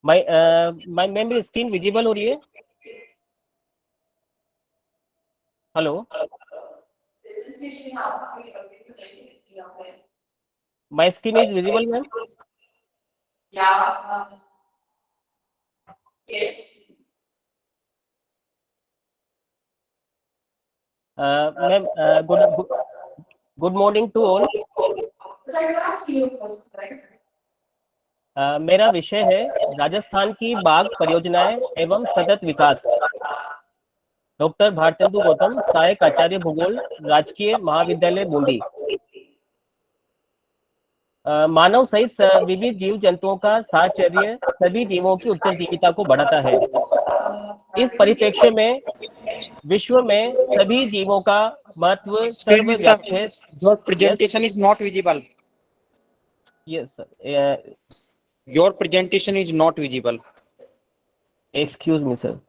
My मेरी screen visible हो रही है? Hello, my screen is visible ma'am? Ma'am, good good morning to all. मेरा विषय है राजस्थान की बाघ परियोजनाएं एवं सतत विकास। डॉक्टर भारतेंदु गौतम, सहायक आचार्य भूगोल, राजकीय महाविद्यालय बूंदी। मानव सहित विविध जीव जंतुओं का साहचर्य सभी जीवों की उत्तरजीविता को बढ़ाता है। इस परिप्रेक्ष्य में विश्व में सभी जीवों का महत्व Excuse me, sir. सर्वव्यापी है। Your yes, presentation is not visible. Yes sir. Your presentation is not visible. Excuse me sir.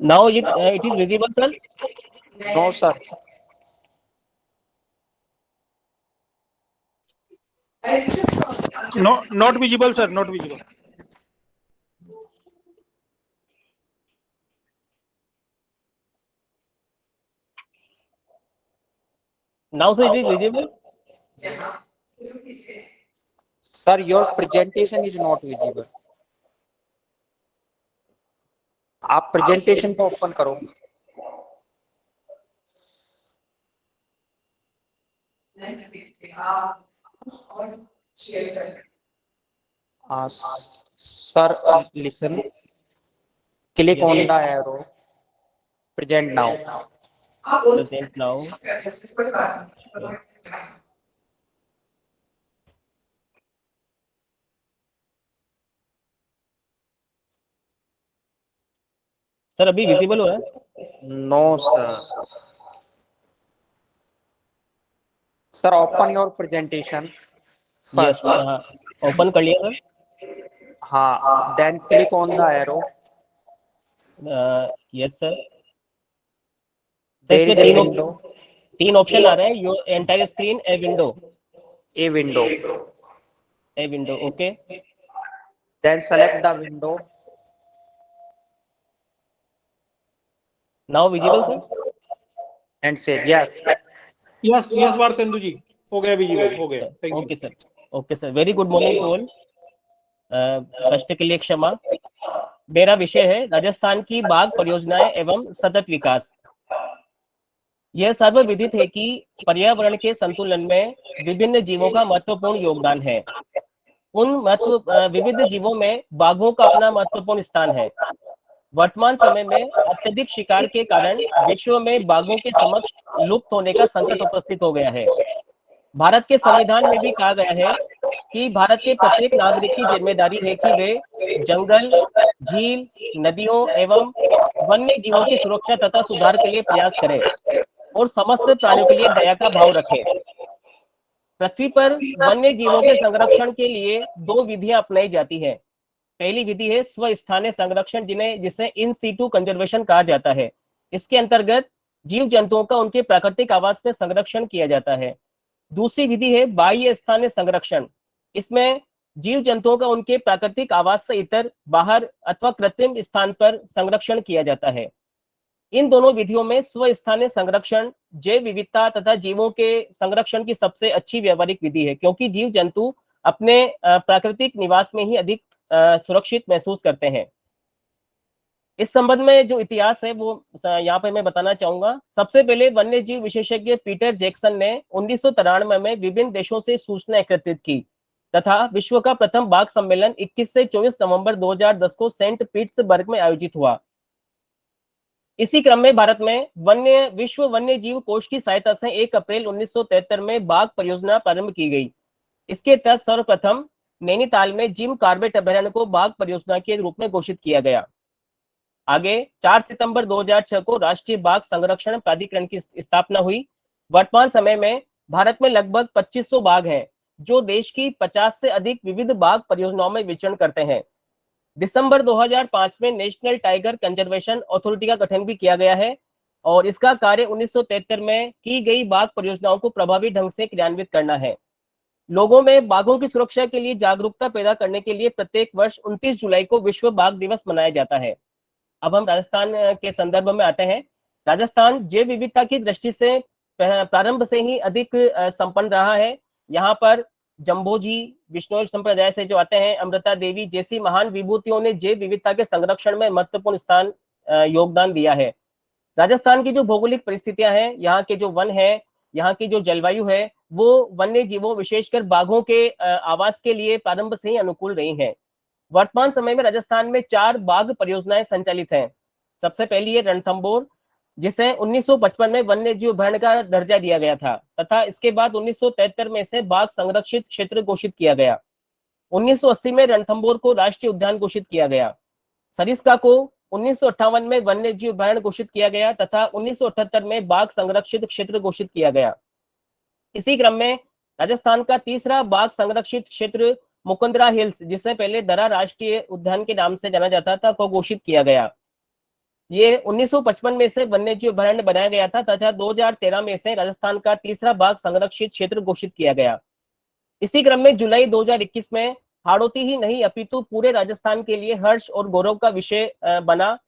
Now it is visible sir? No, sir. No, not visible, sir. Not visible. Now sir it is visible? Sir, your presentation is not visible. आप presentation को open करो. Sir, listen. Click on the arrow. Present now. Present now. Sir अभी visible हो रहा है? No, sir. Sir, open your presentation yes, first. Open कर लिया sir. हाँ, then click on the arrow. Yes sir. There इसमें is a window. तीन option आ रहे हैं। Your entire screen a window. A window. A window, okay. Then select the window. Now visible sir? And say yes. Yes, yes, Bharatendu ji हो गया visible, हो गया. Thank you. Okay sir, okay sir. Very good morning to all. कष्ट के लिए क्षमा। मेरा विषय है राजस्थान की बाघ परियोजनाएं एवं सतत विकास। यह सर्वविदित है कि पर्यावरण के संतुलन में विभिन्न जीवों का महत्वपूर्ण योगदान है। उन विविध जीवों में बाघों का अपना महत्वपूर्ण स्थान है। वर्तमान समय में अत्यधिक शिकार के कारण विश्व में बाघों के समक्ष लुप्त होने का संकट उपस्थित हो गया है। भारत के संविधान में भी कहा गया है कि भारत के प्रत्येक नागरिक की जिम्मेदारी है कि वे जंगल, झील, नदियों एवं वन्य जीवों की सुरक्षा तथा सुधार के लिए प्रयास करें और समस्त प्राणियों के लिए दया का भाव रखें। पृथ्वी पर वन्य जीवों के संरक्षण के लिए दो विधियां अपनाई जाती हैं। पहली विधि है स्वस्थानीय संरक्षण, जिसे इन सीटू कंजर्वेशन कहा जाता है। इसके अंतर्गत जीव जंतुओं का उनके प्राकृतिक आवास में संरक्षण किया जाता है। दूसरी विधि है बाह्य स्थानीय संरक्षण। इसमें जीव जंतुओं का उनके प्राकृतिक आवास से इतर, बाहर अथवा कृत्रिम स्थान पर संरक्षण किया जाता है। इन दोनों विधियों में स्वस्थानीय संरक्षण जैव विविधता तथा जीवों के संरक्षण की सबसे अच्छी व्यवहारिक विधि है, क्योंकि जीव जंतु अपने प्राकृतिक निवास में ही अधिक सुरक्षित महसूस करते हैं। इस संबंध में जो इतिहास है वो यहाँ पे मैं बताना चाहूंगा। सबसे पहले वन्य जीव विशेषज्ञ पीटर जैक्सन ने 1993 में विभिन्न देशों से सूचना एकत्रित की तथा विश्व का प्रथम बाघ सम्मेलन 21 से 24 नवंबर 2010 को सेंट पीटर्सबर्ग में आयोजित हुआ। इसी क्रम में भारत में विश्व वन्य जीव कोष की सहायता से 1 अप्रैल 1973 में बाघ परियोजना प्रारंभ की गई। इसके तहत सर्वप्रथम नैनीताल में जिम कार्बेट अभयारण्य को बाघ परियोजना के रूप में घोषित किया गया। आगे 4 सितंबर 2006 को राष्ट्रीय बाघ संरक्षण प्राधिकरण की स्थापना हुई। वर्तमान समय में भारत में लगभग 2500 बाघ हैं, जो देश की 50 से अधिक विविध बाघ परियोजनाओं में विचरण करते हैं। दिसंबर 2005 में नेशनल टाइगर कंजर्वेशन अथॉरिटी का गठन भी किया गया है और इसका कार्य 1973 में की गई बाघ परियोजनाओं को प्रभावी ढंग से क्रियान्वित करना है। लोगों में बाघों की सुरक्षा के लिए जागरूकता पैदा करने के लिए प्रत्येक वर्ष 29 जुलाई को विश्व बाघ दिवस मनाया जाता है। अब हम राजस्थान के संदर्भ में आते हैं। राजस्थान जैव विविधता की दृष्टि से प्रारंभ से ही अधिक संपन्न रहा है। यहाँ पर जम्बोजी विष्णु संप्रदाय से जो आते हैं, अमृता देवी जैसी महान विभूतियों ने जैव विविधता के संरक्षण में महत्वपूर्ण स्थान योगदान दिया है। राजस्थान की जो भौगोलिक परिस्थितियां हैं, यहाँ के जो वन है, यहाँ की जो जलवायु है, वो वन्य जीवों विशेषकर बाघों के आवास के लिए प्रारंभ से ही अनुकूल रही है। वर्तमान समय में राजस्थान में 4 बाघ परियोजनाएं संचालित हैं। सबसे पहली है रणथंभौर, जिसे 1955 में वन्य जीव अभयारण्य का दर्जा दिया गया था तथा इसके बाद 1973 में इसे बाघ संरक्षित क्षेत्र घोषित किया गया। 1980 में रणथंभौर को राष्ट्रीय उद्यान घोषित किया गया। सरिस्का को 1958 में वन्य जीव अभयारण्य घोषित किया गया तथा 1978 में बाघ संरक्षित क्षेत्र घोषित किया गया। इसी क्रम में राजस्थान का तीसरा बाघ संरक्षित क्षेत्र मुकुंदरा हिल्स, जिसे पहले दरा राष्ट्रीय उद्यान के नाम से जाना जाता था, को घोषित किया गया। ये 1955 में से वन्य जीव अभयारण्य बनाया गया था तथा 2013 में से राजस्थान का तीसरा बाघ संरक्षित क्षेत्र घोषित किया गया। इसी क्रम में जुलाई 2021 में हाड़ौती ही नहीं अपितु पूरे राजस्थान के लिए हर्ष और गौरव का विषय बना,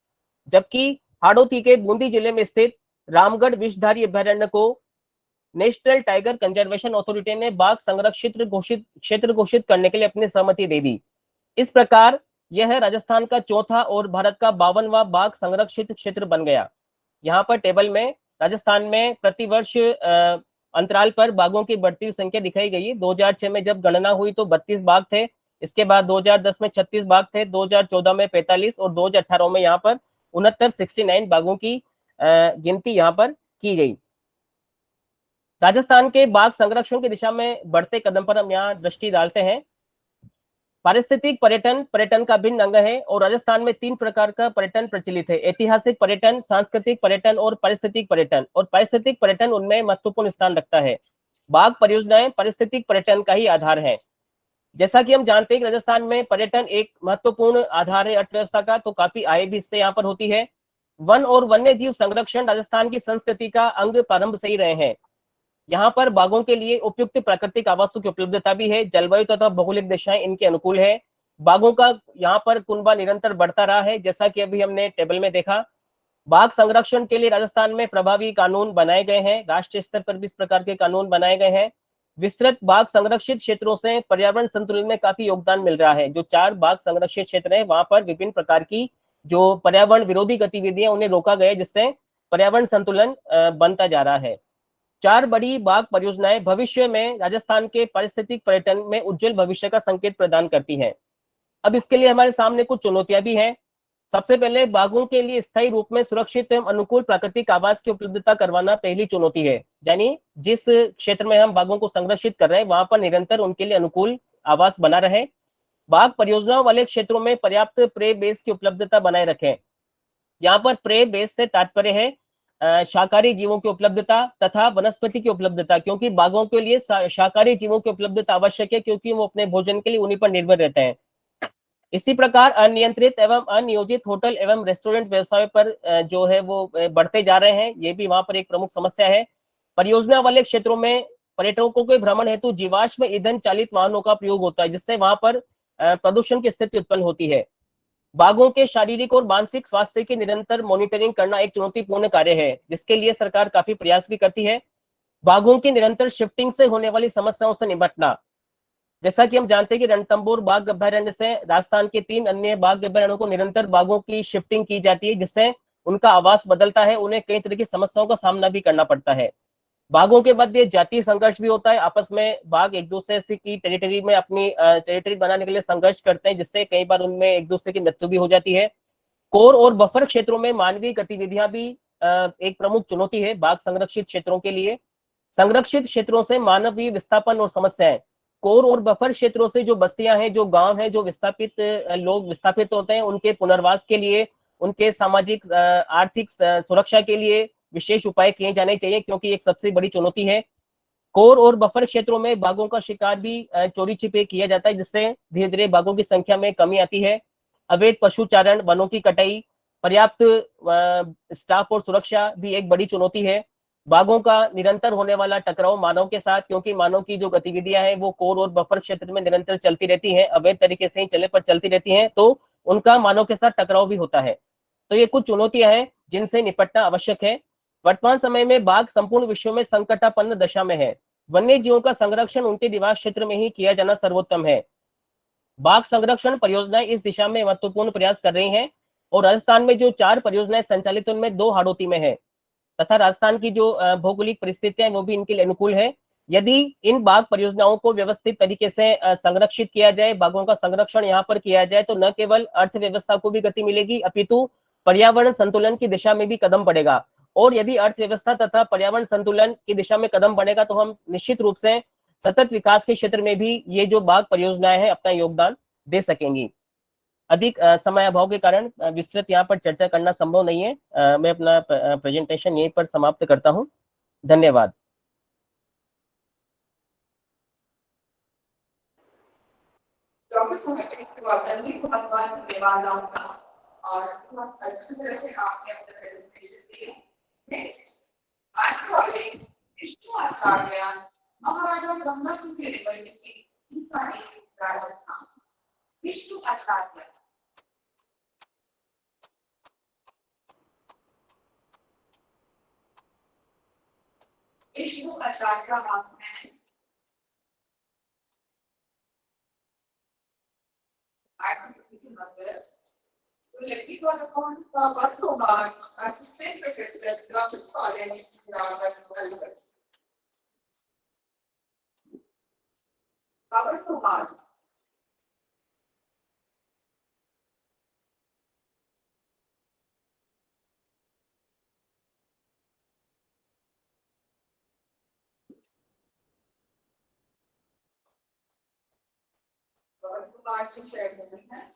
जबकि हाड़ौती के बूंदी जिले में स्थित रामगढ़ विषधारी अभयारण्य को नेशनल टाइगर कंजर्वेशन अथॉरिटी ने बाघ संरक्षित क्षेत्र घोषित करने के लिए अपनी सहमति दे दी। इस प्रकार यह राजस्थान का चौथा और भारत का 52वां बाघ संरक्षित क्षेत्र बन गया। यहाँ पर टेबल में राजस्थान में प्रतिवर्ष अंतराल पर बाघों की बढ़ती हुई संख्या दिखाई गई है। 2006 में जब गणना हुई तो 32 बाघ थे, इसके बाद 2010 में 36 बाघ थे, 2014 में 45 और 2018 में यहाँ पर 69 बाघों की गिनती यहाँ पर की गई। राजस्थान के बाघ संरक्षण की दिशा में बढ़ते कदम पर हम यहाँ दृष्टि डालते हैं। पारिस्थितिक पर्यटन पर्यटन का भिन्न अंग है और राजस्थान में 3 प्रकार का पर्यटन प्रचलित है: ऐतिहासिक पर्यटन, सांस्कृतिक पर्यटन और पारिस्थितिक पर्यटन। और पारिस्थितिक पर्यटन उनमें महत्वपूर्ण स्थान रखता है। बाघ परियोजनाएं पारिस्थितिक पर्यटन का ही आधार है। जैसा कि हम जानते हैं कि राजस्थान में पर्यटन एक महत्वपूर्ण आधार है अर्थव्यवस्था का, तो काफी आय भी इससे यहाँ पर होती है। वन और वन्य जीव संरक्षण राजस्थान की संस्कृति का अंग प्रारंभ से ही रहे हैं। यहाँ पर बाघों के लिए उपयुक्त प्राकृतिक आवासों की उपलब्धता भी है। जलवायु तथा भौगोलिक दिशाएं इनके अनुकूल है। बाघों का यहाँ पर कुनबा निरंतर बढ़ता रहा है, जैसा कि अभी हमने टेबल में देखा। बाघ संरक्षण के लिए राजस्थान में प्रभावी कानून बनाए गए हैं। राष्ट्रीय स्तर पर भी इस प्रकार के कानून बनाए गए हैं। विस्तृत बाघ संरक्षित क्षेत्रों से पर्यावरण संतुलन में काफी योगदान मिल रहा है। जो 4 बाघ संरक्षित क्षेत्र है, वहां पर विभिन्न प्रकार की जो पर्यावरण विरोधी गतिविधियां उन्हें रोका गया, जिससे पर्यावरण संतुलन बनता जा रहा है। 4 बड़ी बाघ परियोजनाएं भविष्य में राजस्थान के पारिस्थितिक पर्यटन में उज्जवल भविष्य का संकेत प्रदान करती हैं। अब इसके लिए हमारे सामने कुछ चुनौतियां भी हैं। सबसे पहले बाघों के लिए स्थायी रूप में सुरक्षित एवं अनुकूल प्राकृतिक आवास की उपलब्धता करवाना पहली चुनौती है। यानी जिस क्षेत्र में हम बाघों को संरक्षित कर रहे हैं, वहां पर निरंतर उनके लिए अनुकूल आवास बना रहे। बाघ परियोजनाओं वाले क्षेत्रों में पर्याप्त प्रे बेस की उपलब्धता बनाए रखें। यहाँ पर प्रे बेस से तात्पर्य है शाकाहारी जीवों की उपलब्धता तथा वनस्पति की उपलब्धता, क्योंकि बाघों के लिए शाकाहारी जीवों की उपलब्धता आवश्यक है, क्योंकि वो अपने भोजन के लिए उन्हीं पर निर्भर रहते हैं। इसी प्रकार अनियंत्रित एवं अनियोजित होटल एवं रेस्टोरेंट व्यवसाय पर जो है वो बढ़ते जा रहे हैं। ये भी वहां पर एक प्रमुख समस्या है। परियोजना वाले क्षेत्रों में पर्यटकों के भ्रमण हेतु जीवाश्म ईंधन चालित वाहनों का प्रयोग होता है, जिससे वहां पर प्रदूषण की स्थिति उत्पन्न होती है। बाघों के शारीरिक और मानसिक स्वास्थ्य की निरंतर मॉनिटरिंग करना एक चुनौतीपूर्ण कार्य है, जिसके लिए सरकार काफी प्रयास भी करती है। बाघों की निरंतर शिफ्टिंग से होने वाली समस्याओं से निपटना, जैसा कि हम जानते हैं कि रणथंभौर बाघ अभयारण्य से राजस्थान के 3 अन्य बाघ अभयारण्यों को निरंतर बाघों की शिफ्टिंग की जाती है, जिससे उनका आवास बदलता है, उन्हें कई तरह की समस्याओं का सामना भी करना पड़ता है। बाघों के मध्य जातीय संघर्ष भी होता है। आपस में बाघ एक दूसरे से की टेरिटरी में अपनी टेरिटरी बनाने के लिए संघर्ष करते हैं, जिससे कई बार उनमें एक दूसरे की मृत्यु भी हो जाती है। कोर और बफर क्षेत्रों में मानवीय गतिविधियां भी एक प्रमुख चुनौती है बाघ संरक्षित क्षेत्रों के लिए। संरक्षित क्षेत्रों से मानवीय विस्थापन और समस्याएं। कोर और बफर क्षेत्रों से जो बस्तियां हैं, जो गांव हैं, जो विस्थापित लोग विस्थापित होते हैं, उनके पुनर्वास के लिए, उनके सामाजिक आर्थिक सुरक्षा के लिए विशेष उपाय किए जाने चाहिए, क्योंकि एक सबसे बड़ी चुनौती है। कोर और बफर क्षेत्रों में बाघों का शिकार भी चोरी छिपे किया जाता है, जिससे धीरे धीरे बाघों की संख्या में कमी आती है। अवैध पशुचारण, वनों की कटाई, पर्याप्त स्टाफ और सुरक्षा भी एक बड़ी चुनौती है। बाघों का निरंतर होने वाला टकराव मानव के साथ, क्योंकि मानव की जो गतिविधियां हैं वो कोर और बफर क्षेत्र में निरंतर चलती रहती हैं, अवैध तरीके से ही चले पर चलती रहती हैं, तो उनका मानव के साथ टकराव भी होता है। तो ये कुछ चुनौतियां हैं जिनसे निपटना आवश्यक है। वर्तमान समय में बाघ संपूर्ण विश्व में संकटापन्न दशा में है। वन्य जीवों का संरक्षण उनके निवास क्षेत्र में ही किया जाना सर्वोत्तम है। बाघ संरक्षण परियोजनाएं इस दिशा में महत्वपूर्ण प्रयास कर रही हैं, और राजस्थान में जो 4 परियोजनाएं संचालित उनमें 2 हाड़ौती में है, तथा राजस्थान की जो भौगोलिक परिस्थितियां वो भी इनके लिए अनुकूल है। यदि इन बाघ परियोजनाओं को व्यवस्थित तरीके से संरक्षित किया जाए, बाघों का संरक्षण यहाँ पर किया जाए, तो न केवल अर्थव्यवस्था को भी गति मिलेगी, अपितु पर्यावरण संतुलन की दिशा में भी कदम बढ़ेगा। और यदि अर्थव्यवस्था तथा पर्यावरण संतुलन की दिशा में कदम बढ़ेगा, तो हम निश्चित रूप से सतत विकास के क्षेत्र में भी ये जो बाघ परियोजनाएं हैं अपना योगदान दे सकेंगी। अधिक समय अभाव के कारण विस्तृत यहाँ पर चर्चा करना संभव नहीं है। मैं अपना प्रेजेंटेशन यहीं पर समाप्त करता हूँ। धन्यवाद। टॉपिक को बहुत बहुत धन्यवाद आपका, और बहुत अच्छी तरह से आपने अपना प्रेजेंटेशन दिया। नेक्स्ट आज वाले विष्णु आचार्य, महाराजा गंगा सिंह यूनिवर्सिटी बीकानेर, राजस्थान। विष्णु आचार्य, विष्णु आचार्य आप हैं। So let me call upon Pawan Kumar, Assistant Professor, Dr. College, Rajasthan. Pawan Kumar. Pawan Kumar से share करते हैं।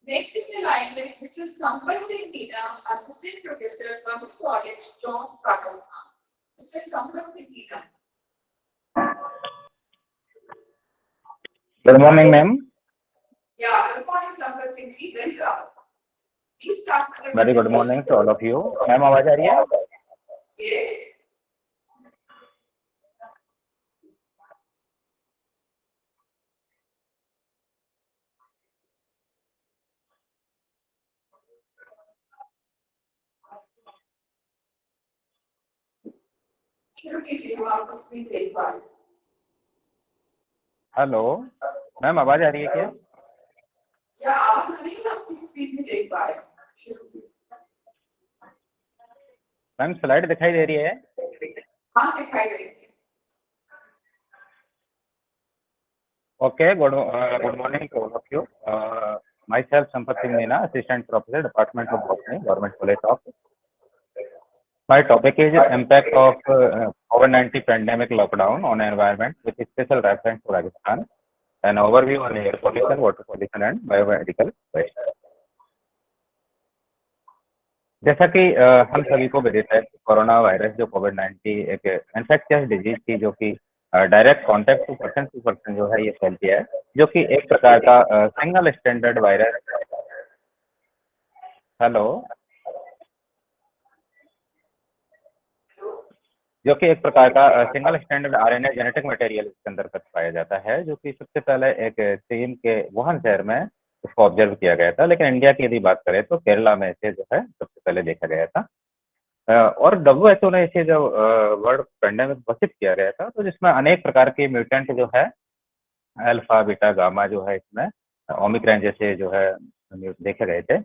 Next in the line is Mr. Sampal Singh Meena, Assistant Professor, Government College, Chowk, Rajasthan. Mr. Sampal Singh Meena. Good morning, ma'am. Yeah, good morning, Sampal Singh ji. Welcome. Please start with the Very good morning to all of you. Ma'am, आवाज आ रही है? Yes. शुरू कीजिए, आप screen देख पा रहे हैं। हेलो, मैम आवाज आ रही है क्या? या आवाज नहीं, आपकी स्क्रीन में देख पा रहे हैं। शुरू कीजिए। मैम स्लाइड दिखाई दे रही है? हाँ, दिखाई दे रही है। Okay, good morning to all of you. Myself Sampath Singh Meena, Assistant Professor, Department of Botany, Government College of. My topic is impact of COVID-19 pandemic lockdown on environment with special reference to Rajasthan, an overview on air pollution, water pollution and biomedical waste. जैसा कि हम सभी को विदित है, corona virus जो कोविड-19 एक infectious disease थी, जो कि डायरेक्ट कांटेक्ट टू पर्सन जो है ये फैलती है, जो कि एक प्रकार का सिंगल स्टैंडर्ड वायरस। हेलो, जो कि एक प्रकार का single standard RNA genetic material इसके अंतर्गत पाया जाता है, जो कि सबसे पहले एक चीन के वुहान शहर में इसको ऑब्जर्व किया गया था। लेकिन इंडिया की यदि बात करें तो केरला में इसे जो है सबसे पहले देखा गया था। और WHO ने इसे जब वर्ल्ड पेंडेमिक घोषित किया गया था, तो जिसमें अनेक प्रकार के म्यूटेंट जो है अल्फा बीटा गामा जो है इसमें ओमिक्रॉन जैसे जो है देखे गए थे।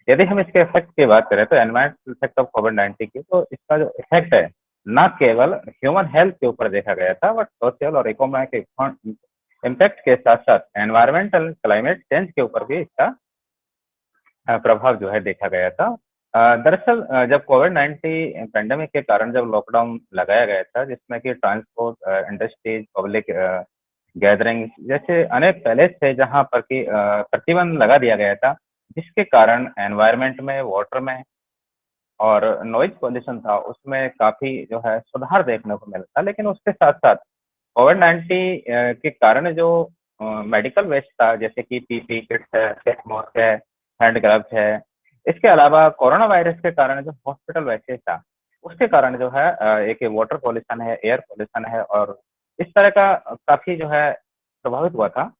यदि हम इसके इफेक्ट की बात करें तो एनवायरमेंटल इफेक्ट ऑफ कोविड-19 की, तो इसका जो इफेक्ट है न केवल ह्यूमन हेल्थ के ऊपर देखा गया था, बट सोशल और इकोनॉमिक इम्पैक्ट के साथ साथ एनवायरमेंटल क्लाइमेट चेंज के ऊपर भी इसका प्रभाव जो है देखा गया था। दरअसल जब कोविड-19 पेंडेमिक के कारण जब लॉकडाउन लगाया गया था, जिसमें कि ट्रांसपोर्ट, इंडस्ट्रीज, पब्लिक गैदरिंग जैसे अनेक पैलेस थे जहां पर कि प्रतिबंध लगा दिया गया था, जिसके कारण एनवायरनमेंट में, वाटर में और नॉइज पॉल्यूशन था उसमें काफी जो है सुधार देखने को मिला था। लेकिन उसके साथ साथ कोविड-19 के कारण जो मेडिकल वेस्ट था, जैसे कि पीपी किट्स है, फेस मास्क है, हैंड ग्लव्स है, इसके अलावा कोरोना वायरस के कारण जो हॉस्पिटल वेस्टेज था, उसके कारण जो है एक वाटर पॉल्यूशन है, एयर पॉल्यूशन है और इस तरह का काफ़ी जो है प्रभावित हुआ था।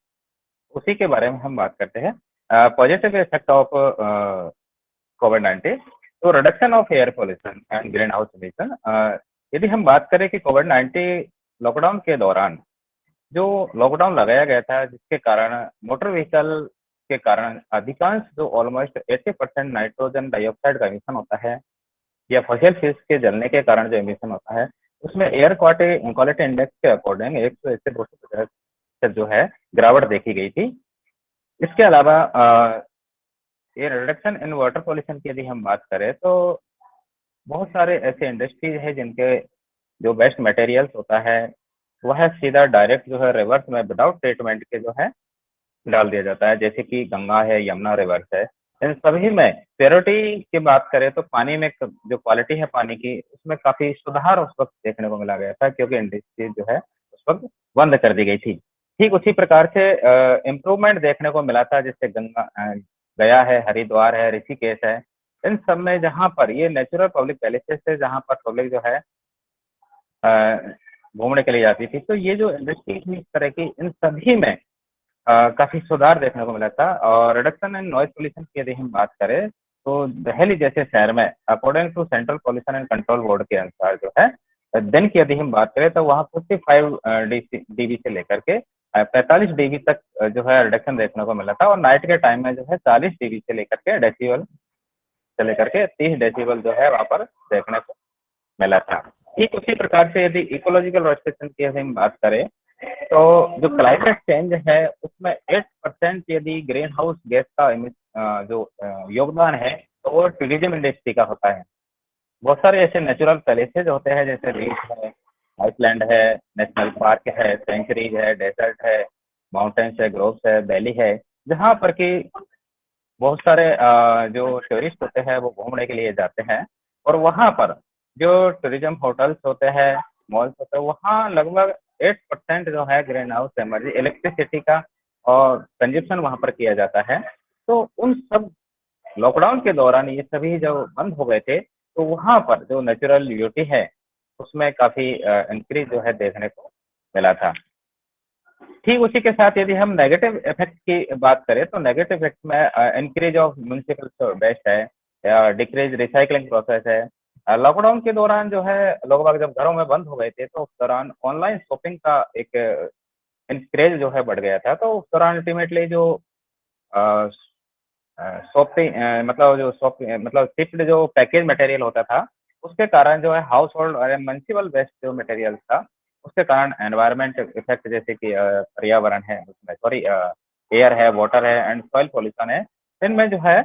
उसी के बारे में हम बात करते हैं। पॉजिटिव इफेक्ट ऑफ कोविड-19, तो reduction of air pollution and green house emission. यदि हम बात करें कि कोविड-19 लॉकडाउन के दौरान जो लॉकडाउन लगाया गया था, जिसके कारण मोटर व्हीकल के कारण अधिकांश जो ऑलमोस्ट 80% नाइट्रोजन डाइऑक्साइड का एमिशन होता है या फॉसिल फ्यूल्स के जलने के कारण जो एमिशन होता है, उसमें एयर क्वालिटी इंडेक्स के अकॉर्डिंग 100 से 200% जो है गिरावट देखी गई थी। इसके अलावा ये रिडक्शन इन वाटर पॉल्यूशन की यदि हम बात करें तो बहुत सारे ऐसे इंडस्ट्रीज है जिनके जो वेस्ट मटेरियल्स होता है वह सीधा डायरेक्ट जो है रिवर्स में विदाउट ट्रीटमेंट के जो है डाल दिया जाता है, जैसे कि गंगा है, यमुना रिवर्स है। इन सभी में प्योरिटी की बात करें तो पानी में जो क्वालिटी है पानी की, उसमें काफी सुधार उस वक्त देखने को मिला गया था, क्योंकि इंडस्ट्री जो है उस वक्त बंद कर दी गई थी। ठीक उसी प्रकार से इम्प्रूवमेंट देखने को मिला था, जैसे गया है, हरिद्वार है, ऋषिकेश है, इन सब में जहाँ पर ये नेचुरल पब्लिक पैलेसेस है, जहाँ पर पब्लिक जो है घूमने के लिए जाती थी, तो ये जो इंडस्ट्री थी इस तरह की, इन सभी में काफी सुधार देखने को मिला था। और रिडक्शन इन नॉइज पोल्यूशन की यदि हम बात करें तो दिल्ली जैसे शहर में according to central pollution and control board के अनुसार जो है दिन की यदि हम बात करें तो वहाँ 55 dB से लेकर के 45 dB तक जो है रिडक्शन देखने को मिला था, और नाइट के टाइम में जो है 40 dB से लेकर के डेसिबल से लेकर के 30 डेसिबल जो है वहाँ पर देखने को मिला था। ठीक उसी प्रकार से यदि इकोलॉजिकल रेस्ट्रिक्शन की यदि हम बात करें तो जो क्लाइमेट चेंज है उसमें 8% यदि ग्रीन हाउस गैस का जो योगदान है तो वो टूरिज्म इंडस्ट्री का होता है। बहुत सारे ऐसे नेचुरल पैलेसेज होते हैं, जैसे बीच है, आइसलैंड है, नेशनल पार्क है, सेंचुरीज है, डेजर्ट है, माउंटेन्स है, ग्रोव्स है, वैली है, जहाँ पर कि बहुत सारे जो टूरिस्ट होते हैं वो घूमने के लिए जाते हैं, और वहाँ पर जो टूरिज्म होटल्स होते हैं, मॉल्स होते हैं, वहाँ लगभग 8% जो है ग्रीन हाउस एनर्जी इलेक्ट्रिसिटी का और कंजप्शन वहाँ पर किया जाता है। तो उन सब लॉकडाउन के दौरान ये सभी जब बंद हो गए थे तो वहाँ पर जो नेचुरल ब्यूटी है उसमें काफ़ी इंक्रीज जो है देखने को मिला था। ठीक उसी के साथ यदि हम नेगेटिव इफेक्ट की बात करें तो नेगेटिव इफेक्ट में इंक्रीज ऑफ म्यूनिसिपल वेस्ट है या डिक्रीज रिसाइकलिंग प्रोसेस है। लॉकडाउन के दौरान जो है लोग बाग जब घरों में बंद हो गए थे तो उस दौरान ऑनलाइन शॉपिंग का एक इंक्रेज जो है बढ़ गया था, तो उस दौरान अल्टीमेटली जो शॉपिंग मतलब शिफ्ट जो पैकेज मटेरियल होता था उसके कारण जो है हाउस होल्ड और म्यूनिसिपल वेस्ट जो मटेरियल था उसके कारण एनवायरमेंट इफेक्ट, जैसे कि पर्यावरण है उसमें सॉरी एयर है, वाटर है एंड सॉइल पॉल्यूशन है, इनमें जो है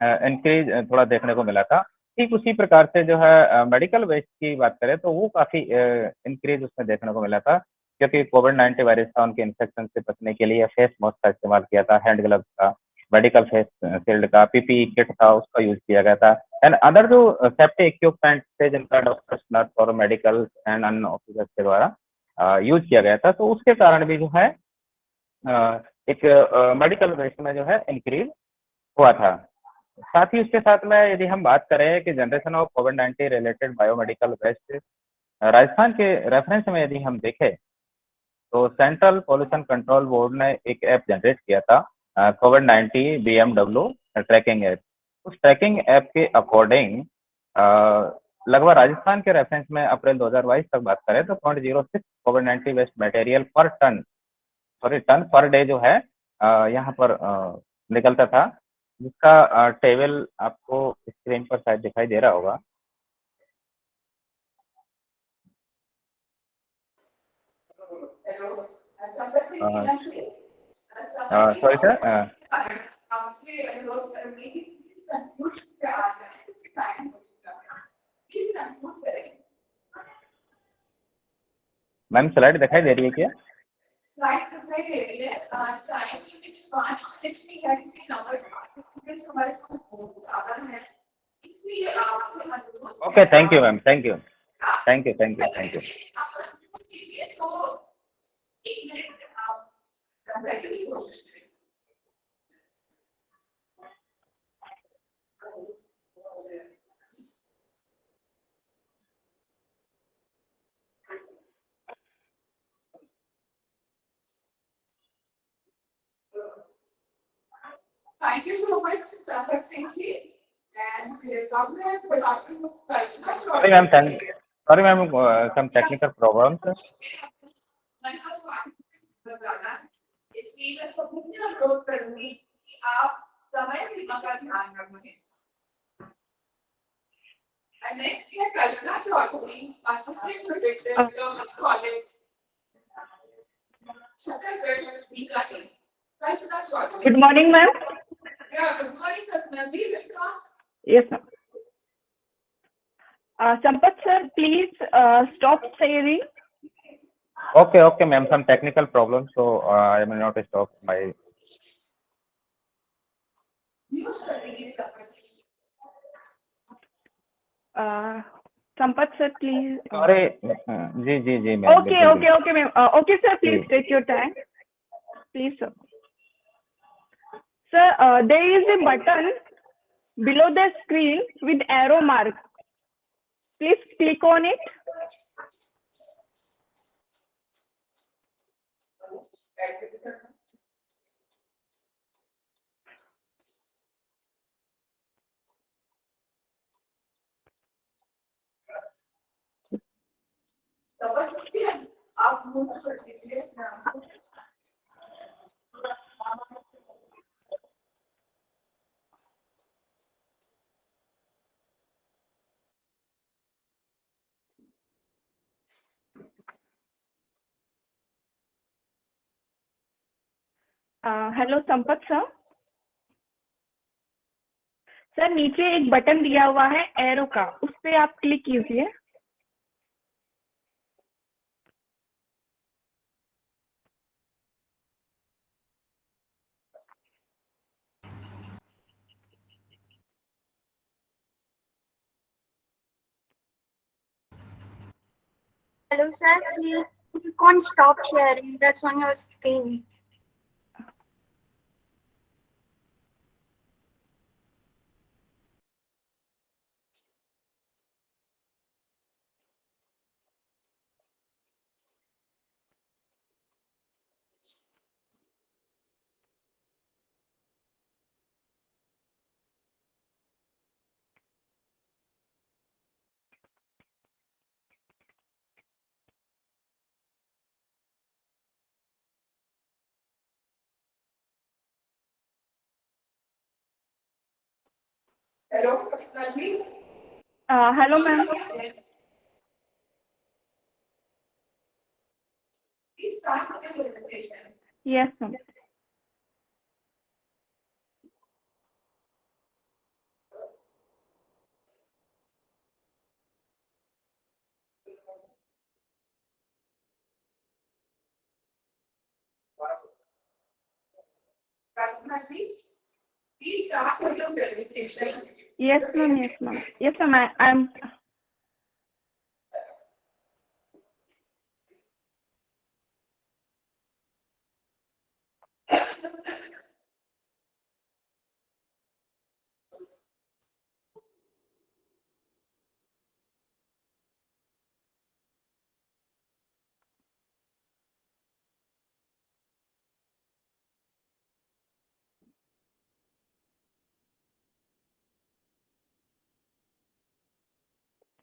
इंक्रीज थोड़ा देखने को मिला था। ठीक उसी प्रकार से जो है मेडिकल वेस्ट की बात करें तो वो काफ़ी इंक्रीज उसमें देखने को मिला था, क्योंकि कोविड-19 वायरस था, उनके इन्फेक्शन से बचने के लिए फेस मास्क का इस्तेमाल किया था, हैंड ग्लव्स का, मेडिकल फेस शील्ड का, पीपीई किट था उसका यूज किया गया था, एंड अदर जो सेफ्टी इक्विपमेंट थे जिनका डॉक्टर्स, नर्स और मेडिकल एंड अन्य ऑफिसर्स के द्वारा यूज किया गया था, तो उसके कारण भी जो है एक मेडिकल वेस्ट में जो है इंक्रीज हुआ था। साथ ही उसके साथ में यदि हम बात करें कि जनरेशन ऑफ कोविड-19 रिलेटेड बायोमेडिकल वेस्ट, राजस्थान के रेफरेंस में यदि हम देखें तो सेंट्रल पॉल्यूशन कंट्रोल बोर्ड ने एक ऐप जनरेट किया था, कोविड-19 BMW ट्रैकिंग ऐप। उस ट्रैकिंग ऐप के अकॉर्डिंग लगभग राजस्थान के रेफरेंस में अप्रैल 2022 तक बात करें तो 0.06 कोविड-19 waste material ton per day जो है यहाँ पर निकलता था, जिसका टेबल आपको स्क्रीन पर शायद दिखाई दे रहा होगा। सॉरी सर, आपसे अनुरोध करूंगी कि प्लीज कंक्लूड पे आ जाए क्योंकि टाइम हो चुका है। प्लीज कंक्लूड करें। मैम स्लाइड दिखाई दे रही है क्या? स्लाइड दिखाई दे रही है, टाइम लिमिट 5 मिनट की है क्योंकि नंबर स्टूडेंट्स हमारे पास बहुत ज्यादा है, इसलिए आपसे अनुरोध। Okay, thank you ma'am, thank you. कीजिए तो 1 मिनट आप समझने की कोशिश करें। Thank you so much, Sampath Singh ji. And come here, but after you Sorry, ma'am. Sorry, ma'am. Some technical problems. इसलिए मैं सबसे अनुरोध करूंगी कि आप समय सीमा का ध्यान रखें। And next year, Kalpana Chaudhary, Assistant Professor, Government College, Chhattisgarh, Bikaner. Kalpana Chaudhary. Good morning, ma'am. Yeah, good morning, Kalpana ji. Yes, ma'am. Sampath sir, please stop sharing. Okay, ma'am. Some technical problems, so I may not stop my. Sampath sir, please. Sorry. जी ma'am. Okay, ma'am. Okay, sir, please take your time. Please, sir. Sir, there is a button below the screen with arrow mark. Please click on it. आप move कर दीजिए। Hello Sampat sir. Sir नीचे एक button दिया हुआ है arrow का, उस पे आप क्लिक कीजिए। Hello, sir. You can't stop sharing. That's on your screen. Hello, Kalpana ji. Hello, ma'am. Please start with your presentation. Yes, ma'am. Kalpana ji, please start with your presentation. Yes, ma'am. Yes, ma'am. Yes, ma'am. I'm.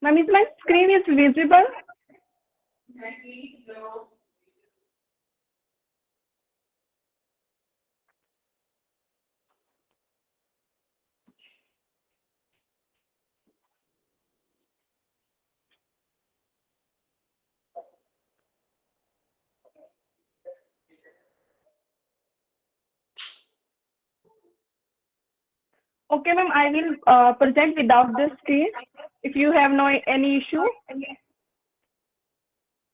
Ma'am, is my screen is visible? No. Okay, ma'am. I will present without the screen. If you have no any issue.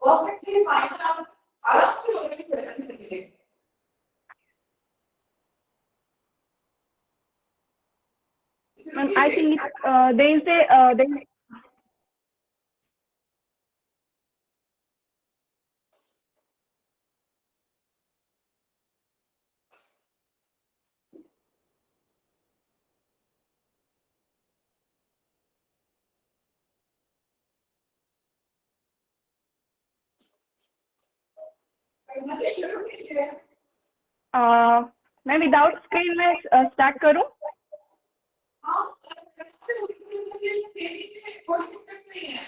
Perfectly fine. आराम से होने की present कीजिए। Ma'am, I think there is a मैं without screen में start करूं? कोई दिक्कत नहीं है।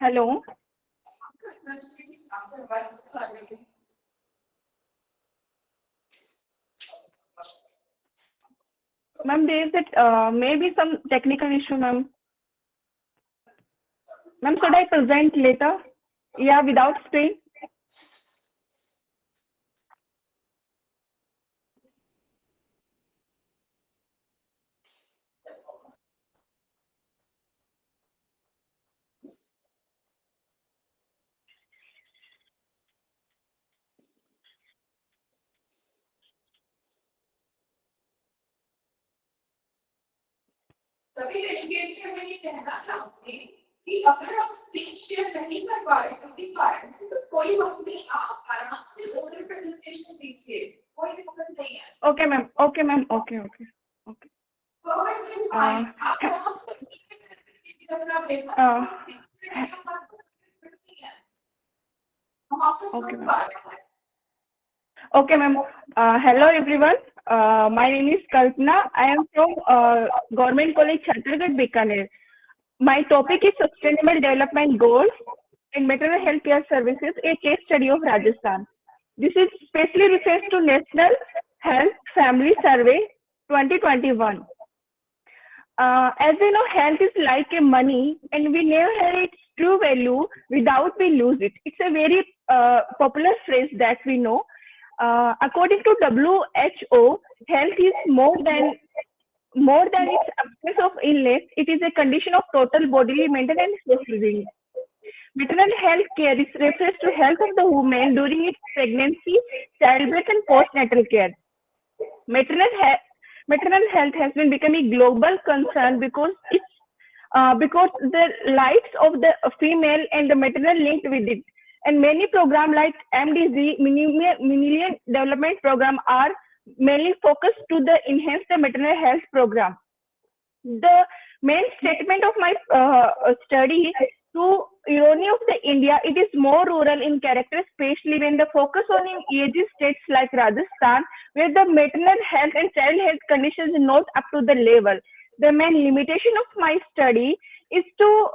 Hello ma'am, there is that maybe some technical issue, ma'am. Ma'am, should I present later? Yeah, without screen. सभी डेलीगेट्स से मैं ये कहना चाहूंगी कि अगर आप स्पीच शेयर नहीं कर पा रहे किसी कारण से तो कोई बात नहीं, आप आराम से ओरल प्रेजेंटेशन दीजिए, कोई दिक्कत नहीं है। Okay, ma'am. Okay, ma'am. Okay. Perfectly fine। आप आराम से अगर आप हम आपको सुन पा रहे हैं। Okay, ma'am. Hello, everyone. My name is Kalpana. I am from Government College, Chhattisgarh, Bikaner. My topic is Sustainable Development Goals in Maternal Health Care Services, a case study of Rajasthan. This is specially refers to National Health Family Survey 2021. As we know, health is like a money, and we never have its true value without we lose it. It's a very popular phrase that we know. According to WHO, health is more than its absence of illness. It is a condition of total bodily, mental, and social being. Maternal health care refers to health of the woman during its pregnancy, childbirth, and postnatal care. Maternal health has been becoming a global concern because the lives of the female and the maternal linked with it. And many programs like MDZ, Millennium Development Program, are mainly focused to the enhance the maternal health program. The main statement of my study, to irony of the India, it is more rural in character, especially when the focus on in aged states like Rajasthan, where the maternal health and child health conditions are not up to the level. The main limitation of my study is to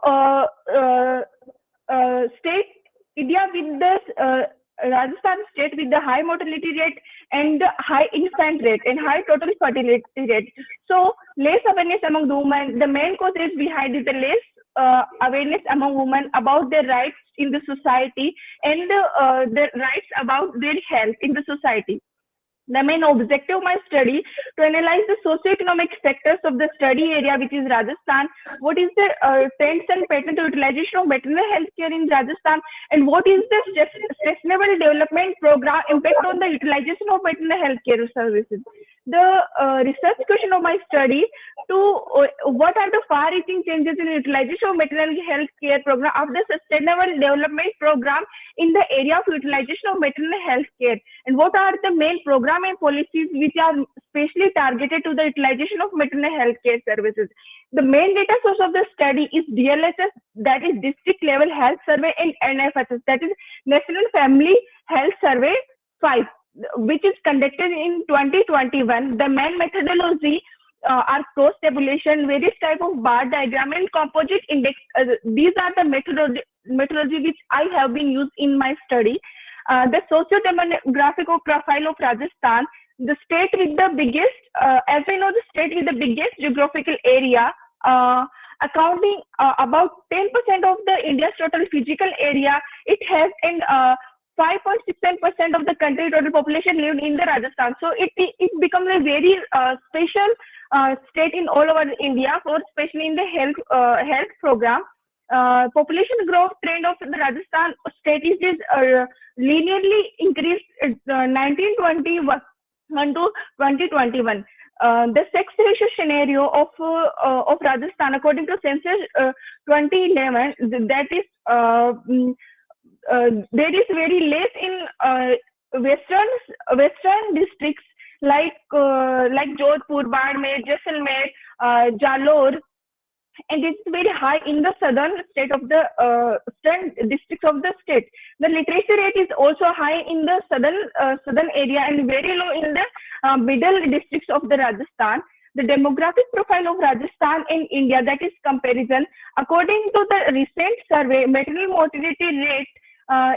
state India with the Rajasthan state with the high mortality rate and the high infant rate and high total fertility rate. So less awareness among the women. The main cause is behind is the less awareness among women about their rights in the society and the rights about their health in the society. The main objective of my study to analyze the socioeconomic factors of the study area, which is Rajasthan. What is the trends and pattern to utilization of maternal health care in Rajasthan, and what is the sustainable development program impact on the utilization of maternal health care services. The research question of my study to what are the far-reaching changes in utilization of maternal health care program of the sustainable development program in the area of utilization of maternal health care, and what are the main program and policies which are specially targeted to the utilization of maternal health care services. The main data source of the study is DLHS, that is District Level Health Survey, and NFHS, that is National Family Health Survey 5, which is conducted in 2021. The main methodology are cross-tabulation, various type of bar diagram, and composite index. These are the methodology which I have been used in my study. The socio-demographic profile of Rajasthan, the state with the biggest, as I know, the state with the biggest geographical area, accounting about 10% of the India's total physical area. It has an 5.67% of the country total population lived in the Rajasthan. So it becomes a very special state in all over India, for especially in the health program. population growth trend of the Rajasthan state is linearly increased 1921 to 2021. The sex ratio scenario of Rajasthan, according to census 2011, that is there is very less in western districts like Jodhpur, Badmer, Jaisalmer, Jalore, and it's very high in the southern state of the southern districts of the state. The literacy rate is also high in the southern area and very low in the middle districts of the Rajasthan. The demographic profile of Rajasthan in India, that is comparison, according to the recent survey, maternal mortality rate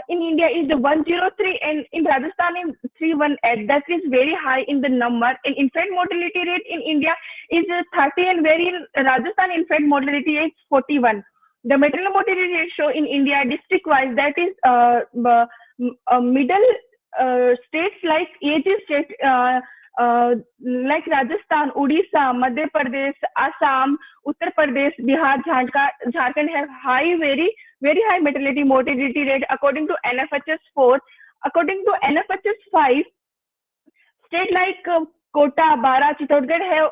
in India is 103 and in Rajasthan is 318. That is very high in the number. And infant mortality rate in India is 30 and where in Rajasthan infant mortality is 41. The maternal mortality ratio in India district wise, that is middle states like AG state like Rajasthan, Odisha, Madhya Pradesh, Assam, Uttar Pradesh, Bihar, Jharkhand have very high mortality rate according to NFHS 4. According to NFHS 5, state like Kota, Bara, Chittorgarh have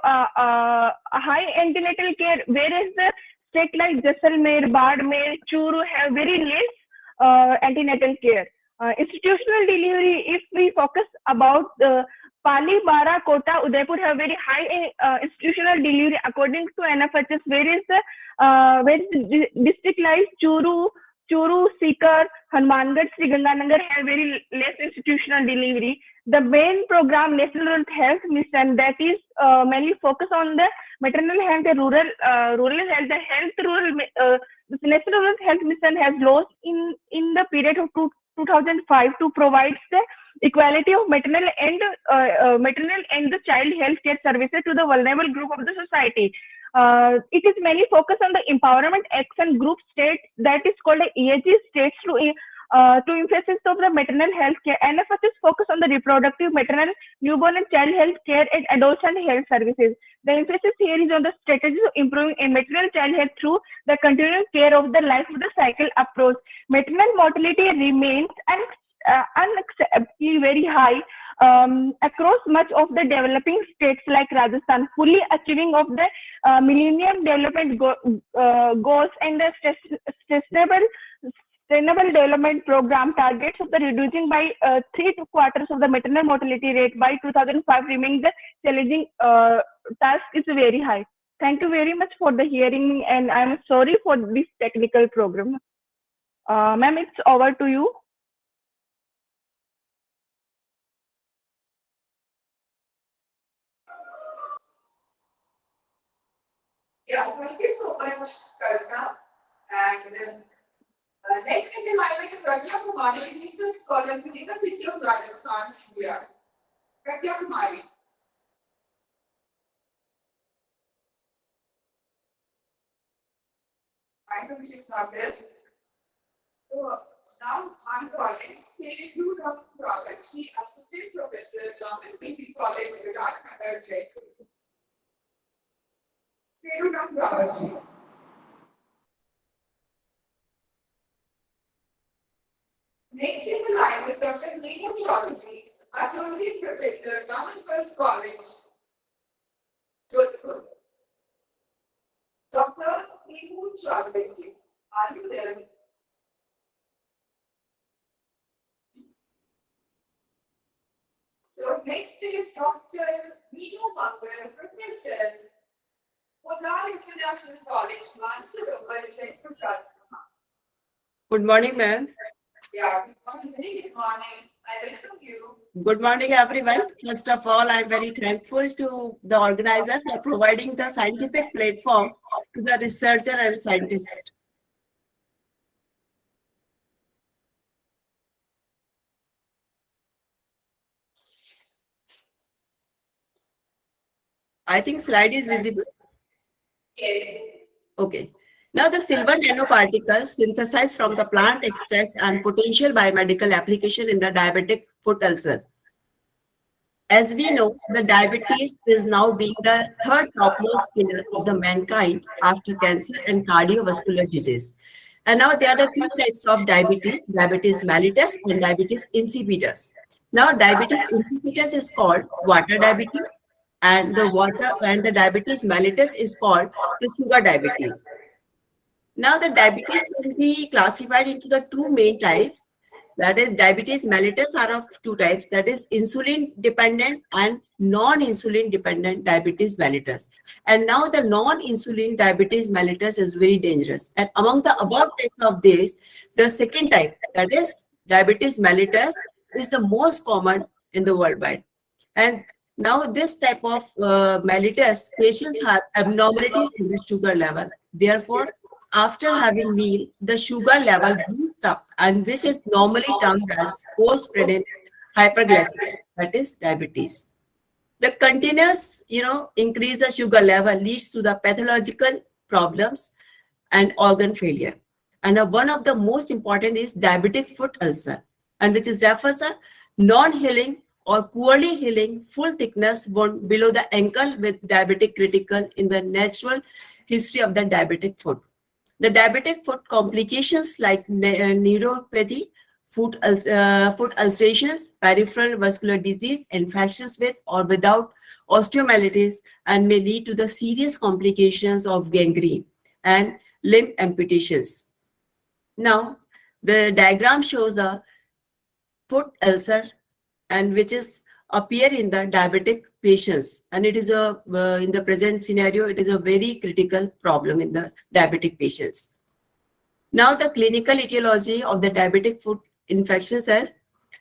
high antenatal care, whereas the state like Jaisalmer, Badmer, Churu have very less antenatal care. Institutional delivery, if we focus about Pali, Bara, Kota, Udaipur have very high institutional delivery according to NFHS, whereas district like Churu, Sikar, Hanumangarh, Sri Ganganagar have very less institutional delivery. The main program, National Rural Health Mission, that is mainly focus on the maternal health and rural health. The National Rural Health Mission has lost in the period of 2005 to provide the equality of maternal and the child health care services to the vulnerable group of the society. It is mainly focused on the empowerment action group state, that is called EAG states to emphasis of the maternal health care. NFHS focus on the reproductive, maternal, newborn and child health care and adolescent health services. The emphasis here is on the strategies of improving a maternal child health through the continuing care of the life of the cycle approach. Maternal mortality remains unacceptably very high across much of the developing states like Rajasthan. Fully achieving of the Millennium Development Goals and the Sustainable Development Program targets of the reducing by 3/4 of the maternal mortality rate by 2005 remains the challenging task is very high. Thank you very much for the hearing, and I'm sorry for this technical program. Ma'am, it's over to you. Yeah, thank you so much, Kalpana. And next in the line is Pragya Kumari, research scholar at the University of Rajasthan, India. Pragya Kumari. I know she's not there. So now I'm calling Sedu Robert, she assistant professor at Government PG College, Virat, Jaipur. Sedu Robert. Next in the line is Dr. Neetu Chaudhary, Associate Professor, Government Girls College, Jodhpur. Dr. Neetu Chaudhary, are you there? So next is Dr. Neetu Mangal, Professor, Podar International College, Mansarovar, Jaipur, Rajasthan. Good morning, ma'am. Yeah, good morning. Very good morning. I welcome you. Good morning, everyone. First of all, I'm very thankful to the organizer for providing the scientific platform to the researcher and scientist. I think slide is visible. Yes. Okay. Now the silver nanoparticles synthesized from the plant extracts and potential biomedical application in the diabetic foot ulcer. As we know, the diabetes is now being the third topmost killer of the mankind after cancer and cardiovascular disease. And now there are the two types of diabetes, diabetes mellitus and diabetes insipidus. Now diabetes insipidus is called water diabetes, and the diabetes mellitus is called the sugar diabetes. Now the diabetes can be classified into the two main types. That is, diabetes mellitus are of two types, that is insulin dependent and non-insulin dependent diabetes mellitus. And now the non-insulin diabetes mellitus is very dangerous. And among the above types of this, the second type, that is diabetes mellitus, is the most common in the worldwide. And now this type of mellitus, patients have abnormalities in the sugar level. Therefore, after having meal, the sugar level boosts up, and which is normally termed as post-prandial hyperglycemia, that is diabetes. The continuous, increase the sugar level leads to the pathological problems and organ failure. And one of the most important is diabetic foot ulcer, and which is refers a non-healing or poorly healing full thickness wound below the ankle with diabetic critical in the natural history of the diabetic foot. The diabetic foot complications like neuropathy, foot ulcerations, peripheral vascular disease, infections with or without osteomyelitis, and may lead to the serious complications of gangrene and limb amputations. Now, the diagram shows the foot ulcer, and which is appear in the diabetic patients, and it is in the present scenario, it is a very critical problem in the diabetic patients. Now the clinical etiology of the diabetic foot infection says,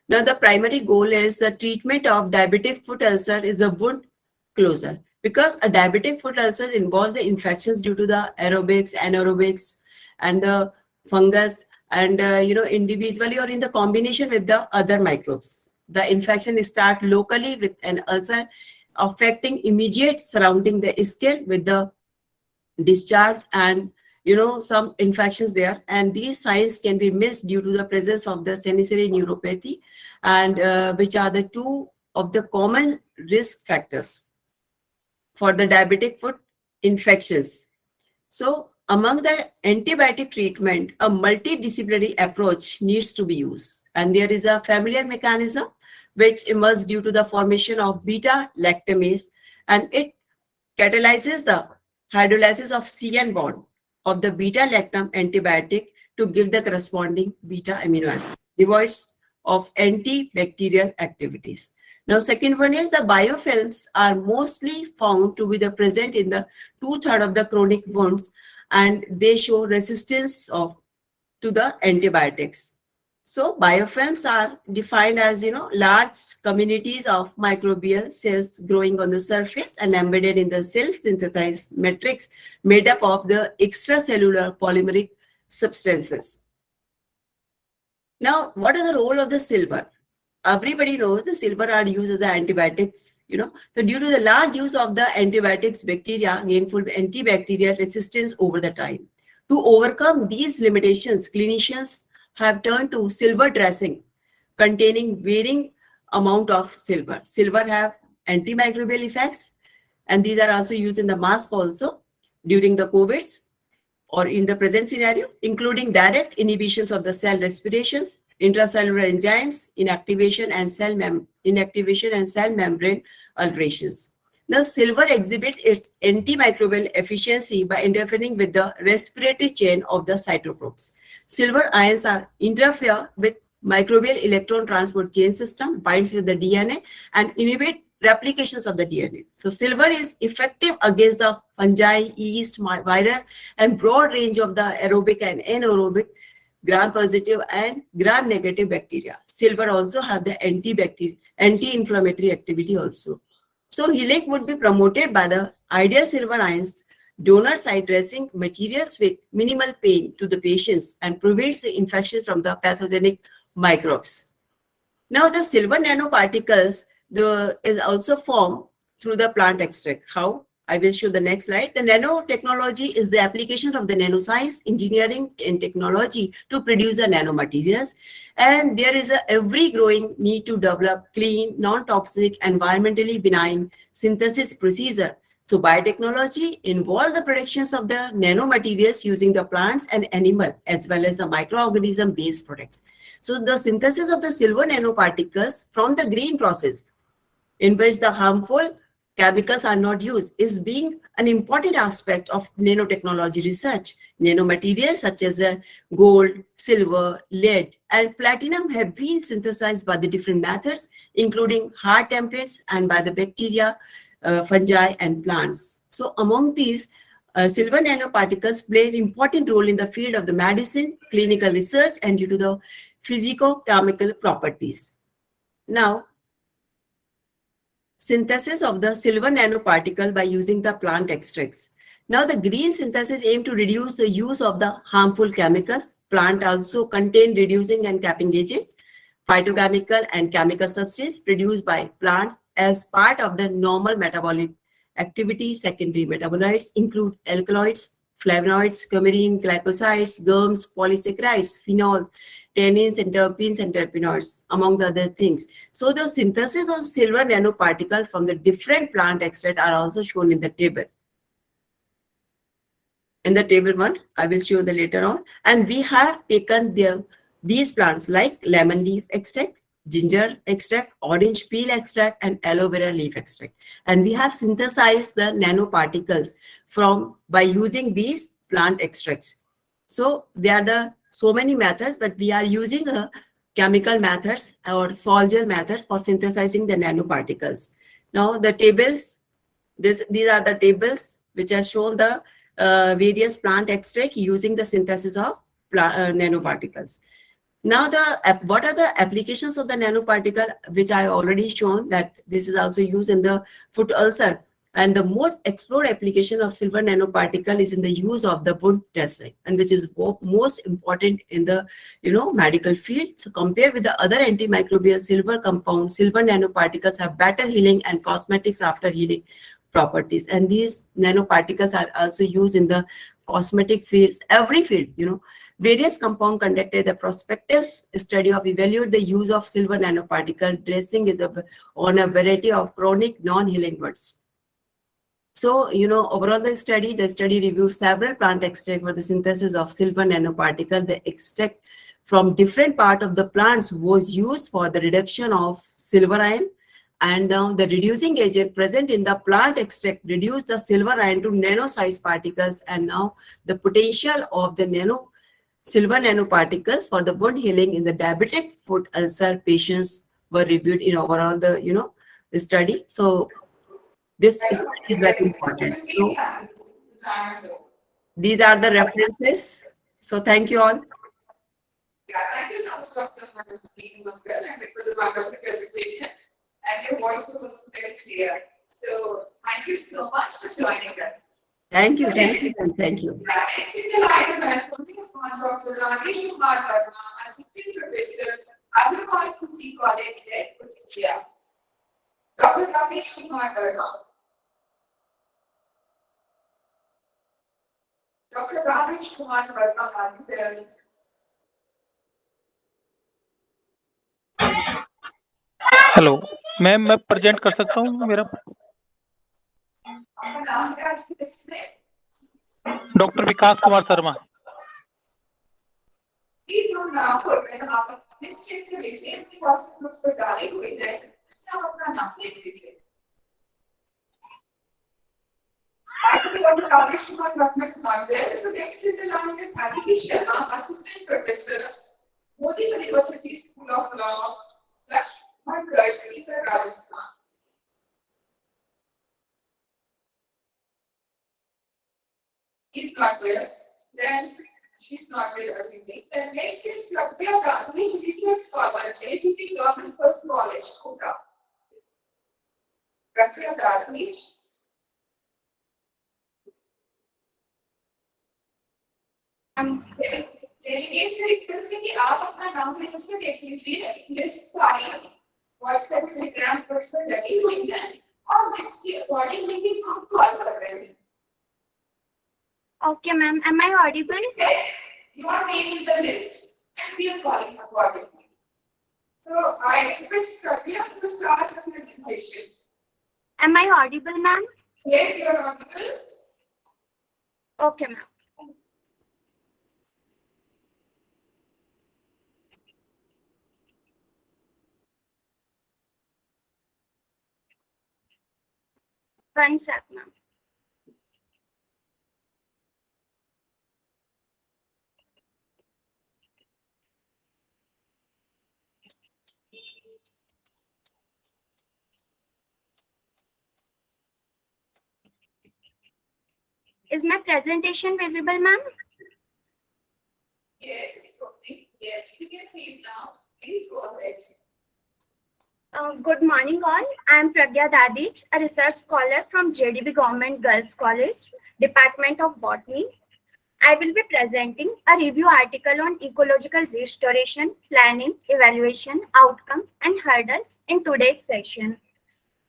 now the primary goal is the treatment of diabetic foot ulcer is a wound closure, because a diabetic foot ulcer involves the infections due to the aerobics, anaerobics, and the fungus, and individually or in the combination with the other microbes. The infection starts locally with an ulcer affecting immediate surrounding the skin with the discharge and some infections there, and these signs can be missed due to the presence of the sensory neuropathy, and which are the two of the common risk factors for the diabetic foot infections. So among the antibiotic treatment, a multidisciplinary approach needs to be used, and there is a familiar mechanism which emerges due to the formation of beta-lactamase, and it catalyzes the hydrolysis of CN bond of the beta-lactam antibiotic to give the corresponding beta amino acids, devoid of antibacterial activities. Now, second one is the biofilms are mostly found to be the present in the 2/3 of the chronic wounds, and they show resistance to the antibiotics. So biofilms are defined as, large communities of microbial cells growing on the surface and embedded in the self-synthesized matrix made up of the extracellular polymeric substances. Now, what is the role of the silver? Everybody knows the silver are used as antibiotics, So due to the large use of the antibiotics, bacteria gain full antibacterial resistance over the time. To overcome these limitations, clinicians have turned to silver dressing containing varying amount of silver. Silver have antimicrobial effects, and these are also used in the mask also during the COVIDs or in the present scenario, including direct inhibitions of the cell respirations, intracellular enzymes, inactivation and cell membrane alterations. Now, silver exhibits its antimicrobial efficiency by interfering with the respiratory chain of the cytochromes. Silver ions interfere with microbial electron transport chain system, binds with the DNA, and inhibit replications of the DNA. So silver is effective against the fungi, yeast, virus, and broad range of the aerobic and anaerobic gram-positive and gram-negative bacteria. Silver also have the anti-inflammatory activity also. So healing would be promoted by the ideal silver ions, donor site dressing materials with minimal pain to the patients and prevents the infection from the pathogenic microbes. Now the silver nanoparticles is also formed through the plant extract. How? I will show the next slide. The nanotechnology is the application of the nanoscience, engineering, and technology to produce the nanomaterials. And there is a every growing need to develop clean, non-toxic, environmentally benign synthesis procedure So biotechnology involves the predictions of the nanomaterials using the plants and animal as well as the microorganism based products. So the synthesis of the silver nanoparticles from the green process in which the harmful chemicals are not used is being an important aspect of nanotechnology research. Nanomaterials such as gold, silver, lead, and platinum have been synthesized by the different methods, including high temperatures and by the bacteria, fungi, and plants. So among these, silver nanoparticles play an important role in the field of the medicine, clinical research, and due to the physicochemical properties. Now, synthesis of the silver nanoparticle by using the plant extracts. Now, the green synthesis aim to reduce the use of the harmful chemicals. Plant also contain reducing and capping agents, phytochemical and chemical substances produced by plants as part of the normal metabolic activity. Secondary metabolites include alkaloids, flavonoids, coumarin, glycosides, gums, polysaccharides, phenols, tannins, and terpenoids, among the other things. So the synthesis of silver nanoparticle from the different plant extract are also shown in the table. In the table 1, I will show the later on. And we have taken these plants like lemon leaf extract, ginger extract, orange peel extract, and aloe vera leaf extract. And we have synthesized the nanoparticles by using these plant extracts. So there are so many methods, but we are using chemical methods or sol-gel methods for synthesizing the nanoparticles. Now the tables, these are the tables which are shown the various plant extract using the synthesis of nanoparticles. Now, what are the applications of the nanoparticle, which I already shown that this is also used in the foot ulcer. And the most explored application of silver nanoparticle is in the use of the wound dressing, and which is most important in the medical field. So compared with the other antimicrobial silver compounds, silver nanoparticles have better healing and cosmetics after healing properties. And these nanoparticles are also used in the cosmetic fields, every field. Various compounds conducted the prospective study of evaluate the use of silver nanoparticle dressing is on a variety of chronic non-healing wounds. So, overall the study reviewed several plant extracts for the synthesis of silver nanoparticle. The extract from different part of the plants was used for the reduction of silver ion, and now the reducing agent present in the plant extract reduced the silver ion to nano-sized particles, and now the potential of the silver nanoparticles for the wound healing in the diabetic foot ulcer patients were reviewed in overall the study. So this is very important. So these are the references. So thank you all. Yeah, thank you so much, Dr. for being well, and it was a wonderful presentation, and your voice was very clear. So thank you so much for joining us. Thank you. Thank you. Next in the line of welcoming upon Dr. Rajesh Kumar Verma, Assistant Professor, Agarwal Kuchi College, India. Dr. Rajesh Kumar Verma. Dr. Rajesh Kumar Verma, hello ma'am, मैं present कर सकता हूँ? मेरा आपका नाम क्या है इसमें? Doctor Vikas Kumar Sharma. Please note now पर आप लिस्ट चेक कर लीजिए, अपने व्हाट्सएप ग्रुप्स पर डाले हुए हैं, उसमें आप अपना नाम लिख लीजिए। Dr. August' 22, so next in the line is Aditi Sharma, Assistant Professor, Modi University School of Law, Lakshman, Rajasthan. He's not there. Then she's not there. Then next is Pragya Gandhi, Research Scholar, JGP Government First College, Kota. Pragya Gandhi. Delegate से request है कि आप अपना नाम list में देख लीजिए। List सारी व्हाट्सएप टेलीग्राम पर लगी हुई है और लिस्ट के अकॉर्डिंगली ही हम कॉल कर रहे हैं। Okay, ma'am. Am I audible? Your name in the list and we are calling accordingly. So I request Pragya to start the presentation. Am I audible, ma'am? Yes, you are audible. Okay, ma'am. One sec, ma'am. Is my presentation visible, ma'am? Yes, it's working. Yes, you can see it now. Please go ahead. Good morning, all. I am Pragya Dadich, a research scholar from JDB Government Girls College, Department of Botany. I will be presenting a review article on ecological restoration, planning, evaluation, outcomes, and hurdles in today's session.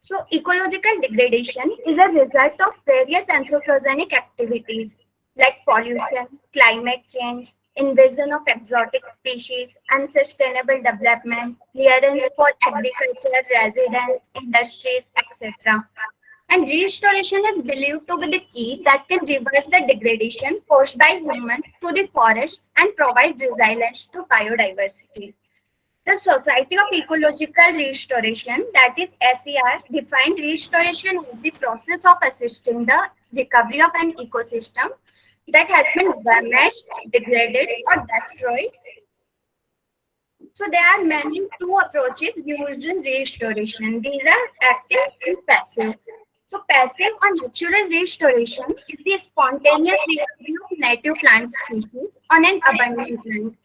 So, ecological degradation is a result of various anthropogenic activities like pollution, climate change, invasion of exotic species, unsustainable development, clearance for agriculture, residence, industries, etc. And restoration is believed to be the key that can reverse the degradation caused by humans to the forests and provide resilience to biodiversity. The Society of Ecological Restoration, that is SER, defined restoration as the process of assisting the recovery of an ecosystem that has been damaged, degraded, or destroyed. So there are mainly two approaches used in restoration. These are active and passive. So passive or natural restoration is the spontaneous recovery of native plant species on an abundant land.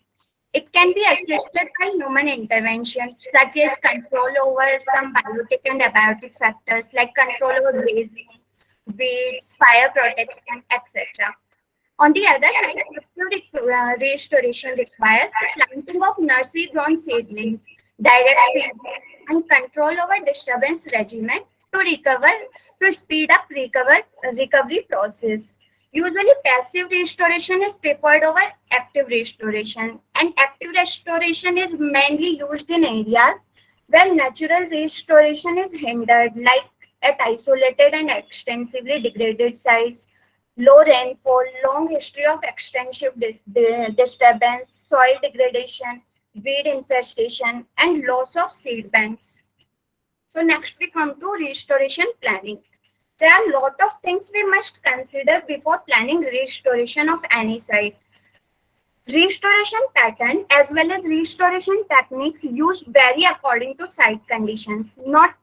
It can be assisted by human interventions such as control over some biotic and abiotic factors like control over grazing, weeds, fire protection, etc. On the other hand, active restoration requires the planting of nursery-grown seedlings, direct seeding, and control over disturbance regimen to recover to speed up recovery process. Usually, passive restoration is preferred over active restoration, and active restoration is mainly used in areas where natural restoration is hindered, like at isolated and extensively degraded sites, low rainfall, long history of extensive disturbance, soil degradation, weed infestation, and loss of seed banks. So next we come to restoration planning. There are a lot of things we must consider before planning restoration of any site. Restoration pattern as well as restoration techniques used vary according to site conditions. Not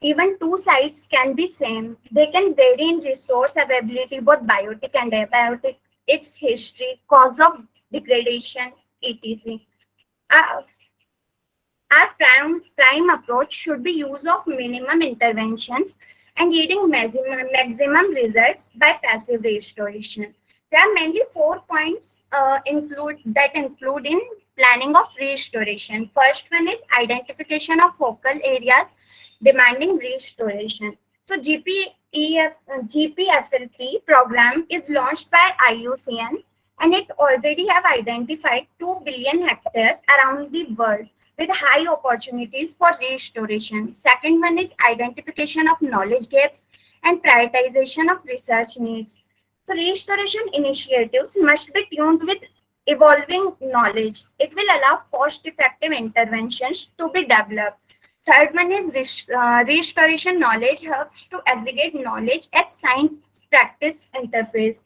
even two sites can be same. They can vary in resource availability, both biotic and abiotic, its history, cause of degradation, etc. Uh, Our prime approach should be use of minimum interventions and yielding maximum results by passive restoration. There are mainly 4 points include in planning of restoration. First one is identification of focal areas demanding restoration. So GPFLP program is launched by IUCN, and it already have identified 2 billion hectares around the world with high opportunities for restoration. Second one is identification of knowledge gaps and prioritization of research needs. So restoration initiatives must be tuned with evolving knowledge. It will allow cost-effective interventions to be developed. Third one is restoration knowledge helps to aggregate knowledge at science practice interface.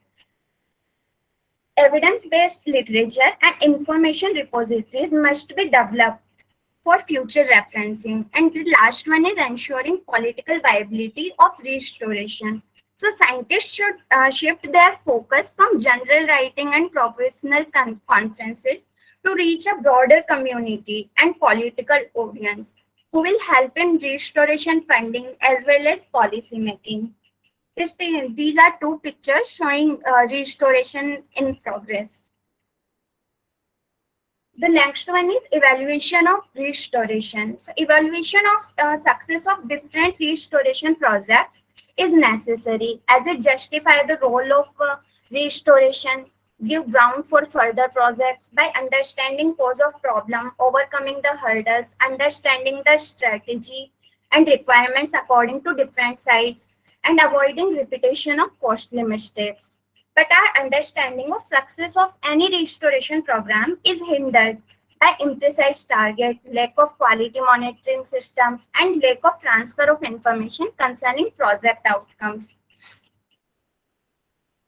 Evidence-based literature and information repositories must be developed for future referencing. And the last one is ensuring political viability of restoration. So scientists should shift their focus from general writing and professional conferences to reach a broader community and political audience who will help in restoration funding as well as policy making. These are two pictures showing restoration in progress. The next one is evaluation of restoration. So evaluation of success of different restoration projects is necessary as it justifies the role of restoration, give ground for further projects by understanding cause of problem, overcoming the hurdles, understanding the strategy and requirements according to different sites, and avoiding repetition of costly mistakes. But our understanding of success of any restoration program is hindered by imprecise target, lack of quality monitoring systems, and lack of transfer of information concerning project outcomes.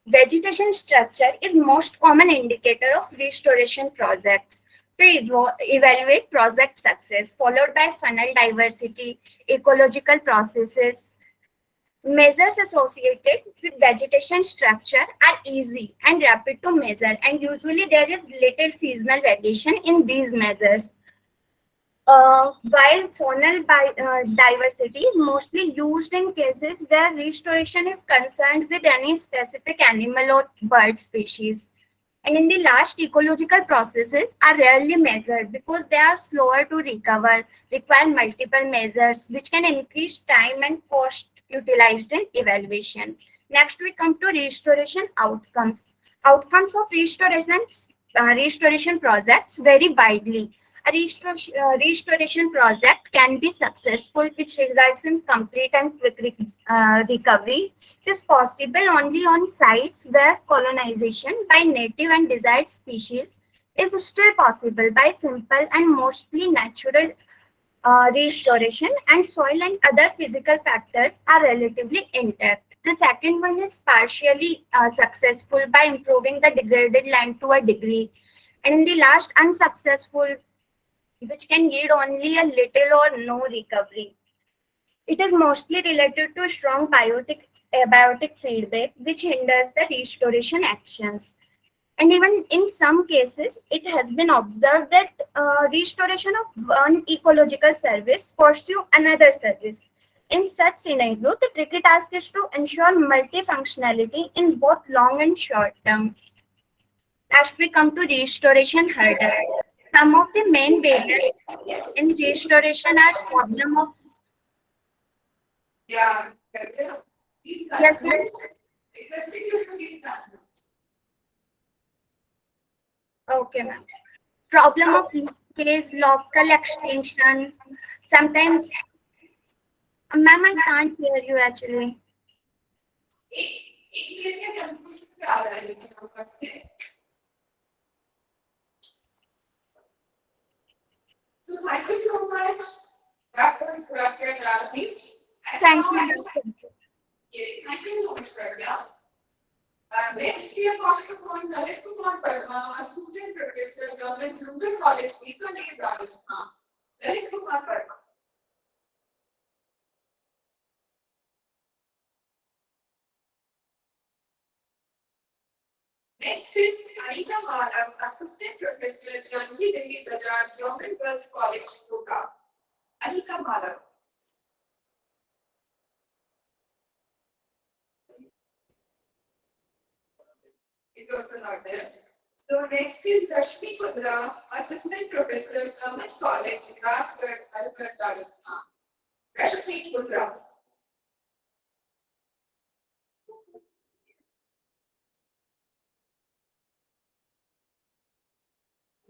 Vegetation structure is most common indicator of restoration projects. To evaluate project success, followed by funnel diversity, ecological processes. Measures associated with vegetation structure are easy and rapid to measure, and usually there is little seasonal variation in these measures. While diversity is mostly used in cases where restoration is concerned with any specific animal or bird species. And in the last, ecological processes are rarely measured because they are slower to recover, require multiple measures, which can increase time and cost utilized in evaluation. Next, we come to restoration outcomes. Outcomes of restoration projects vary widely. A restoration project can be successful, which results in complete and quick recovery. It is possible only on sites where colonization by native and desired species is still possible by simple and mostly natural restoration, and soil and other physical factors are relatively intact. The second one is partially successful by improving the degraded land to a degree. And in the last, unsuccessful, which can yield only a little or no recovery. It is mostly related to strong abiotic feedback, which hinders the restoration actions. And even in some cases, it has been observed that restoration of one ecological service pursue another service. In such scenario, the tricky task is to ensure multifunctionality in both long and short term. As we come to restoration hurdle, some of the main barriers in restoration are problem of Yeah. yes, ma'am. Requesting you to please stand. Okay, ma'am. Problem of leakage, local extinction. Sometimes, ma'am, I can't hear you actually. एक minute में confusion पे आ रहा है लेकिन ऊपर से. So thank you so much. That was Pragya Gandhi. Thank you. Yes, thank you so much, Pragya. Next, we are calling upon Lalit Kumar Verma, Assistant Professor, Government Rural College, Bikaner, Rajasthan. Lalit Kumar Verma. Next is Anita Malav, Assistant Professor, Janvi Devi Bajaj, Government Girls College, Kota. Anita Malav. Is also not there. So next is Rashmi Kudra, Assistant Professor, Government College, Rajgarh, Algarh, Rajasthan. Rashmi Kudra.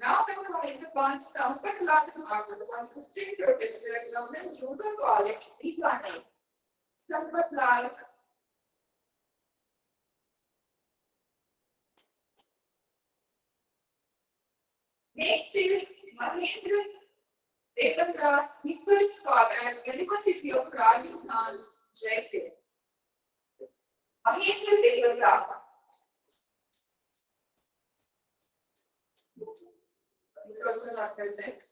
Now I'm calling upon Sampath Lal Thakur, Assistant Professor, Government Rural College, Bikaner. Sampath Lal. Next is Mahendra Devanda, Research Scholar, University of Rajasthan, Jaipur. Mahendra Devanda. Is also not present.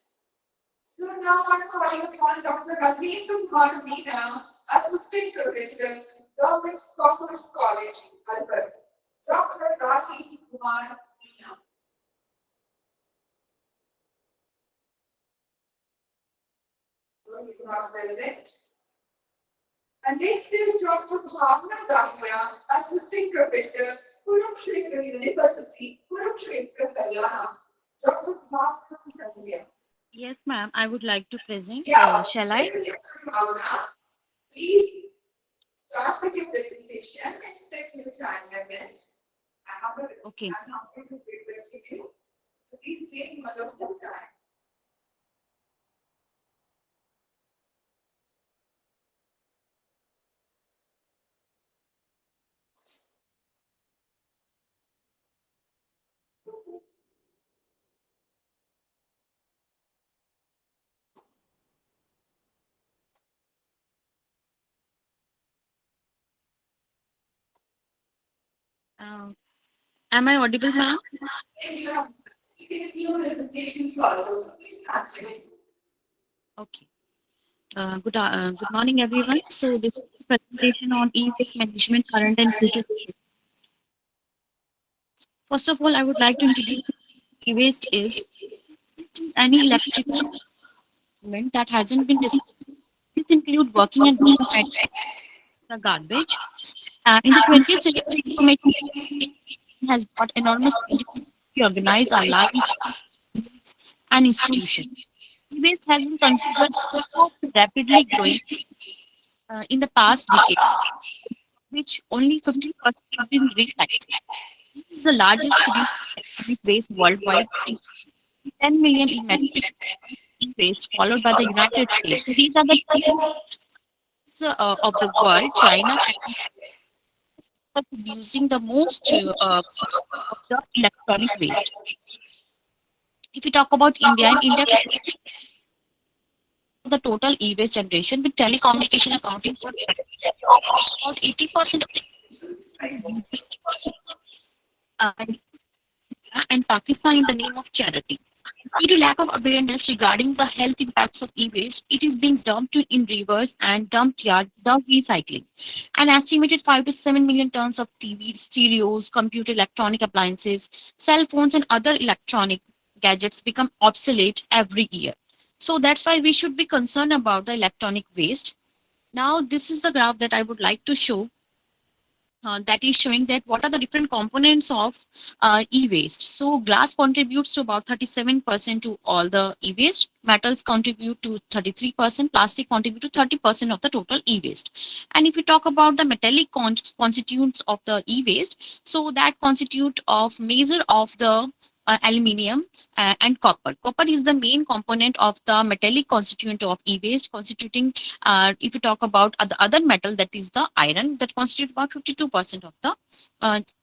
So now I'm calling upon Dr. Rajendra Kumar Meena, Assistant Professor, Government Commerce College, Algarh. Dr. Rajendra Kumar Meena. So he's not present. And next is Dr. Bhavna Dahya, Assistant Professor, Kurukshetra University, Kurukshetra, Haryana. Dr. Bhavna Dahya. Yes, ma'am. I would like to present. Yeah. Shall I? Dr. Bhavna, please start with your presentation and set your time limit. Okay. I'm not going to request you to please take much of the time. Am I audible, ma'am? Yes, you have. You can see your presentations also, so please continue. Okay. Good morning, everyone. So this is a presentation on e-waste management, current and future. First of all, I would like to introduce e-waste is any electrical equipment that hasn't been discussed. This include working and the garbage. In the 20th century, information has brought enormous changes to organize our lives and institutions. E-waste has been considered rapidly growing in the past decade, which only 50% has been recycled. It is the largest producer of electronic waste worldwide, 10 million metric waste, followed by the United States. So these are the of the world. China is producing the most of the electronic waste. If we talk about India, in India, the total e-waste generation with telecommunication accounting for about 80% of the and Pakistan in the name of charity. Due to lack of awareness regarding the health impacts of e-waste, it is being dumped in rivers and dump yards without recycling. An estimated 5 to 7 million tons of TV, stereos, computer electronic appliances, cell phones, and other electronic gadgets become obsolete every year. So that's why we should be concerned about the electronic waste. Now, this is the graph that I would like to show. That is showing that what are the different components of e-waste. So glass contributes to about 37% to all the e-waste, metals contribute to 33%, plastic contribute to 30% of the total e-waste. And if we talk about the metallic constituents of the e-waste, so that constitute of measure of the aluminium and copper. Copper is the main component of the metallic constituent of e-waste, constituting, if you talk about the other metal, that is the iron, that constitute about 52% of the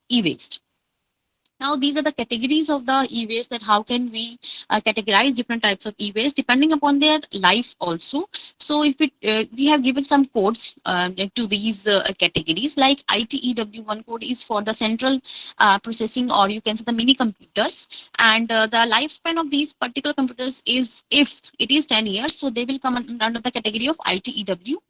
e-waste. Now, these are the categories of the e-waste, that how can we categorize different types of e-waste depending upon their life also. So if we have given some codes to these categories, like ITEW1 code is for the central processing, or you can say the mini computers, and the lifespan of these particular computers is, if it is 10 years, so they will come under the category of ITEW1.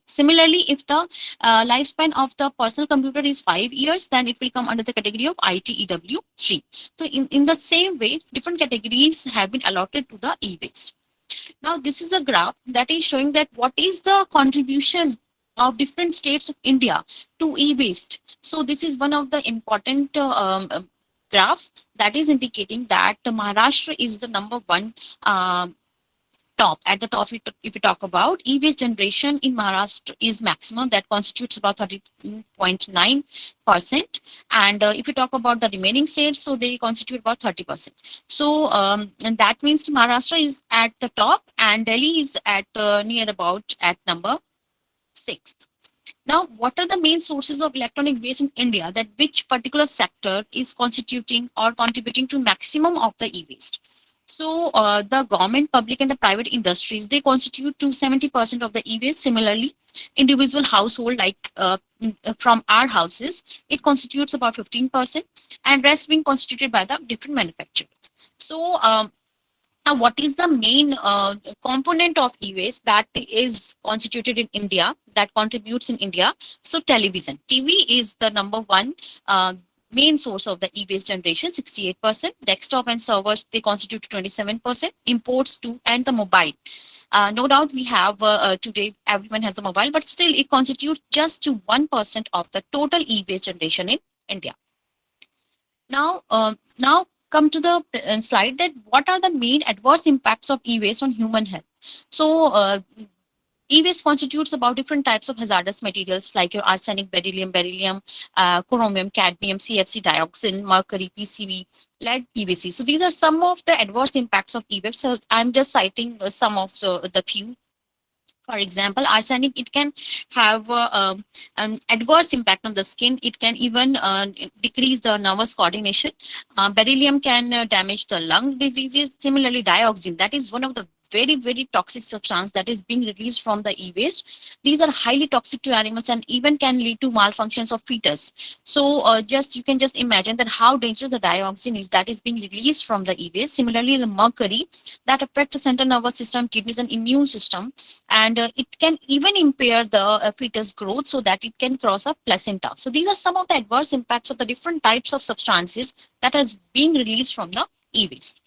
Similarly, if the lifespan of the personal computer is 5 years, then it will come under the category of ITEW3. So in the same way, different categories have been allotted to the e-waste. Now, this is a graph that is showing that what is the contribution of different states of India to e-waste. So this is one of the important graph that is indicating that Maharashtra is the number one top. At the top, if we talk about e-waste generation in Maharashtra is maximum, that constitutes about 30.9%. And if we talk about the remaining states, so they constitute about 30%. So and that means Maharashtra is at the top and Delhi is at near about at number 6th. Now, what are the main sources of electronic waste in India, that which particular sector is constituting or contributing to maximum of the e-waste? So the government, public and the private industries, they constitute to 70% of the e-waste. Similarly, individual household, like from our houses, it constitutes about 15%, and rest being constituted by the different manufacturers. So now, what is the main component of e-waste that is constituted in India, that contributes in India? So television. TV is the number one main source of the e-waste generation, 68%. Desktop and servers, they constitute 27%. Imports too, and the mobile. No doubt we have today, everyone has a mobile, but still it constitutes just to 1% of the total e-waste generation in India. Now, come to the slide, that what are the main adverse impacts of e-waste on human health. So e-waste constitutes about different types of hazardous materials, like your arsenic, beryllium, chromium, cadmium, CFC, dioxin, mercury, PCB, lead, PVC. So these are some of the adverse impacts of e-waste. So I'm just citing some of the few. For example, arsenic, it can have an adverse impact on the skin. It can even decrease the nervous coordination. Beryllium can damage the lung diseases. Similarly, dioxin, that is one of the very toxic substance that is being released from the e-waste. These are highly toxic to animals and even can lead to malfunctions of fetus. So just you can just imagine that how dangerous the dioxin is that is being released from the e-waste. Similarly, the mercury that affects the central nervous system, kidneys, and immune system, and it can even impair the fetus growth so that it can cross a placenta. So these are some of the adverse impacts of the different types of substances that is being released from the e-waste.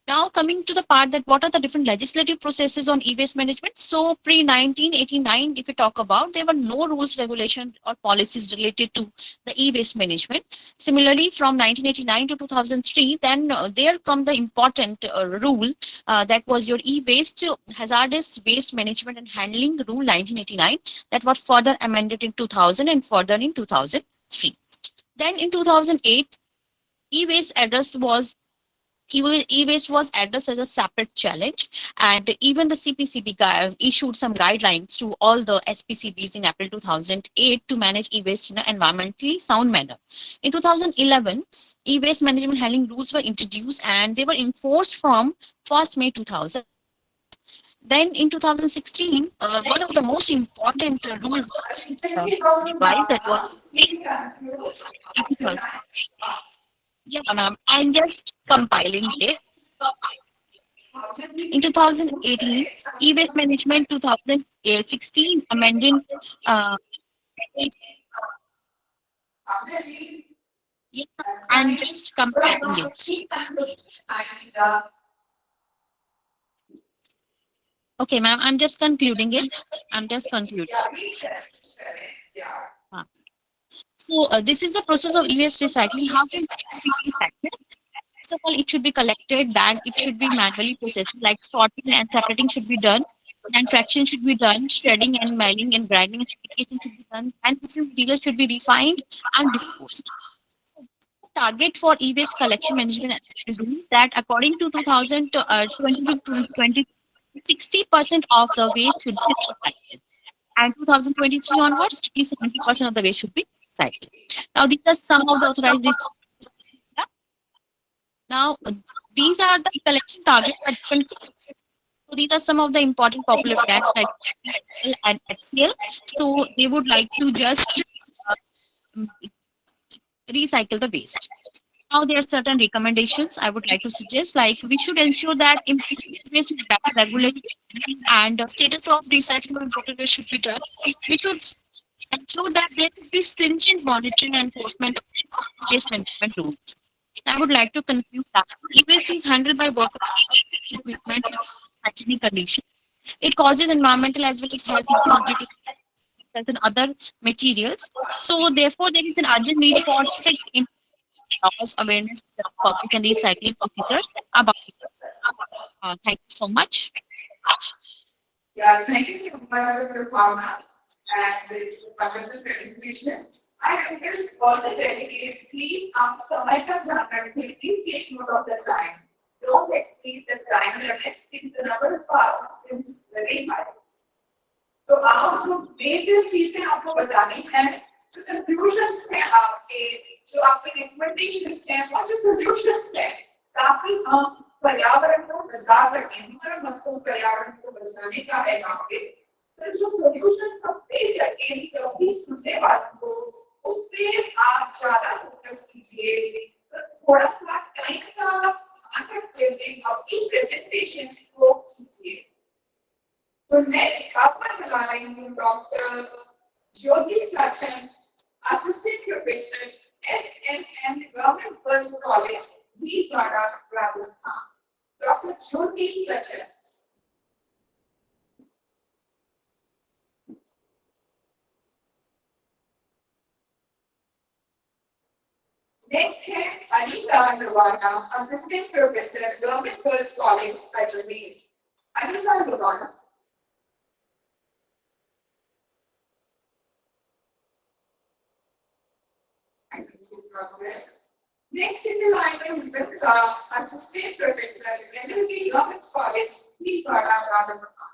Now coming to the part that what are the different legislative processes on e-waste management. So pre-1989, if we talk about, there were no rules, regulation or policies related to the e-waste management. Similarly, from 1989 to 2003, then there come the important rule that was your e-waste hazardous waste management and handling rule 1989 that was further amended in 2000 and further in 2003. Then in 2008, e-waste address was e-waste was addressed as a separate challenge, and even the CPCB issued some guidelines to all the SPCBs in April 2008 to manage e-waste in an environmentally sound manner. In 2011, e-waste management handling rules were introduced and they were enforced from 1st May 2000. Then in 2016, one of the most important rules revised that was yeah, ma'am. I'm just compiling it. In 2018, e-waste management 2016 amending. Yeah, I'm just compiling it. Okay, ma'am. I'm just concluding it. I'm just concluding. So this is the process of e-waste recycling. How can it be recycled? First of all, it should be collected, then it should be manually processed, like sorting and separating should be done, then fraction should be done, shredding and milling and grinding and application should be done, and different materials should be refined and disposed. Target for e-waste collection management that according to 2020 to 2020, 60% of the waste should be recycled. And 2023 onwards, at least 70% of the waste should be recycled. Now, these are some of the authorized recycling. Now, these are the collection targets at different. So these are some of the important popular brands like HCL and HCL. So they would like to just recycle the waste. Now there are certain recommendations I would like to suggest, like we should ensure that waste is better regulated and status of recyclable imported waste should be done. We should ensure that there should be stringent monitoring and enforcement of waste management rules. I would like to conclude that e-waste is handled by workers equipment in hygienic conditions. It causes environmental as well as health issues due to and other materials. So therefore, there is an urgent need for strict laws, awareness of public and recycling procedures about it. Thank you so much. Yeah, thank you so much for your comment and it's a wonderful presentation. I request all the delegates, please, please take note of the time. Don't exceed the time limit since the number of participants is very high. तो आप जो major चीजें आपको बतानी है, जो conclusions हैं आपके, जो आपके रिकमेंडेशंस हैं, और जो सॉल्यूशंस हैं, ताकि हम पर्यावरण को बचा सकें। हमारा मकसद पर्यावरण को बचाने का है यहाँ पे। तो जो सॉल्यूशंस हम दे सकें सभी सुनने वालों को, उस पे आप ज़्यादा फोकस कीजिए। थोड़ा सा टाइम का ध्यान रखते हुए अपनी प्रेजेंटेशंस को कीजिए। So next up I'm allowing Dr. Jyoti Sachin, Assistant Professor, SMM Government Girls College, Bhilwara, Rajasthan. Dr. Jyoti Sachin. Next है Anita Nirvana, Assistant Professor, Government Girls College, Ajmer. Anita Nirvana. Next in the line is Vipka, Assistant Professor, LLB Government College, Bhilwara, Rajasthan.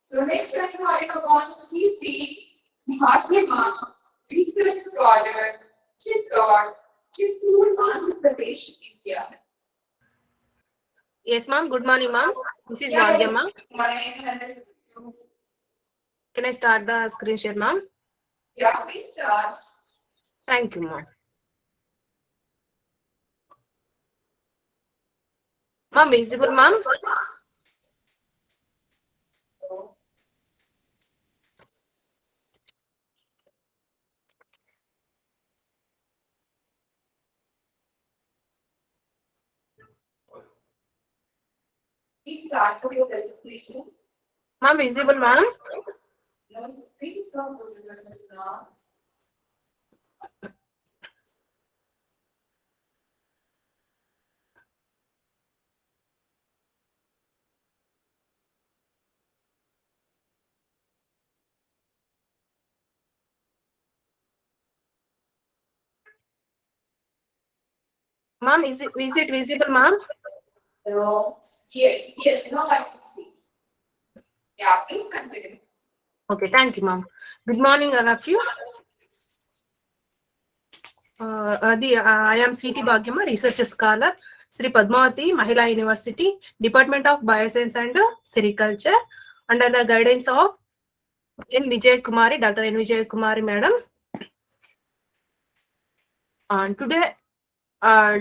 So next I'm calling upon CT Bhagima, research scholar, Chittor, Chittoor, Andhra Pradesh, India. Yes, ma'am. Good morning, ma'am. This is Yeah, Bhagya, ma'am. morning. Can I start the screen share, ma'am? Yeah, please start. Thank you, ma'am. Ma'am, visible, ma'am? Please start for your presentation. Ma'am, visible, ma'am? No, it's please not visible now. Ma'am, is it visible, ma'am? No. Yes, now I can see. Yeah, please continue. Okay, thank you, ma'am. Good morning, all of you. I am C.T. Bhagyama, research scholar, Sri Padmavati Mahila University, Department of Bioscience and Sericulture, under the guidance of N. Vijay Kumari, Dr. N. Vijay Kumari, madam. And today,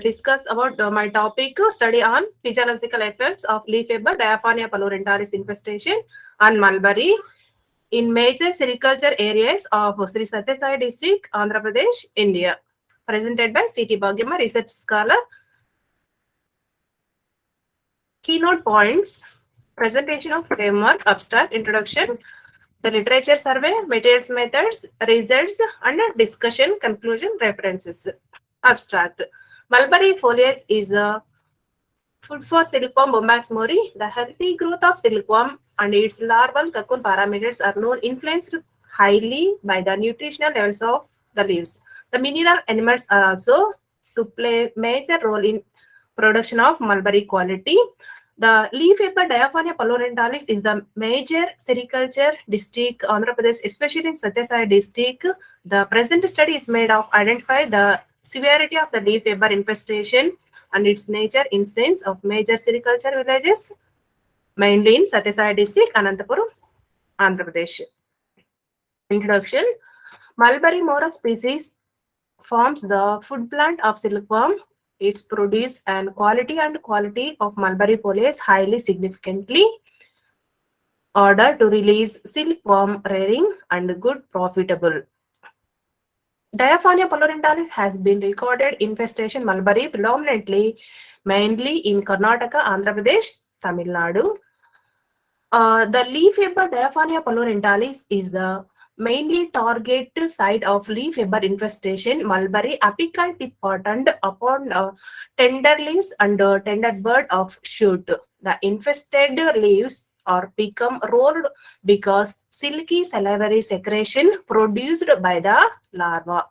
discuss about my topic, study on physiological effects of leaf fever Diaphonia pylorentalis infestation on mulberry in major sericulture areas of Sri Sathya Sai district, Andhra Pradesh, India. Presented by C.T. Bhagyama, research scholar. Keynote points: presentation of framework, abstract, introduction, the literature survey, materials, methods, results, and discussion, conclusion, references. Abstract: mulberry foliage is a food for Silkworm bombax mori. The healthy growth of silkworm and its larval cocoon parameters are known influenced highly by the nutritional levels of the leaves. The mineral elements are also to play major role in production of mulberry quality. The leaf fever Diaphonia pylorentalis is the major sericulture district, Andhra Pradesh, especially in Sathya Sai district. The present study is made of identify the severity of the leaf fever infestation and its nature incidence of major sericulture villages, mainly in Sathya Sai district, Anantapuram, Andhra Pradesh. Introduction: mulberry mora species forms the food plant of silkworm. Its produce and quality of mulberry foliage highly significantly order to release silkworm rearing and good profitable. Diaphonia pylorentalis has been recorded infestation mulberry predominantly mainly in Karnataka, Andhra Pradesh, Tamil Nadu. The leaf fever Diaphonia pylorentalis is the mainly target site of leaf fever infestation. Mulberry apical tip patterned upon tender leaves and tender bud of shoot. The infested leaves are become rolled because silky salivary secretion produced by the larva.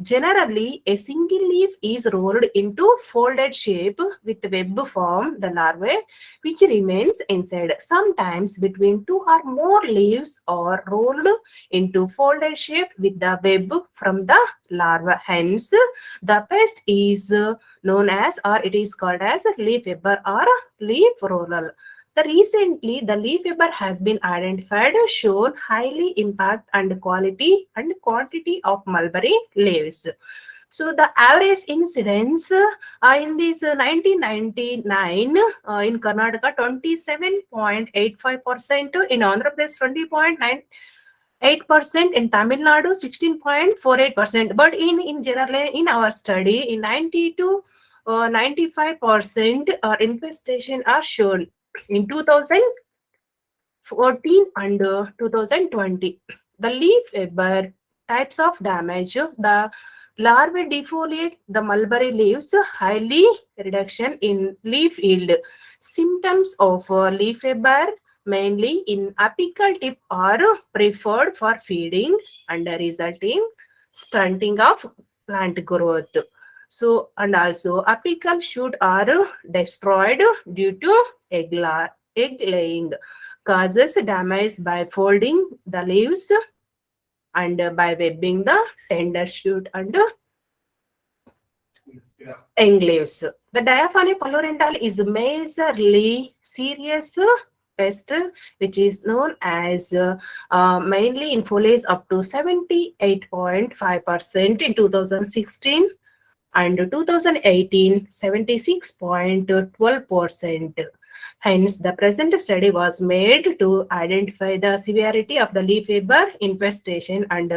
Generally, a single leaf is rolled into folded shape with web form, the larvae, which remains inside. Sometimes between two or more leaves are rolled into folded shape with the web from the larva. Hence, the pest is known as, or it is called as, leaf fever or leaf roller. Recently, the leaf fever has been identified, shown highly impact and quality and quantity of mulberry leaves. So the average incidence in this 1999 in Karnataka 27.85%, in Andhra Pradesh 20.98%, in Tamil Nadu 16.48%. But in general, in our study, in 92 95% infestation are shown in 2014 and 2020. The leaf fever types of damage: the larvae defoliate the mulberry leaves, highly reduction in leaf yield. Symptoms of leaf fever mainly in apical tip are preferred for feeding and resulting stunting of plant growth. So, and also apical shoot are destroyed due to egg laying, causes damage by folding the leaves and by webbing the tender shoot and young leaves. The diaphane palorental is a majorly serious pest which is known as mainly in foliage up to 78.5% in 2016 and 2018 76.12%. Hence, the present study was made to identify the severity of the leaf weaver infestation and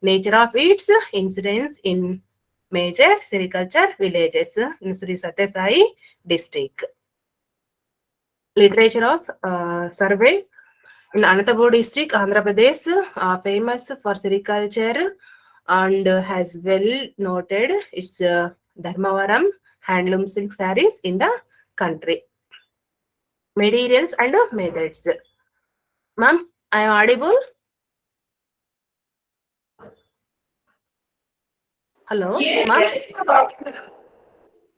nature of its incidence in major sericulture villages in Sri Sathya Sai district. Literature of survey in Anantapur district, Andhra Pradesh, famous for sericulture and has well noted its Dharmavaram handloom silk sarees in the country. Materials and methods. Ma'am, I am audible? Hello, Yes, ma'am. yes, you are audible.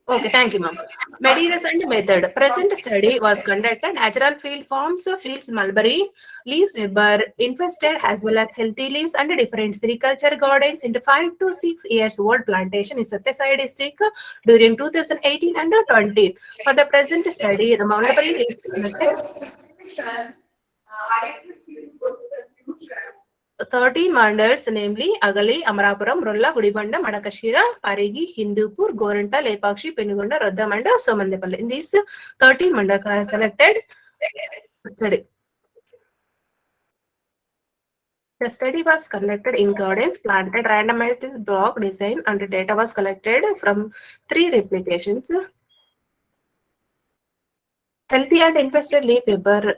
Okay, thank you, ma'am. Materials and method. Present study was conducted natural field forms, fields mulberry, leaves weber, infested as well as healthy leaves and different sericulture gardens into 5 to 6 years old plantation in Sathya Sai district during 2018 and 20. For the present study, the mulberry is conducted. I received good confusion. 13 mandals, namely Agali, Amarapuram, Rolla, Gudibanda, Madakashira, Parigi, Hindupur, Goranta, Lepakshi, Penugunda, Raddam, and Somandepalli. In these 13 mandals are selected. Study. The study was conducted in gardens, planted, randomized block design, and data was collected from 3 replications. Healthy and infested leaf weaver.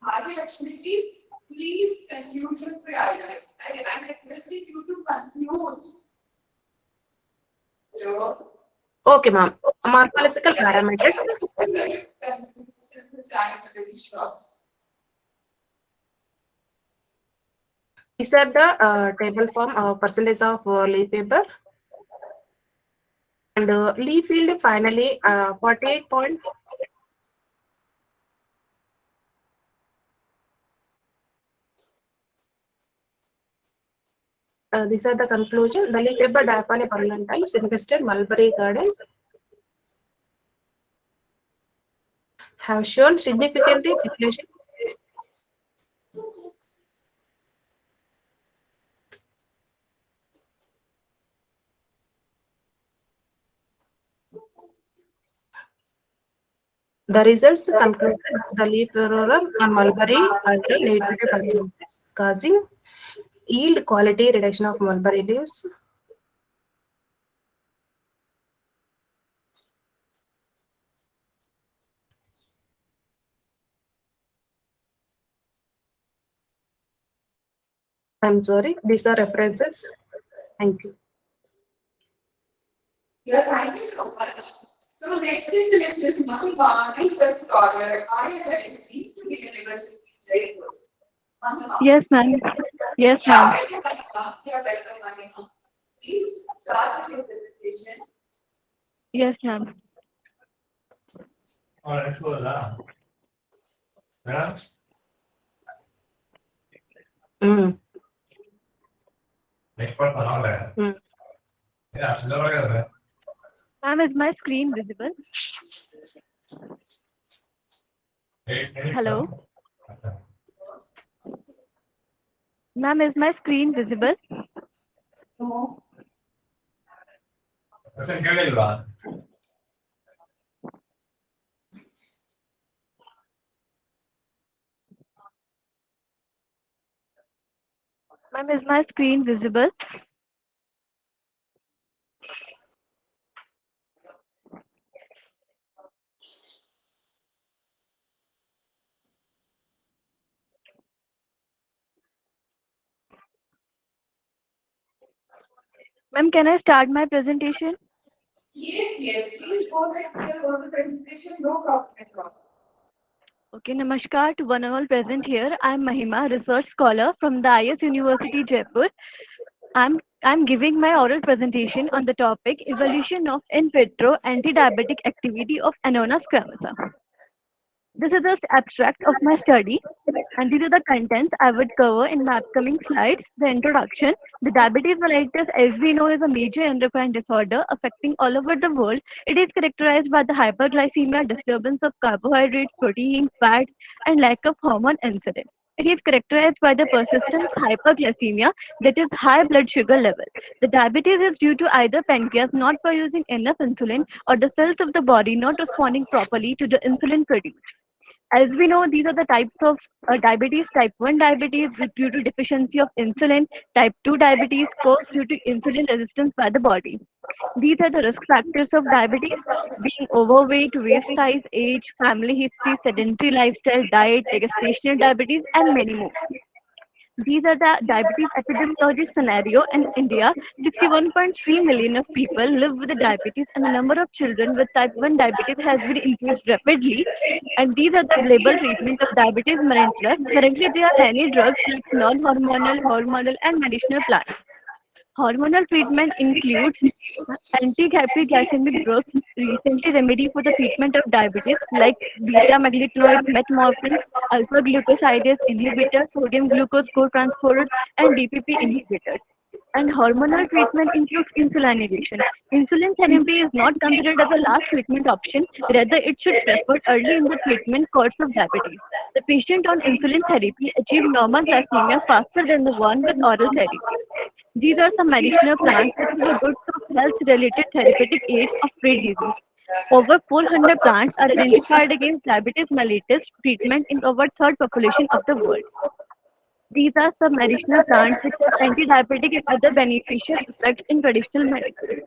Hari Lakshmiji, please confusion free. I'm requesting you to conclude. Hello. Okay, ma'am. Morphological parameters. Since the time is very short. These are the table form percentage of leaf weaver. And leaf field finally 48 point. These are the conclusion. The leaf weaver diaphane parlantai is infested mulberry gardens have shown significantly depletion. The results concluded the leaf weaver on mulberry and native parlantai causing yield quality reduction of mulberry leaves. I'm sorry, these are references. Thank you. Yeah, thank you so much. So next in the list is Mahima, research scholar, IISc to the University of Jaipur. Mahima. Yes, ma'am. Yes, Yeah, ma'am. welcome, Mahima. Yeah, welcome, Mahima. Please start with your presentation. Yes, ma'am. Mm. Ma'am, is my screen visible? Hello? Ma'am, is my screen visible? Ma'am, is my screen visible? Ma'am, can I start my presentation? Yes, please go ahead with your presentation, no problem at all. Okay, namaskar to one and all present here. I'm Mahima, research scholar from the IS University Jaipur. I'm giving my oral presentation on the topic evolution of in vitro anti-diabetic activity of Anonas squamata. This is the abstract of my study, and these are the contents I would cover in my upcoming slides. The introduction. The diabetes mellitus, as we know, is a major endocrine disorder affecting all over the world. It is characterized by the hyperglycemia, disturbance of carbohydrates, protein, fats, and lack of hormone insulin. It is characterized by the persistent hyperglycemia, that is high blood sugar level. The diabetes is due to either pancreas not producing enough insulin or the cells of the body not responding properly to the insulin produced. As we know, these are the types of diabetes. Type 1 diabetes is due to deficiency of insulin. Type 2 diabetes caused due to insulin resistance by the body. These are the risk factors of diabetes: being overweight, waist size, age, family history, sedentary lifestyle, diet, gestational diabetes, and many more. These are the diabetes epidemiology scenario in India. 61.3 million of people live with the diabetes, and the number of children with type 1 diabetes has been increased rapidly. And these are the label treatment of diabetes mellitus. Currently, there are many drugs like non-hormonal, hormonal, and medicinal plants. Hormonal treatment includes anti-hyperglycemic drugs, recently remedy for the treatment of diabetes like beta-meglitinoid, metformin, alpha-glucosidase inhibitors, sodium glucose cotransporter, and DPP inhibitors. And hormonal treatment includes insulinization. Insulin therapy is not considered as a last treatment option, rather it should be preferred early in the treatment course of diabetes. The patient on insulin therapy achieves normal glycemia faster than the one with oral therapy. These are some medicinal plants that have good health-related therapeutic aids of pre-disease. Over 400 plants are identified against diabetes mellitus treatment in over third population of the world. These are some medicinal plants which have anti-diabetic and other beneficial effects in traditional medicine.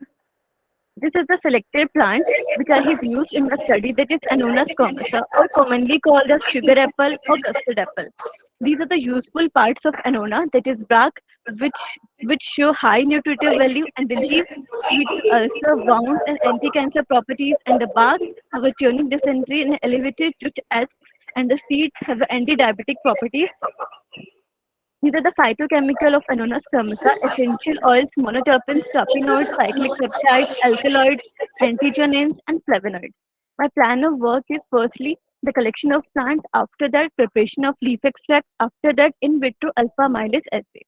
This is the selected plant which I have used in the study, that is Anonas commercial, or commonly called as sugar apple or custard apple. These are the useful parts of Anona, that is bark, which show high nutritive value, and the leaves which ulcer, wounds, and anti-cancer properties, and the bark have a tonic dysentery and elevated tooth acids, and the seeds have anti-diabetic properties. These are the phytochemical of Anonas spermata: essential oils, monoterpenes, terpenoids, cyclic peptides, alkaloids, anthocyanins, and flavonoids. My plan of work is firstly the collection of plants, after that preparation of leaf extract, after that in vitro alpha amylase assay.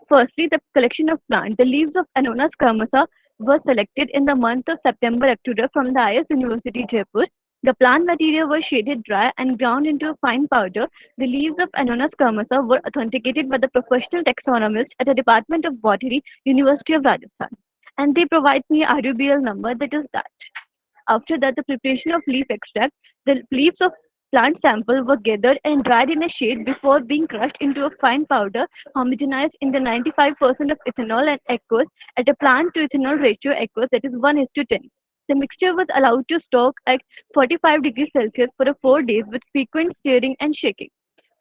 Firstly, the collection of plant. The leaves of Anonas spermata were selected in the month of September-October from the IS University, Jaipur. The plant material was shaded dry and ground into a fine powder. The leaves of Anonas spermata were authenticated by the professional taxonomist at the Department of Botany, University of Rajasthan. And they provide me a RUBL number, that is that. After that, the preparation of leaf extract. The leaves of plant sample were gathered and dried in a shade before being crushed into a fine powder, homogenized in the 95% of ethanol and aqueous at a plant to ethanol ratio aqueous, that is 1:10. The mixture was allowed to stock at 45 degrees Celsius for 4 days with frequent stirring and shaking.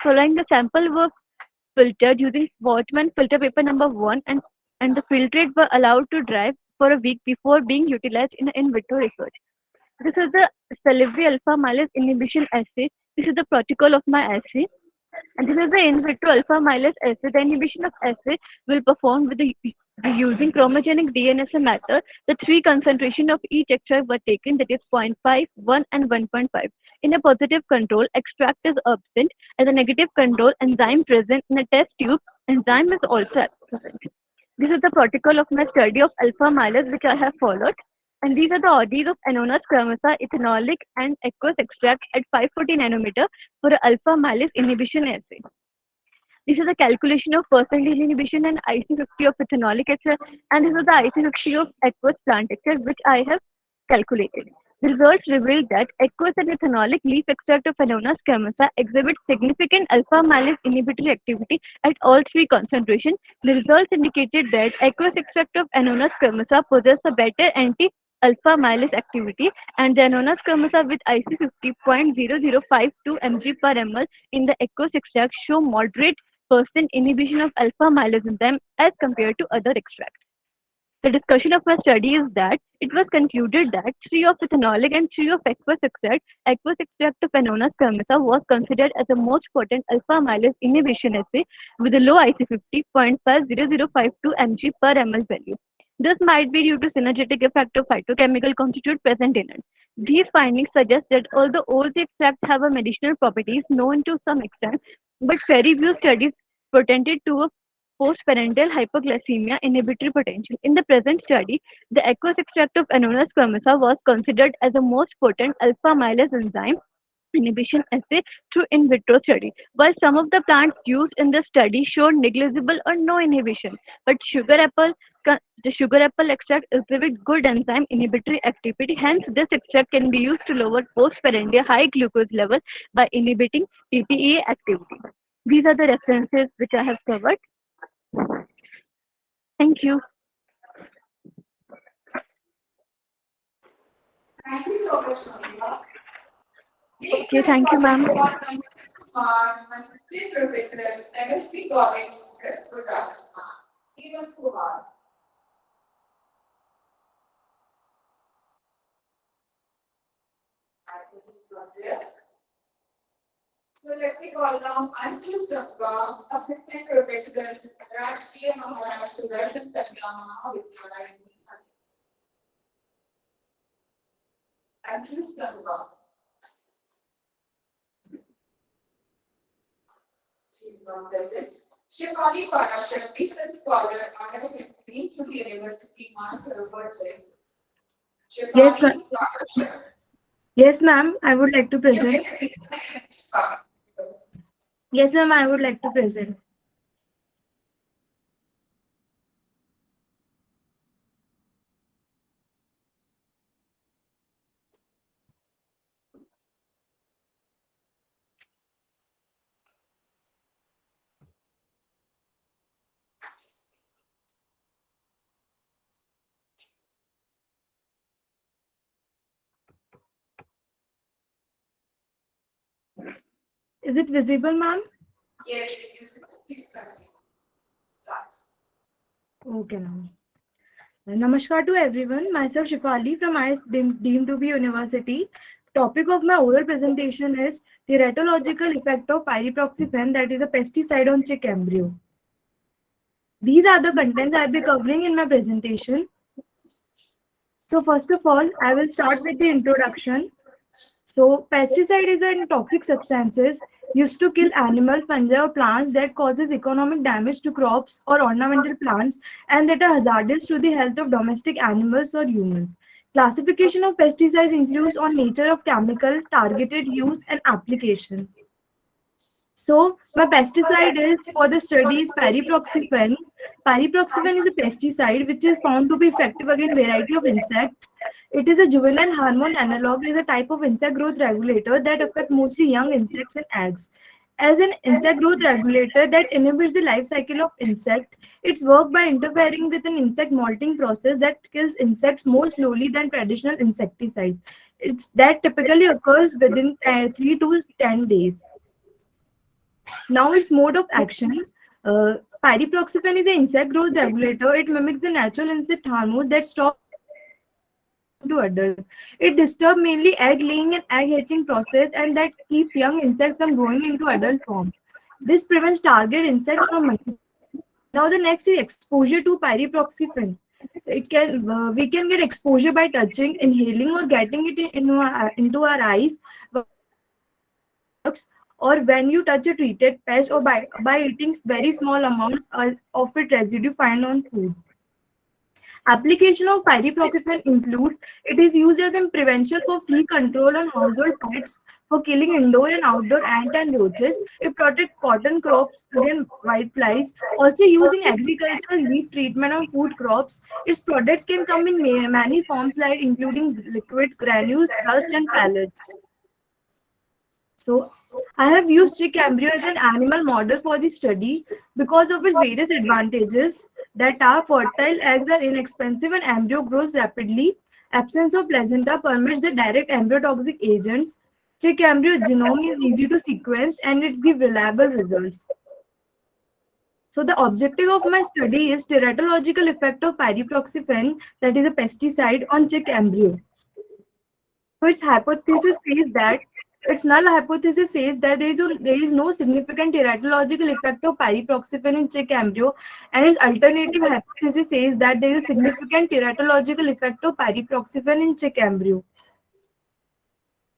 Following, the sample were filtered using Wortmann filter paper number 1, and the filtrate were allowed to dry for a week before being utilized in vitro research. This is the salivary alpha amylase inhibition assay. This is the protocol of my assay. And this is the in vitro alpha amylase assay. The inhibition of assay will perform with the using chromogenic DNSA method. The 3 concentration of each extract were taken, that is 0.5, 1, and 1.5. In a positive control, extract is absent. As a negative control, enzyme present in a test tube, enzyme is also present. This is the protocol of my study of alpha amylase which I have followed. And these are the ODs of Anonas spermata, ethanolic and aqueous extract at 540 nanometer for alpha amylase inhibition assay. This is the calculation of percentage inhibition and IC50 of ethanolic extract, and this is the IC50 of aqueous plant extract which I have calculated. The results revealed that aqueous and ethanolic leaf extract of Anonas spermata exhibits significant alpha amylase inhibitory activity at all 3 concentrations. The results indicated that aqueous extract of Anonas spermata possesses a better anti-alpha amylase activity, and the Anonas spermata with IC50 0.0052 mg per ml in the aqueous extract show moderate % inhibition of alpha amylase in them as compared to other extracts. The discussion of my study is that it was concluded that 3 of ethanolic and 3 of aqueous extract of Anonas spermata was considered as the most potent alpha amylase inhibition assay with a low IC50 0.50052 mg per ml value. This might be due to synergetic effect of phytochemical constitute present in it. These findings suggest that although all the extracts have a medicinal properties known to some extent, but peer-reviewed studies portended to a post-parental hypoglycemia inhibitory potential. In the present study, the aqueous extract of Anonas squamosal was considered as the most potent alpha-amylase enzyme inhibition assay through in vitro study. While some of the plants used in the study showed negligible or no inhibition, but the sugar apple extract exhibit good enzyme inhibitory activity. Hence, this extract can be used to lower postprandial high glucose level by inhibiting PPE activity. These are the references which I have covered. Thank you. Thank you so much, Monica. Okay, thank you, ma'am. Assistant Professor, MSc College, Rajasthan. Even Kumar. I think it's not there. So let me call now Anju Sangha, Assistant Professor, Rajkiya Maharaj Sudarshan Kanya Mahavidyalaya. Anju Sangha. She is not present. Shivali Parashar, research scholar, academic history to the University Mansur Virgin. Yes, ma'am. Shivali Parashar. Yes, ma'am. I would like to present. Yes, ma'am. I would like to present. Is it visible, ma'am? Yes, it is. Please continue. Start. Okay, ma'am. Namaskar to everyone. Myself Shifali from deemed to be University. Topic of my oral presentation is the teratological effect of pyriproxyfen, that is a pesticide on chick embryo. These are the contents I'll be covering in my presentation. So first of all, I will start with the introduction. So pesticide is a toxic substances used to kill animal, fungi or plants that causes economic damage to crops or ornamental plants and that are hazardous to the health of domestic animals or humans. Classification of pesticides includes on nature of chemical, targeted use and application. So my pesticide is for the study is pyriproxyfen. Pyriproxyfen is a pesticide which is found to be effective against variety of insect. It is a juvenile hormone analog. It is a type of insect growth regulator that affect mostly young insects and eggs. As an insect growth regulator that inhibits the life cycle of insect, its work by interfering with an insect molting process that kills insects more slowly than traditional insecticides. It's that typically occurs within 3 to 10 days. Now its mode of action. Pyriproxyfen is an insect growth regulator. It mimics the natural insect hormone that stop to adults. It disturbs mainly egg laying and egg hatching process and that keeps young insects from growing into adult form. This prevents target insects from multiplying. Now the next is exposure to pyriproxyfen. We can get exposure by touching, inhaling, or getting it into our eyes, or when you touch a treated pest, or by eating very small amounts of it residue found on food. Application of pyriproxyfen includes it is used as a prevention for flea control on household pets, for killing indoor and outdoor ant and roaches. It protects cotton crops against whiteflies. Also using agricultural leaf treatment on food crops. Its products can come in many forms like including liquid, granules, dust and pellets. So I have used chick embryo as an animal model for the study because of its various advantages that are fertile eggs are inexpensive and embryo grows rapidly. Absence of placenta permits the direct embryotoxic agents. Chick embryo genome is easy to sequence and it gives reliable results. So the objective of my study is teratological effect of pyriproxyfen, that is a pesticide, on chick embryo. So its hypothesis says that its null hypothesis says that there is no significant teratological effect of pyriproxyfen in chick embryo, and its alternative hypothesis says that there is a significant teratological effect of pyriproxyfen in chick embryo.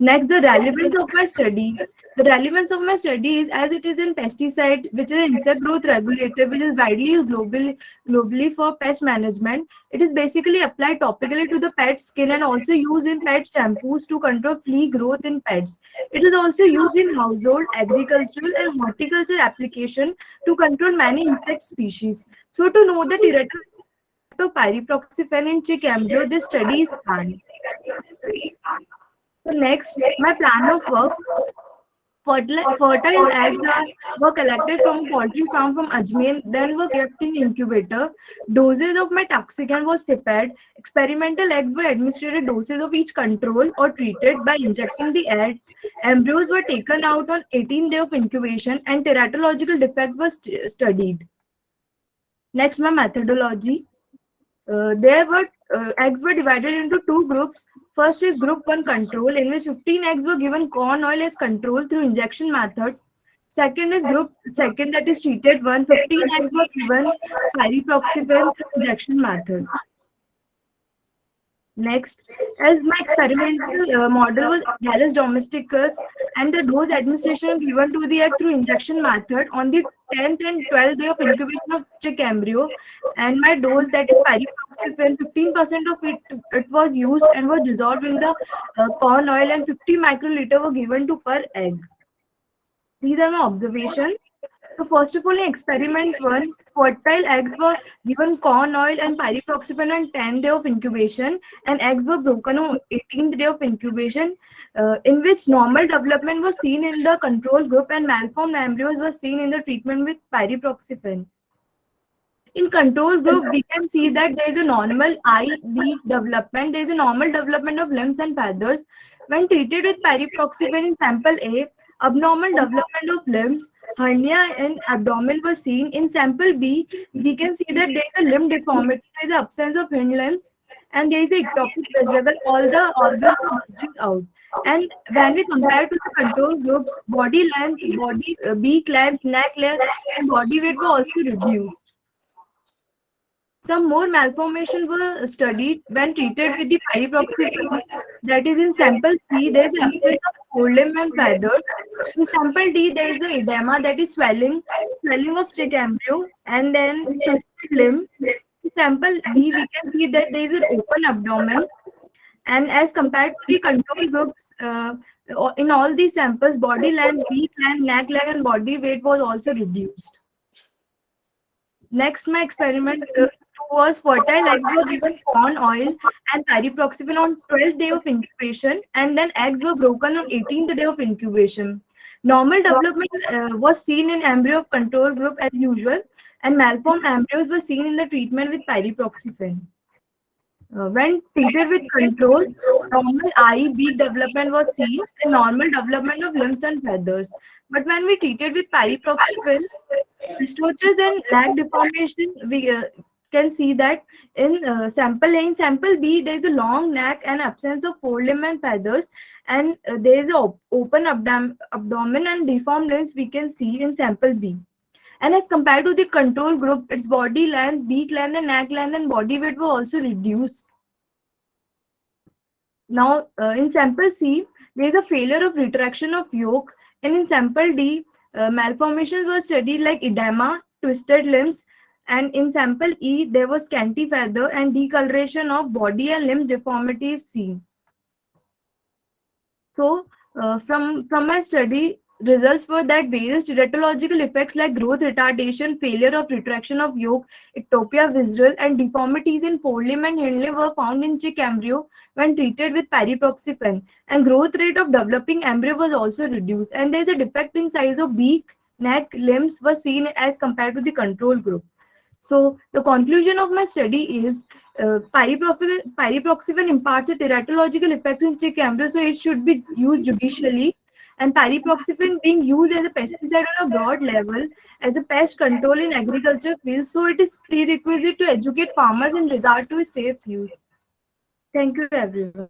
Next, the relevance of my study. The relevance of my study is as it is in pesticide, which is an insect growth regulator, which is widely used globally for pest management. It is basically applied topically to the pet skin and also used in pet shampoos to control flea growth in pets. It is also used in household, agricultural, and horticulture application to control many insect species. So, to know the pyriproxyfen in chick embryo, this study is planned. So next, my plan of work. Fertile eggs were collected from a poultry farm from Ajmer, then were kept in incubator. Doses of my toxicant was prepared. Experimental eggs were administered doses of each control or treated by injecting the egg. Embryos were taken out on 18th day of incubation and teratological defect was studied. Next, my methodology. Eggs were divided into two groups. First is group 1 control, in which 15 eggs were given corn oil as control through injection method. Second is group second, that is treated 1. 15 eggs were given pyriproxyfen through injection method. Next, as my experimental model was Gallus domesticus, and the dose administration given to the egg through injection method on the 10th and 12th day of incubation of chick embryo, and my dose, that is pyriproxyfen, 15% of it was used and was dissolved in the corn oil, and 50 microliter were given to per egg. These are my observations. So first of all, in experiment 1, fertile eggs were given corn oil and pyriproxyfen on 10th day of incubation, and eggs were broken on 18th day of incubation, in which normal development was seen in the control group and malformed embryos were seen in the treatment with pyriproxyfen. In control group, we can see that there is a normal eye beak development, there is a normal development of limbs and feathers. When treated with pyriproxyfen in sample A, abnormal development of limbs, hernia and abdomen were seen. In sample B, we can see that there is a limb deformity, there is an absence of hind limbs, and there is a ectopic vesicle, all the organs are bulging out. And when we compare to the control groups, body length, beak length, neck length, and body weight were also reduced. Some more malformations were studied when treated with the pyriproxyfen. That is, in sample C, there is absence of whole limb and feathers. In sample D, there is a edema, that is swelling of chick embryo, and then twisted limb. In sample D, we can see that there is an open abdomen. And as compared to the control groups, in all these samples, body length, beak length, neck length, and body weight was also reduced. Next, my experiment was fertile eggs were given corn oil and pyriproxyfen on 12th day of incubation, and then eggs were broken on 18th day of incubation. Normal development was seen in embryo of control group as usual, and malformed embryos were seen in the treatment with pyriproxyfen. When treated with control, normal eye, beak development was seen and normal development of limbs and feathers. But when we treated with pyriproxyfen, distortions and lag deformation, we can see that in sample A. In sample B, there is a long neck and absence of forelimb and feathers, and there is a open abdomen and deformed limbs we can see in sample B. And as compared to the control group, its body length, beak length, and neck length and body weight were also reduced. Now, in sample C, there is a failure of retraction of yolk, and in sample D, malformations were studied like edema, twisted limbs, and in sample E, there was scanty feather and decoloration of body and limb deformities seen. So, from my study, results were that various teratological effects like growth retardation, failure of retraction of yolk, ectopia visceral, and deformities in forelimb and hind limb were found in chick embryo when treated with pyriproxyfen, and growth rate of developing embryo was also reduced, and there is a defect in size of beak, neck, limbs was seen as compared to the control group. So the conclusion of my study is pyriproxyfen imparts a teratological effect in chick embryo, so it should be used judicially. And pyriproxyfen being used as a pesticide on a broad level as a pest control in agriculture field, so it is prerequisite to educate farmers in regard to its safe use. Thank you, everyone.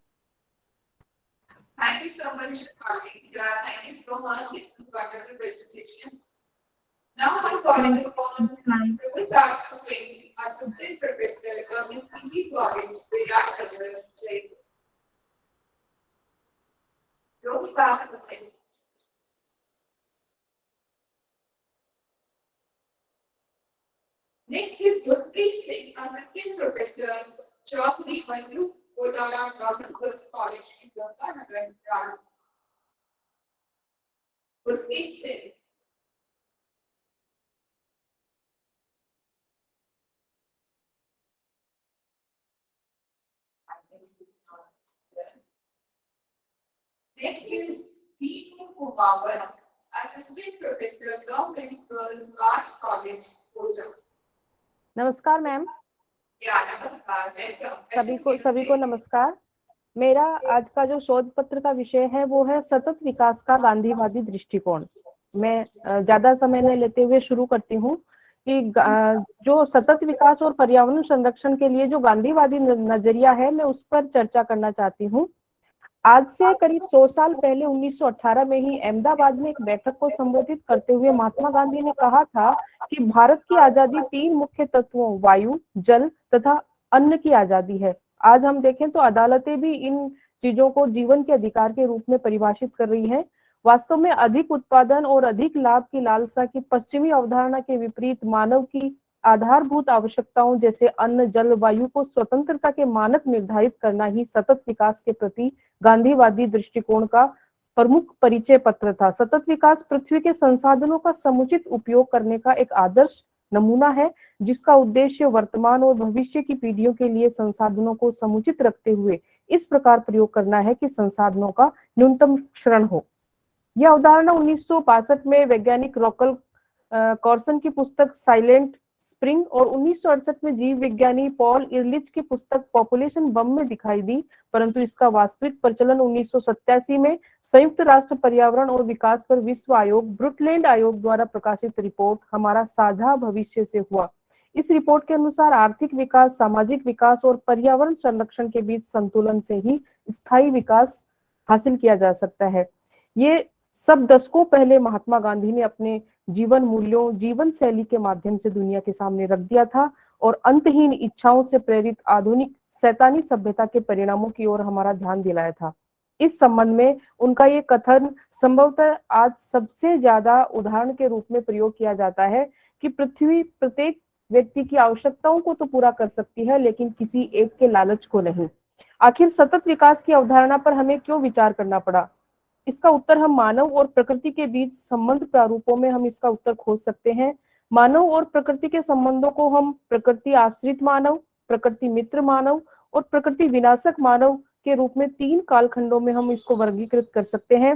Thank you so much, Shikali. Thank you so much. It was a wonderful presentation. Now I'm calling upon Rohit Singh, Assistant Professor in PG College, Virat Nagar, Jaipur. is Gurpreet Singh, Assistant Professor, Geography, Kodara Government Girls College in Ganganagar, Rajasthan. Gurpreet Singh. Next is D. Kumawar, Assistant Professor, Government Girls Arts College, Kota. नमस्कार ma'am, नमस्कार। सभी को नमस्कार। मेरा आज का जो शोध पत्र का विषय है वो है सतत विकास का गांधीवादी दृष्टिकोण। मैं ज्यादा समय न लेते हुए शुरू करती हूँ कि जो सतत विकास और पर्यावरण संरक्षण के लिए जो गांधीवादी नजरिया है, मैं उस पर चर्चा करना चाहती हूँ। आज से करीब 100 साल पहले 1918 में ही अहमदाबाद में एक बैठक को संबोधित करते हुए महात्मा गांधी ने कहा था कि भारत की आजादी 3 मुख्य तत्वों वायु, जल तथा अन्न की आजादी है। आज हम देखें तो अदालतें भी इन चीजों को जीवन के अधिकार के रूप में परिभाषित कर रही हैं। वास्तव में अधिक उत्पादन और अधिक लाभ की लालसा की पश्चिमी अवधारणा के विपरीत मानव की आधारभूत आवश्यकताओं जैसे अन्न, जल, वायु को स्वतंत्रता के मानक निर्धारित करना ही सतत विकास के प्रति गांधीवादी दृष्टिकोण का प्रमुख परिचय पत्र था। सतत विकास पृथ्वी के संसाधनों का समुचित उपयोग करने का एक आदर्श नमूना है, जिसका उद्देश्य वर्तमान और भविष्य की पीढ़ियों के लिए संसाधनों को समुचित रखते हुए इस प्रकार प्रयोग करना है कि संसाधनों का न्यूनतम क्षरण हो। यह अवधारणा 1962 में वैज्ञानिक रॉकल कॉर्सन की पुस्तक साइलेंट स्प्रिंग और 1968 में जीव विज्ञानी पॉल इरलिच की पुस्तक पॉपुलेशन बम में दिखाई दी, परंतु इसका वास्तविक प्रचलन 1987 में संयुक्त राष्ट्र पर्यावरण और विकास पर विश्व आयोग ब्रुटलैंड आयोग द्वारा प्रकाशित रिपोर्ट हमारा साझा भविष्य से हुआ। इस रिपोर्ट के अनुसार आर्थिक विकास, सामाजिक विकास और पर्यावरण संरक्षण के बीच संतुलन से ही स्थायी विकास हासिल किया जा सकता है। ये सब दशकों पहले महात्मा गांधी ने अपने जीवन मूल्यों, जीवन शैली के माध्यम से दुनिया के सामने रख दिया था और अंतहीन इच्छाओं से प्रेरित आधुनिक शैतानी सभ्यता के परिणामों की ओर हमारा ध्यान दिलाया था। इस संबंध में उनका ये कथन संभवतः आज सबसे ज्यादा उदाहरण के रूप में प्रयोग किया जाता है कि पृथ्वी प्रत्येक व्यक्ति की आवश्यकताओं को तो पूरा कर सकती है, लेकिन किसी एक के लालच को नहीं। आखिर सतत विकास की अवधारणा पर हमें क्यों विचार करना पड़ा? इसका उत्तर हम मानव और प्रकृति के बीच संबंध प्रारूपों में हम इसका उत्तर खोज सकते हैं। मानव और प्रकृति के संबंधों को हम प्रकृति आश्रित मानव, प्रकृति मित्र मानव और प्रकृति विनाशक मानव के रूप में 3 कालखंडों में हम इसको वर्गीकृत कर सकते हैं।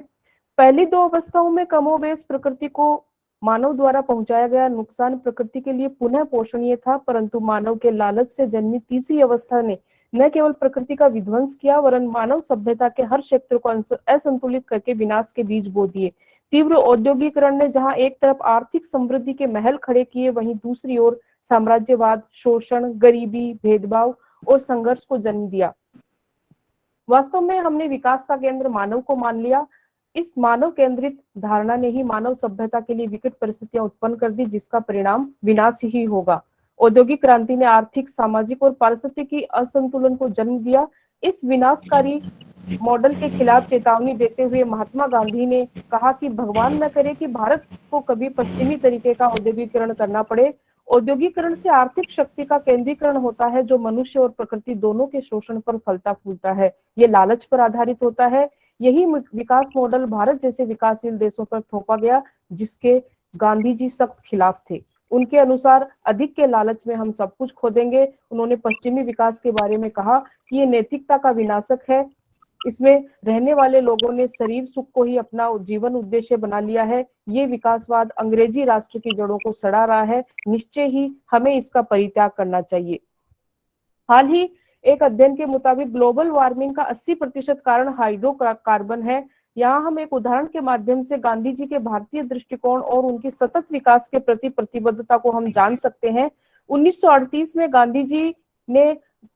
पहली 2 अवस्थाओं में कमोबेश प्रकृति को मानव द्वारा पहुंचाया गया नुकसान प्रकृति के लिए पुनः पोषणीय था, परंतु मानव के लालच से जन्मी तीसरी अवस्था ने न केवल प्रकृति का विध्वंस किया, वरन मानव सभ्यता के हर क्षेत्र को असंतुलित करके विनाश के बीज बो दिए। तीव्र औद्योगिकरण ने जहां एक तरफ आर्थिक समृद्धि के महल खड़े किए, वहीं दूसरी ओर साम्राज्यवाद, शोषण, गरीबी, भेदभाव और संघर्ष को जन्म दिया। वास्तव में हमने विकास का केंद्र मानव को मान लिया। इस मानव केंद्रित धारणा ने ही मानव सभ्यता के लिए विकट परिस्थितियां उत्पन्न कर दी, जिसका परिणाम विनाश ही होगा। औद्योगिक क्रांति ने आर्थिक, सामाजिक और पारिस्थितिकी असंतुलन को जन्म दिया। इस विनाशकारी मॉडल के खिलाफ चेतावनी देते हुए महात्मा गांधी ने कहा कि भगवान न करे कि भारत को कभी पश्चिमी तरीके का औद्योगिकरण करना पड़े। औद्योगिकरण से आर्थिक शक्ति का केंद्रीकरण होता है, जो मनुष्य और प्रकृति दोनों के शोषण पर फलता फूलता है। ये लालच पर आधारित होता है। यही विकास मॉडल भारत जैसे विकासशील देशों पर थोपा गया, जिसके गांधी जी सख्त खिलाफ थे। उनके अनुसार अधिक के लालच में हम सब कुछ खो देंगे। उन्होंने पश्चिमी विकास के बारे में कहा कि ये नैतिकता का विनाशक है। इसमें रहने वाले लोगों ने शरीर सुख को ही अपना जीवन उद्देश्य बना लिया है। ये विकासवाद अंग्रेजी राष्ट्र की जड़ों को सड़ा रहा है। निश्चय ही हमें इसका परित्याग करना चाहिए। हाल ही एक अध्ययन के मुताबिक ग्लोबल वार्मिंग का 80% कारण हाइड्रोकार्बन है। यहाँ हम एक उदाहरण के माध्यम से गांधी जी के भारतीय दृष्टिकोण और उनकी सतत विकास के प्रति प्रतिबद्धता को हम जान सकते हैं। 1938 में गांधी जी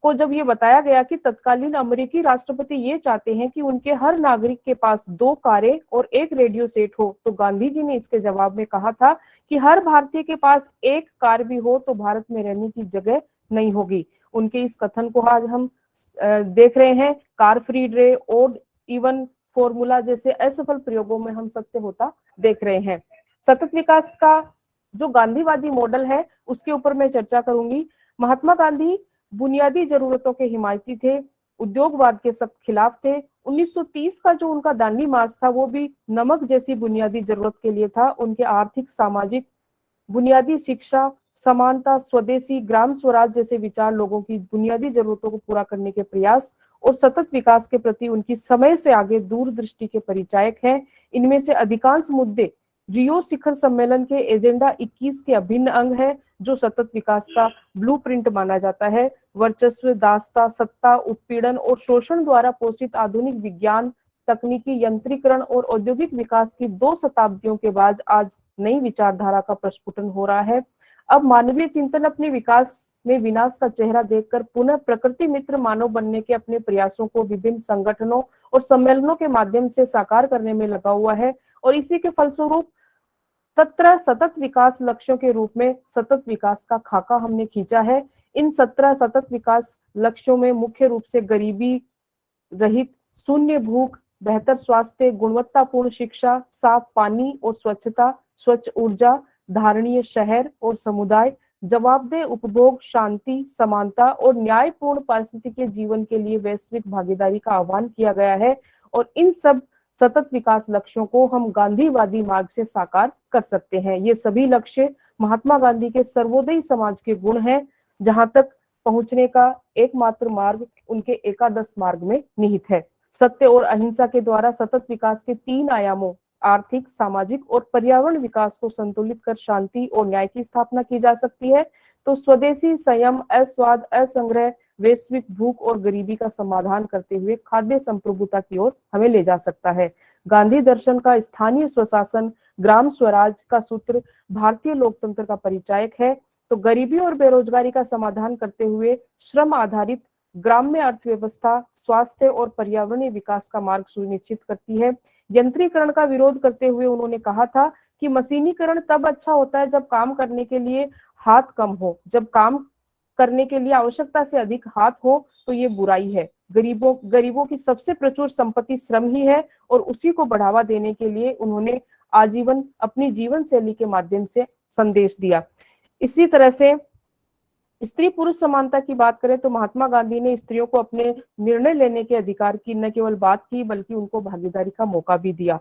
को जब ये बताया गया कि तत्कालीन अमेरिकी राष्ट्रपति ये चाहते हैं कि उनके हर नागरिक के पास 2 कारें और 1 रेडियो सेट हो, तो गांधी जी ने इसके जवाब में कहा था कि हर भारतीय के पास 1 कार भी हो तो भारत में रहने की जगह नहीं होगी। उनके इस कथन को आज हम देख रहे हैं। Car free day, odd even formula जैसे असफल प्रयोगों में हम सत्य होता देख रहे हैं। सतत विकास का जो गांधीवादी मॉडल है उसके ऊपर मैं चर्चा करूंगी। महात्मा गांधी बुनियादी जरूरतों के हिमायती थे, उद्योगवाद के सब खिलाफ थे। 1930 का जो उनका दांडी मार्च था वो भी नमक जैसी बुनियादी जरूरत के लिए था। उनके आर्थिक, सामाजिक, बुनियादी शिक्षा, समानता, स्वदेशी, ग्राम स्वराज जैसे विचार लोगों की बुनियादी जरूरतों को पूरा करने के प्रयास और सतत विकास के प्रति उनकी समय से आगे दूरदृष्टि के परिचायक हैं। इनमें से अधिकांश मुद्दे रियो शिखर सम्मेलन के एजेंडा 21 के अभिन्न अंग है, जो सतत विकास का ब्लूप्रिंट माना जाता है। वर्चस्व, दासता, सत्ता, उत्पीड़न और शोषण द्वारा पोषित आधुनिक विज्ञान, तकनीकी, यंत्रीकरण और औद्योगिक विकास की 2 शताब्दियों के बाद आज नई विचारधारा का प्रस्फुटन हो रहा है। अब मानवीय चिंतन अपने विकास में विनाश का चेहरा देखकर पुनः प्रकृति मित्र मानव बनने के अपने प्रयासों को विभिन्न संगठनों और सम्मेलनों के माध्यम से साकार करने में लगा हुआ है और इसी के फलस्वरूप 17 सतत विकास लक्ष्यों के रूप में सतत विकास का खाका हमने खींचा है। इन 17 सतत विकास लक्ष्यों में मुख्य रूप से गरीबी रहित, शून्य भूख, बेहतर स्वास्थ्य, गुणवत्तापूर्ण शिक्षा, साफ पानी और स्वच्छता, स्वच्छ ऊर्जा, धारणीय शहर और समुदाय, जवाबदेह उपभोग, शांति, समानता और न्यायपूर्ण पारिस्थितिकीय जीवन के लिए वैश्विक भागीदारी का आह्वान किया गया है। और इन सब सतत विकास लक्ष्यों को हम गांधीवादी मार्ग से साकार कर सकते हैं। ये सभी लक्ष्य महात्मा गांधी के सर्वोदयी समाज के गुण हैं, जहां तक पहुंचने का एकमात्र मार्ग उनके एकादश मार्ग में निहित है। सत्य और अहिंसा के द्वारा सतत विकास के 3 आयामों आर्थिक, सामाजिक और पर्यावरण विकास को संतुलित कर शांति और न्याय की स्थापना की जा सकती है। तो स्वदेशी, संयम, अस्वाद, असंग्रह, वैश्विक भूख और गरीबी का समाधान करते हुए खाद्य संप्रभुता की ओर हमें ले जा सकता है। गांधी दर्शन का स्थानीय स्वशासन, ग्राम स्वराज का सूत्र भारतीय लोकतंत्र का परिचायक है। तो गरीबी और बेरोजगारी का समाधान करते हुए श्रम आधारित ग्राम्य अर्थव्यवस्था, स्वास्थ्य और पर्यावरणीय विकास का मार्ग सुनिश्चित करती है। यंत्रीकरण का विरोध करते हुए उन्होंने कहा था कि मशीनीकरण तब अच्छा होता है जब काम करने के लिए हाथ कम हो, जब काम करने के लिए आवश्यकता से अधिक हाथ हो तो ये बुराई है। गरीबों की सबसे प्रचुर संपत्ति श्रम ही है और उसी को बढ़ावा देने के लिए उन्होंने आजीवन अपनी जीवन शैली के माध्यम से संदेश दिया। इसी तरह से स्त्री पुरुष समानता की बात करें तो महात्मा गांधी ने स्त्रियों को अपने निर्णय लेने के अधिकार की न केवल बात की बल्कि उनको भागीदारी का मौका भी दिया।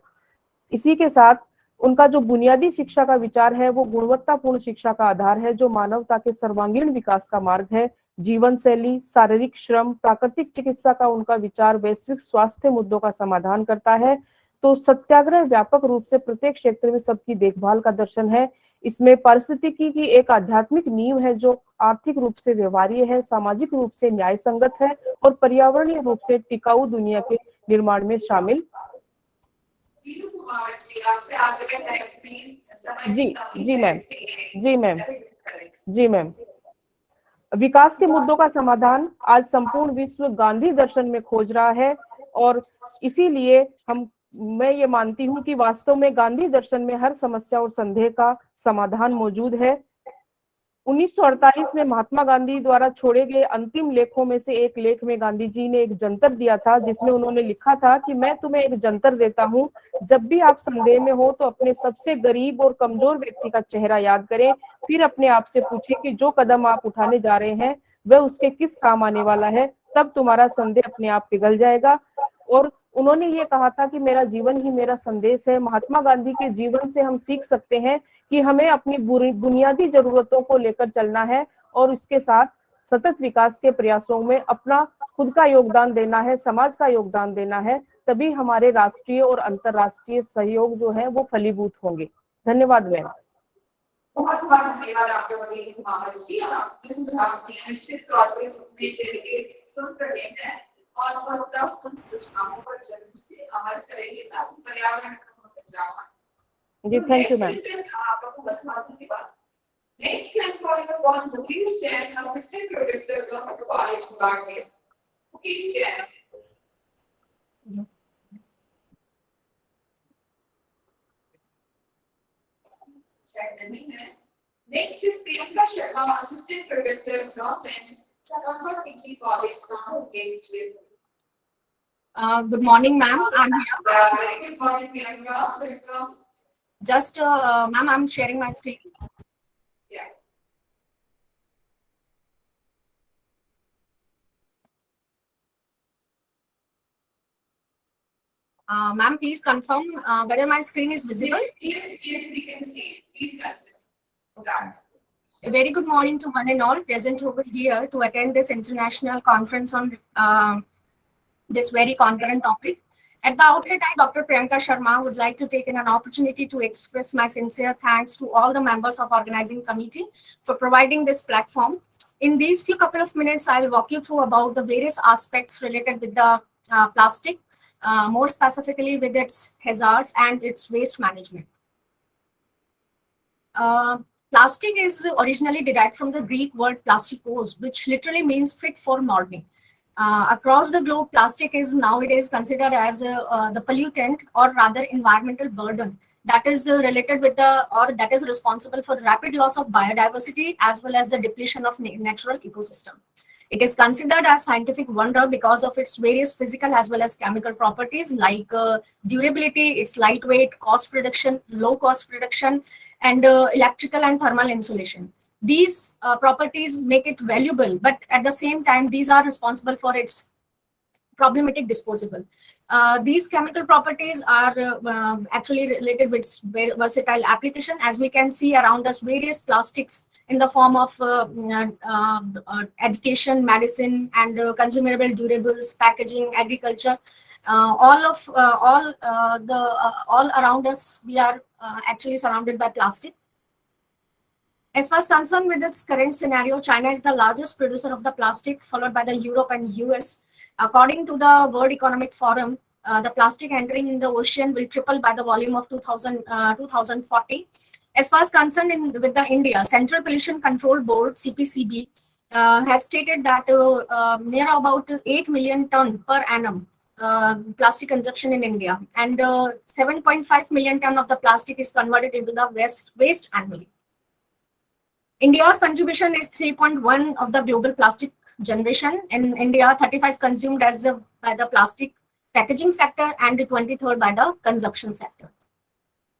इसी के साथ उनका जो बुनियादी शिक्षा का विचार है वो गुणवत्तापूर्ण शिक्षा का आधार है, जो मानवता के सर्वांगीण विकास का मार्ग है। जीवन शैली, शारीरिक श्रम, प्राकृतिक चिकित्सा का उनका विचार वैश्विक स्वास्थ्य मुद्दों का समाधान करता है। तो सत्याग्रह व्यापक रूप से प्रत्येक क्षेत्र में सबकी देखभाल का दर्शन है। इसमें पारिस्थितिकी की एक आध्यात्मिक नींव है जो आर्थिक रूप से व्यवहार्य है, सामाजिक रूप से न्याय संगत है और पर्यावरणीय रूप से टिकाऊ दुनिया के निर्माण में शामिल। जी मैम। विकास के मुद्दों का समाधान आज संपूर्ण विश्व गांधी दर्शन में खोज रहा है और इसीलिए मैं ये मानती हूँ कि वास्तव में गांधी दर्शन में हर समस्या और संदेह का समाधान मौजूद है। 1948 में महात्मा गांधी द्वारा छोड़े गए अंतिम लेखों में से एक लेख में गांधी जी ने एक जंतर दिया था, जिसमें उन्होंने लिखा था कि मैं तुम्हें एक जंतर देता हूँ, जब भी आप संदेह में हो तो अपने सबसे गरीब और कमजोर व्यक्ति का चेहरा याद करें, फिर अपने आप से पूछें कि जो कदम आप उठाने जा रहे हैं वह उसके किस काम आने वाला है, तब तुम्हारा संदेह अपने आप पिघल जाएगा। और उन्होंने ये कहा था कि मेरा जीवन ही मेरा संदेश है। महात्मा गांधी के जीवन से हम सीख सकते हैं कि हमें अपनी बुनियादी जरूरतों को लेकर चलना है और इसके साथ सतत विकास के प्रयासों में अपना खुद का योगदान देना है, समाज का योगदान देना है, तभी हमारे राष्ट्रीय और अंतर्राष्ट्रीय सहयोग जो है वो फलीभूत होंगे। धन्यवाद मैम। बहुत बहुत धन्यवाद आपके महाराज आप निश्चित तौर पे सुन रहे हैं और वह सब उन सुझावों पर जरूर से अमल करेंगे ताकि पर्यावरण का बचाव। जी thank you ma'am. Next, I'm calling upon Mukesh Jain, Assistant Professor of College Department. Mukesh Jain. Next is Priyanka Sharma, Assistant Professor of Law in Chakanpur PG College, Kanpur. Good morning, ma'am. I'm here. Very good morning, Priyanka. Welcome. Just, ma'am, I'm sharing my screen. Ma'am, please confirm whether my screen is visible. Yes, we can see. Please continue. A very good morning to one and all present over here to attend this international conference on this very concurrent topic. At the outset, I, Dr. Priyanka Sharma, would like to take an opportunity to express my sincere thanks to all the members of organizing committee for providing this platform. In these few couple of minutes, I'll walk you through about the various aspects related with the plastic, more specifically with its hazards and its waste management. Plastic is originally derived from the Greek word plastikos, which literally means fit for molding. Across the globe, plastic is nowadays considered as the pollutant or rather environmental burden that is related with that is responsible for the rapid loss of biodiversity as well as the depletion of natural ecosystem. It is considered as scientific wonder because of its various physical as well as chemical properties like durability, its lightweight, cost reduction, low cost reduction, and electrical and thermal insulation. These properties make it valuable, but at the same time, these are responsible for its problematic disposable. These chemical properties are actually related with versatile application. As we can see around us, various plastics in the form of education, medicine, and consumable durables, packaging, agriculture. All around us, we are actually surrounded by plastic. As far as concerned with its current scenario, China is the largest producer of the plastic, followed by the Europe and US. According to the World Economic Forum, the plastic entering in the ocean will triple by the volume of 2040. As far as concerned with the India, Central Pollution Control Board, CPCB, has stated that near about 8 million ton per annum plastic consumption in India, and 7.5 million ton of the plastic is converted into the waste annually. India's contribution is 3.1 of the global plastic generation. In India, 35 consumed by the plastic packaging sector and 23rd by the consumption sector.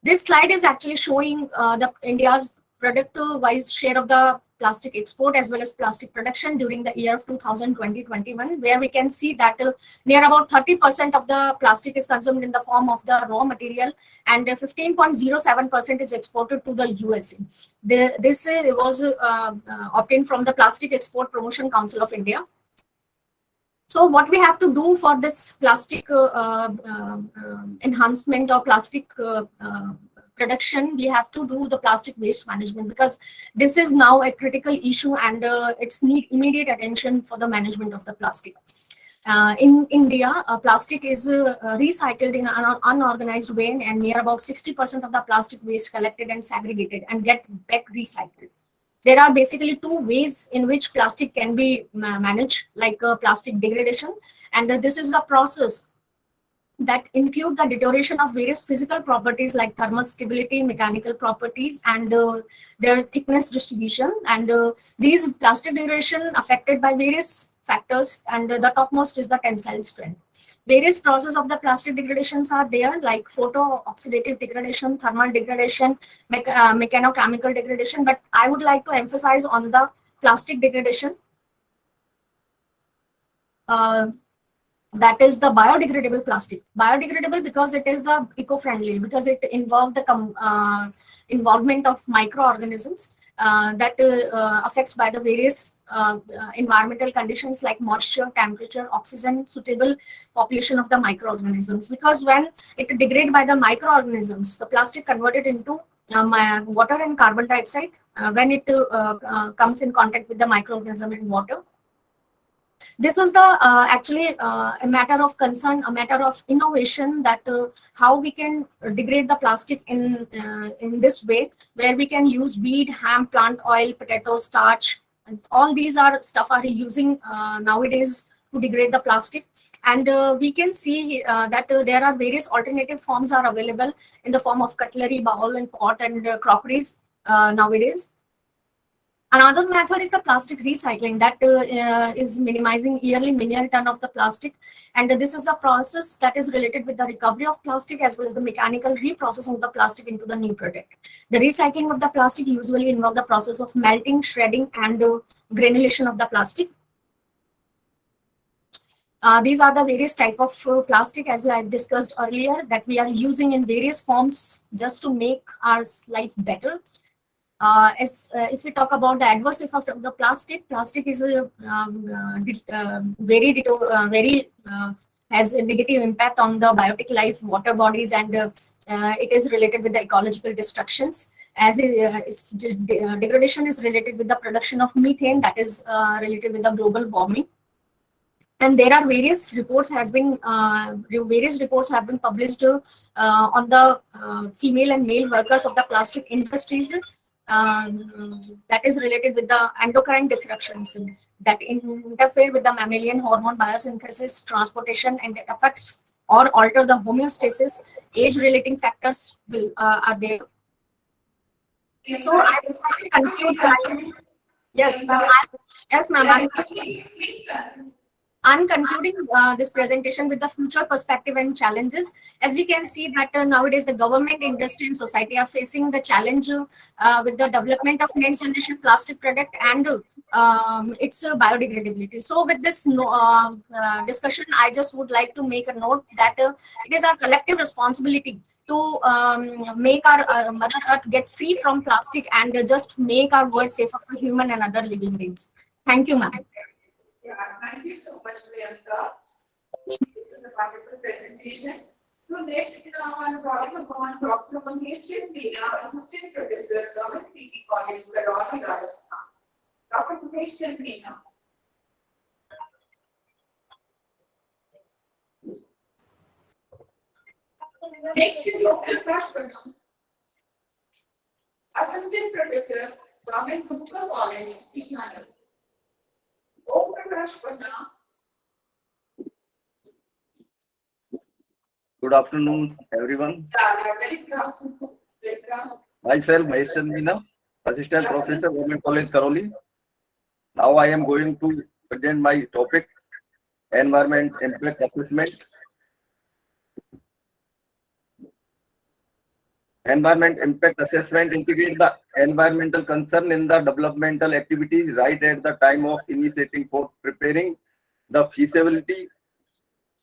This slide is actually showing the India's product-wise share of the plastic export as well as plastic production during the year of 2020-21, where we can see that near about 30% of the plastic is consumed in the form of the raw material, and 15.07% is exported to the USA. This was obtained from the Plastic Export Promotion Council of India. So what we have to do for this plastic enhancement or plastic production, we have to do the plastic waste management, because this is now a critical issue and it's need immediate attention for the management of the plastic. In India, plastic is recycled in an unorganized way, and near about 60% of the plastic waste collected and segregated and get back recycled. There are basically two ways in which plastic can be managed, like plastic degradation, and this is the process that include the deterioration of various physical properties like thermal stability, mechanical properties, and their thickness distribution. And these plastic degradation affected by various factors, and the topmost is the tensile strength. Various processes of the plastic degradations are there, like photo-oxidative degradation, thermal degradation, mechanochemical degradation, but I would like to emphasize on the plastic degradation. That is the biodegradable plastic. Biodegradable because it is the eco-friendly, because it involves the involvement of microorganisms that affects by the various environmental conditions like moisture, temperature, oxygen, suitable population of the microorganisms. Because when it degrades by the microorganisms, the plastic converted into water and carbon dioxide when it comes in contact with the microorganism in water. This is the actually a matter of concern, a matter of innovation, that how we can degrade the plastic in this way, where we can use weed, hemp, plant oil, potato starch, and all these are stuff are using nowadays to degrade the plastic. And we can see that there are various alternative forms are available in the form of cutlery, bowl, and pot, and crockeries nowadays. Another method is the plastic recycling, that is minimizing yearly million ton of the plastic, and this is the process that is related with the recovery of plastic as well as the mechanical reprocessing of the plastic into the new product. The recycling of the plastic usually involves the process of melting, shredding, and granulation of the plastic. These are the various type of plastic, as I discussed earlier, that we are using in various forms just to make our life better. If we talk about the adverse effect of the plastic, plastic is a very has a negative impact on the biotic life, water bodies, and it is related with the ecological destructions. As degradation is related with the production of methane, that is related with the global warming. And there are various reports have been published on the female and male workers of the plastic industries, that is related with the endocrine disruptions that interfere with the mammalian hormone biosynthesis, transportation, and it affects or alter the homeostasis. Age-relating factors are there. So I will conclude. Yes, yes, ma'am. I'm concluding this presentation with the future perspective and challenges. As we can see that nowadays the government, industry, and society are facing the challenge with the development of next generation plastic product and its biodegradability. So with this discussion, I just would like to make a note that it is our collective responsibility to make our Mother Earth get free from plastic and just make our world safer for human and other living beings. Thank you, ma'am. Yeah, thank you so much, Priyanka. It was a wonderful presentation. So next, I'm calling upon Dr. Mahesh Chandra, Assistant Professor, Government PG College, Karoli, Rajasthan. Dr. Mahesh Chandra. Next is Prakash Pranam, Assistant Professor, Government Gupta College, Bikaner. Prakash Pranam. Good afternoon, everyone. Very proud to welcome. Myself, Mahesh Chandra, Assistant Professor, Government College, Karoli. Now I am going to present my topic, Environment Impact Assessment. Environment Impact Assessment integrates the environmental concern in the developmental activities right at the time of initiating for preparing the feasibility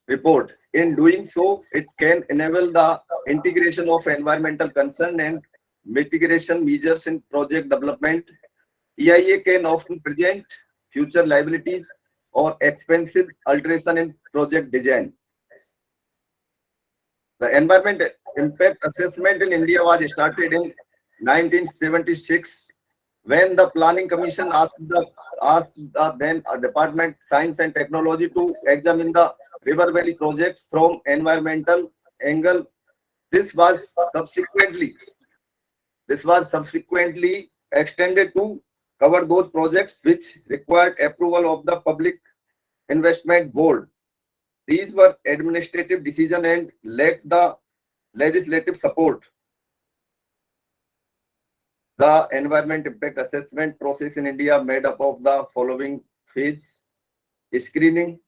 report. In doing so, it can enable the integration of environmental concern and mitigation measures in project development. EIA can often present future liabilities or expensive alteration in project design. The environment impact assessment in India was started in 1976 when the Planning Commission asked the then Department Science and Technology to examine the river valley projects from environmental angle. This was subsequently extended to cover those projects which required approval of the Public Investment Board. These were administrative decisions and lacked the legislative support. The environment impact assessment process in India made up of the following phase: screening,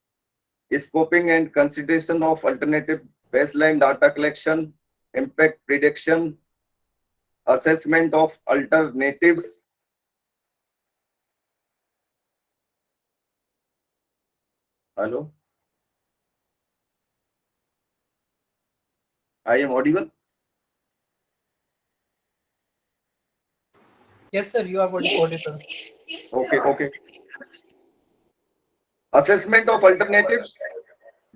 scoping and consideration of alternative baseline data collection, impact prediction, assessment of alternatives. Hello? I am audible? Yes, sir, you are audible. Okay. Assessment of alternatives,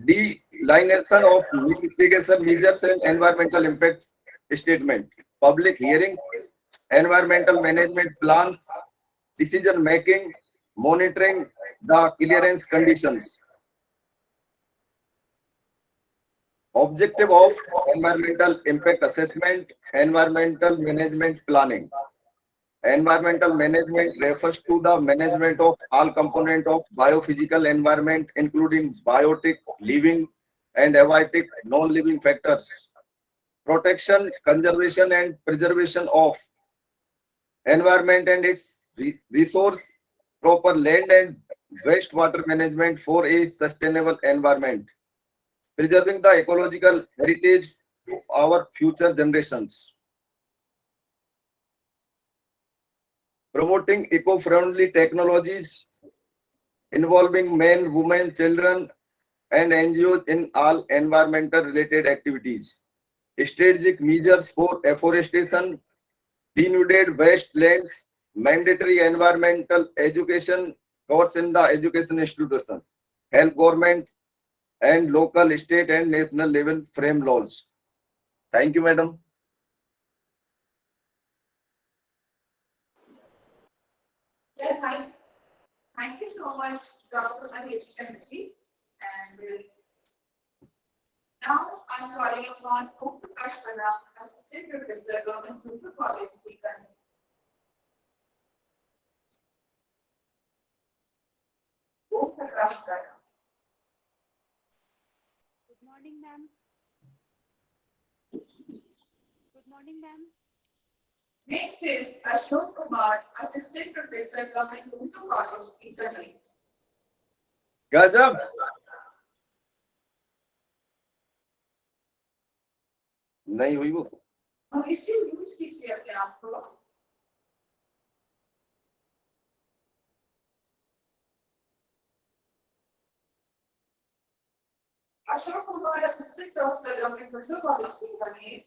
delineation of mitigation measures and environmental impact statement, public hearings, environmental management plans, decision making, monitoring the clearance conditions. Objective of environmental impact assessment, environmental management planning. Environmental management refers to the management of all components of biophysical environment, including biotic, living, and abiotic non-living factors. Protection, conservation, and preservation of environment and its resource, proper land and wastewater management for a sustainable environment. Preserving the ecological heritage to our future generations. Promoting eco-friendly technologies involving men, women, children, and NGOs in all environmental related activities. Strategic measures for afforestation, denuded wastelands, mandatory environmental education course in the education institution, help government and local, state and national level frame laws. Thank you, madam. Yeah, thank you so much, Dr. ICMSDC. And now I'm calling upon Prakash Pranam, Assistant Professor, Government Medical College, Bikaner. Prakash Pranam. Good morning, ma'am. Good morning, ma'am. Next is Ashok Kumar, Assistant Professor, Government Medical College, Bikaner. गजब नहीं हुई वो महेशी use कीजिए अपने आप को. Ashok Kumar, Assistant Professor, Government Medical College, Bikaner.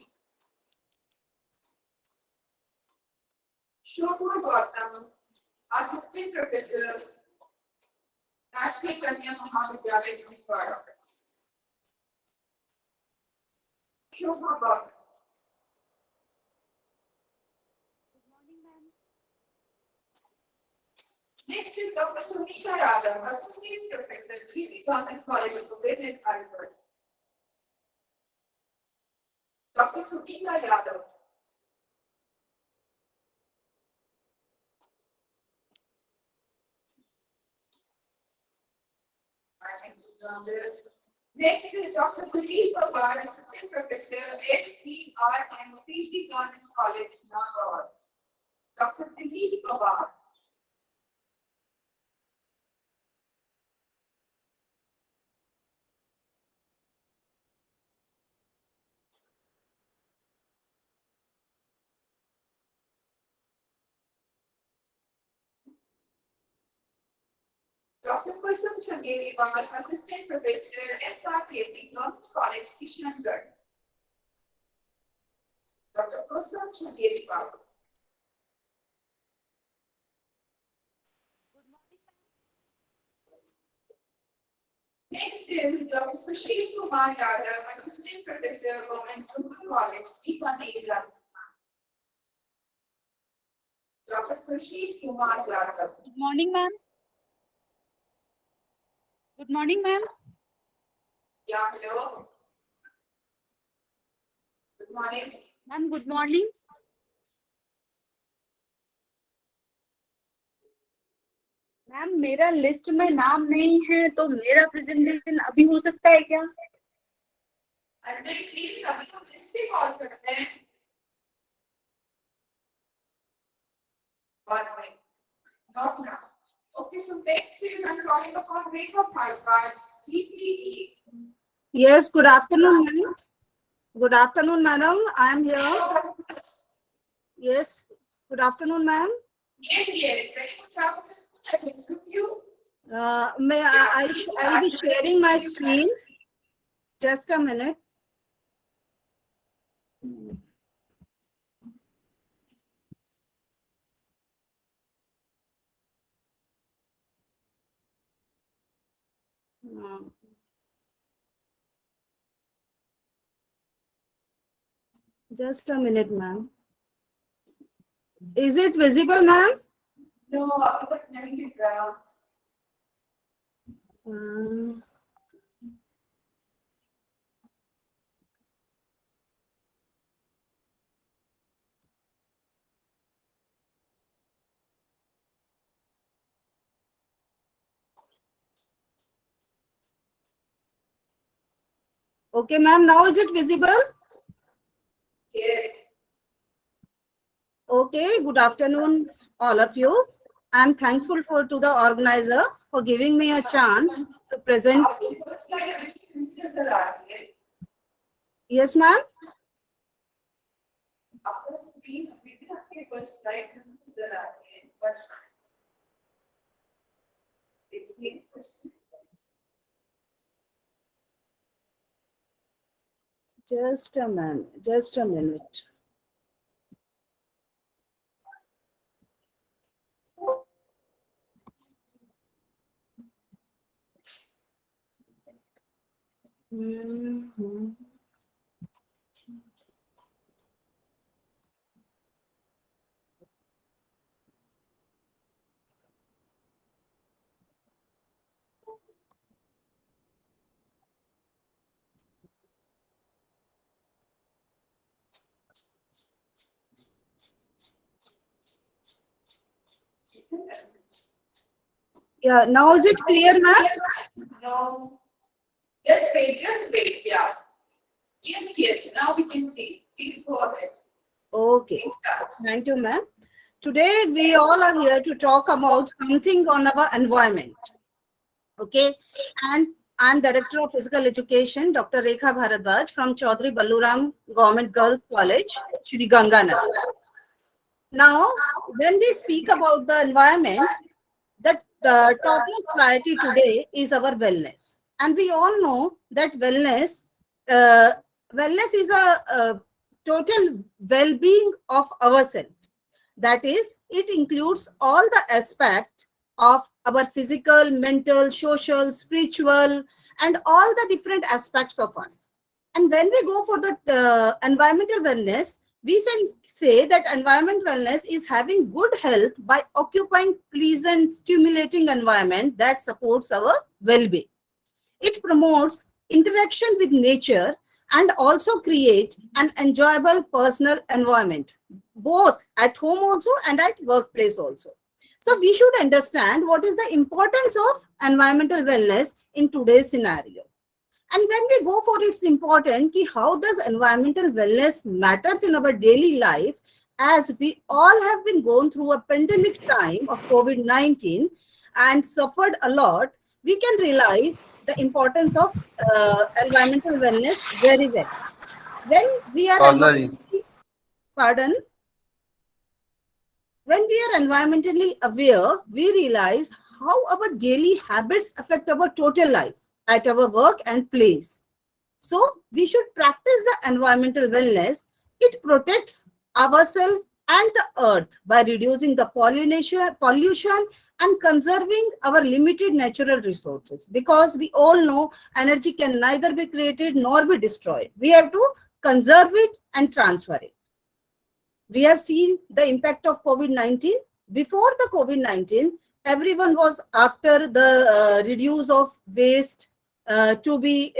Shobha Gautam, Assistant Professor, National Kanya Mahavidyalaya, Bikaner. Shobha Gautam. Next is Dr. Sunita Yadav, Associate Professor, GMT Government College of Women, Harvard. Dr. Sunita Yadav. Next is Dr. Kuldeep Pawar, Assistant Professor, SPRM, PG Government College, Nagaur. Dr. Kuldeep Pawar. Dr. Kusum Changerewal, Assistant Professor, SRKT, Government College, Kishangarh. Dr. Kusum Changerewal. Next is Dr. Sushil Kumar Yadav, Assistant Professor, Government Medical College, Bikaner, Rajasthan. Dr. Sushil Kumar Yadav. Good morning, ma'am. Good morning, ma'am. Yeah, hello. Good morning. Ma'am, good morning. Ma'am मेरा list में नाम नहीं है तो मेरा presentation अभी हो सकता है क्या? अरे प्लीज अभी हम लिस्ट से कॉल करते हैं. बाद में. Not now. Okay, so next is I'm calling upon Rekha Bhargava, TPE. Yes, good afternoon, ma'am. Good afternoon, madam. I am here. Yes, good afternoon, ma'am. Yes, very good afternoon. I will give you. I'll be sharing my screen. Just a minute. Just a minute, ma'am. Is it visible, ma'am? No, I'm not letting it down. Okay, ma'am. Now is it visible? Yes. Okay. Good afternoon, all of you. I'm thankful to the organizer for giving me a chance to present. Yes, ma'am. Just a minute. Just a minute. Mhm. Yeah, now is it clear, ma'am? No. Just wait, yeah. Yes, now we can see. Please go ahead. Okay. Please start. Thank you, ma'am. Today, we all are here to talk about something on our environment. Okay. And I'm Director of Physical Education, Dr. Rekha Bharadwaj from Chaudhary Balluram Government Girls College, Shri Ganganagar. Now, when we speak about the environment, the topmost priority today is our wellness. And we all know that wellness is a total well-being of ourselves. That is, it includes all the aspects of our physical, mental, social, spiritual, and all the different aspects of us. And when we go for the environmental wellness, we can say that environment wellness is having good health by occupying pleasant, stimulating environment that supports our well-being. It promotes interaction with nature and also create an enjoyable personal environment, both at home also and at workplace also. So we should understand what is the importance of environmental wellness in today's scenario. And when we go for its important, how does environmental wellness matters in our daily life, as we all have been going through a pandemic time of COVID-19 and suffered a lot, we can realize the importance of environmental wellness very well. When we are pardon? When we are environmentally aware, we realize how our daily habits affect our total life at our work and place. So we should practice the environmental wellness. It protects ourselves and the earth by reducing the pollution and conserving our limited natural resources, because we all know energy can neither be created nor be destroyed. We have to conserve it and transfer it. We have seen the impact of COVID-19. Before the COVID-19, everyone was after the reduce of waste to be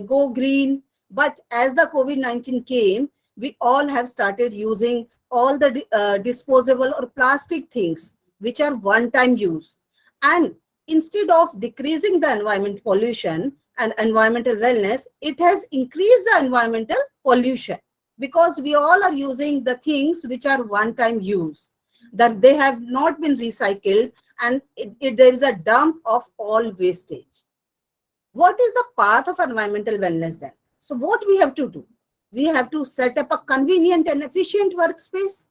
go green. But as the COVID-19 came, we all have started using all the disposable or plastic things, which are one-time use. And instead of decreasing the environment pollution and environmental wellness, it has increased the environmental pollution, because we all are using the things which are one-time use, that they have not been recycled, and there is a dump of all wastage. What is the path of environmental wellness then? So what we have to do? We have to set up a convenient and efficient workspace,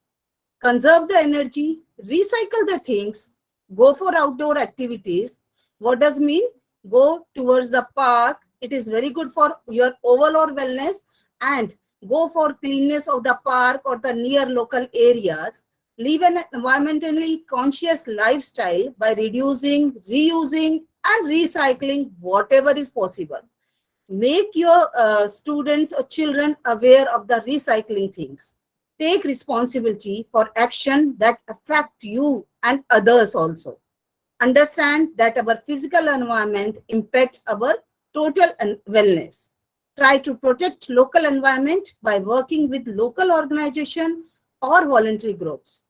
conserve the energy, recycle the things, go for outdoor activities. What does mean? Go towards the park. It is very good for your overall wellness, and go for cleanness of the park or the near local areas. Live an environmentally conscious lifestyle by reducing, reusing, and recycling whatever is possible. Make your students or children aware of the recycling things. Take responsibility for action that affect you and others also. Understand that our physical environment impacts our total wellness. Try to protect local environment by working with local organization or voluntary groups.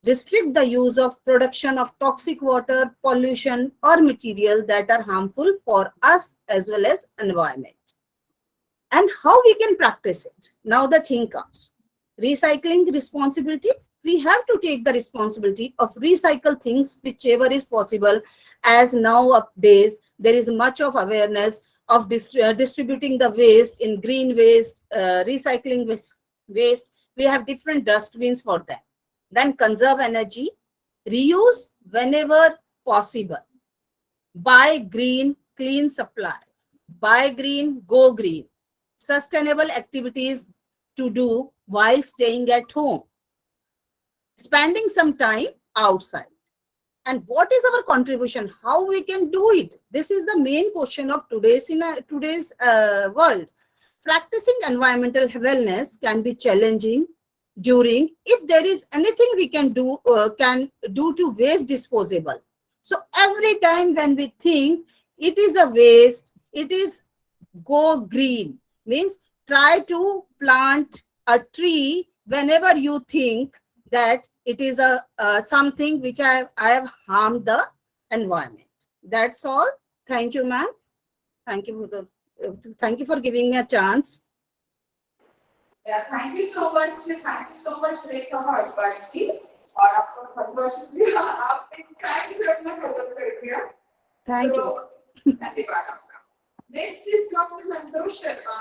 Restrict the use of production of toxic water, pollution, or material that are harmful for us as well as environment. And how we can practice it? Now the thing comes. Recycling responsibility. We have to take the responsibility of recycle things whichever is possible, as nowadays there is much of awareness of distributing the waste in green waste, recycling waste. We have different dustbins for that. Then conserve energy, reuse whenever possible. Buy green, clean supply. Buy green, go green. sustainable activities to do while staying at home, spending some time outside. And what is our contribution? How we can do it? This is the main question of today's world. Practicing environmental wellness can be challenging during if there is anything we can do to waste disposable. So every time when we think it is a waste, it is go green, means try to plant a tree whenever you think that it is a something which I have harmed the environment. That's all. Thank you, ma'am. Thank you for giving me a chance. Yeah, thank you so much. Thank you so much, Rekha Hardwar जी. और आपको बहुत बहुत शुक्रिया. आपने time से अपना खत्म कर दिया. Thank you. धन्यवाद आपका. Next is Dr. Santosh Sharma,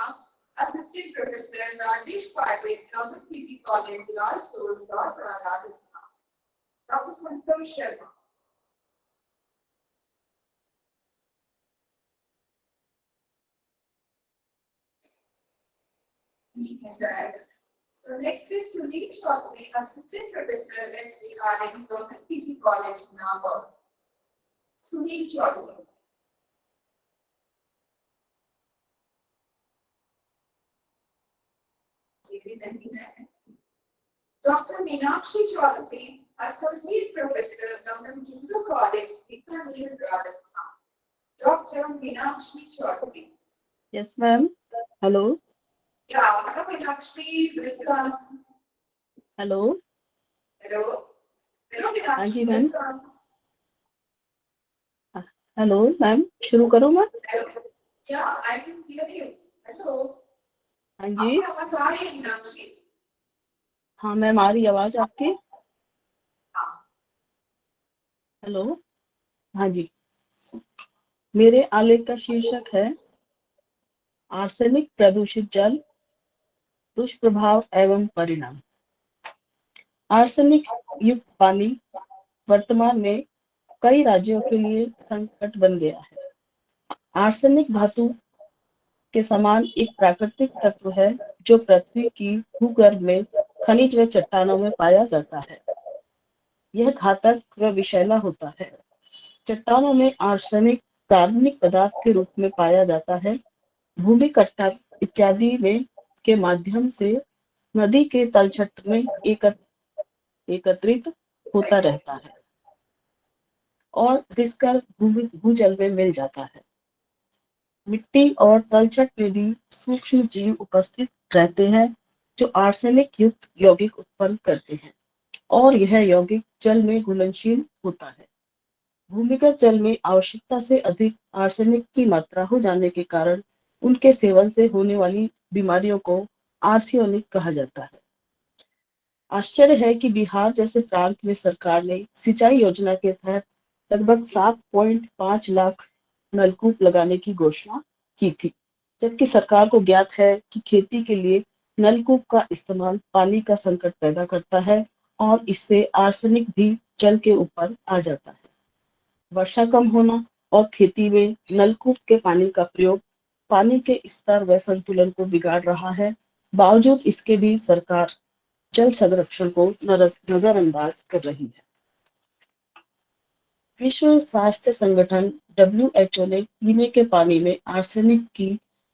Assistant Professor, Rajesh Parekh, Government PG College, Lalsur, Dosra, Rajasthan. Dr. Santosh Sharma. So next is Sunil Chaudhary, Assistant Professor, SVRM, Government PG College, Nagaur. Sunil Chaudhary. Dr. Meenakshi Chaudhary, Associate Professor, Government Junior College, Bikaner, Rajasthan. Dr. Meenakshi Chaudhary. Yes, ma'am. Hello. Yeah, hello Meenakshi, welcome. Hello. Hello. Hello हाँ जी Meenakshi, ma'am. welcome. Hello ma'am, शुरू करो ma'am. Yeah, I can hear you. Hello. हाँ जी. आपकी आवाज आ रही है मीनाक्षी? हाँ ma'am, आ रही आवाज आपकी. हेलो. हाँ जी. मेरे आलेख का शीर्षक है आर्सेनिक प्रदूषित जल, दुष्प्रभाव एवं परिणाम. आर्सेनिक युक्त पानी वर्तमान में कई राज्यों के लिए संकट बन गया है. आर्सेनिक धातु के समान एक प्राकृतिक तत्व है जो पृथ्वी की भूगर्भ में खनिज व चट्टानों में पाया जाता है. यह घातक व विषैला होता है. चट्टानों में आर्सेनिक कार्बनिक पदार्थ के रूप में पाया जाता है. भूमि कट्टा इत्यादि में के माध्यम से नदी के तलछट में एकत्रित होता रहता है और घिसकर भूजल में मिल जाता है. मिट्टी और तलछट में भी सूक्ष्म जीव उपस्थित रहते हैं जो आर्सेनिक युक्त यौगिक उत्पन्न करते हैं और यह यौगिक जल में घुलनशील होता है. भूमिगत जल में आवश्यकता से अधिक आर्सेनिक की मात्रा हो जाने के कारण उनके सेवन से होने वाली बीमारियों को आर्सेनिक कहा जाता है. आश्चर्य है कि बिहार जैसे प्रांत में सरकार ने सिंचाई योजना के तहत लगभग 7.5 लाख नलकूप लगाने की घोषणा की थी, जबकि सरकार को ज्ञात है कि खेती के लिए नलकूप का इस्तेमाल पानी का संकट पैदा करता है और इससे आर्सेनिक भी जल के ऊपर आ जाता है. वर्षा कम होना और खेती में नलकूप के पानी का प्रयोग पानी के स्तर व संतुलन को बिगाड़ रहा है. बावजूद इसके भी सरकार जल संरक्षण को नजरअंदाज कर रही है. विश्व स्वास्थ्य संगठन WHO ने पीने के पानी में आर्सेनिक की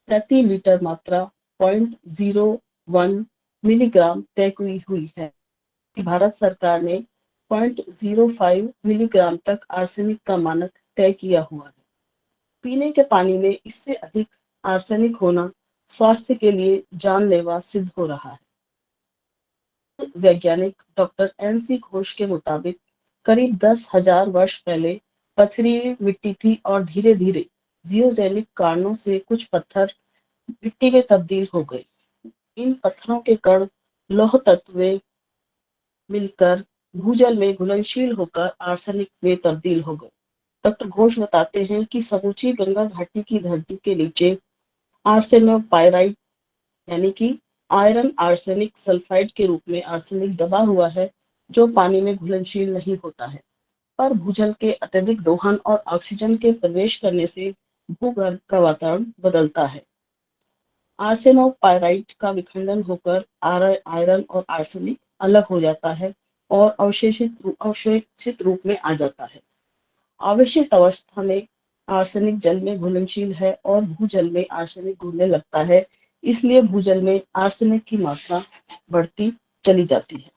प्रति लीटर मात्रा 0.01 मिलीग्राम तय की हुई है. भारत सरकार ने 0.05 मिलीग्राम तक आर्सेनिक का मानक तय किया हुआ है. पीने के पानी में इससे अधिक आर्सेनिक होना स्वास्थ्य के लिए जानलेवा सिद्ध हो रहा है. वैज्ञानिक डॉक्टर NC घोष के मुताबिक करीब 10,000 वर्ष पहले पथरीली मिट्टी थी और धीरे धीरे जियोजेनिक कारणों से कुछ पत्थर मिट्टी में तब्दील हो गए. इन पत्थरों के कण लौह तत्व में मिलकर भूजल में घुलनशील होकर आर्सेनिक में तब्दील हो गए. डॉक्टर घोष बताते हैं कि समूची गंगा घाटी की धरती के नीचे आर्सेनोपाइराइट यानी कि आयरन आर्सेनिक सल्फाइड के रूप में आर्सेनिक दबा हुआ है जो पानी में घुलनशील नहीं होता है, पर भूजल के अत्यधिक दोहन और ऑक्सीजन के प्रवेश करने से भूगर्भ का वातावरण बदलता है. आर्सेनोपाइराइट का विखंडन होकर आयरन और आर्सेनिक अलग हो जाता है और अवशोषित रूप में आ जाता है। आवेशित अवस्था में आर्सेनिक जल में घुलनशील है और भूजल में आर्सेनिक घुलने लगता है, इसलिए भूजल में आर्सेनिक की मात्रा बढ़ती चली जाती है।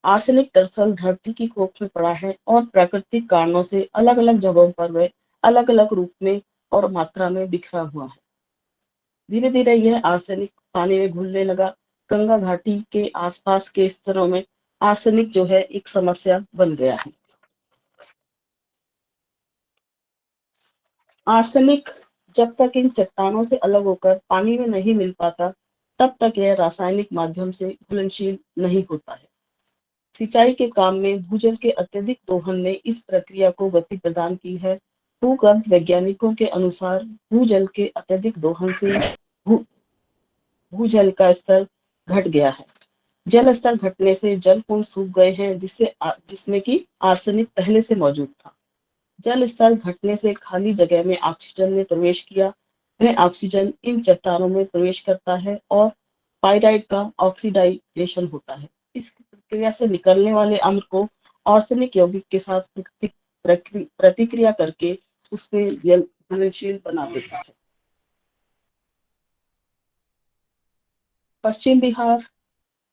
आर्सेनिक दरअसल धरती की कोख में पड़ा है और प्राकृतिक कारणों से अलग अलग जगहों पर वह अलग अलग रूप में और मात्रा में बिखरा हुआ है। धीरे धीरे यह आर्सेनिक पानी में घुलने लगा। गंगा घाटी के आसपास के स्तरों में आर्सेनिक जो है एक समस्या बन गया है। आर्सेनिक जब तक इन चट्टानों से अलग होकर पानी में नहीं मिल पाता, तब तक यह रासायनिक माध्यम से घुलनशील नहीं होता है। सिंचाई के काम में भूजल के अत्यधिक दोहन ने इस प्रक्रिया को गति प्रदान की है। भूगर्भ वैज्ञानिकों के अनुसार भूजल के अत्यधिक दोहन से भूजल का स्तर घट गया है। जल स्तर घटने से जल कुंड सूख गए हैं, जिसमें कि आर्सेनिक पहले से मौजूद था। जल स्तर घटने से खाली जगह में ऑक्सीजन ने प्रवेश किया। वह ऑक्सीजन इन चट्टानों में प्रवेश करता है और पाइराइट का ऑक्सीडाइजेशन होता है। इस प्रक्रिया से निकलने वाले अम्ल को आर्सेनिक यौगिक के साथ प्रतिक्रिया करके उसमें घुलनशील बना देता है।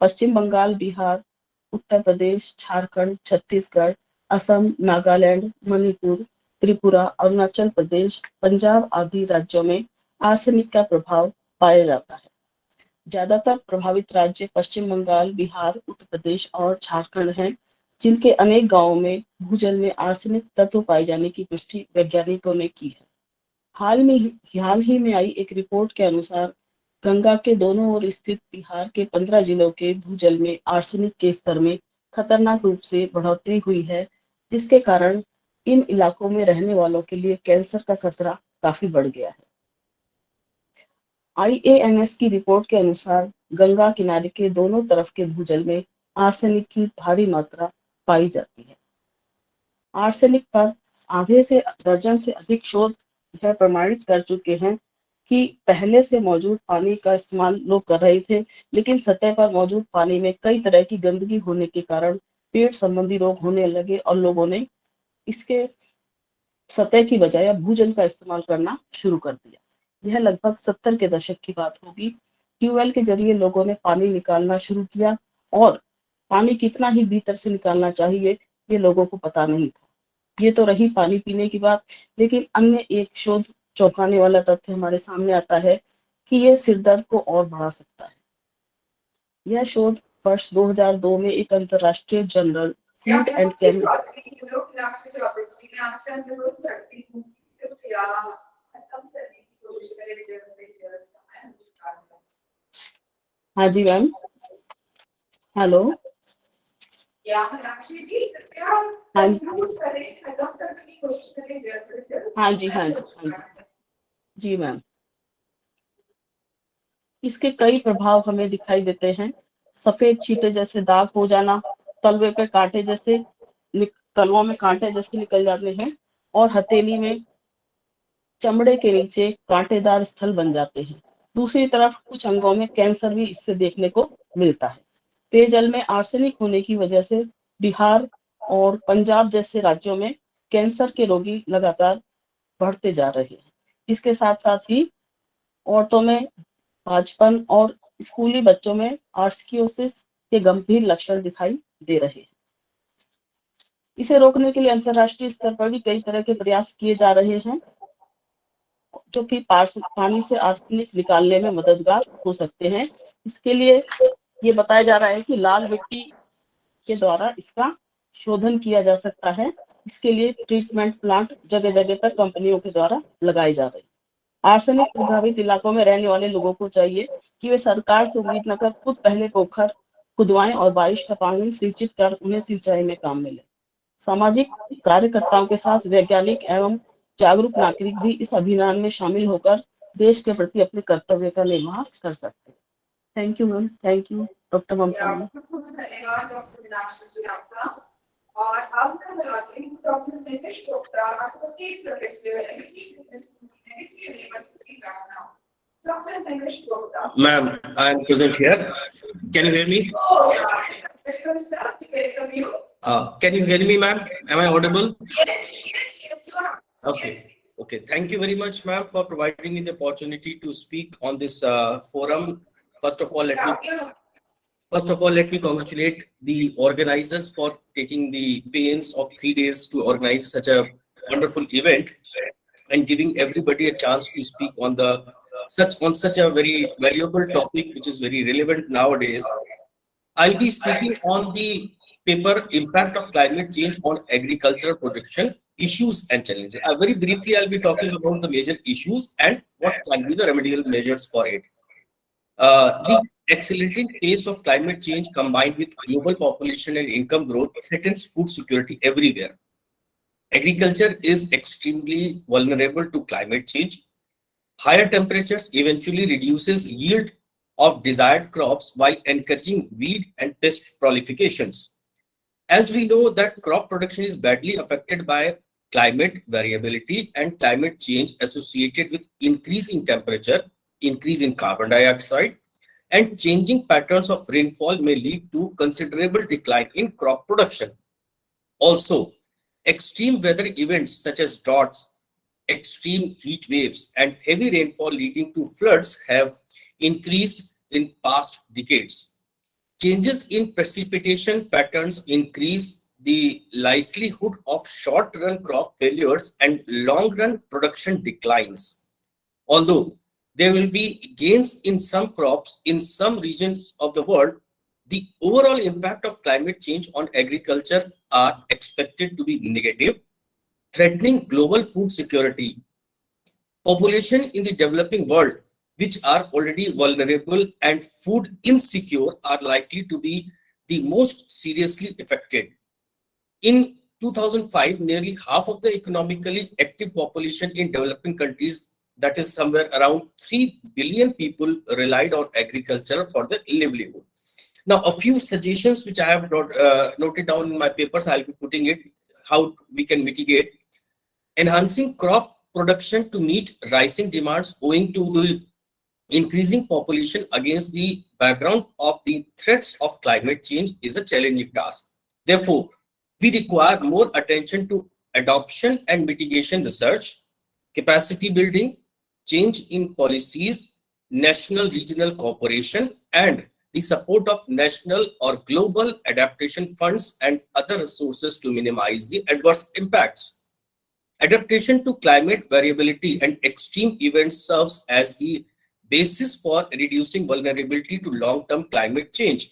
पश्चिम बंगाल, बिहार, उत्तर प्रदेश, झारखंड, छत्तीसगढ़, असम, नागालैंड, मणिपुर, त्रिपुरा, अरुणाचल प्रदेश, पंजाब आदि राज्यों में आर्सेनिक का प्रभाव पाया जाता है। ज्यादातर प्रभावित राज्य पश्चिम बंगाल, बिहार, उत्तर प्रदेश और झारखंड हैं, जिनके अनेक गांवों में भूजल में आर्सेनिक तत्व पाए जाने की पुष्टि वैज्ञानिकों ने की है। हाल ही में आई एक रिपोर्ट के अनुसार गंगा के दोनों ओर स्थित बिहार के 15 जिलों के भूजल में आर्सेनिक के स्तर में खतरनाक रूप से बढ़ोतरी हुई है, जिसके कारण इन इलाकों में रहने वालों के लिए कैंसर का खतरा काफी बढ़ गया है। IAMS की रिपोर्ट के अनुसार गंगा किनारे के दोनों तरफ के भूजल में आर्सेनिक की भारी मात्रा पाई जाती है। आर्सेनिक पर आधे से दर्जन से अधिक शोध यह प्रमाणित कर चुके हैं कि पहले से मौजूद पानी का इस्तेमाल लोग कर रहे थे, लेकिन सतह पर मौजूद पानी में कई तरह की गंदगी होने के कारण पेट संबंधी रोग होने लगे और लोगों ने इसके सतह की बजाय भूजल का इस्तेमाल करना शुरू कर दिया। यह लगभग 70 के दशक की बात होगी। ट्यूबवेल के जरिए लोगों ने पानी निकालना शुरू किया और पानी कितना ही भीतर से निकालना चाहिए ये लोगों को पता नहीं था। ये तो रही पानी पीने की बात, लेकिन अन्य एक शोध चौंकाने वाला तथ्य हमारे सामने आता है कि यह सिरदर्द को और बढ़ा सकता है। यह शोध वर्ष 2002 में एक अंतरराष्ट्रीय जर्नल फूड एंड हाँ जी मैम, हेलो। हाँ जी, हाँ जी जी मैम। इसके कई प्रभाव हमें दिखाई देते हैं। सफेद छींटे जैसे दाग हो जाना, तलवे पे कांटे जैसे तलवों में कांटे जैसे निकल जाते हैं और हथेली में चमड़े के नीचे कांटेदार स्थल बन जाते हैं। दूसरी तरफ कुछ अंगों में कैंसर भी इससे देखने को मिलता है। पेयजल में आर्सेनिक होने की वजह से बिहार और पंजाब जैसे राज्यों में कैंसर के रोगी लगातार बढ़ते जा रहे हैं। इसके साथ साथ ही औरतों में पांचपन और स्कूली बच्चों में आर्सियोसिस के गंभीर लक्षण दिखाई दे रहे हैं। इसे रोकने के लिए अंतर्राष्ट्रीय स्तर पर भी कई तरह के प्रयास किए जा रहे हैं, जो कि पानी से आर्सेनिक निकालने में मददगार हो सकते हैं। इसके लिए ये बताया जा रहा है कि लाल मिट्टी के द्वारा इसका शोधन किया जा सकता है। इसके लिए ट्रीटमेंट प्लांट जगह जगह पर कंपनियों के द्वारा लगाए जा रहे हैं। आर्सेनिक प्रभावित इलाकों में रहने वाले लोगों को चाहिए कि वे सरकार से उम्मीद न कर खुद पहले पोखर खुदवाएं और बारिश का पानी सिंचित कर उन्हें सिंचाई में काम में लें। सामाजिक कार्यकर्ताओं के साथ वैज्ञानिक एवं जागरूक नागरिक भी इस अभियान में शामिल होकर देश के प्रति अपने कर्तव्य का निर्वाह कर सकते हैं। Thank you ma'am, thank you doctor Mamta. धन्यवाद डॉक्टर मीनाक्षी जी आपका। और अब मैं बुलाती हूँ doctor Dinesh Gupta, associate professor Amity business university Lucknow. Dr. Nilesh Gupta. Ma'am, I am present here. Can you hear me? Oh, yeah. Welcome, sir. Welcome you. Can you hear me, ma'am? Am I audible? Yes, you are. Okay. Okay. Thank you very much, ma'am, for providing me the opportunity to speak on this forum. First of all, let me congratulate the organizers for taking the pains of 3 days to organize such a wonderful event and giving everybody a chance to speak on such a very valuable topic, which is very relevant nowadays. I'll be speaking on the paper Impact of Climate Change on Agricultural Production, Issues and Challenges. Very briefly, I'll be talking about the major issues and what can be the remedial measures for it. The accelerating pace of climate change combined with global population and income growth threatens food security everywhere. Agriculture is extremely vulnerable to climate change. Higher temperatures eventually reduces yield of desired crops while encouraging weed and pest proliferations. As we know that crop production is badly affected by climate variability and climate change associated with increase in temperature, increase in carbon dioxide, and changing patterns of rainfall may lead to considerable decline in crop production. Also, extreme weather events such as droughts, extreme heat waves, and heavy rainfall leading to floods have increased in past decades. Changes in precipitation patterns increase the likelihood of short-run crop failures and long-run production declines. Although there will be gains in some crops in some regions of the world, the overall impact of climate change on agriculture are expected to be negative, threatening global food security. Population in the developing world, which are already vulnerable and food insecure, are likely to be the most seriously affected. In 2005, nearly half of the economically active population in developing countries, that is somewhere around 3 billion people, relied on agriculture for their livelihood. Now, a few suggestions which I have noted down in my papers, I'll be putting it, how we can mitigate. Enhancing crop production to meet rising demands owing to the increasing population against the background of the threats of climate change is a challenging task. Therefore, we require more attention to adoption and mitigation research, capacity building, change in policies, national regional cooperation, and the support of national or global adaptation funds and other resources to minimize the adverse impacts. Adaptation to climate variability and extreme events serves as the basis for reducing vulnerability to long-term climate change.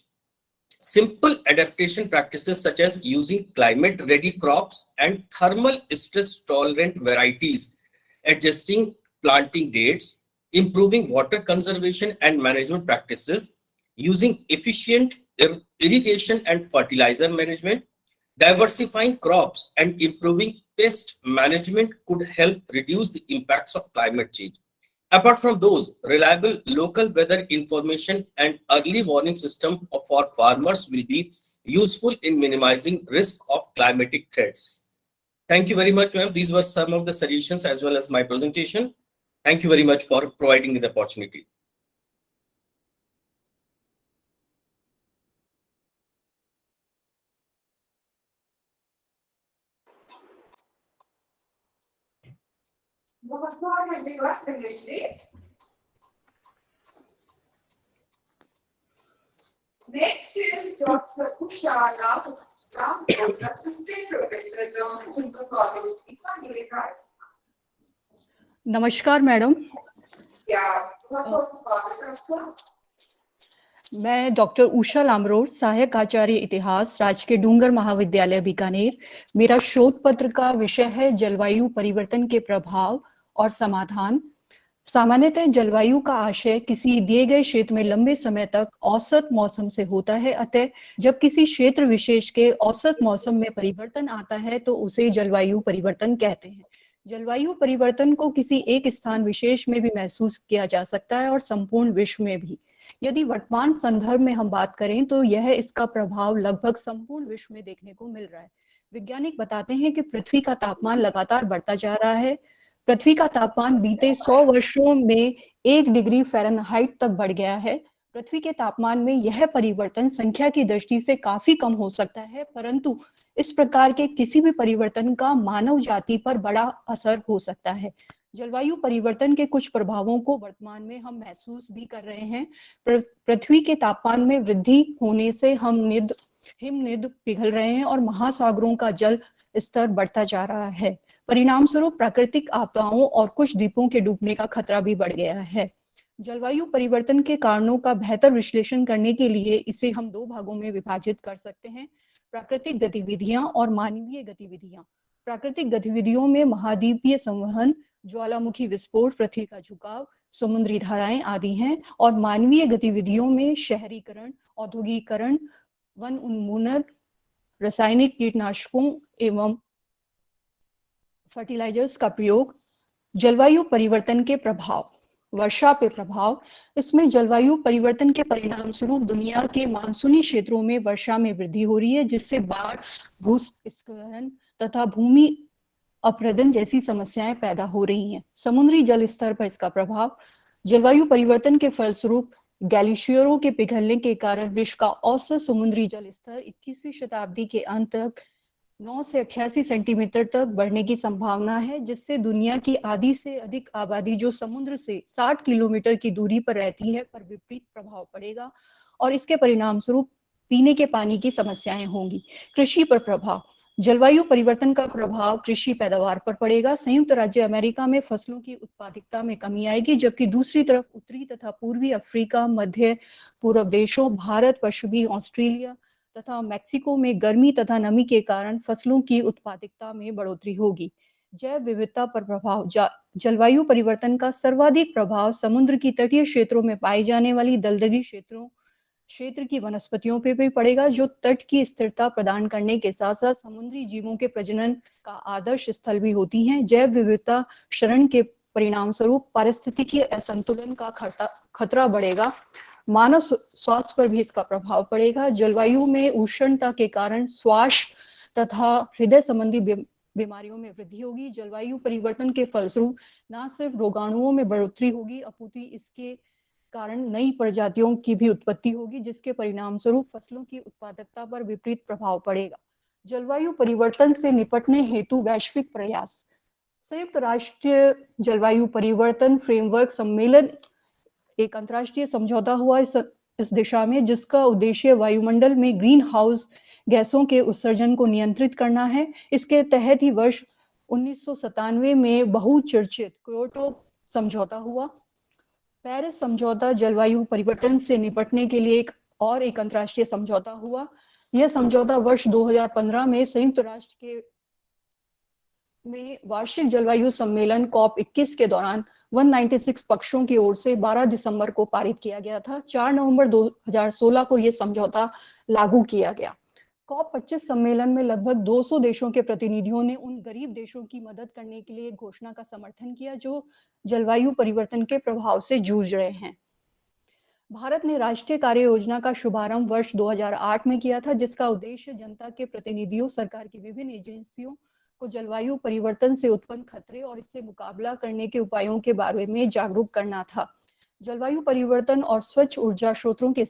Simple adaptation practices such as using climate-ready crops and thermal stress-tolerant varieties, adjusting planting dates, improving water conservation and management practices, using efficient irrigation and fertilizer management, diversifying crops and improving pest management could help reduce the impacts of climate change. Apart from those, reliable local weather information and early warning system for farmers will be useful in minimizing risk of climatic threats. Thank you very much, ma'am. These were some of the suggestions as well as my presentation. Thank you very much for providing me the opportunity. Next is Dr. Usha Lamroor, Assistant Professor, Government College, Bikaner. नमस्कार madam. बहुत स्वागत है आपका। मैं doctor Usha लामरोर, सहायक आचार्य इतिहास, राजकीय डूंगर महाविद्यालय बीकानेर। मेरा शोध पत्र का विषय है जलवायु परिवर्तन के प्रभाव और समाधान। सामान्यतः जलवायु का आशय किसी दिए गए क्षेत्र में लंबे समय तक औसत मौसम से होता है। अतः जब किसी क्षेत्र विशेष के औसत मौसम में परिवर्तन आता है तो उसे जलवायु परिवर्तन कहते हैं। जलवायु परिवर्तन को किसी एक स्थान विशेष में भी महसूस किया जा सकता है और संपूर्ण विश्व में भी। यदि वर्तमान संदर्भ में हम बात करें तो इसका प्रभाव लगभग संपूर्ण विश्व में देखने को मिल रहा है। वैज्ञानिक बताते हैं कि पृथ्वी का तापमान लगातार बढ़ता जा रहा है। पृथ्वी का तापमान बीते 100 वर्षों में 1 डिग्री फ़ारेनहाइट तक बढ़ गया है। पृथ्वी के तापमान में यह परिवर्तन संख्या की दृष्टि से काफी कम हो सकता है, परंतु इस प्रकार के किसी भी परिवर्तन का मानव जाति पर बड़ा असर हो सकता है। जलवायु परिवर्तन के कुछ प्रभावों को वर्तमान में हम महसूस भी कर रहे हैं। पृथ्वी के तापमान में वृद्धि होने से हिमनद पिघल रहे हैं और महासागरों का जल स्तर बढ़ता जा रहा है। परिणाम स्वरूप प्राकृतिक आपदाओं और कुछ द्वीपों के डूबने का खतरा भी बढ़ गया है। जलवायु परिवर्तन के कारणों का बेहतर विश्लेषण करने के लिए इसे हम 2 भागों में विभाजित कर सकते हैं: प्राकृतिक गतिविधियां और मानवीय गतिविधियां। प्राकृतिक गतिविधियों में महाद्वीपीय संवहन, ज्वालामुखी विस्फोट, पृथ्वी का झुकाव, समुद्री धाराएं आदि हैं, और मानवीय गतिविधियों में शहरीकरण, औद्योगिकरण, वन उन्मूलन, रासायनिक कीटनाशकों एवं फर्टिलाइजर्स का प्रयोग। जलवायु परिवर्तन के प्रभाव, वर्षा पे प्रभाव। इसमें जलवायु परिवर्तन के परिणाम स्वरूप दुनिया के मानसूनी क्षेत्रों में वर्षा में वृद्धि हो रही है, जिससे बाढ़, भूस्खलन तथा भूमि अपरदन जैसी समस्याएं पैदा हो रही हैं। समुद्री जल स्तर पर इसका प्रभाव, जलवायु परिवर्तन के फलस्वरूप ग्लेशियरों के पिघलने के कारण विश्व का औसत समुद्री जल स्तर 21वीं शताब्दी के अंत तक 9 से 88 सेंटीमीटर तक बढ़ने की संभावना है, जिससे दुनिया की आधी से अधिक आबादी जो समुद्र से 60 किलोमीटर की दूरी पर रहती है पर विपरीत प्रभाव पड़ेगा और इसके परिणाम स्वरूप पीने के पानी की समस्याएं होंगी। कृषि पर प्रभाव, जलवायु परिवर्तन का प्रभाव कृषि पैदावार पर पड़ेगा। संयुक्त राज्य अमेरिका में फसलों की उत्पादकता में कमी आएगी, जबकि दूसरी तरफ उत्तरी तथा पूर्वी अफ्रीका, मध्य पूर्व देशों, भारत, पश्चिमी ऑस्ट्रेलिया तथा मैक्सिको में गर्मी तथा नमी के कारण फसलों की उत्पादकता में बढ़ोतरी होगी। जैव विविधता पर प्रभाव, जलवायु परिवर्तन का सर्वाधिक प्रभाव समुद्र की तटीय क्षेत्रों में पाई जाने वाली दलदली क्षेत्र की वनस्पतियों पे भी पड़ेगा, जो तट की स्थिरता प्रदान करने के साथ साथ समुद्री जीवों के प्रजनन का आदर्श स्थल भी होती हैं। जैव विविधता क्षरण के परिणाम स्वरूप पारिस्थितिकी असंतुलन का खतरा बढ़ेगा। मानव स्वास्थ्य पर भी इसका प्रभाव पड़ेगा। जलवायु में उष्णता के कारण श्वास तथा हृदय संबंधी बीमारियों में वृद्धि होगी। जलवायु परिवर्तन के फलस्वरूप न सिर्फ रोगाणुओं में बढ़ोतरी होगी, अपितु इसके कारण नई प्रजातियों की भी उत्पत्ति होगी, जिसके परिणाम स्वरूप फसलों की उत्पादकता पर विपरीत प्रभाव पड़ेगा। जलवायु परिवर्तन से निपटने हेतु वैश्विक प्रयास, संयुक्त राष्ट्र जलवायु परिवर्तन फ्रेमवर्क सम्मेलन एक अंतर्राष्ट्रीय समझौता हुआ इस दिशा में, जिसका उद्देश्य वायुमंडल में ग्रीन हाउस गैसों के उत्सर्जन को नियंत्रित करना है। इसके तहत ही वर्ष 1997 में बहुचर्चित क्योटो समझौता हुआ। पेरिस समझौता जलवायु परिवर्तन से निपटने के लिए एक अंतर्राष्ट्रीय समझौता हुआ। यह समझौता वर्ष 2015 में संयुक्त राष्ट्र में वार्षिक जलवायु सम्मेलन COP21 के दौरान 196 पक्षों की ओर से 12 दिसंबर को पारित किया गया था। 4 नवंबर 2016 को यह समझौता लागू किया गया। COP25 सम्मेलन में लगभग 200 देशों के प्रतिनिधियों ने उन गरीब देशों की मदद करने के लिए घोषणा का समर्थन किया जो जलवायु परिवर्तन के प्रभाव से जूझ रहे हैं। भारत ने राष्ट्रीय कार्य योजना का शुभारंभ वर्ष 2008 में किया था, जिसका उद्देश्य जनता के प्रतिनिधियों, सरकार की विभिन्न एजेंसियों को जलवायु परिवर्तन से उत्पन्न खतरे और इससे मुकाबला करने के उपायों के बारे में जागरूक करना था। जलवायु परिवर्तन और स्वच्छ ऊर्जा स्रोतों के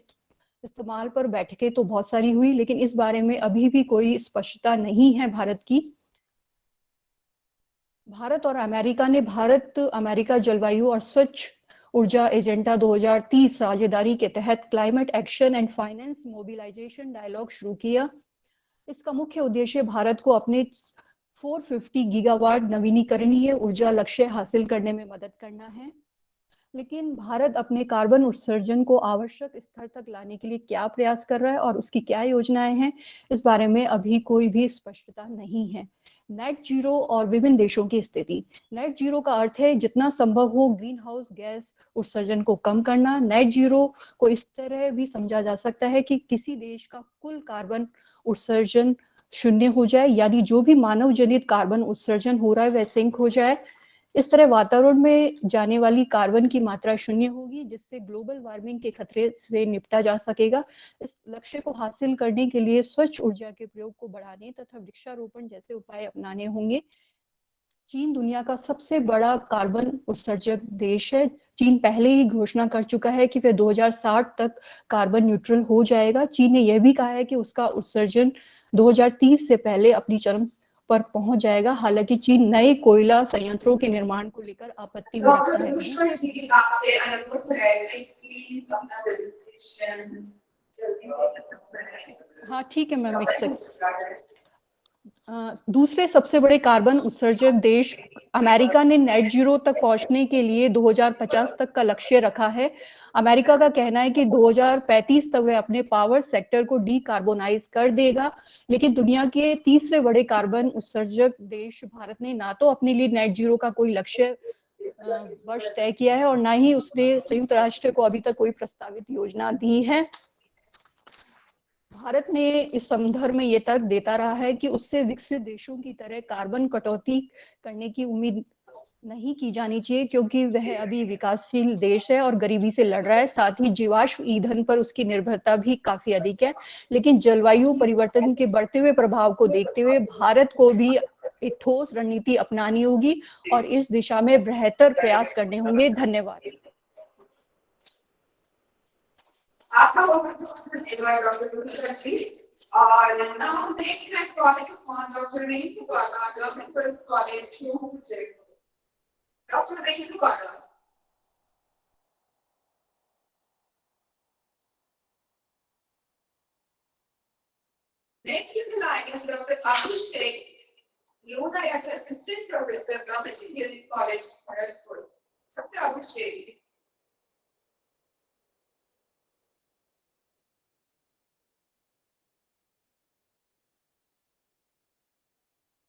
इस्तेमाल पर बैठकें तो बहुत सारी हुई, लेकिन इस बारे में अभी भी कोई स्पष्टता नहीं है भारत की। भारत और अमेरिका ने भारत अमेरिका जलवायु और स्वच्छ ऊर्जा एजेंडा 2030 साझेदारी के तहत climate action and finance mobilisation dialogue शुरू किया। इसका मुख्य उद्देश्य भारत को अपने 450 गीगावाट नवीनीकरणीय ऊर्जा लक्ष्य हासिल करने में मदद करना है। लेकिन भारत अपने कार्बन उत्सर्जन को आवश्यक स्तर तक लाने के लिए क्या प्रयास कर रहा है और उसकी क्या योजनाएं हैं, इस बारे में अभी कोई भी स्पष्टता नहीं है। नेट जीरो और विभिन्न देशों की स्थिति। नेट जीरो का अर्थ है जितना संभव हो ग्रीन हाउस गैस उत्सर्जन को कम करना। नेट जीरो को इस तरह भी समझा जा सकता है कि किसी देश का कुल कार्बन उत्सर्जन शून्य हो जाए, यानी जो भी मानव जनित कार्बन उत्सर्जन हो रहा है वह सिंक हो जाए। इस तरह वातावरण में जाने वाली कार्बन की मात्रा शून्य होगी, जिससे ग्लोबल वार्मिंग के खतरे से निपटा जा सकेगा। इस लक्ष्य को हासिल करने के लिए स्वच्छ ऊर्जा के प्रयोग को बढ़ाने तथा वृक्षारोपण जैसे उपाय अपनाने होंगे। चीन दुनिया का सबसे बड़ा कार्बन उत्सर्जक देश है। चीन पहले ही घोषणा कर चुका है कि वह 2060 तक कार्बन न्यूट्रल हो जाएगा। चीन ने यह भी कहा है कि उसका उत्सर्जन 2030 से पहले अपनी चरम पर पहुंच जाएगा। हालांकि चीन नए कोयला संयंत्रों के निर्माण को लेकर आपत्ति भी रखता है। पुष्पा जी आपसे अनुरोध है कि प्लीज अपना प्रेजेंटेशन जल्दी से खत्म करें। हाँ ठीक है मैम, एक सेकंड। दूसरे सबसे बड़े कार्बन उत्सर्जक देश अमेरिका ने नेट जीरो तक पहुंचने के लिए 2050 तक का लक्ष्य रखा है। अमेरिका का कहना है कि 2035 तक वह अपने पावर सेक्टर को डीकार्बोनाइज कर देगा। लेकिन दुनिया के तीसरे बड़े कार्बन उत्सर्जक देश भारत ने ना तो अपने लिए नेट जीरो का कोई लक्ष्य वर्ष तय किया है और ना ही उसने संयुक्त राष्ट्र को अभी तक कोई प्रस्तावित योजना दी है। भारत ने इस संदर्भ में ये तर्क देता रहा है कि उससे विकसित देशों की तरह कार्बन कटौती करने की उम्मीद नहीं की जानी चाहिए, क्योंकि वह अभी विकासशील देश है और गरीबी से लड़ रहा है। साथ ही जीवाश्म ईंधन पर उसकी निर्भरता भी काफी अधिक है। लेकिन जलवायु परिवर्तन के बढ़ते हुए प्रभाव को देखते हुए भारत को भी एक ठोस रणनीति अपनानी होगी और इस दिशा में बेहतर प्रयास करने होंगे। धन्यवाद। आपका बहुत धन्यवाद डॉक्टर पुष्पा जी। और now next I call upon doctor Rinku Bala, government girls college Jaipur. Doctor Rinku Bala. Next in the line is Dr. August'22, Luna Assistant Professor, Government Engineering College, Kharagpur. Dr. August'22.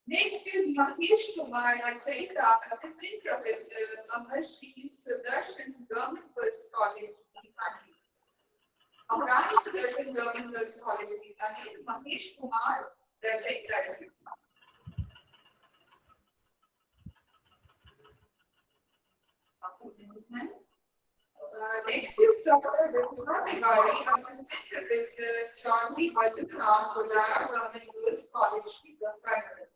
Next is Mahesh Kumar Achaita, Assistant Professor, Amarshri Sudarshan, Government Girls College, Bikaner. Amarani Sudarshan, Government Girls College, Bikaner, Mahesh Kumar Achaita. Next is Dr. Rupura Tiwari, Assistant Professor, Chaudhary Balram, Kolara Government Girls College, Bikaner.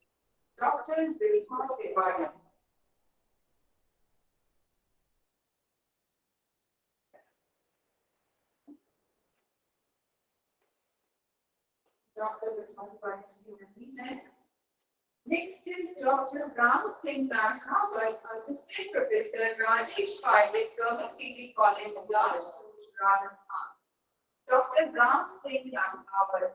Dr. Rupura Tiwari. Dr. Rupura Tiwari. Next is Dr. Ram Singh Naghawal, Assistant Professor, Rajesh Paikh, Government PG College, Bilaspur, Rajasthan. Dr. Ram Singh Naghawal.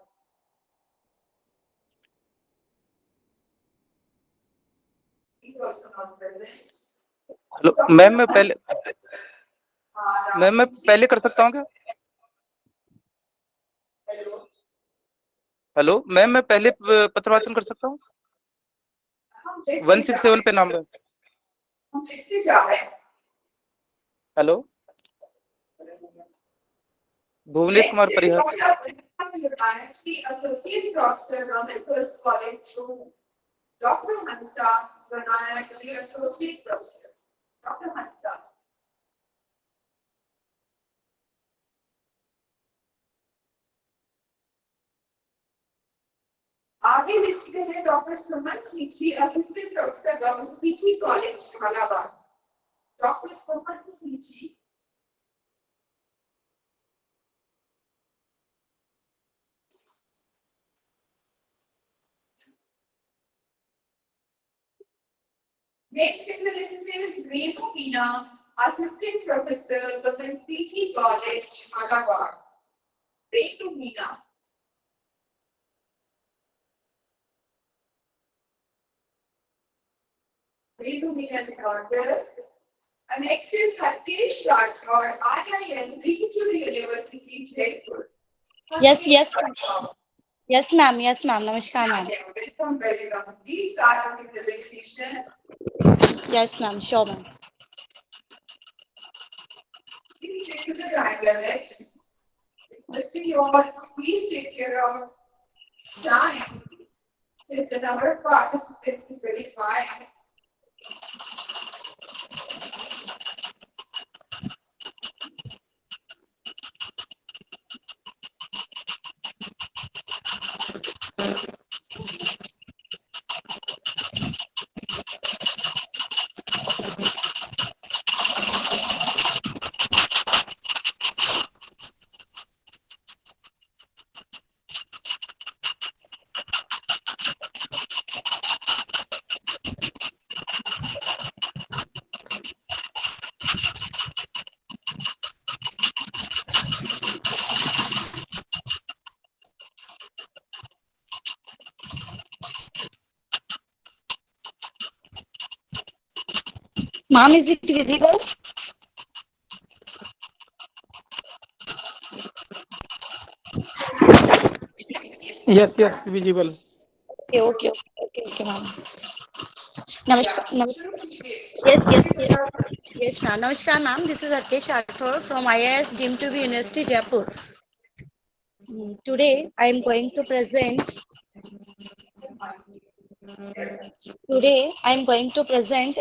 He's also not present. Hello ma'am, मैं पहले कर सकता हूँ क्या? Hello ma'am, मैं पहले पत्र वाचन कर सकता हूँ? 167 पे नाम है। हेलो, भुवनेश कुमार परिहार। Associate Professor, Government Girls College, Dr. Hansa Vinayak, Associate Professor. Dr. Hansa. आगे लिस्टेड है doctor Suman Khinchi, assistant professor, government PG college, Jhalawar. Doctor Suman Khinchi. Next in the list is Renu Meena, Assistant Professor, Government PG College, Jhalawar. Renu Meena. Renu Meena is order. And next is Harkesh Rathore, IISD to the University, Jaipur. Yes, ma'am. Namaskar, ma'am. Welcome, welcome. Please start the presentation. Yes, ma'am. Sure, ma'am. Please stick to the time limit. Requesting you all to please take care of time, since the number of participants is very high. Ma'am, is it visible? Yes, yes, visible. Okay, ma'am. Namaskar. Yes, ma'am. Namaskar, ma'am. This is Arkesh Rathore from IIS deemed to be University, Jaipur. Today, I am going to present. A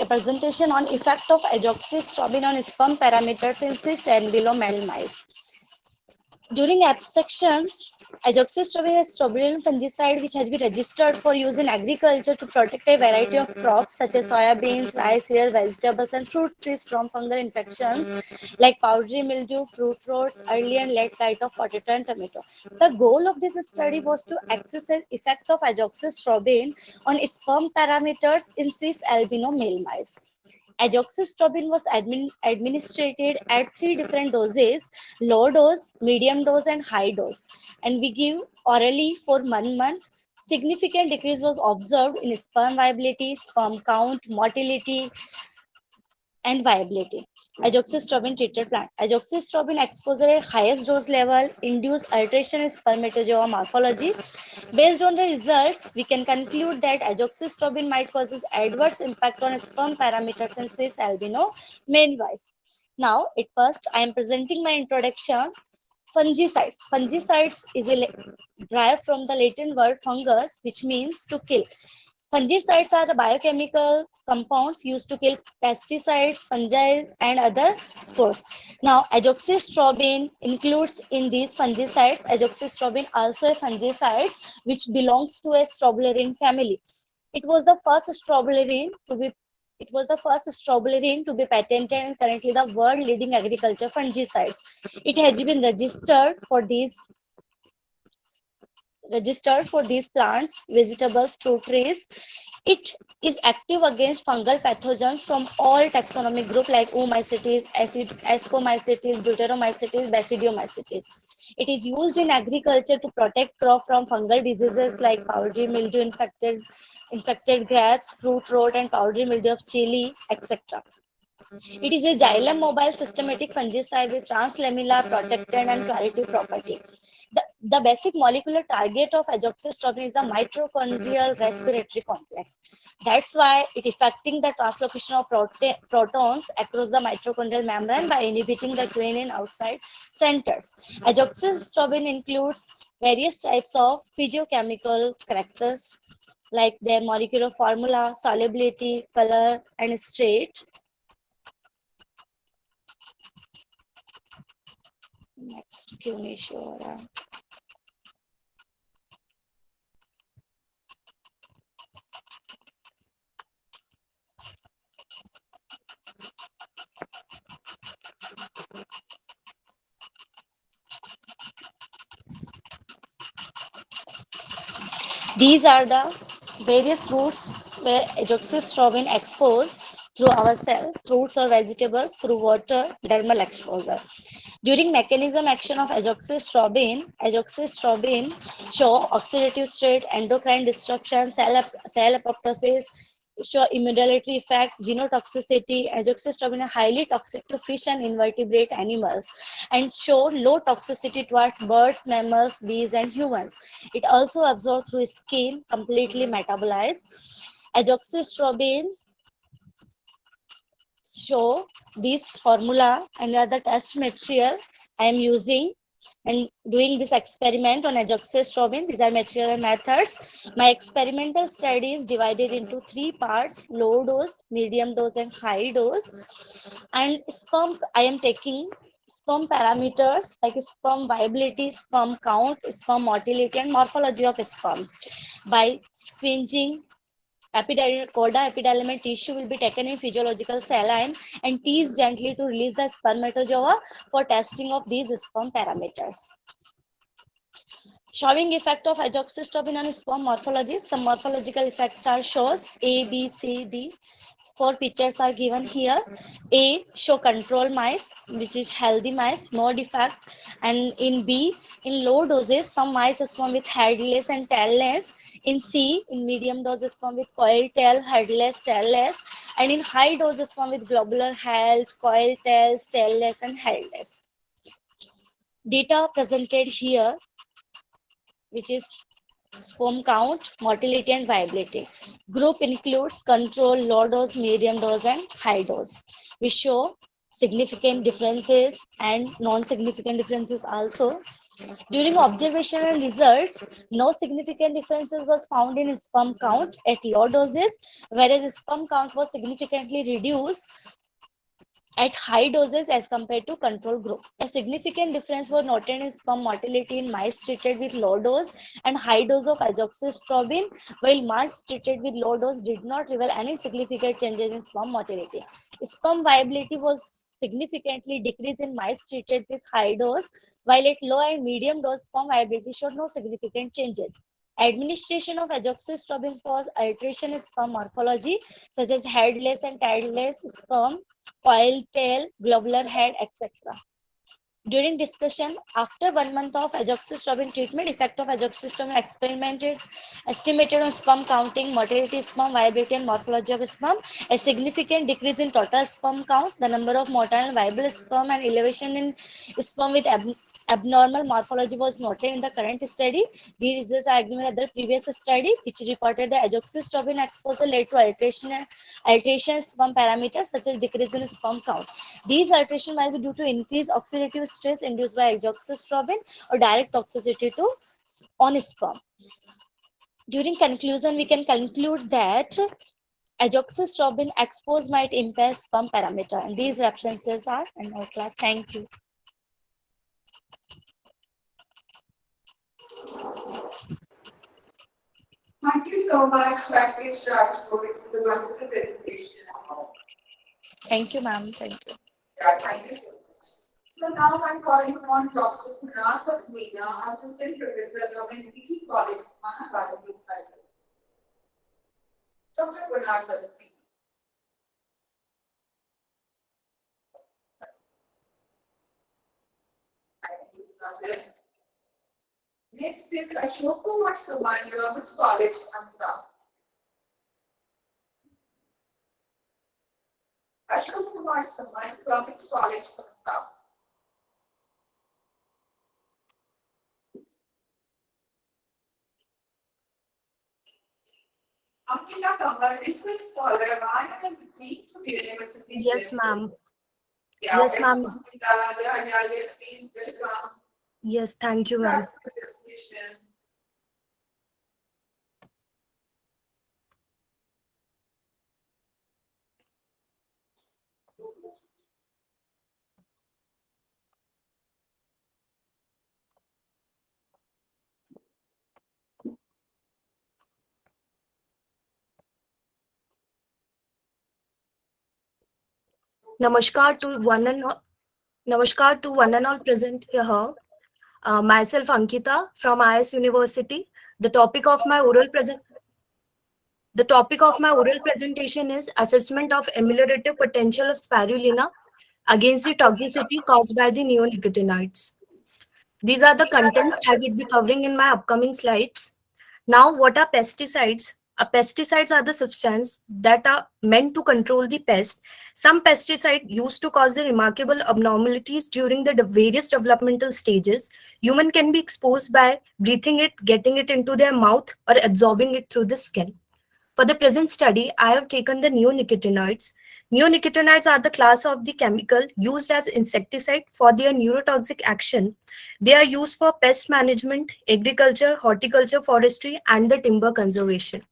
presentation on effect of azoxystrobin on sperm parameters in cyst and below male mice. During abstractions, azoxystrobin is strobilurin fungicide which has been registered for use in agriculture to protect a variety of crops such as soyabeans, rice, cereal, vegetables, and fruit trees from fungal infections like powdery mildew, fruit rots, early and late blight of potato and tomato. The goal of this study was to assess the effect of azoxystrobin on sperm parameters in Swiss albino male mice. Azoxystrobin was administered at 3 different doses: low dose, medium dose, and high dose. And we give orally for 1 month. Significant decrease was observed in sperm viability, sperm count, motility, and viability. Azoxystrobin treated plant. Azoxystrobin exposure at highest dose level induced alteration in spermatozoa morphology. Based on the results, we can conclude that azoxystrobin might cause adverse impact on sperm parameters in Swiss albino male mice. Now, at first, I am presenting my introduction. Fungicides. Fungicides is derived from the Latin word fungus, which means to kill. Fungicides are the biochemical compounds used to kill pesticides, fungi, and other spores. Now, azoxystrobin includes in these fungicides. Azoxystrobin also a fungicide which belongs to a strobilurin family. It was the first strobilurin to be patented and currently the world leading agriculture fungicides. It has been registered for these plants, vegetables, fruit trees. It is active against fungal pathogens from all taxonomic groups like Oomycetes, Ascomycetes, Deuteromycetes, Basidiomycetes. It is used in agriculture to protect crop from fungal diseases like powdery mildew, infected grapes, fruit rot, and powdery mildew of chili, etc. It is a xylem mobile systematic fungicide with translamellar, protectant, and curative property. The basic molecular target of azoxystrobin is the mitochondrial respiratory complex. That's why it affecting the translocation of protons across the mitochondrial membrane by inhibiting the quinine outside centers. Azoxystrobin includes various types of physiochemical characters like their molecular formula, solubility, color, and state. Next, these are the various routes where azoxystrobin exposed through our cell, fruits or vegetables, through water, dermal exposure. During mechanism action of azoxystrobin show oxidative state, endocrine disruption, cell apoptosis, show immodulatory effect, genotoxicity. Azoxystrobin is highly toxic to fish and invertebrate animals and show low toxicity towards birds, mammals, bees, and humans. It also absorbs through skin, completely metabolized. Azoxystrobins show this formula and other test material I am using and doing this experiment on azoxystrobin. These are material methods. My experimental study is divided into 3 parts: low dose, medium dose, and high dose. And sperm, I am taking sperm parameters like sperm viability, sperm count, sperm motility, and morphology of sperms. By squeezing chorda epididymal tissue will be taken in physiological saline and teased gently to release the spermatozoa for testing of these sperm parameters. Showing effect of azoxystrobin on sperm morphology. Some morphological effects are shows A, B, C, D. Four pictures are given here. A show control mice, which is healthy mice, no defect. And in B, in low doses, some mice sperm with headless and tailless. In C, in medium doses, sperm with coil tail, headless, tailless. And in high doses, sperm with globular head, coil tails, tailless, and headless. Data presented here, which is sperm count, motility, and viability. Group includes control, low dose, medium dose, and high dose. We show significant differences and non-significant differences also. During observation and results, no significant differences was found in sperm count at low doses, whereas sperm count was significantly reduced at high doses as compared to control group. A significant difference was noted in sperm motility in mice treated with low dose and high dose of azoxystrobin, while mice treated with low dose did not reveal any significant changes in sperm motility. Sperm viability was significantly decreased in mice treated with high dose, while at low and medium dose sperm viability showed no significant changes. Administration of azoxystrobin causes alteration in sperm morphology, such as headless and tailless sperm, coil tail, globular head, etc. During discussion, after 1 month of azoxystrobin treatment, effect of azoxystrobin estimated on sperm counting, motility, sperm viability, and morphology of sperm. A significant decrease in total sperm count, the number of motile and viable sperm, and elevation in sperm with abnormal morphology was noted in the current study. These results are given at the previous study, which reported the azoxystrobin exposure led to alteration sperm parameters such as decrease in sperm count. These alterations might be due to increased oxidative stress induced by azoxystrobin or direct toxicity on sperm. During conclusion, we can conclude that azoxystrobin exposed might impair sperm parameter, and these references are in our class. Thank you. Thank you so much, Dr. Rajpur. It was a wonderful presentation. Thank you, ma'am. Thank you. Yeah, thank you so much. So now I'm calling on Dr. Kunal Meena, Assistant Professor, Government PG College, Mahabharati. Dr. Kunal Meena. Next is Ashok Kumar Suman, Government College, Ahmedabad. Ashok Kumar Suman, Government College, Ahmedabad. Ankita Kamar, research scholar, Maharashtra Dean to the University. Yes, ma'am. Yeah, Yes, ma'am. Yes, please welcome. Yes, thank you, ma'am. Namaskar to one and all. Namaskar to one and all present here. Myself Ankita from IS University. The topic of my oral presentation is assessment of ameliorative potential of spirulina against the toxicity caused by the neonicotinoids. These are the contents I will be covering in my upcoming slides. Now, what are pesticides? Pesticides are the substances that are meant to control the pest. Some pesticides used to cause the remarkable abnormalities during the various developmental stages. Human can be exposed by breathing it, getting it into their mouth, or absorbing it through the skin. For the present study, I have taken the neonicotinoids. Neonicotinoids are the class of the chemical used as insecticide for their neurotoxic action. They are used for pest management, agriculture, horticulture, forestry, and the timber conservation.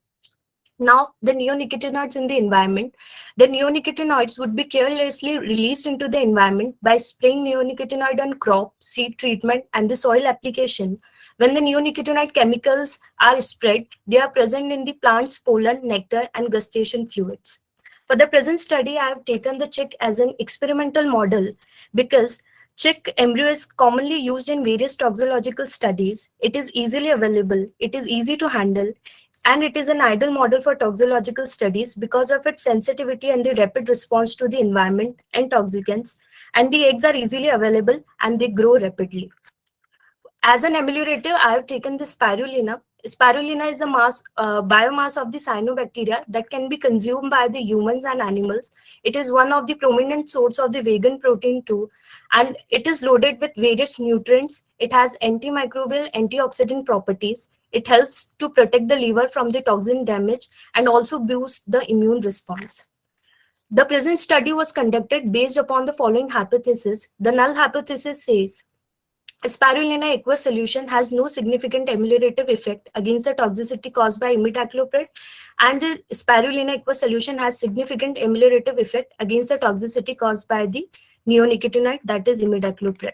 Now, the neonicotinoids in the environment. The neonicotinoids would be carelessly released into the environment by spraying neonicotinoid on crop, seed treatment, and the soil application. When the neonicotinoid chemicals are spread, they are present in the plant's pollen, nectar, and gustation fluids. For the present study, I have taken the chick as an experimental model because chick embryo is commonly used in various toxicological studies. It is easily available. It is easy to handle. and it is an ideal model for toxicological studies because of its sensitivity and the rapid response to the environment and toxicants, and the eggs are easily available and they grow rapidly. As an ameliorative, I have taken the spirulina. Spirulina is a biomass of the cyanobacteria that can be consumed by the humans and animals. It is one of the prominent sources of the vegan protein too, and it is loaded with various nutrients. It has antimicrobial, antioxidant properties. It helps to protect the liver from the toxin damage and also boosts the immune response. The present study was conducted based upon the following hypothesis. The null hypothesis says spirulina aqueous solution has no significant ameliorative effect against the toxicity caused by imidacloprid, and the spirulina aqueous solution has significant ameliorative effect against the toxicity caused by the neonicotinoid, that is imidacloprid.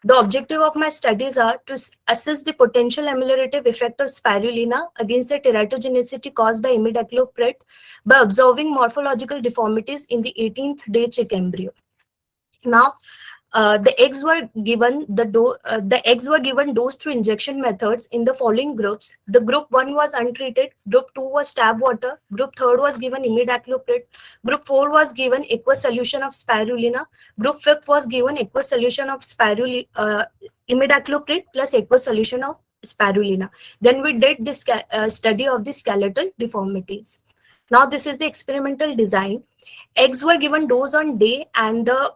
The objective of my studies are to assess the potential ameliorative effect of spirulina against the teratogenicity caused by imidacloprid by observing morphological deformities in the 18th day chick embryo. Now, the eggs were given dose through injection methods in the following groups. The group 1 was untreated, group 2 was tab water, group 3 was given imidacloprid, group 4 was given aqueous solution of spirulina, group 5 was given aqueous solution of imidacloprid plus aqueous solution of spirulina. Then we did this study of the skeletal deformities. Now this is the experimental design. Eggs were given dose on day, and the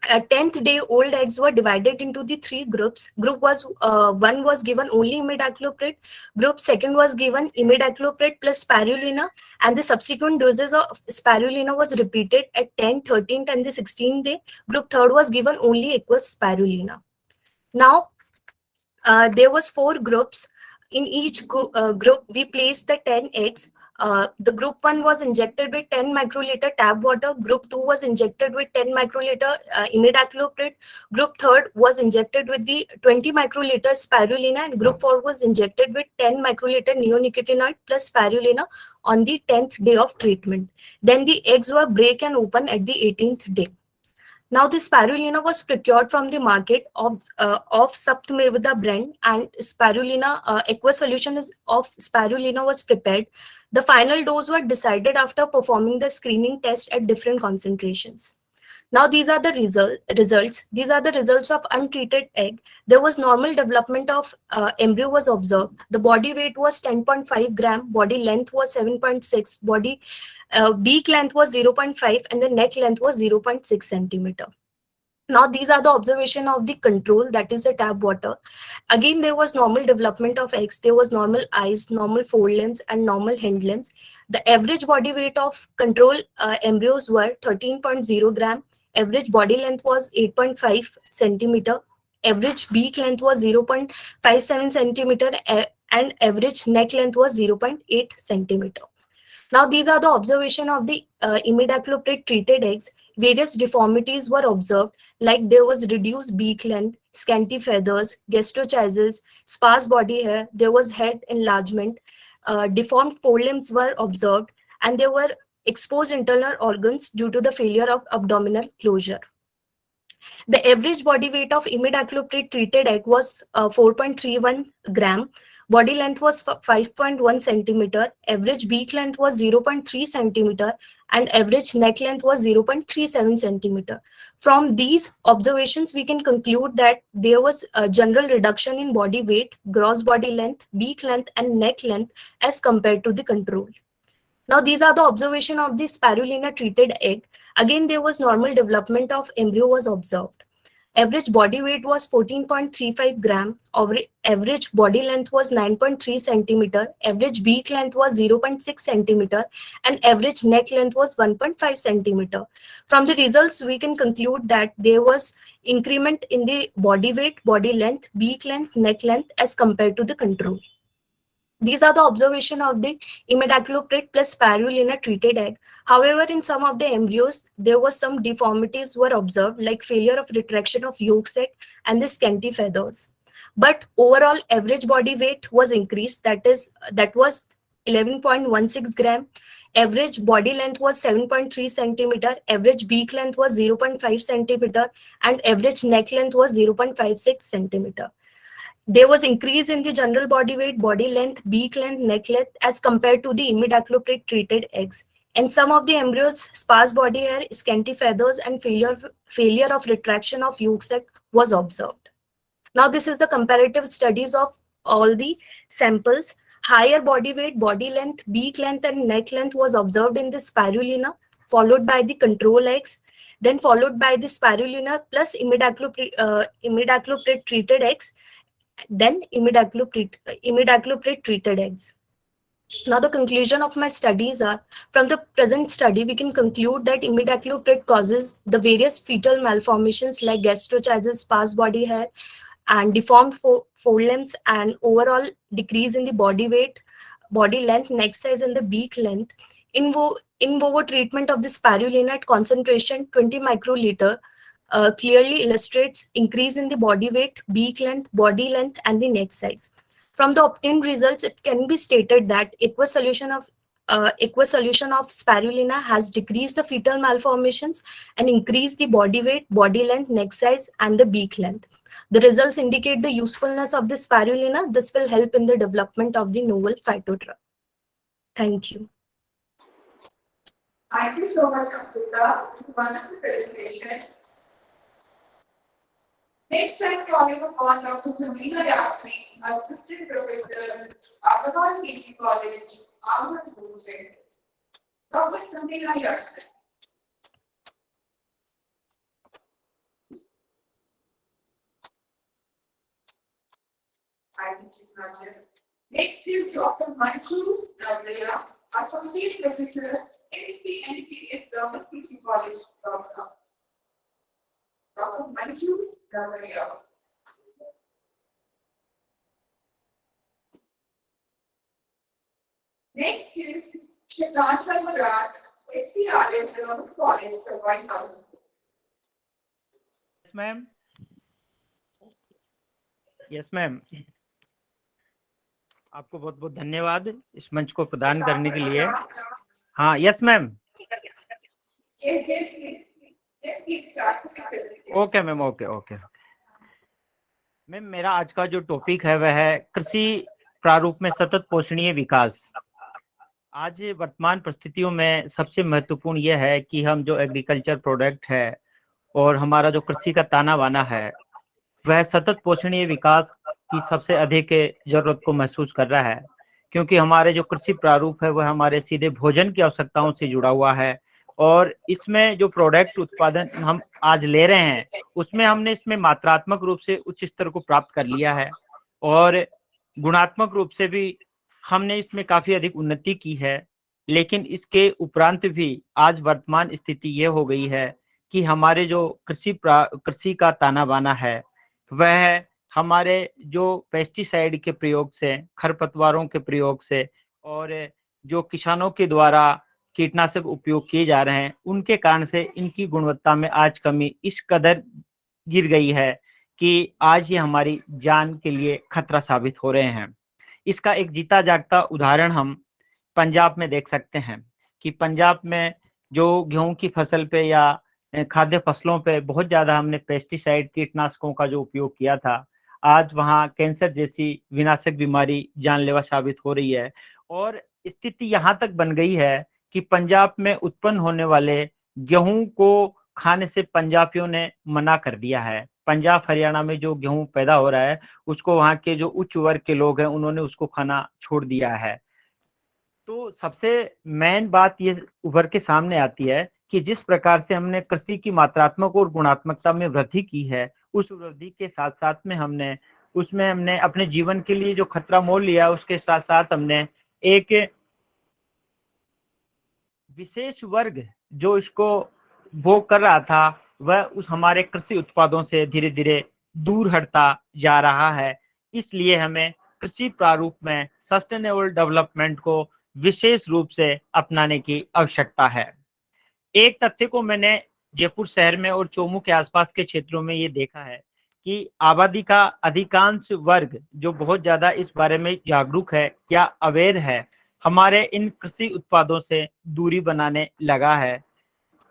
10th day old eggs were divided into the 3 groups. Group 1 was given only imidacloprid. Group 2 was given imidacloprid plus spirulina, and the subsequent doses of spirulina was repeated at 10th, 13th, and the 16th day. Group 3 was given only aqueous spirulina. Now, there was 4 groups. In each group, we placed the 10 eggs. The group 1 was injected with 10 microliter tab water. Group 2 was injected with 10 microliter imidacloprid. Group 3 was injected with the 20 microliter spirulina, and group 4 was injected with 10 microliter neonicotinoid plus spirulina on the 10th day of treatment. Then the eggs were break and open at the 18th day. Now, the spirulina was procured from the market of Saptamevada brand, and spirulina aqueous solution of spirulina was prepared. The final dose were decided after performing the screening test at different concentrations. Now, these are the results. These are the results of untreated egg. There was normal development of embryo was observed. The body weight was 10.5 gram, body length was 7.6, body beak length was 0.5, and the neck length was 0.6 centimeter. Now, these are the observation of the control, that is the tab water. Again, there was normal development of eggs. There was normal eyes, normal forelimbs, and normal hind limbs. The average body weight of control embryos were 13.0 gram. Average body length was 8.5 centimeter. Average beak length was 0.57 centimeter, and average neck length was 0.8 centimeter. Now, these are the observation of the imidacloprid treated eggs. Various deformities were observed, like there was reduced beak length, scanty feathers, gastrochisis, sparse body hair, there was head enlargement, deformed forelimbs were observed, and there were exposed internal organs due to the failure of abdominal closure. The average body weight of imidacloprid treated egg was 4.31 gram. Body length was 5.1 centimeter. Average beak length was 0.3 centimeter, and average neck length was 0.37 centimeter. From these observations, we can conclude that there was a general reduction in body weight, gross body length, beak length, and neck length as compared to the control. Now, these are the observation of the spirulina treated egg. Again, there was normal development of embryo was observed. Average body weight was 14.35 gram. Average body length was 9.3 centimeter. Average beak length was 0.6 centimeter, and average neck length was 1.5 centimeter. From the results, we can conclude that there was increment in the body weight, body length, beak length, neck length as compared to the control. These are the observation of the imidacloprid plus spirulina treated egg. However, in some of the embryos, there was some deformities were observed, like failure of retraction of yolk sac and the scanty feathers. But overall, average body weight was increased. That was 11.16 gram. Average body length was 7.3 centimeter. Average beak length was 0.5 centimeter, and average neck length was 0.56 centimeter. There was increase in the general body weight, body length, beak length, neck length as compared to the imidacloprid treated eggs. In some of the embryos, sparse body hair, scanty feathers, and failure of retraction of yolk sac was observed. Now, this is the comparative studies of all the samples. Higher body weight, body length, beak length, and neck length was observed in the spirulina, followed by the control eggs, then followed by the spirulina plus imidacloprid treated eggs, then imidacloprid treated eggs. Now, the conclusion of my studies are, from the present study, we can conclude that imidacloprid causes the various fetal malformations like gastrochasis, sparse body hair, and deformed forelimbs, and overall decrease in the body weight, body length, neck size, and the beak length. In vivo treatment of the spirulina at concentration 20 microliter clearly illustrates increase in the body weight, beak length, body length, and the neck size. From the obtained results, it can be stated that aqueous solution of spirulina has decreased the fetal malformations and increased the body weight, body length, neck size, and the beak length. The results indicate the usefulness of the spirulina. This will help in the development of the novel phytodrug. Thank you. Thank you so much, Amrita. This is wonderful presentation. Next, I'm calling upon Dr. Samina Yasmin, Assistant Professor, Agarwal PG College, Ahmed Bhuj. Dr. Samina Yasmin. I think she's not here. Next is Dr. Manju Navriya, Associate Professor, SPNPS Government PG College, Dhaka. Dr. Manju Navriya. Next is Shikanta Marat, SCRS Government College, Surviving. Yes, ma'am. Yes, ma'am. आपको बहुत बहुत धन्यवाद इस मंच को प्रदान करने के लिए. हाँ, yes ma'am. Okay ma'am, okay. Ma'am, मेरा आज का जो टॉपिक है वह है कृषि प्रारूप में सतत पोषणीय विकास. आज वर्तमान परिस्थितियों में सबसे महत्वपूर्ण यह है कि हम जो एग्रीकल्चर प्रोडक्ट है और हमारा जो कृषि का ताना बाना है वह सतत पोषणीय विकास की सबसे अधिक जरूरत को महसूस कर रहा है, क्योंकि हमारे जो कृषि प्रारूप है वह हमारे सीधे भोजन की आवश्यकताओं से जुड़ा हुआ है. और इसमें जो प्रोडक्ट उत्पादन हम आज ले रहे हैं उसमें हमने इसमें मात्रात्मक रूप से उच्च स्तर को प्राप्त कर लिया है और गुणात्मक रूप से भी हमने इसमें काफी अधिक उन्नति की है. लेकिन इसके उपरांत भी आज वर्तमान स्थिति ये हो गई है कि हमारे जो कृषि का ताना बाना है वह हमारे जो पेस्टिसाइड के प्रयोग से, खरपतवारों के प्रयोग से और जो किसानों के द्वारा कीटनाशक उपयोग किए जा रहे हैं उनके कारण से इनकी गुणवत्ता में आज कमी इस कदर गिर गई है कि आज ये हमारी जान के लिए खतरा साबित हो रहे हैं. इसका एक जीता जागता उदाहरण हम पंजाब में देख सकते हैं कि पंजाब में जो गेहूं की फसल पे या खाद्य फसलों पे बहुत ज़्यादा हमने पेस्टिसाइड कीटनाशकों का जो उपयोग किया था, आज वहाँ कैंसर जैसी विनाशक बीमारी जानलेवा साबित हो रही है. और स्थिति यहाँ तक बन गई है कि पंजाब में उत्पन्न होने वाले गेहूं को खाने से पंजाबियों ने मना कर दिया है. पंजाब हरियाणा में जो गेहूं पैदा हो रहा है उसको वहाँ के जो उच्च वर्ग के लोग हैं उन्होंने उसको खाना छोड़ दिया है. तो सबसे मेन बात ये उभर के सामने आती है कि जिस प्रकार से हमने कृषि की मात्रात्मक और गुणात्मकता में वृद्धि की है, उस वृद्धि के साथ साथ में हमने अपने जीवन के लिए जो खतरा मोल लिया, उसके साथ साथ हमने एक विशेष वर्ग जो इसको भोग कर रहा था वह उस हमारे कृषि उत्पादों से धीरे धीरे दूर हटता जा रहा है. इसलिए हमें कृषि प्रारूप में सस्टेनेबल डेवलपमेंट को विशेष रूप से अपनाने की आवश्यकता है. एक तथ्य को मैंने जयपुर शहर में और चोमू के आसपास के क्षेत्रों में ये देखा है कि आबादी का अधिकांश वर्ग जो बहुत ज्यादा इस बारे में जागरूक है या अवेयर है, हमारे इन कृषि उत्पादों से दूरी बनाने लगा है.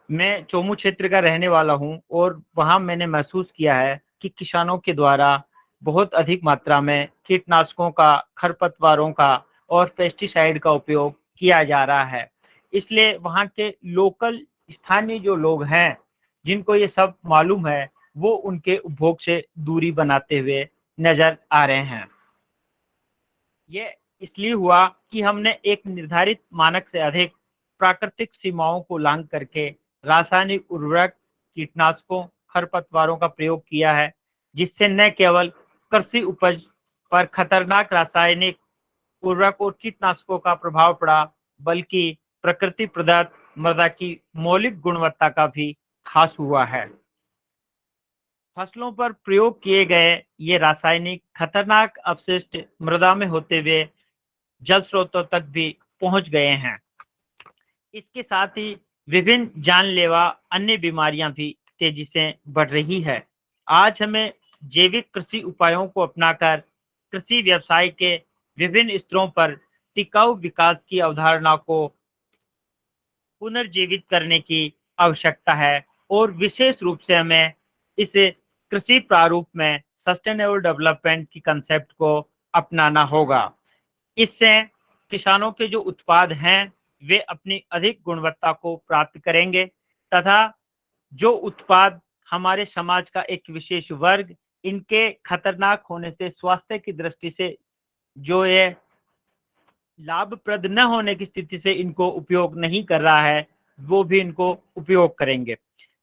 मैं चोमू क्षेत्र का रहने वाला हूं और वहां मैंने महसूस किया है कि किसानों के द्वारा बहुत अधिक मात्रा में कीटनाशकों का, खरपतवारों का और पेस्टिसाइड का उपयोग किया जा रहा है। इसलिए वहाँ के लोकल स्थानीय जो लोग हैं, जिनको ये सब मालूम है, वो उनके उपभोग से दूरी बनाते हुए नजर आ रहे हैं। ये इसलिए हुआ कि हमने एक निर्धारित मानक से अधिक प्राकृतिक सीमाओं को लांघ करके रासायनिक उर्वरक, कीटनाशकों, खरपतवारों का प्रयोग किया है, जिससे न केवल कृषि उपज पर खतरनाक रासायनिक उर्वरक और कीटनाशकों का प्रभाव पड़ा, बल्कि प्रकृति प्रदत्त मृदा की मौलिक गुणवत्ता का भी ह्रास हुआ है। फसलों पर प्रयोग किए गए ये रासायनिक खतरनाक अपशिष्ट मृदा में होते हुए जल स्रोतों तक भी पहुंच गए हैं। इसके साथ ही विभिन्न जानलेवा अन्य बीमारियां भी तेजी से बढ़ रही है। आज हमें जैविक कृषि उपायों को अपनाकर कृषि व्यवसाय के विभिन्न स्तरों पर टिकाऊ विकास की अवधारणा को पुनर्जीवित करने की आवश्यकता है और विशेष रूप से हमें इस कृषि प्रारूप में सस्टेनेबल डेवलपमेंट की कंसेप्ट को अपनाना होगा। इससे किसानों के जो उत्पाद हैं वे अपनी अधिक गुणवत्ता को प्राप्त करेंगे तथा जो उत्पाद हमारे समाज का एक विशेष वर्ग इनके खतरनाक होने से स्वास्थ्य की दृष्टि से जो ये लाभप्रद न होने की स्थिति से इनको उपयोग नहीं कर रहा है, वो भी इनको उपयोग करेंगे।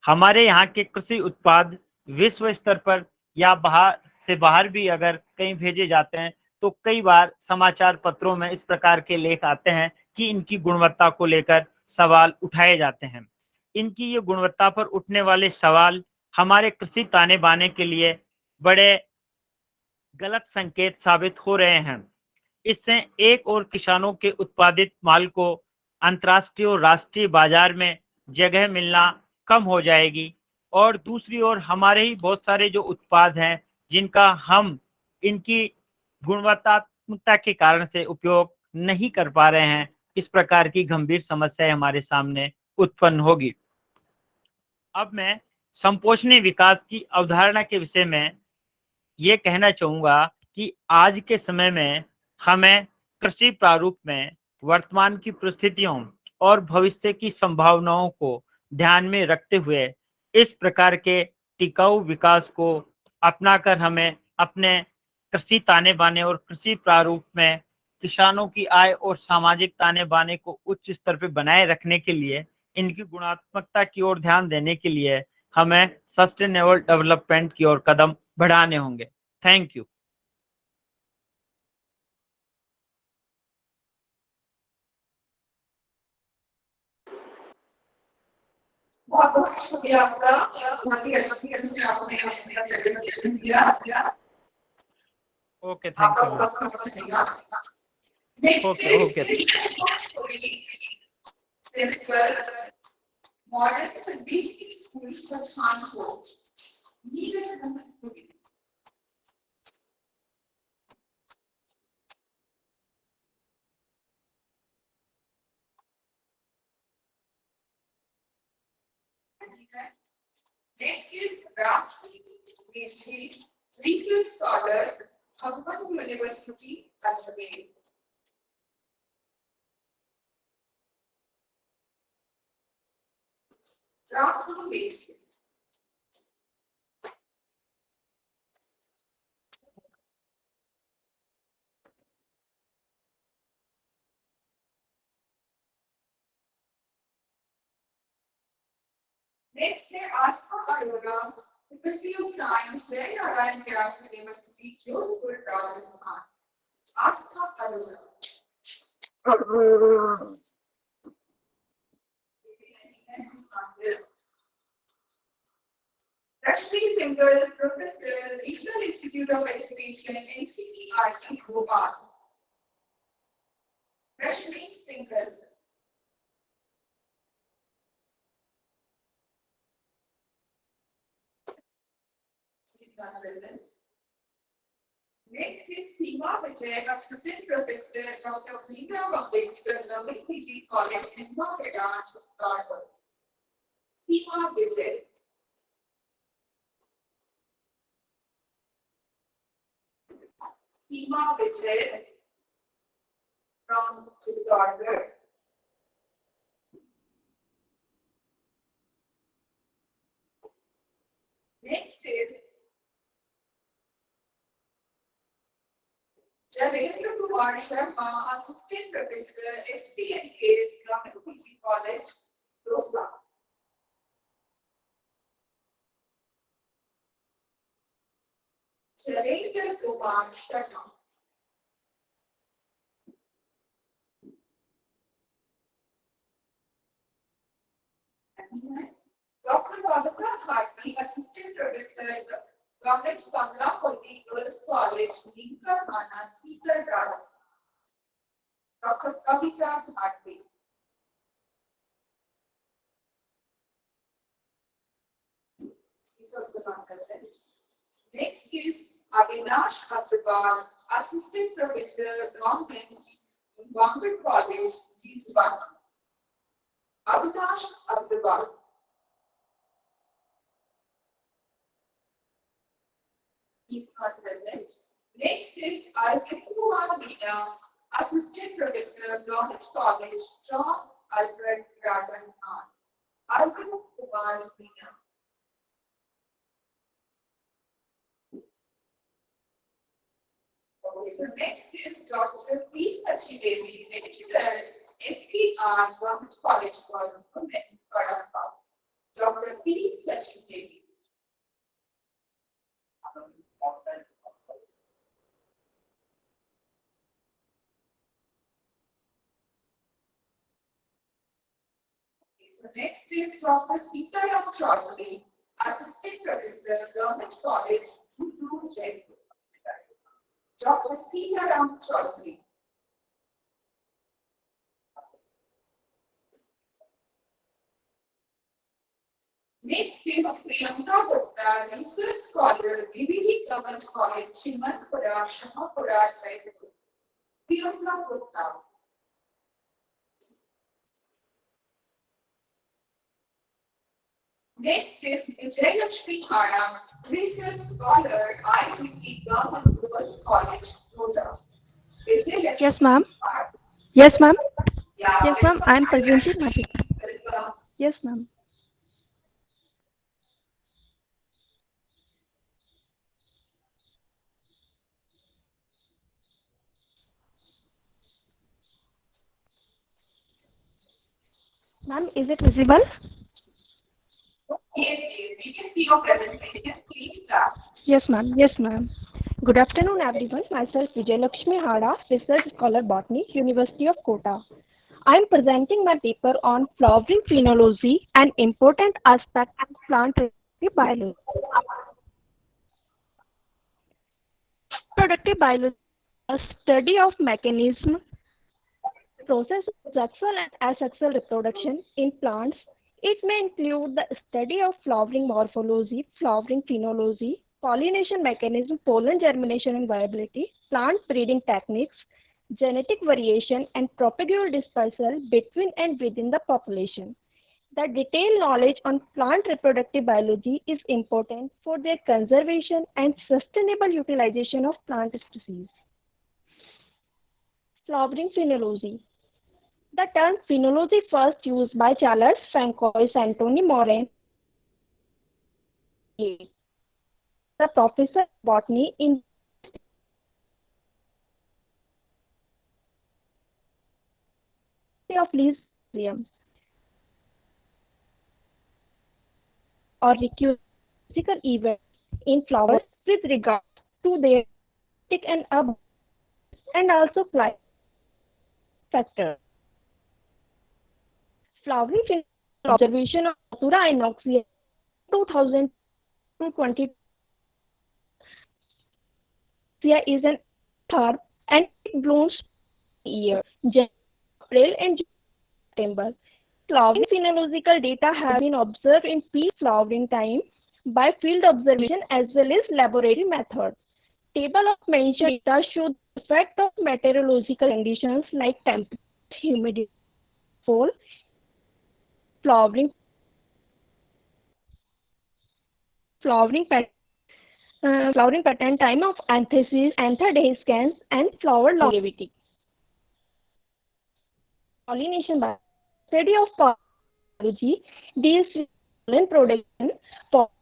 हमारे यहाँ के कृषि उत्पाद विश्व स्तर पर या बाहर से बाहर भी अगर कहीं भेजे जाते हैं तो कई बार समाचार पत्रों में इस प्रकार के लेख आते हैं कि इनकी गुणवत्ता को लेकर सवाल उठाए जाते हैं। इनकी ये गुणवत्ता पर उठने वाले सवाल हमारे कृषि ताने बाने के लिए बड़े गलत संकेत साबित हो रहे हैं। इससे एक और किसानों के उत्पादित माल को अंतर्राष्ट्रीय और राष्ट्रीय बाजार में जगह मिलना कम हो जाएगी और दूसरी ओर हमारे ही बहुत सारे जो उत्पाद हैं जिनका हम इनकी गुणवत्तात्मकता के कारण से उपयोग नहीं कर पा रहे हैं, इस प्रकार की गंभीर समस्या हमारे सामने उत्पन्न होगी। अब मैं संपोषणीय विकास की अवधारणा के विषय में ये कहना चाहूँगा कि आज के समय में हमें कृषि प्रारूप में वर्तमान की परिस्थितियों और भविष्य की संभावनाओं को ध्यान में रखते हुए इस प्रकार के टिकाऊ विकास को अपनाकर हमें अपने कृषि ताने बाने और कृषि प्रारूप में किसानों की आय और सामाजिक ताने बाने को उच्च स्तर पर बनाए रखने के लिए, इनकी गुणात्मकता की ओर ध्यान देने के लिए हमें सस्टेनेबल डेवलपमेंट की ओर कदम बढ़ाने होंगे। Thank you. बहुत बहुत शुक्रिया आपका, आपने अपना प्रेजेंटेशन दिया। Okay, thank you. Principal modern सभी स्कूल संस्थान को next is Raj research scholar, Harvard University, Ajmer. Raj, next है आस्था Arora, Faculty of Science, Jai Narayan Vyas University, Jodhpur, Rajasthan. Aastha Arora. Rashmi Singhal, Professor, Regional Institute of Education, NCERT, Bhopal. Rashmi Singhal. Not present. Next is Seema Vijay, Assistant Professor, Dr. Bhimrao Ambedkar, Navi PG College in Noida, Chhattisgarh. Seema Vijay. Seema Vijay from Chittorgarh. Next is Javendra Kumar Sharma, Assistant Professor, SPNK's Government PG College, Rosa. Javendra Kumar Sharma. Dr. Radhika Bharti, Assistant Professor, Government Kamlapati Girls College, Linka Thana, Sikar, Rajasthan. Dr. Kavita Bharti. She is also not present. Next is Avinash Agrawal, Assistant Professor, Government College, Jijbana. Avinash Agrawal. He is not present. Next is Arvind Kumar Meena, Assistant Professor, Government College, John Alfred, Rajasthan. Arvind Kumar Meena. Okay, so next is Dr. P. Sachidevi, lecturer, SKR, Government College for Women, Kadapa. Dr. P. Sachidevi. So next is Dr. Sitaram Chaudhary, Assistant Professor, Government College, Gudu, Jaipur. Dr. Sitaram Chaudhary. Next is Priyanka Gupta, Research Scholar, BBD Government College, Chimanpura, Shahapura, Jaipur. Priyanka Gupta. Next is Vijay Lakshmi Hara, Research Scholar, IGP Government Girls College, Noida. Yes, ma'am. Yes, ma'am. Yeah, Yes, ma'am. welcome. I am presenting my paper. Welcome. Yes, ma'am. Ma'am, is it visible? Yes, we can see your presentation. Please start. Yes, ma'am. Yes, ma'am. Good afternoon, everyone. Myself, Vijay Lakshmi Hara, Research Scholar Botany, University of Kota. I am presenting my paper on flowering phenology, an important aspect of plant biology. Reproductive biology, a study of mechanism, process of sexual and asexual reproduction in plants. It may include the study of flowering morphology, flowering phenology, pollination mechanism, pollen germination and viability, plant breeding techniques, genetic variation, and propagule dispersal between and within the population. The detailed knowledge on plant reproductive biology is important for their conservation and sustainable utilization of plant species. Flowering phenology. The term phenology first used by Charles Francois Antony Morin, the professor of botany in of Lee's Museum, or physical events in flowers with regard to their and up and also climate factor. Flowering phenology observation of Datura inoxia 2020 is an herb and it blooms year, April and September. Flowering phenological data have been observed in peak flowering time by field observation as well as laboratory methods. Table of mentioned data show the effect of meteorological conditions like temperature, humidity, fall, flowering pattern. flowering pattern, time of anthesis, anther day scans, and flower longevity. Pollination biology. Study of biology deals with pollen production, pollination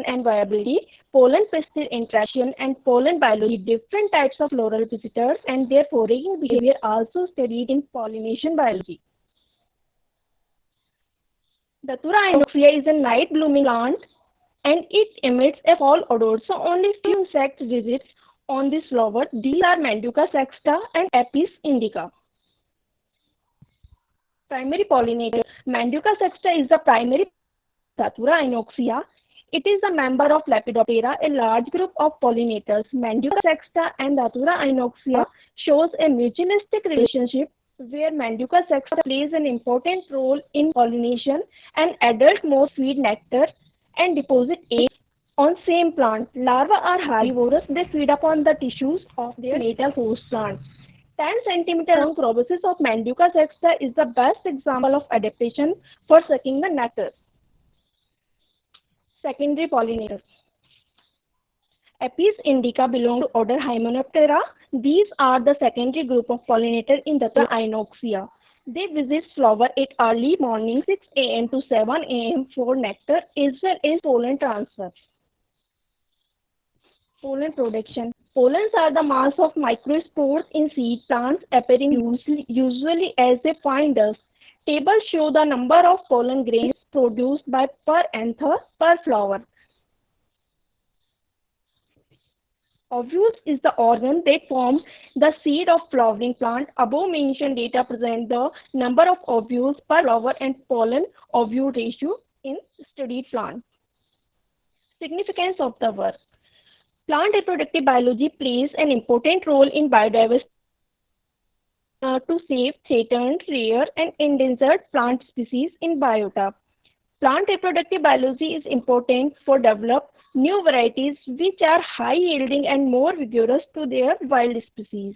and viability, pollen-pesticide interaction, and pollen biology. Different types of floral visitors and their foraging behavior also studied in pollination biology. Datura inoxia is a night-blooming plant and it emits a fall odor, so only few insect visits on this flower. These are Manduca sexta and Apis indica. Primary pollinator. Manduca sexta is the primary Datura inoxia. It is a member of Lepidoptera, a large group of pollinators. Manduca sexta and Datura inoxia shows a mutualistic relationship where Manduca sexta plays an important role in pollination, and adult moths feed nectar and deposit eggs on same plant. Larvae are herbivorous. They feed upon the tissues of their natal host plant. 10 cm long proboscis of Manduca sexta is the best example of adaptation for sucking the nectar. Secondary pollinators. Apis indica belong to order Hymenoptera. These are the secondary group of pollinators in Datura inoxia. They visit flower at early morning 6 a.m. to 7 a.m. for nectar as well as pollen transfer. Pollen production. Pollens are the mass of microspores in seed plants appearing usually as a fine dust. Tables show the number of pollen grains produced by per anther per flower. Ovules is the organ that forms the seed of flowering plant. Above mentioned data present the number of ovules per flower and pollen-ovule ratio in studied plant. Significance of the work. Plant reproductive biology plays an important role in biodiversity to save threatened, rare, and endangered plant species in biota. Plant reproductive biology is important for develop new varieties which are high yielding and more vigorous to their wild species.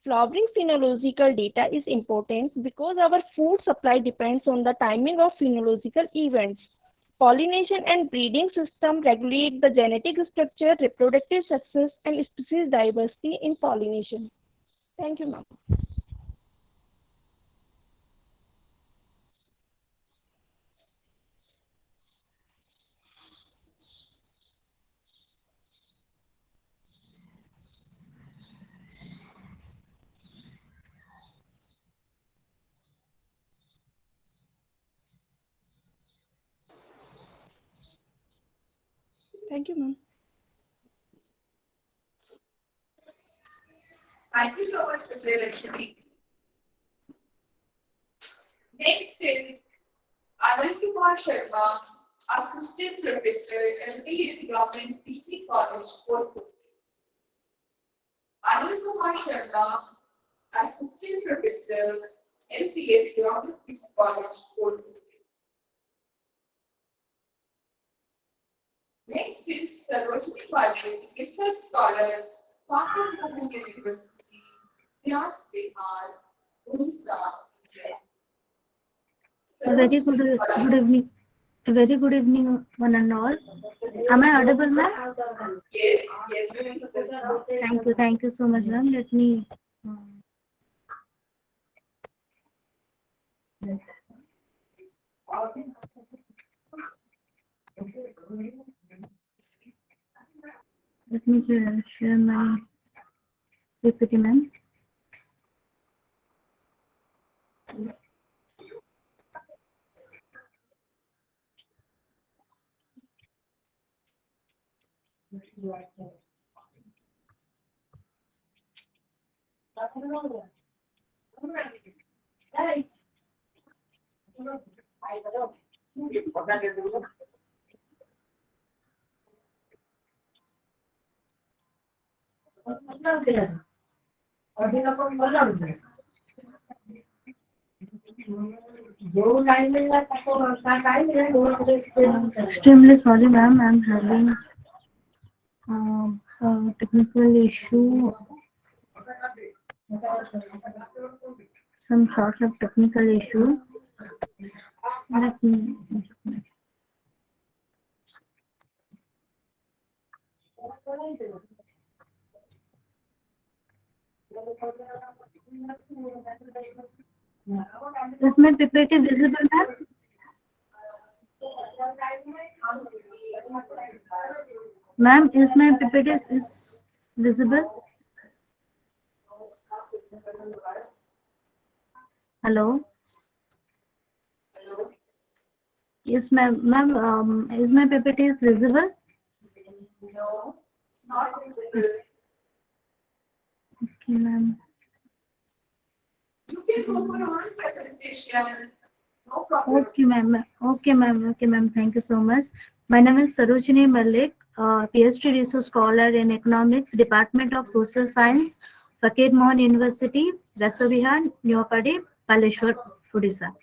Flowering phenological data is important because our food supply depends on the timing of phenological events. Pollination and breeding system regulate the genetic structure, reproductive success, and species diversity in pollination. Thank you, ma'am. Thank you, ma'am. Thank you so much, Mr. Lakshmi. Next is Anil Kumar Sharma, Assistant Professor, MPS Government Teaching College, Kolkata. Anil Kumar Sharma, Assistant Professor, MPS Government Teaching College, Kolkata. Next is Sarojini Bali, Research Scholar, Pakistan Open University, Vyas Bihar, Odisha, India. Very good evening. A very good evening, one and all. Am I audible, ma'am? Yes. Thank you so much, ma'am. Let me. Let me share my PPT, ma'am. Extremely sorry, ma'am. I'm having a technical issue. Some sorts of technical issue. Let me. Is my PPT visible, ma'am? Ma'am, is my PPT is visible? Hello? Yes, ma'am. Ma'am, is my PPT is visible? No, it's not visible. Okay, ma'am. You can go for your own presentation. No problem. Okay, ma'am. Okay, ma'am. Okay, ma'am. Thank you so much. My name is Sarojini Malik, PhD research scholar in Economics, Department of Social Science, Fakir Mohan University, Rasavihan, Nyopadi, Paleshwar, Odisha.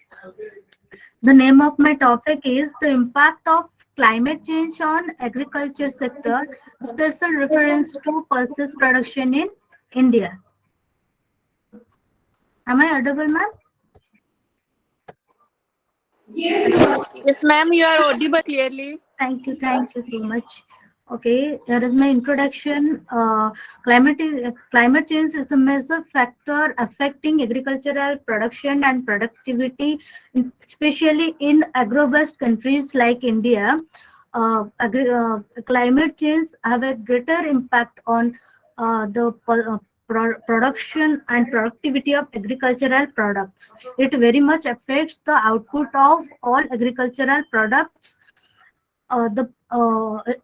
The name of my topic is the impact of climate change on agriculture sector, special reference to pulses production in India. Am I audible, ma'am? Yes, ma'am, you are audible clearly. Thank you so much. Okay, here is my introduction. Climate change is the major factor affecting agricultural production and productivity, especially in agro-based countries like India. Climate change have a greater impact on the production and productivity of agricultural products. It very much affects the output of all agricultural products,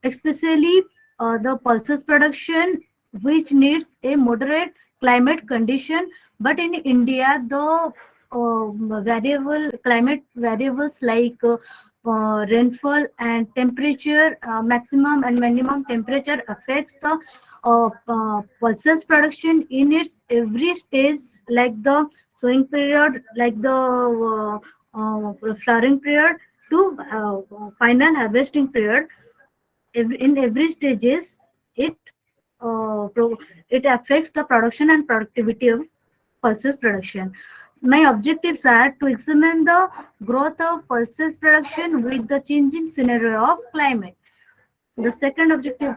especially the pulses production, which needs a moderate climate condition. But in India, the climate variables like rainfall and temperature, maximum and minimum temperature affects the pulses production in its every stage, like the sowing period, like the flowering period, to final harvesting period. In every stages, it it affects the production and productivity of pulses production. My objectives are to examine the growth of pulses production with the changing scenario of climate. The second objective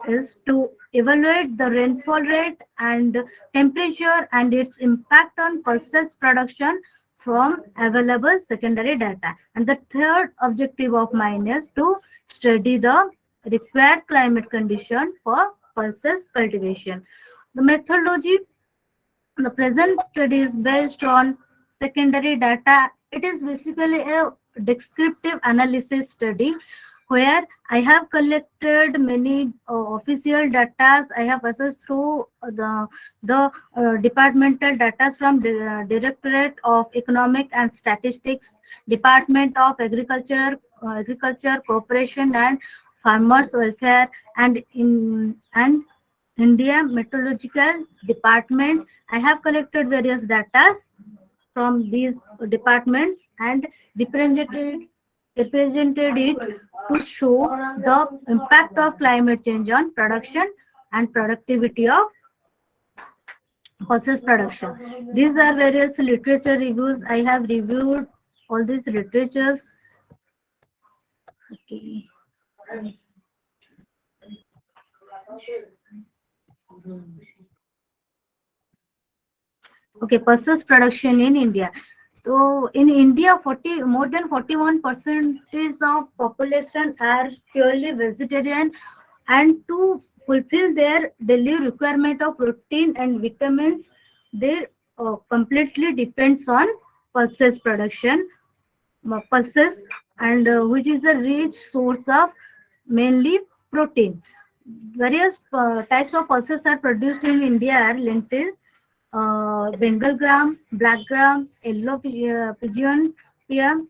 is to evaluate the rainfall rate and temperature and its impact on pulses production from available secondary data. And the third objective of mine is to study the required climate condition for pulses cultivation. The methodology, the present study is based on secondary data. It is basically a descriptive analysis study where I have collected many official data. I have assessed through the departmental data from the Directorate of Economic and Statistics, Department of Agriculture, Cooperation and Farmers Welfare, and India Meteorological Department. I have collected various data from these departments and represented it to show the impact of climate change on production and productivity of pulses production. These are various literature reviews. I have reviewed all these literatures. Okay. Okay, pulses production in India. So in India, more than 41% of population are purely vegetarian, and to fulfill their daily requirement of protein and vitamins, they completely depends on pulses production, pulses, and which is a rich source of mainly protein. Various types of pulses are produced in India are lentil, Bengal gram, black gram, yellow pigeon pear,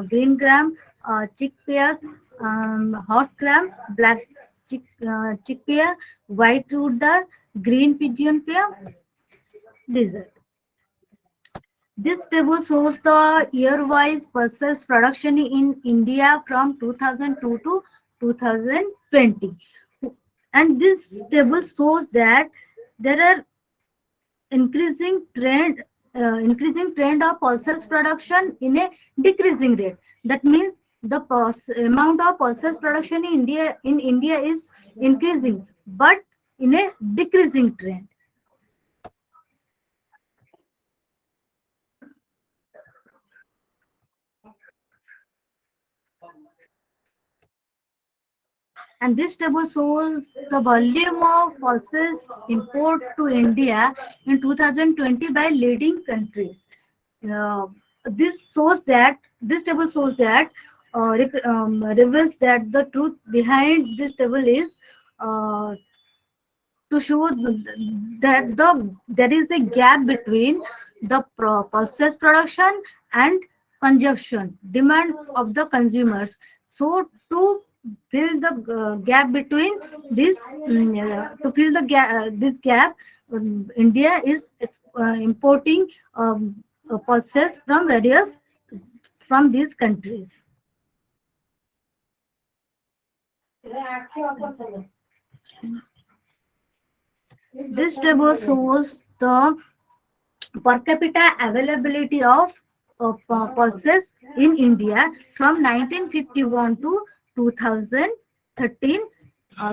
green gram, chickpeas, horse gram, black chickpea, white root dal, green pigeon pear. These are. This table shows the year-wise pulses production in India from 2002 to 2020, and this table shows that there are increasing trend of pulses production in a decreasing rate. That means the amount of pulses production in India is increasing, but in a decreasing trend. And this table shows the volume of pulses import to India in 2020 by leading countries. Uh, this table shows that reveals that the truth behind this table is to show that there is a gap between the pulses production and consumption demand of the consumers. So to fill the gap between this to fill the this gap, India is importing pulses from these countries. This table shows the per capita availability of pulses in India from 1951 to 2013.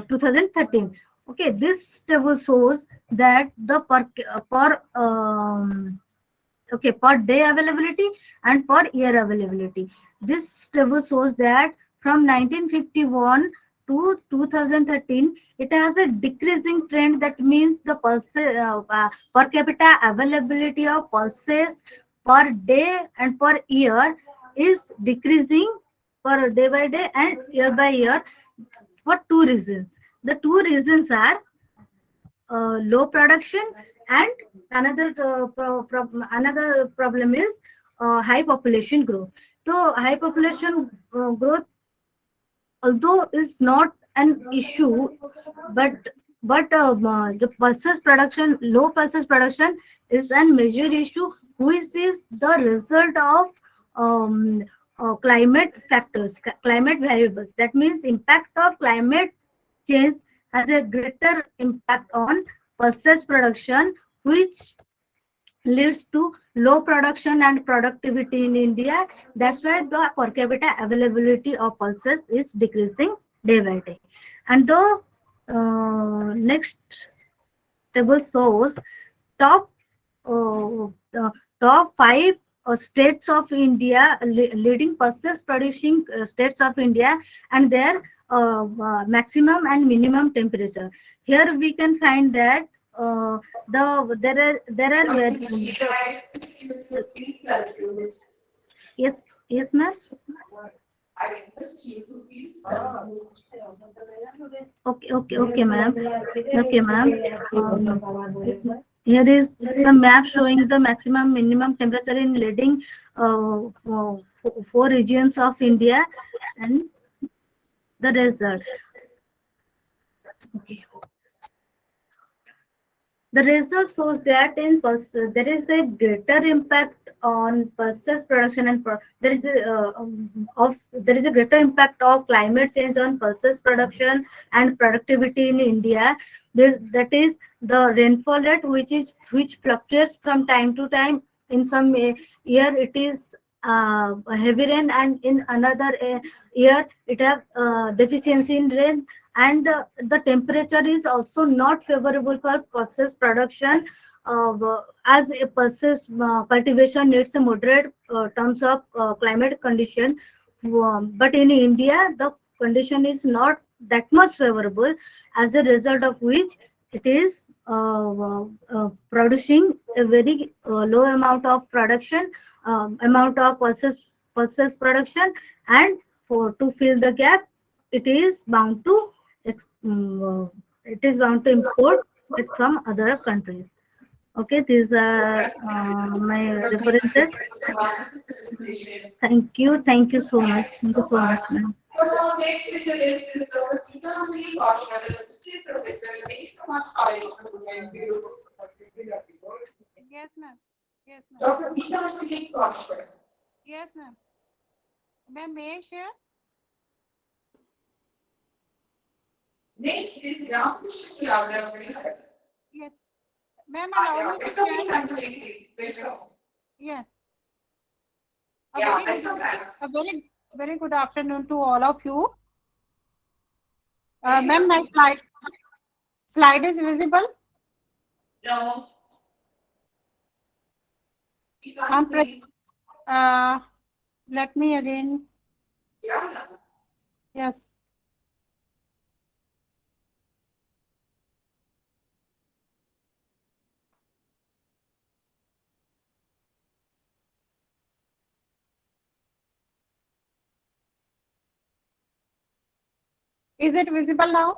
2013. Okay, this table shows that the per day availability and per year availability. This table shows that from 1951 to 2013, it has a decreasing trend. That means the per capita availability of pulses per day and per year is decreasing per day by day and year by year for two reasons. The two reasons are low production, and another problem is high population growth. So high population growth, although is not an issue, but the pulses production, low pulses production is a major issue, which is the result of climate factors, climate variables. That means impact of climate change has a greater impact on pulses production, which leads to low production and productivity in India. That's why the per capita availability of pulses is decreasing day by day. And the next table shows top top 5 states of India, leading pulses producing states of India, and their maximum and minimum temperature. Here we can find that there are yes ma'am. Okay ma'am. Here is the map showing the maximum minimum temperature in leading four regions of India and the result. Okay. The result shows that in pulses there is a greater impact on pulses production and there is a greater impact of climate change on pulses production and productivity in India. That is the rainfall rate, which fluctuates from time to time. In some year it is heavy rain, and in another year it has deficiency in rain, and the temperature is also not favorable for pulses production, as a pulses cultivation needs a moderate terms of climate condition. But in India the condition is not that much favorable, as a result of which it is producing a very low amount of production, amount of pulses production, and to fill the gap it is bound to import it from other countries. Okay, these are my references. Thank you so much. Thank you so much, ma'am. So now next in the list is Dr. Geetanjali Kaushal, Assistant Professor. Thanks so much for your views. Yes, ma'am. Yes, ma'am. Dr. Geetanjali Kaushal. Yes, ma'am. Ma'am, may I share? Next is Ramakrishna Yadav. Yes. Ma'am, allow me to share. Welcome. Yes. Yeah, A Very good afternoon to all of you. Ma'am, my slide is visible. No. Let me again. Yeah. Yes. Is it visible now?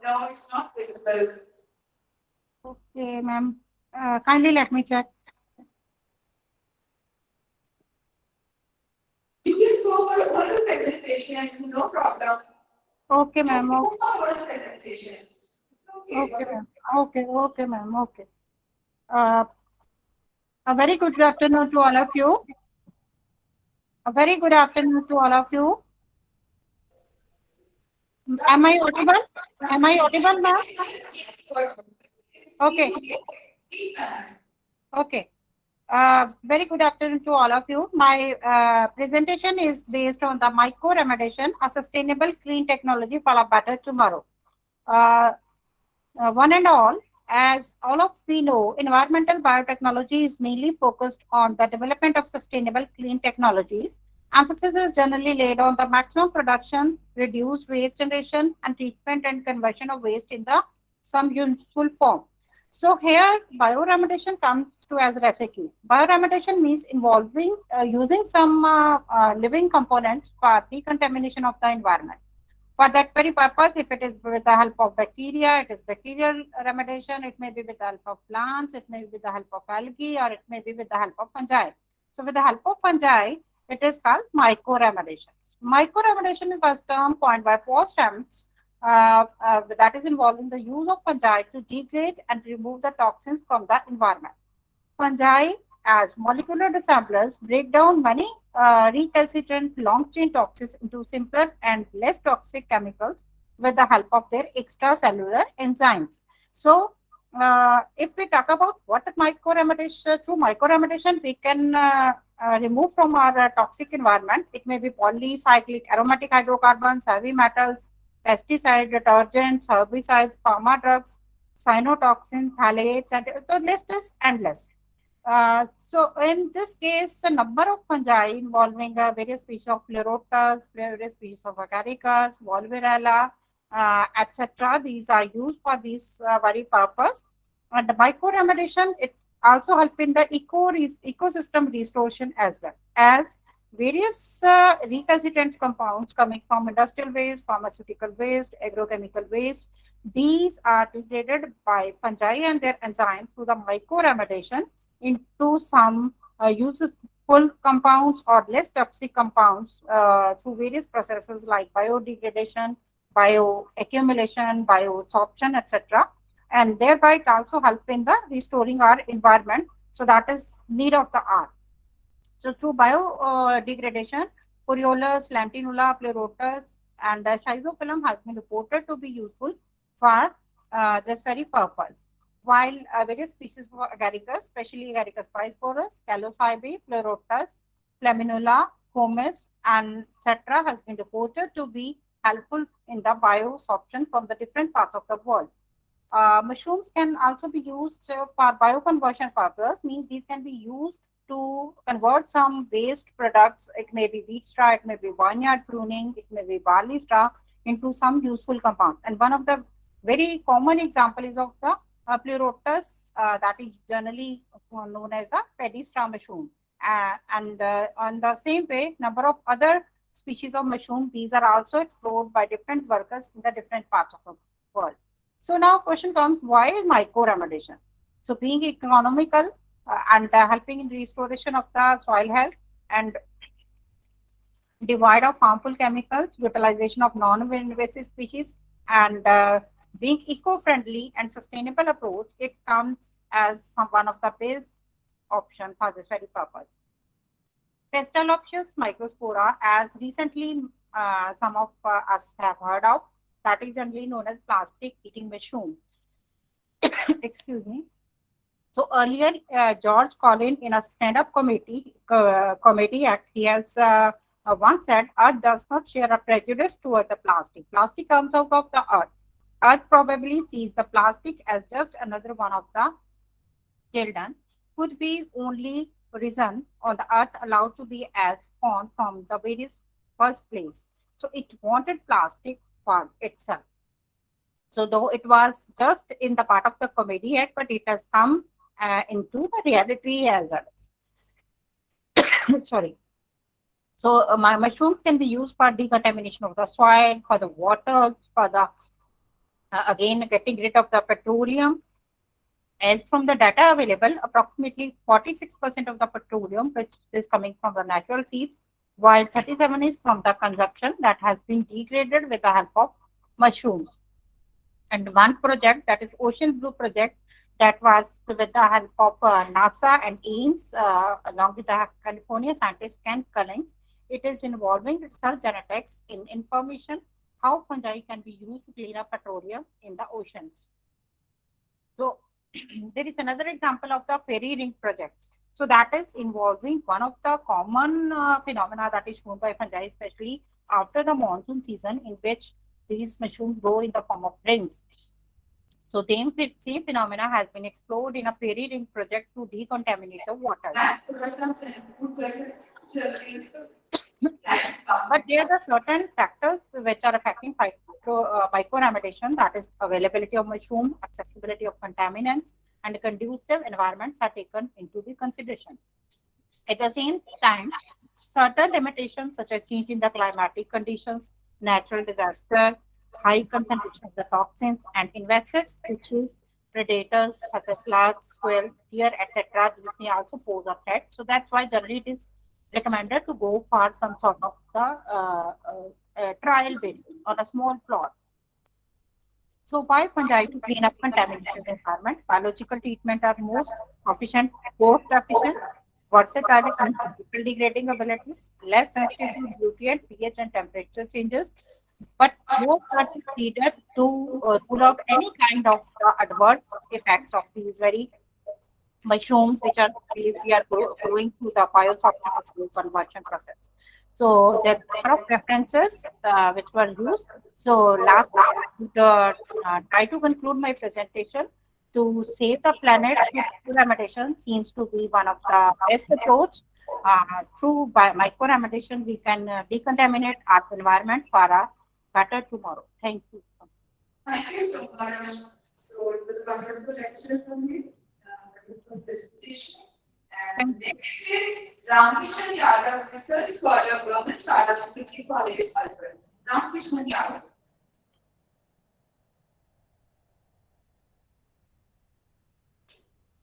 No, it's not visible. Okay, ma'am. Kindly let me check. You can go for oral presentation, no problem. Okay, ma'am. Go for oral presentations. It's okay. Okay, ma'am. Okay, ma'am. Okay. A very good afternoon to all of you. A very good afternoon to all of you. Am I audible? Am I audible, ma'am? Okay. Okay. Very good afternoon to all of you. My presentation is based on the micro-remediation, a sustainable clean technology for a better tomorrow. One and all, as all of we know, environmental biotechnology is mainly focused on the development of sustainable clean technologies. Emphasis is generally laid on the maximum production, reduced waste generation, and treatment and conversion of waste in the some useful form. So here, bioremediation comes to as rescue. Bioremediation means involving using some living components for decontamination of the environment. For that very purpose, if it is with the help of bacteria, it is bacterial remediation. It may be with the help of plants, it may be with the help of algae, or it may be with the help of fungi. So with the help of fungi, it is called mycoremediation. Mycoremediation is a term coined by Paul Stamets that is involving the use of fungi to degrade and remove the toxins from the environment. Fungi, as molecular disassemblers, break down many recalcitrant long-chain toxins into simpler and less toxic chemicals with the help of their extracellular enzymes. So, if we talk about what mycoremediation, through mycoremediation, we can remove from our toxic environment. It may be polycyclic aromatic hydrocarbons, heavy metals, pesticides, detergents, herbicides, pharma drugs, cyanotoxins, phthalates, and the list is endless. So in this case, a number of fungi involving various species of Pleurotus, various species of Agaricus, Volvirella, etc. These are used for this very purpose. And the mycoremediation, it also help in the ecosystem restoration as well as various recalcitrant compounds coming from industrial waste, pharmaceutical waste, agrochemical waste. These are degraded by fungi and their enzymes through the mycoremediation into some useful compounds or less toxic compounds through various processes like biodegradation, bioaccumulation, biosorption, etc. And thereby it also helps in the restoring our environment. So that is need of the hour. So through biodegradation, Coriolus, Lantinula, Pleurotus, and Schizophyllum has been reported to be useful for this very purpose. While various species of Agaricus, especially Agaricus pyrsporus, Calocybe, Pleurotus, Flaminula, Comis, and etc., has been reported to be helpful in the biosorption from the different parts of the world. Mushrooms can also be used for bioconversion purpose, means these can be used to convert some waste products. It may be wheat straw, it may be barnyard pruning, it may be barley straw into some useful compound. And one of the very common example is of the Pleurotus that is generally known as the paddy straw mushroom. And on the same way, number of other species of mushroom, these are also explored by different workers in the different parts of the world. So now question comes, why is mycoremediation? So being economical and helping in restoration of the soil health and divide of harmful chemicals, utilization of non-invasive species, and being eco-friendly and sustainable approach, it comes as one of the best options for this very purpose. Pestalopsis microspora, as recently some of us have heard of, that is generally known as plastic eating mushroom. Excuse me. So earlier, George Collin in a stand-up committee act, he has One said, Earth does not share a prejudice toward the plastic. Plastic comes out of the Earth. Earth probably sees the plastic as just another one of the children. Could be only reason on the Earth allowed to be as formed from the various first place. So it wanted plastic for itself. So though it was just in the part of the comedy yet, but it has come into the reality as well. Sorry. So my mushrooms can be used for decontamination of the soil, for the water, for the again getting rid of the petroleum. As from the data available, approximately 46% of the petroleum which is coming from the natural seeds, while 37 is from the consumption that has been degraded with the help of mushrooms. And one project, that is Ocean Blue project, that was with the help of NASA and AIMS along with the California scientist Ken Collins. It is involving research genetics in information how fungi can be used to clean up petroleum in the oceans. So there is another example of the fairy ring project. So that is involving one of the common phenomena that is shown by fungi, especially after the monsoon season, in which these mushrooms grow in the form of rings. So the same phenomena has been explored in a fairy ring project to decontaminate the water. But there are certain factors which are affecting micro-remediation, that is availability of mushroom, accessibility of contaminants, and conducive environments are taken into the consideration. At the same time, certain limitations such as change in the climatic conditions, natural disaster, high concentration of the toxins, and invasive species, predators such as slugs, squirrels, deer, etc. These may also pose a threat. So that's why generally it is recommended to go for some sort of the trial basis on a small plot. So why fungi to clean up contaminated environment? Biological treatment are most efficient, cost efficient, versatile and chemical degrading abilities, less sensitive to nutrient, pH and temperature changes, but more are needed to rule out any kind of adverse effects of these very mushrooms which are we are going through the biosophistical conversion process. So there are number of references which were used. So last, try to conclude my presentation. To save the planet through remediation seems to be one of the best approach. Through micro-remediation, we can decontaminate our environment for a better tomorrow. Thank you. Thank you so much. So it was a wonderful lecture from you. Presentation. And next is Ramkishan Yadav, Research Scholar, Government Chadha, Teaching College, Alfred. Ramkishan Yadav.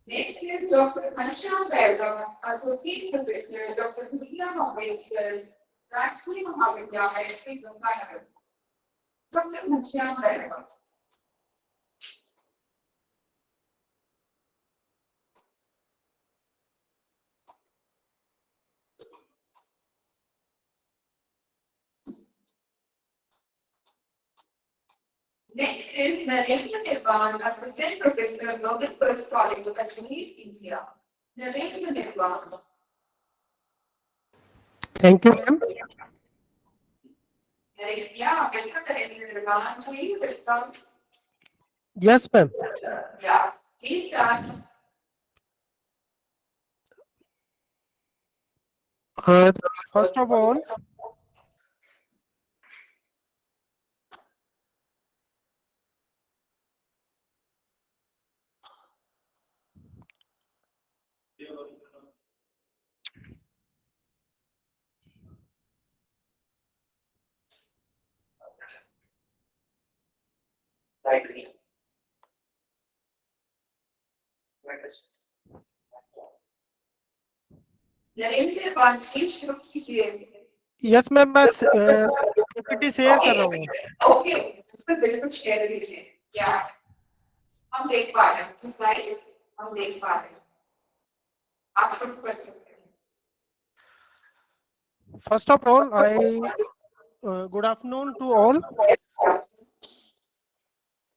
Next is Dr. Ghanshyam Bhairava, Associate Professor, Dr. Bhutla Ambedkar, Rashtriya Mahavidyalaya, Ganganagar. Dr. Ghanshyam Bhairava. Next is Narendra Nirvan, Assistant Professor, Government Girls College, Kashmir, India. Narendra Nirvan. Thank you, ma'am. Yeah, welcome Narendra Nirvan. Please welcome. Yes, ma'am. Yeah, please start. First of all, Narendra Panchi शुरू कीजिए yes, ma'am, मैं PPT share कर रहा हूँ. Okay बिल्कुल share कीजिए या हम देख पा रहे हैं स्लाइड्स हम देख पा रहे हैं आप शुरू कर सकते हैं. First of all, good afternoon to all.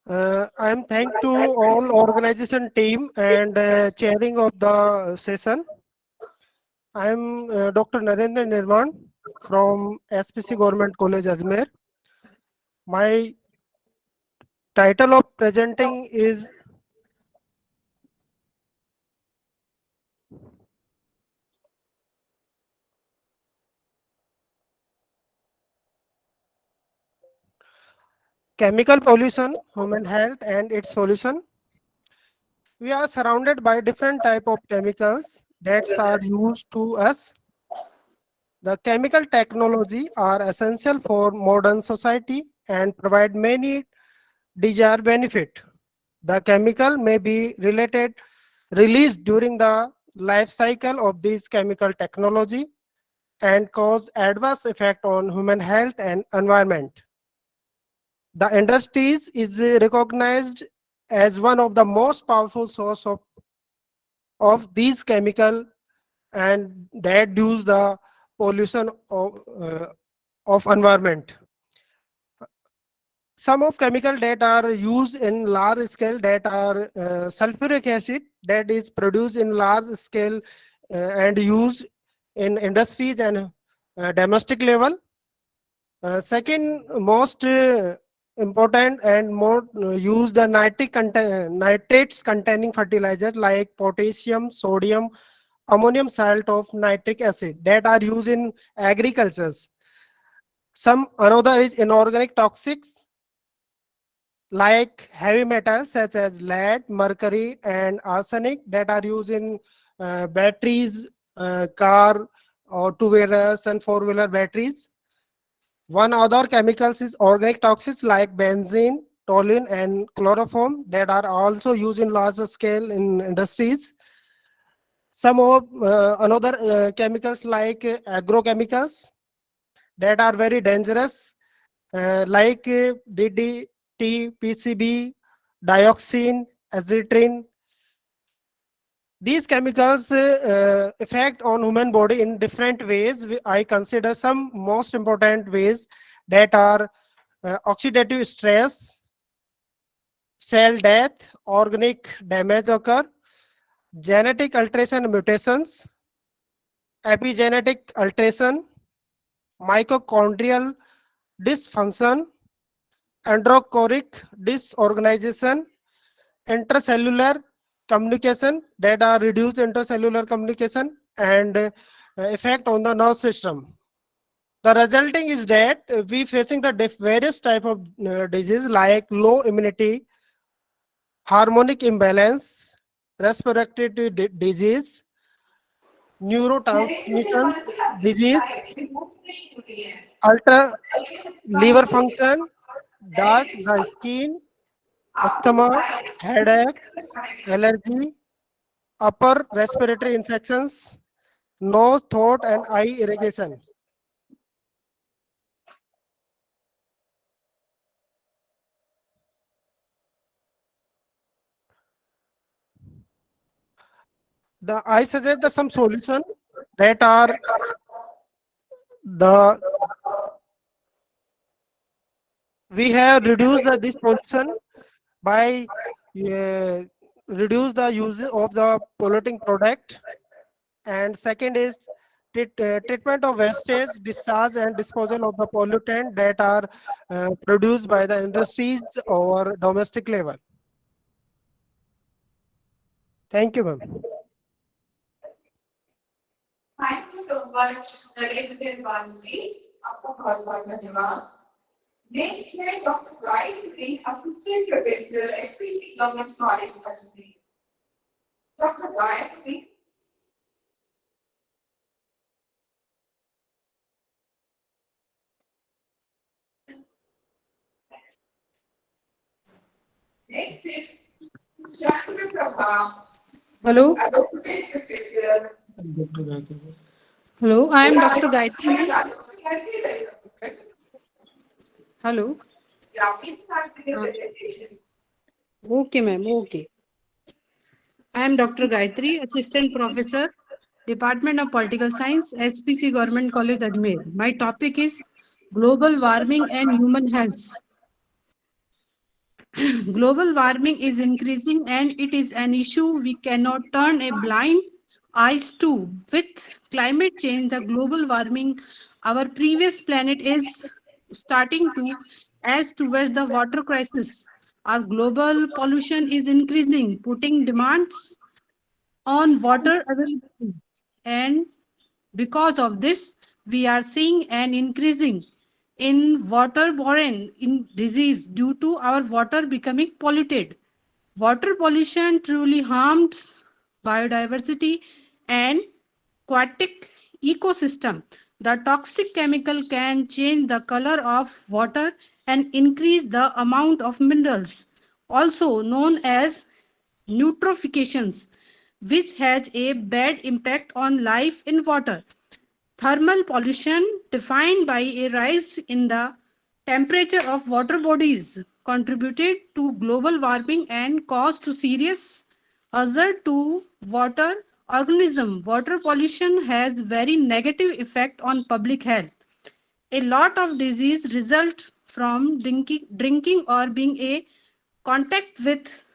I am thank to all organization team and chairing of the session. I am Dr. Narendra Nirvan, from SPC Government College, Ajmer. My title of presenting is Chemical Pollution, Human Health and its Solution. We are surrounded by different type of chemicals that are used to us. The chemical technology are essential for modern society and provide many desired benefit. The chemical may be released during the life cycle of this chemical technology and cause adverse effect on human health and environment. The industries is recognized as one of the most powerful source of these chemical, and that reduce the pollution of environment. Some of chemical that are used in large scale that are sulfuric acid that is produced in large scale and used in industries and domestic level. Second most important and more used the nitrates containing fertilizer like potassium, sodium, ammonium salt of nitric acid that are used in agricultures. Some another is inorganic toxics like heavy metals such as lead, mercury, and arsenic that are used in batteries, car or two-wheelers and four-wheeler batteries. One other chemicals is organic toxics like benzene, toluene, and chloroform that are also used in larger scale in industries. Some of another chemicals like agrochemicals that are very dangerous like DDT, PCB, dioxin, acetylene. These chemicals affect on human body in different ways. I consider some most important ways that are oxidative stress, cell death, organic damage occur, genetic alteration and mutations, epigenetic alteration, mitochondrial dysfunction, androchoric disorganization, intercellular communication that are reduced intercellular communication, and effect on the nerve system. The resulting is that we facing the various type of disease like low immunity, harmonic imbalance, respiratory disease, neurotransmission disease, alter liver function, dark the skin, asthma, headache, allergy, upper respiratory infections, nose, throat, and eye irrigation. I suggest some solution that are we have reduced this pollution by reduce the use of the polluting product, and second is treatment of wastage, discharge, and disposal of the pollutant that are produced by the industries or domestic level. Thank you, ma'am. Thank you so much, Narendra Banji. आपको बहुत-बहुत धन्यवाद. Next है Dr. Gayatri, Assistant Professor, SPC Government College, Ajmer. Dr. Gayatri. Next is Chandra Prabha. Hello. Assistant Professor. Hello, I am Dr. Gayatri. Hello. Yeah, please start with your presentation. Okay, ma'am. Okay. I am Dr. Gayatri, Assistant Professor, Department of Political Science, SPC Government College, Ajmer. My topic is Global Warming and Human Health. Global warming is increasing and it is an issue we cannot turn a blind ice too. With climate change, the global warming, our previous planet is starting to as towards the water crisis. Our global pollution is increasing, putting demands on water availability. And because of this, we are seeing an increasing in waterborne in disease due to our water becoming polluted. Water pollution truly harms biodiversity and aquatic ecosystem. The toxic chemical can change the color of water and increase the amount of minerals, also known as eutrophications, which has a bad impact on life in water. Thermal pollution, defined by a rise in the temperature of water bodies, contributed to global warming and caused serious hazard to water organism. Water pollution has very negative effect on public health. A lot of disease result from drinking or being a contact with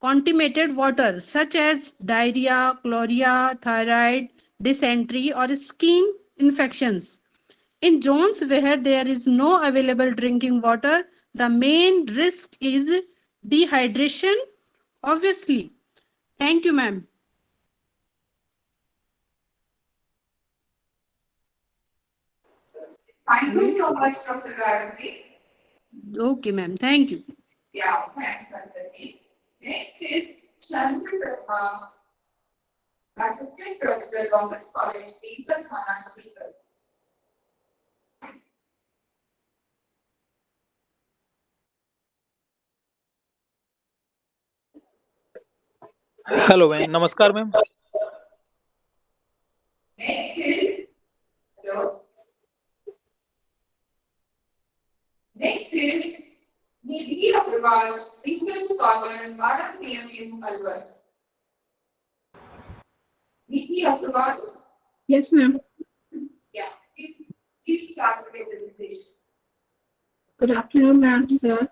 contaminated water such as diarrhea, cholera, thyroid, dysentery, or skin infections. In zones where there is no available drinking water, the main risk is dehydration, obviously. Thank you, ma'am. Thank you so much, Dr. Gayatri. Okay, ma'am. Thank you. Yeah, thanks, Vasanthi. Next is Chandra, Assistant Professor, Government College, Deepak Khana speaker. Hello ma'am, नमस्कार ma'am. Next is, hello. Next is Nidhi Agrawal, Research Scholar, Bharat PMU, Alwar. Nidhi Agrawal. Yes, ma'am. Yeah, please start with your presentation. Good afternoon, ma'am, sir.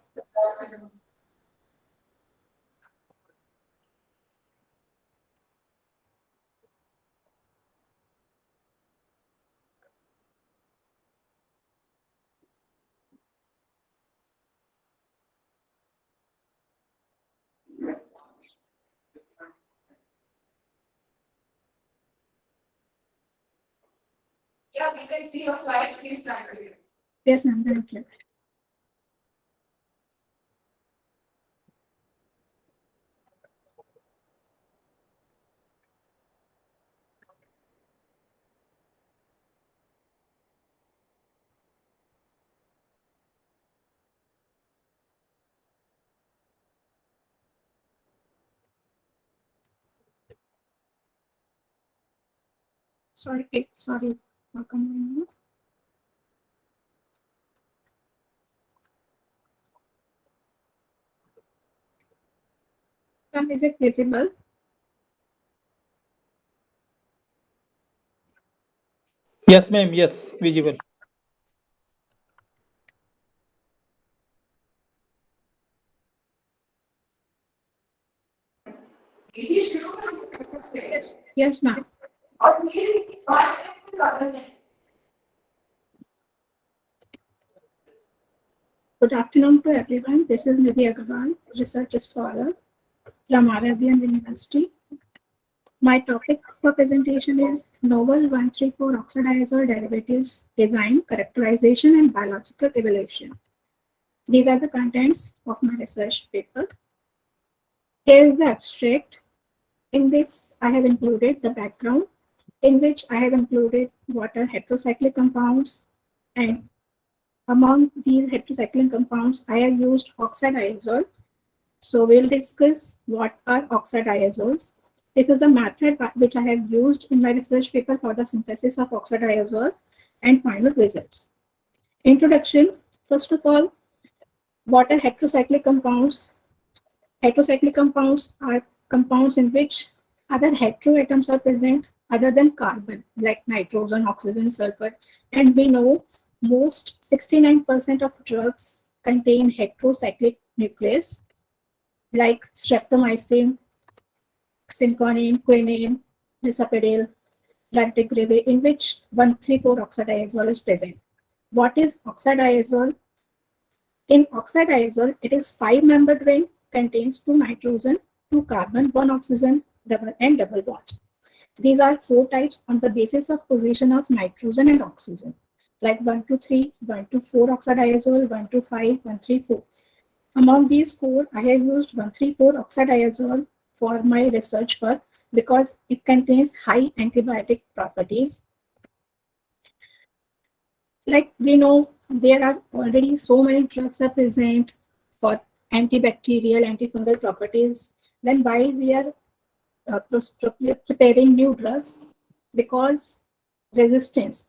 Yeah, we can see your slides. Please continue. Yes, ma'am. Thank you. Sorry. Welcome. Ma'am, is it visible? Yes ma'am, yes, visible. Yes, ma'am. Good afternoon to everyone. This is Nidhi Agrawal, Research Scholar from Arabian University. My topic for presentation is Novel 134 Oxidizole Derivatives Design, Characterization, and Biological Evaluation. These are the contents of my research paper. Here is the abstract. In this, I have included the background, in which I have included what are heterocyclic compounds, and among these heterocyclic compounds, I have used oxidizole. So we'll discuss what are oxidiazoles. This is a method which I have used in my research paper for the synthesis of oxidizole and final results. Introduction. First of all, what are heterocyclic compounds? Heterocyclic compounds are compounds in which other heteroatoms are present other than carbon, like nitrogen, oxygen, sulfur. And we know most 69% of drugs contain heterocyclic nucleus, like streptomycin, synconine, quinine, risperidone, raltegravir, in which 1,3,4-oxadiazole is present. What is oxadiazole? In oxadiazole, it is 5-membered ring, contains 2 nitrogen, 2 carbon, 1 oxygen, double bonds. These are 4 types on the basis of position of nitrogen and oxygen, like 1,2,3, 1,2,4-oxadiazole, 1,2,5, 1,3,4. Among these 4, I have used 1,3,4-oxadiazole for my research work because it contains high antibiotic properties. Like we know, there are already so many drugs are present for antibacterial, antifungal properties. Then why we are preparing new drugs? Because resistance.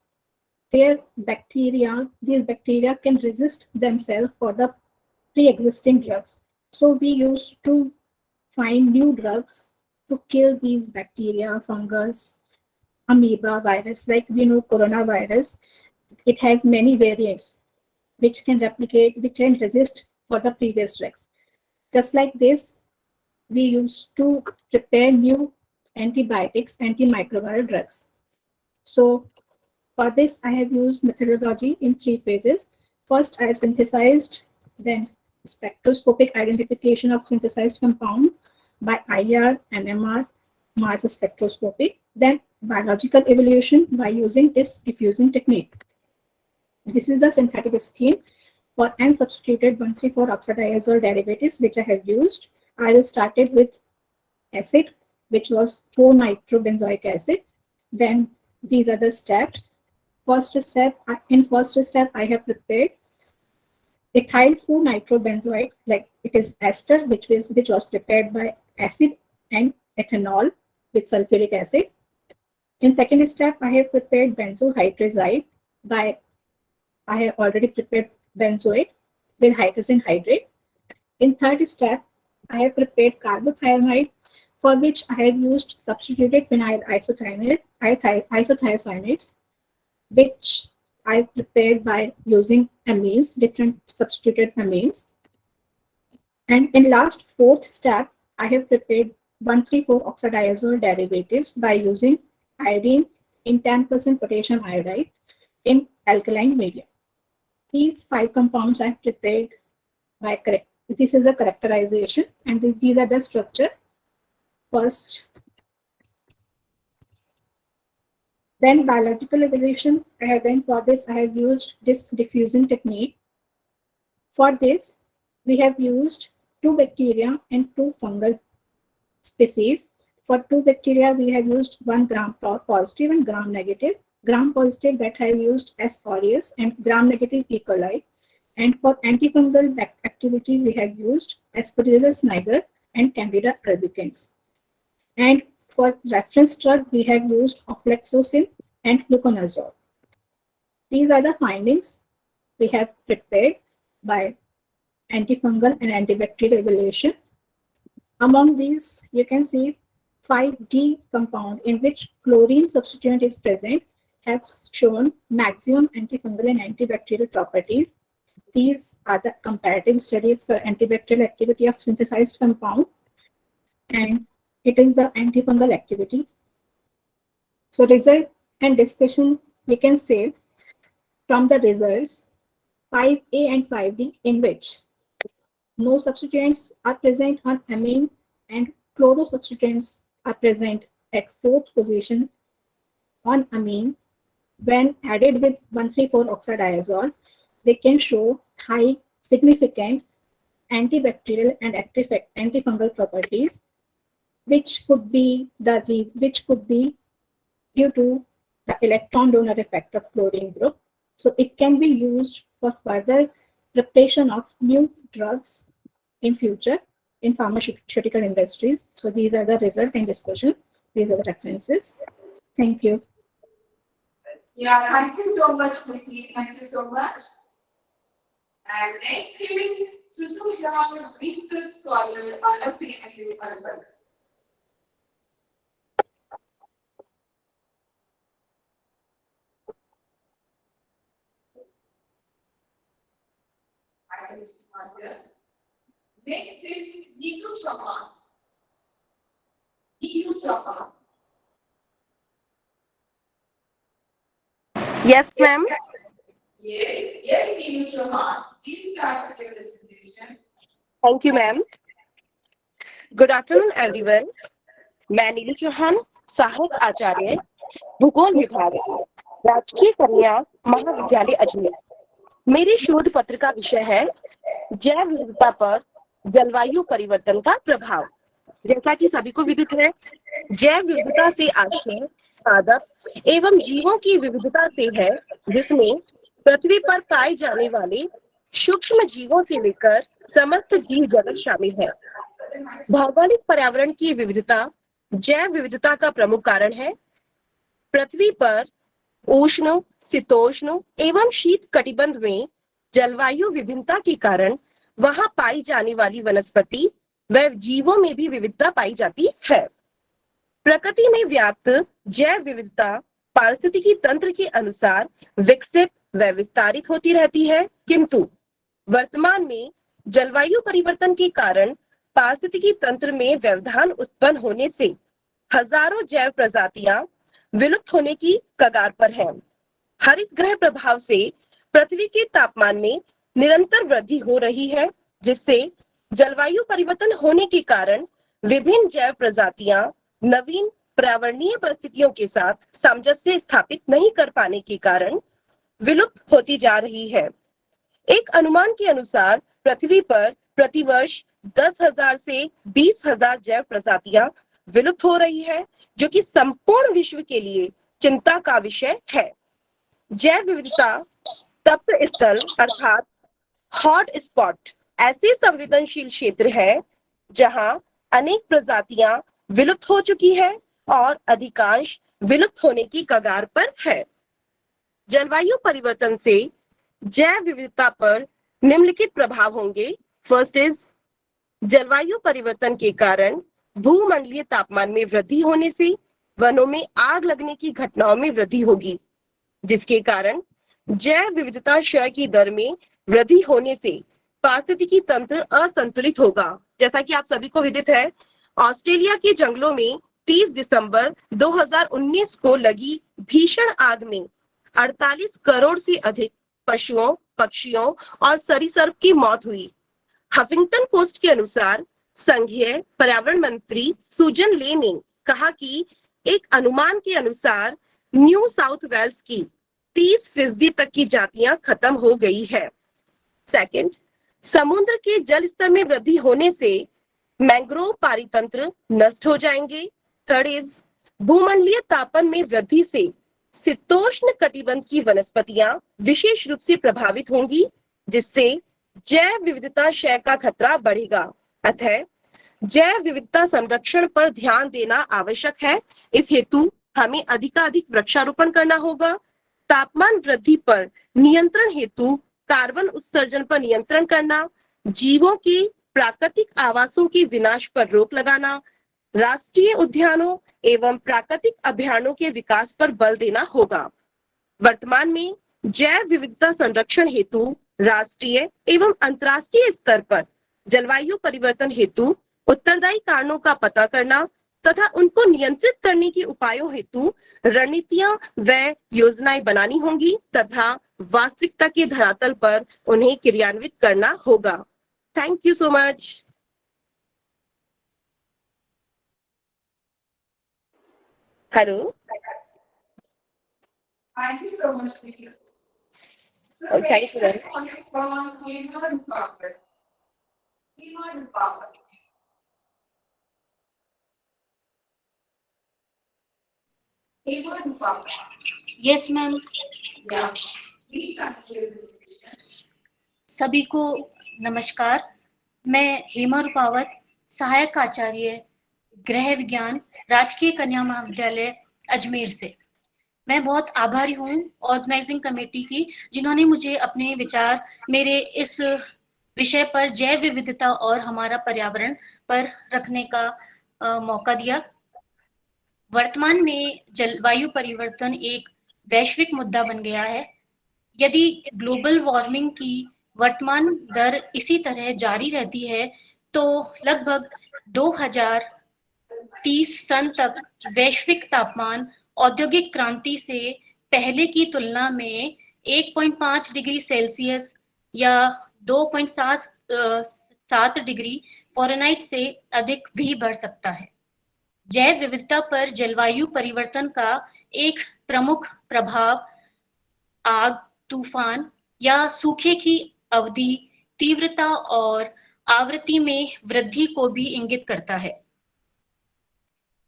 These bacteria can resist themselves for the pre-existing drugs. So we used to find new drugs to kill these bacteria, fungus, amoeba, virus. Like we know coronavirus, it has many variants which can replicate, which can resist for the previous drugs. Just like this, we used to prepare new antibiotics, antimicrobial drugs. So for this, I have used methodology in 3 phases. First, I have synthesized, then spectroscopic identification of synthesized compound by IR, NMR, mass spectroscopy, then biological evaluation by using disk diffusion technique. This is the synthetic scheme for unsubstituted 1,3,4-oxadiazole derivatives which I have used. I will start it with acid, which was 4-nitrobenzoic acid. Then these are the steps. In first step, I have prepared ethyl 4-nitrobenzoate, like it is ester, which was prepared by acid and ethanol with sulfuric acid. In second step, I have prepared benzohydrazide by I have already prepared benzoate with hydrogen hydrate. In third step, I have prepared carbothiamide, for which I have used substituted phenyl isothiocyanates, which I prepared by using amines, different substituted amines. And in last fourth step, I have prepared 1,3,4-oxadiazole derivatives by using iodine in 10% potassium iodide in alkaline medium. These 5 compounds I have prepared by this is a characterization, and these are the structure. First, then biological evaluation. For this, I have used disk diffusion technique. For this, we have used 2 bacteria and 2 fungal species. For 2 bacteria, we have used 1 gram positive and gram negative. Gram positive that I have used S. aureus and gram negative E. coli. And for antifungal activity, we have used Aspergillus niger and Candida albicans. And for reference drug, we have used ofloxacin and fluconazole. These are the findings we have prepared by antifungal and antibacterial evaluation. Among these, you can see 5D compound in which chlorine substituent is present have shown maximum antifungal and antibacterial properties. These are the comparative study for antibacterial activity of synthesized compound, and it is the antifungal activity. So result and discussion, we can say from the results 5A and 5D in which no substituents are present on amine and chloro substituents are present at 4th position on amine. When added with 1,3,4-oxadiazole, they can show high significant antibacterial and antifungal properties, which could be due to the electron donor effect of chlorine group. So it can be used for further preparation of new drugs in future in pharmaceutical industries. So these are the result and discussion. These are the references. Thank you. Yeah, thank you so much, Preeti. Thank you so much. And next is Susu, research scholar on a PhD urban. I think it's not here. Next is Neetu Chauhan. Yes, ma'am. Yes, Neelu Chauhan. Please start with your presentation. Thank you, ma'am. Good afternoon, everyone. मैं नीलू चौहान, सहायक आचार्य, भूगोल विभाग, राजकीय कन्या महाविद्यालय अजमेर। मेरी शोध पत्र का विषय है जैव विविधता पर जलवायु परिवर्तन का प्रभाव। जैसा कि सभी को विदित है, जैव विविधता से आशय पादप एवं जीवों की विविधता से है, जिसमें पृथ्वी पर पाए जाने वाले सूक्ष्म जीवों से लेकर समस्त जीव जगत शामिल है। भौगोलिक पर्यावरण की विविधता जैव विविधता का प्रमुख कारण है। पृथ्वी पर उष्ण, शीतोष्ण एवं शीत कटिबंध में जलवायु विभिन्नता के कारण वहां पाई जाने वाली वनस्पति व जीवों में भी विविधता पाई जाती है। प्रकृति में व्याप्त जैव विविधता पारिस्थितिकी तंत्र के अनुसार विकसित व विस्तारित होती रहती है, किंतु वर्तमान में जलवायु परिवर्तन के कारण पारिस्थितिकी तंत्र में व्यवधान उत्पन्न होने से हजारों जैव प्रजातियां विलुप्त होने की कगार पर हैं। हरित गृह प्रभाव से पृथ्वी के तापमान में निरंतर वृद्धि हो रही है, जिससे जलवायु परिवर्तन होने के कारण विभिन्न जैव प्रजातियां नवीन पर्यावरणीय परिस्थितियों के साथ सामंजस्य स्थापित नहीं कर पाने के कारण विलुप्त होती जा रही है। एक अनुमान के अनुसार पृथ्वी पर प्रतिवर्ष 10,000 से 20,000 जैव प्रजातियां विलुप्त हो रही है, जो कि संपूर्ण विश्व के लिए चिंता का विषय है। जैव विविधता तप्त स्थल अर्थात हॉट स्पॉट ऐसे संवेदनशील क्षेत्र है जहां अनेक प्रजातियां विलुप्त हो चुकी है और अधिकांश विलुप्त होने की कगार पर है। जलवायु परिवर्तन से जैव विविधता पर निम्नलिखित प्रभाव होंगे। फर्स्ट इज जलवायु परिवर्तन के कारण भूमंडलीय तापमान में वृद्धि होने से वनों में आग लगने की घटनाओं में वृद्धि होगी, जिसके कारण जैव विविधता क्षय की दर में वृद्धि होने से पारिस्थितिकी तंत्र असंतुलित होगा। जैसा कि आप सभी को विदित है, ऑस्ट्रेलिया के जंगलों में 30 दिसंबर 2019 को लगी भीषण आग में 48 करोड़ से अधिक पशुओं, पक्षियों और सरीसृप की मौत हुई। हफिंगटन पोस्ट के अनुसार संघीय पर्यावरण मंत्री सुजन ले ने कहा कि एक अनुमान के अनुसार न्यू साउथ वेल्स की 30% तक की जातियां खत्म हो गई है। सेकंड, समुद्र के जल स्तर में वृद्धि होने से मैंग्रोव पारितंत्र नष्ट हो जाएंगे। थर्ड इज भूमंडलीय तापन में वृद्धि से शीतोष्ण कटिबंध की वनस्पतियां विशेष रूप से प्रभावित होंगी, जिससे जैव विविधता क्षय का खतरा बढ़ेगा। अतः जैव विविधता संरक्षण पर ध्यान देना आवश्यक है। इस हेतु हमें अधिकाधिक वृक्षारोपण करना होगा। तापमान वृद्धि पर नियंत्रण हेतु कार्बन उत्सर्जन पर नियंत्रण करना, जीवों के प्राकृतिक आवासों के विनाश पर रोक लगाना, राष्ट्रीय उद्यानों एवं प्राकृतिक अभयारण्यों के विकास पर बल देना होगा। वर्तमान में जैव विविधता संरक्षण हेतु राष्ट्रीय एवं अंतर्राष्ट्रीय स्तर पर जलवायु परिवर्तन हेतु उत्तरदायी कारणों का पता करना तथा उनको नियंत्रित करने के उपायों हेतु रणनीतियां व योजनाएं बनानी होंगी तथा वास्तविकता के धरातल पर उन्हें क्रियान्वित करना होगा। Thank you so much. Hello. Thank you so much, Neelu. Thank you, ma'am. Yes ma'am. सभी को नमस्कार। मैं हेमा रूपावत, सहायक आचार्य गृह विज्ञान, राजकीय कन्या महाविद्यालय अजमेर से। मैं बहुत आभारी हूँ ऑर्गेनाइजिंग कमेटी की, जिन्होंने मुझे अपने विचार मेरे इस विषय पर जैव विविधता और हमारा पर्यावरण पर रखने का मौका दिया। वर्तमान में जलवायु परिवर्तन एक वैश्विक मुद्दा बन गया है। यदि ग्लोबल वार्मिंग की वर्तमान दर इसी तरह जारी रहती है तो लगभग 2030 सन तक वैश्विक तापमान औद्योगिक क्रांति से पहले की तुलना में 1.5 डिग्री सेल्सियस या 2.7 डिग्री फ़ारेनहाइट से अधिक भी बढ़ सकता है। जैव विविधता पर जलवायु परिवर्तन का एक प्रमुख प्रभाव आग, तूफान या सूखे की अवधि, तीव्रता और आवृत्ति में वृद्धि को भी इंगित करता है।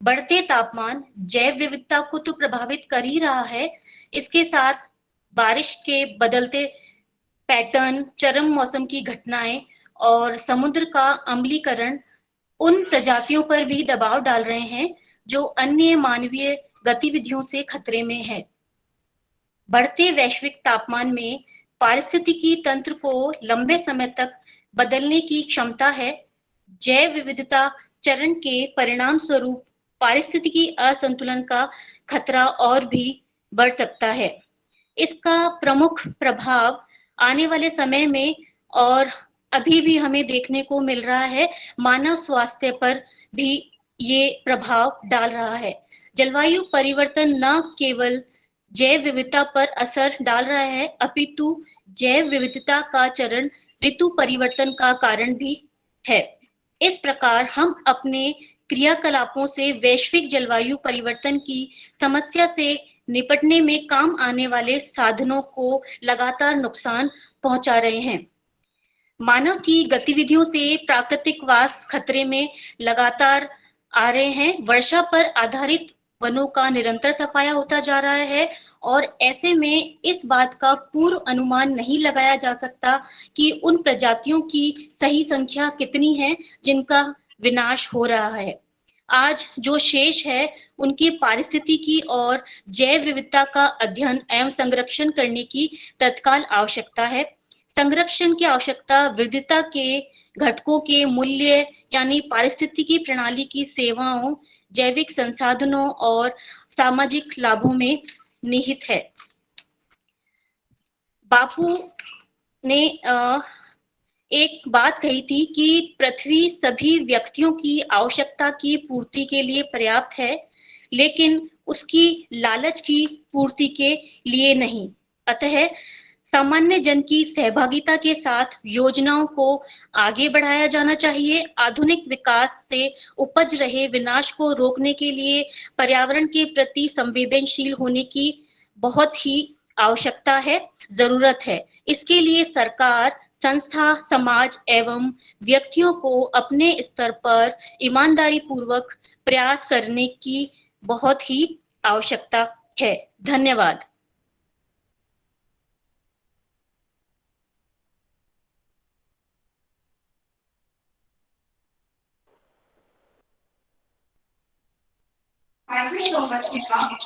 बढ़ते तापमान जैव विविधता को तो प्रभावित कर ही रहा है, इसके साथ बारिश के बदलते पैटर्न, चरम मौसम की घटनाएं और समुद्र का अम्लीकरण उन प्रजातियों पर भी दबाव डाल रहे हैं जो अन्य मानवीय गतिविधियों से खतरे में है। बढ़ते वैश्विक तापमान में पारिस्थितिकी तंत्र को लंबे समय तक बदलने की क्षमता है। जैव विविधता चरण के परिणाम स्वरूप पारिस्थितिकी असंतुलन का खतरा और भी बढ़ सकता है। इसका प्रमुख प्रभाव आने वाले समय में और अभी भी हमें देखने को मिल रहा है, मानव स्वास्थ्य पर भी ये प्रभाव डाल रहा है। जलवायु परिवर्तन न केवल जैव विविधता पर असर डाल रहा है, अपितु जैव विविधता का चरण ऋतु परिवर्तन का कारण भी है। इस प्रकार हम अपने क्रियाकलापों से वैश्विक जलवायु परिवर्तन की समस्या से निपटने में काम आने वाले साधनों को लगातार नुकसान पहुंचा रहे हैं। मानव की गतिविधियों से प्राकृतिक वास खतरे में लगातार आ रहे हैं। वर्षा पर आधारित वनों का निरंतर सफाया होता जा रहा है और ऐसे में इस बात का पूर्व अनुमान नहीं लगाया जा सकता कि उन प्रजातियों की सही संख्या कितनी है जिनका विनाश हो रहा है। आज जो शेष है उनकी पारिस्थितिकी और जैव विविधता का अध्ययन एवं संरक्षण करने की तत्काल आवश्यकता है। संरक्षण की आवश्यकता विविधता के घटकों के मूल्य यानी पारिस्थितिकी प्रणाली की सेवाओं, जैविक संसाधनों और सामाजिक लाभों में निहित है। बापू ने एक बात कही थी कि पृथ्वी सभी व्यक्तियों की आवश्यकता की पूर्ति के लिए पर्याप्त है, लेकिन उसकी लालच की पूर्ति के लिए नहीं। अतः सामान्य जन की सहभागिता के साथ योजनाओं को आगे बढ़ाया जाना चाहिए। आधुनिक विकास से उपज रहे विनाश को रोकने के लिए पर्यावरण के प्रति संवेदनशील होने की बहुत ही आवश्यकता है, जरूरत है। इसके लिए सरकार, संस्था, समाज एवं व्यक्तियों को अपने स्तर पर ईमानदारी पूर्वक प्रयास करने की बहुत ही आवश्यकता है। धन्यवाद। Thank you so much, Eva.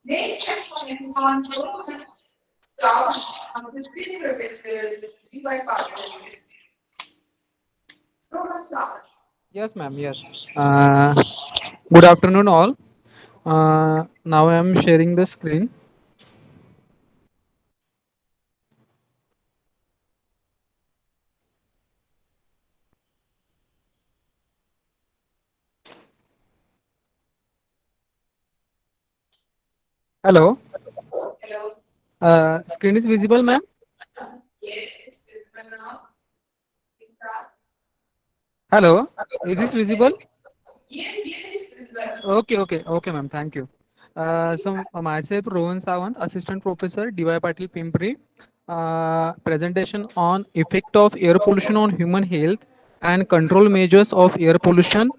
Next, I'm on to start assistant professor GY Patel. Professor. Yes, ma'am. Yes. Good afternoon, all. Now I am sharing the screen. Hello. Hello. Screen is visible, ma'am? Yes, it's visible now. Start. Hello. Is this visible? Yes, it's visible. Okay, ma'am. Thank you. Myself, Rohan Sawant, Assistant Professor, DY Patil Pimpri. Presentation on effect of air pollution on human health and control measures of air pollution,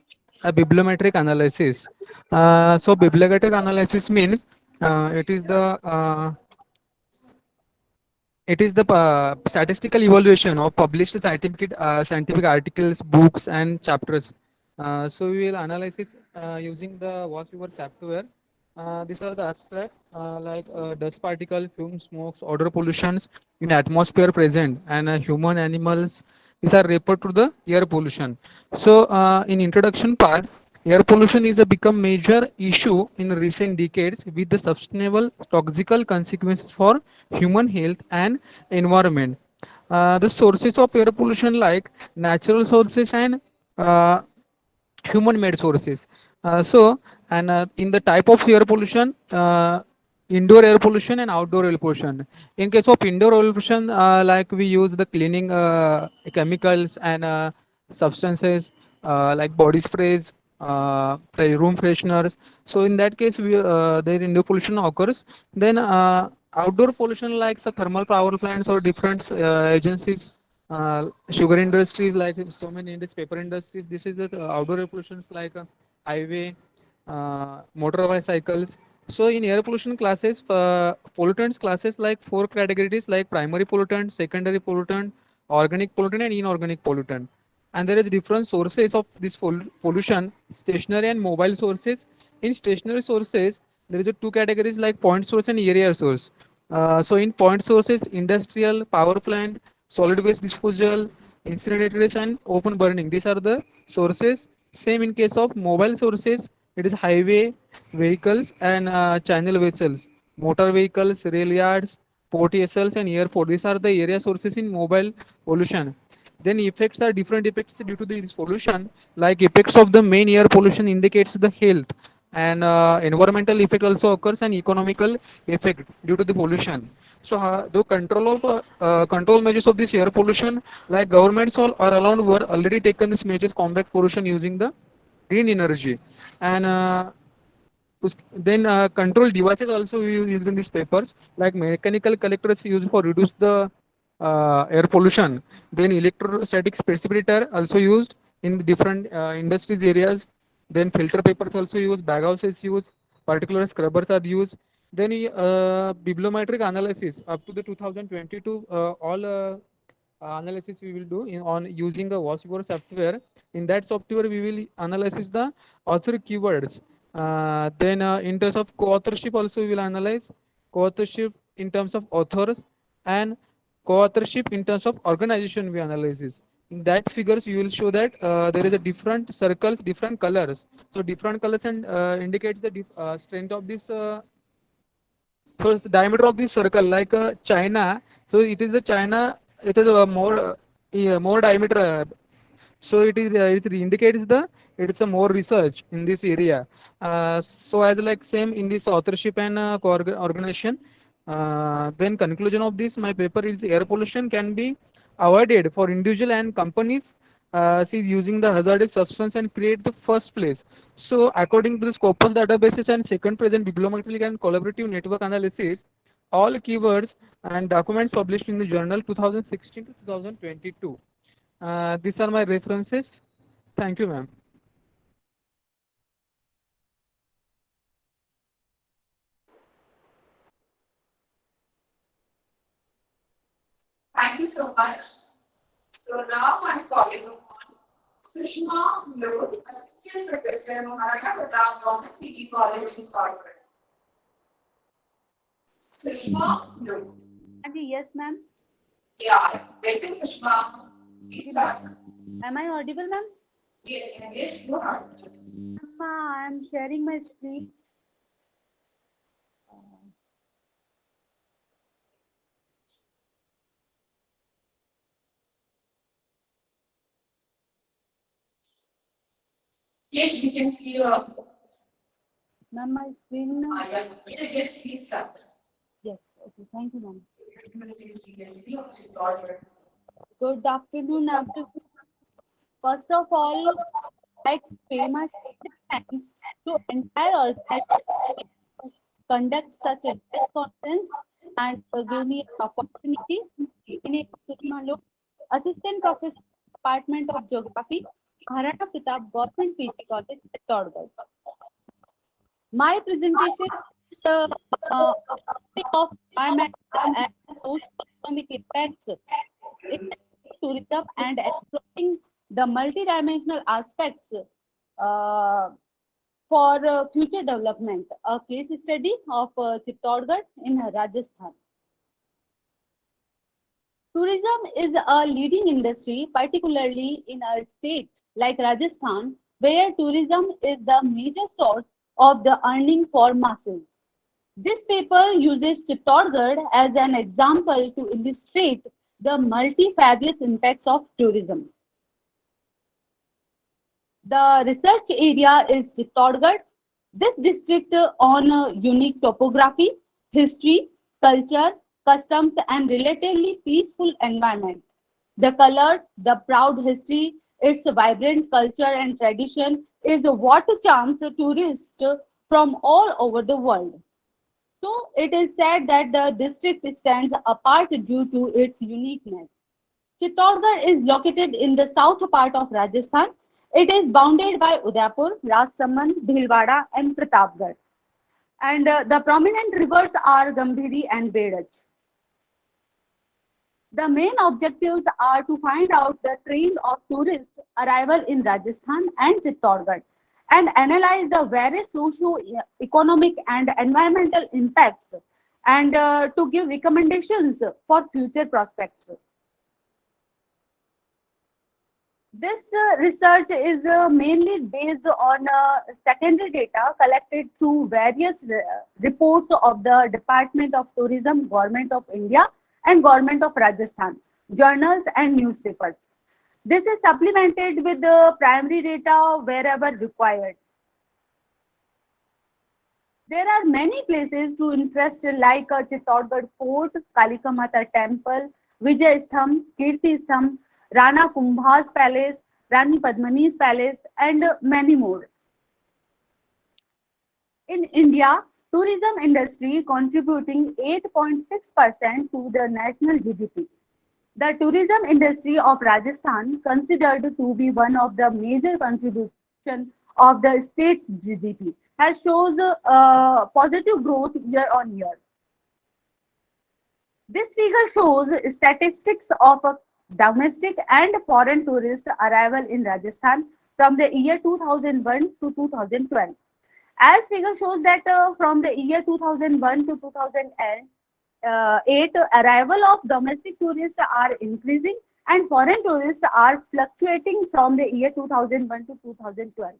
a bibliometric analysis. Bibliometric analysis means it is the statistical evaluation of published scientific articles, books, and chapters. We will analyze it using the Watchviewer software. These are the abstract like dust particle, fume, smokes, odor pollutions in atmosphere present, and human animals. These are referred to the air pollution. In introduction part, air pollution is a become major issue in recent decades with the sustainable toxical consequences for human health and environment. The sources of air pollution like natural sources and human-made sources. In the type of air pollution, indoor air pollution and outdoor air pollution. In case of indoor air pollution, like we use the cleaning chemicals and substances like body sprays, room fresheners. So in that case, the indoor pollution occurs. Then outdoor pollution like thermal power plants or different agencies, sugar industries, like so many industries, paper industries. This is the outdoor air pollutions like highway, motor bicycles. So in air pollution classes, pollutants classes like four categories like primary pollutant, secondary pollutant, organic pollutant, and inorganic pollutant. And there is different sources of this pollution: stationary and mobile sources. In stationary sources, there is a two categories like point source and area source. So in point sources, industrial, power plant, solid waste disposal, incinerators, and open burning. These are the sources. Same in case of mobile sources, it is highway vehicles and channel vessels, motor vehicles, rail yards, port vessels, and airport. These are the area sources in mobile pollution. Then effects are different effects due to this pollution. Like effects of the main air pollution indicates the health, and environmental effect also occurs, and economical effect due to the pollution. So the control measures of this air pollution, like governments all are around were already taken these measures combat pollution using the green energy. And then control devices also we use in these papers, like mechanical collectors used for reduce the air pollution. Then electrostatic precipitator also used in different industries areas. Then filter papers also used, bag houses used, particular scrubbers are used. Then bibliometric analysis up to the 2022, all analysis we will do on using the Wasper software. In that software, we will analyze the author keywords. Then in terms of co-authorship also we will analyze co-authorship in terms of authors, and co-authorship in terms of organization we analysis. In that figures you will show that there is a different circles, different colors. So different colors and indicates the strength of this. So it's the diameter of this circle, like China. So it is the China. It is more diameter. So it indicates the it is a more research in this area. So as like same in this authorship and organization. Then conclusion of this my paper is air pollution can be avoided for individual and companies is using the hazardous substance and create the first place. So according to the Scopus databases and second present bibliometric and collaborative network analysis, all keywords and documents published in the journal 2016 to 2022. These are my references. Thank you, ma'am. Thank you so much. So now I'm calling upon Sushma Lord, Assistant Professor, Maharana Pratap Government PG College in Corporate. Sushma Lord. Yes, ma'am. Yeah, welcome Sushma. Please start. Am I audible, ma'am? Yes, you are. I am sharing my screen. Yes, we can see your. Ma'am, my screen. Yes, please start. Yes, okay, thank you, ma'am. Good Good afternoon, everyone. First of all, I'd like to pay my thanks to entire organization to conduct such a press conference and give me an opportunity. My name is Sushma Lok, Assistant Professor, Department of Geography, Maharana Pratap Government PG College, Chittorgarh. My presentation is the topic of environmental and socio-economic effects in tourism and exploring the multidimensional aspects for future development. A case study of Chittorgarh in Rajasthan. Tourism is a leading industry, particularly in a state like Rajasthan, where tourism is the major source of the earning for masses. This paper uses Chittorgarh as an example to illustrate the multifarious impacts of tourism. The research area is Chittorgarh. This district on unique topography, history, culture, customs, and relatively peaceful environment. The colors, the proud history, its vibrant culture and tradition is what charms tourists from all over the world. So it is said that the district stands apart due to its uniqueness. Chittorgarh is located in the south part of Rajasthan. It is bounded by Udaipur, Rajsamand, Bhilwara, and Pratapgarh. And the prominent rivers are Gambhiri and Bedach. The main objectives are to find out the trend of tourist arrival in Rajasthan and Chittorgarh and analyze the various socio-economic and environmental impacts and to give recommendations for future prospects. This research is mainly based on secondary data collected through various reports of the Department of Tourism, Government of India, and Government of Rajasthan, journals and newspapers. This is supplemented with the primary data wherever required. There are many places to interest like Chittorgarh Fort, Kalika Mata Temple, Vijay Stham, Kirti Stham, Rana Kumbha's Palace, Rani Padmani's Palace, and many more. In India, tourism industry contributing 8.6% to the national GDP. The tourism industry of Rajasthan considered to be one of the major contribution of the state's GDP has shows positive growth year on year. This figure shows statistics of domestic and foreign tourist arrival in Rajasthan from the year 2001 to 2012. As figure shows that from the year 2001 to 2008, arrival of domestic tourists are increasing and foreign tourists are fluctuating from the year 2001 to 2012.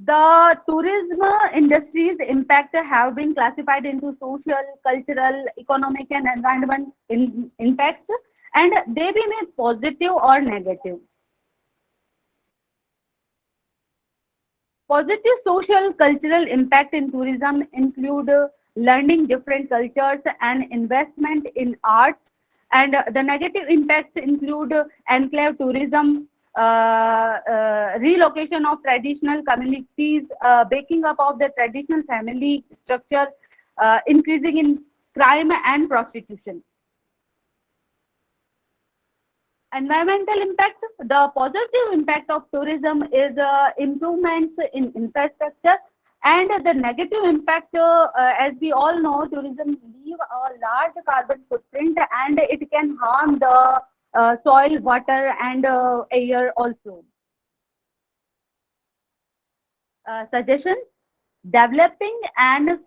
The tourism industry's impact have been classified into social, cultural, economic, and environment impacts, and they may be positive or negative. Positive social cultural impact in tourism include learning different cultures and investment in arts, and the negative impacts include enclave tourism, relocation of traditional communities, breaking up of the traditional family structure, increasing in crime and prostitution. Environmental impact. The positive impact of tourism is improvements in infrastructure, and the negative impact, as we all know, tourism leave a large carbon footprint and it can harm the soil, water, and air also. Suggestion: developing and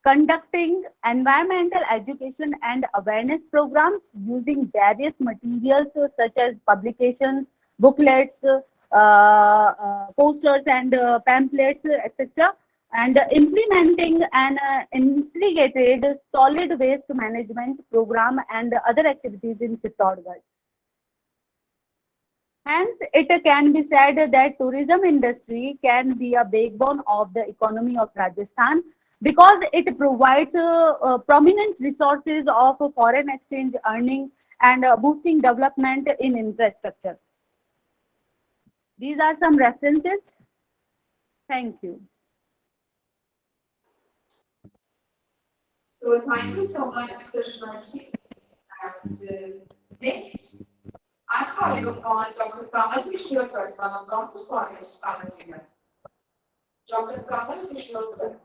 conducting environmental education and awareness programs using various materials such as publications, booklets, posters and pamphlets, etc. And implementing an integrated solid waste management program and other activities in Chittorgarh. Hence, it can be said that tourism industry can be a backbone of the economy of Rajasthan because it provides prominent resources of foreign exchange earning and boosting development in infrastructure. These are some references. Thank you. So thank you so much, Sushma. And next, I'm calling upon Dr. Kamal Kishore Verma of Campus College, Panama. Dr. Kamal Kishore Verma.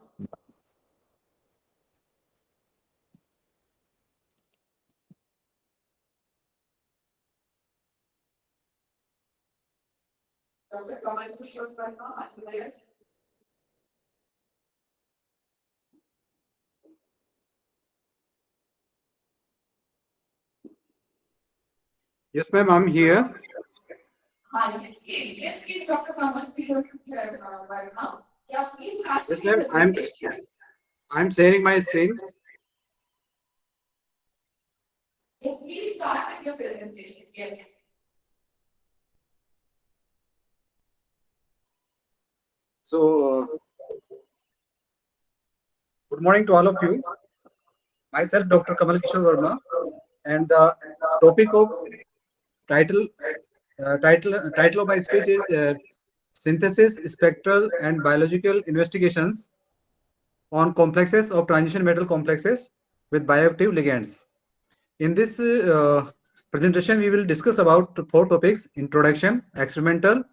Dr. Kamal Kishore Verma, are you there? Yes, ma'am, I'm here. Hi, yes, please, Dr. Kamal Kishore Verma. Yeah, please start Yes, with your ma'am, presentation. I'm sharing my screen. Yes, please start with your presentation. Yes. So, good morning to all of you. Myself, Dr. Kamal Kishore Verma, and the topic of title of my speech is synthesis, spectral, and biological investigations on complexes of transition metal complexes with bioactive ligands. In this presentation, we will discuss about 4 topics: introduction, experimental,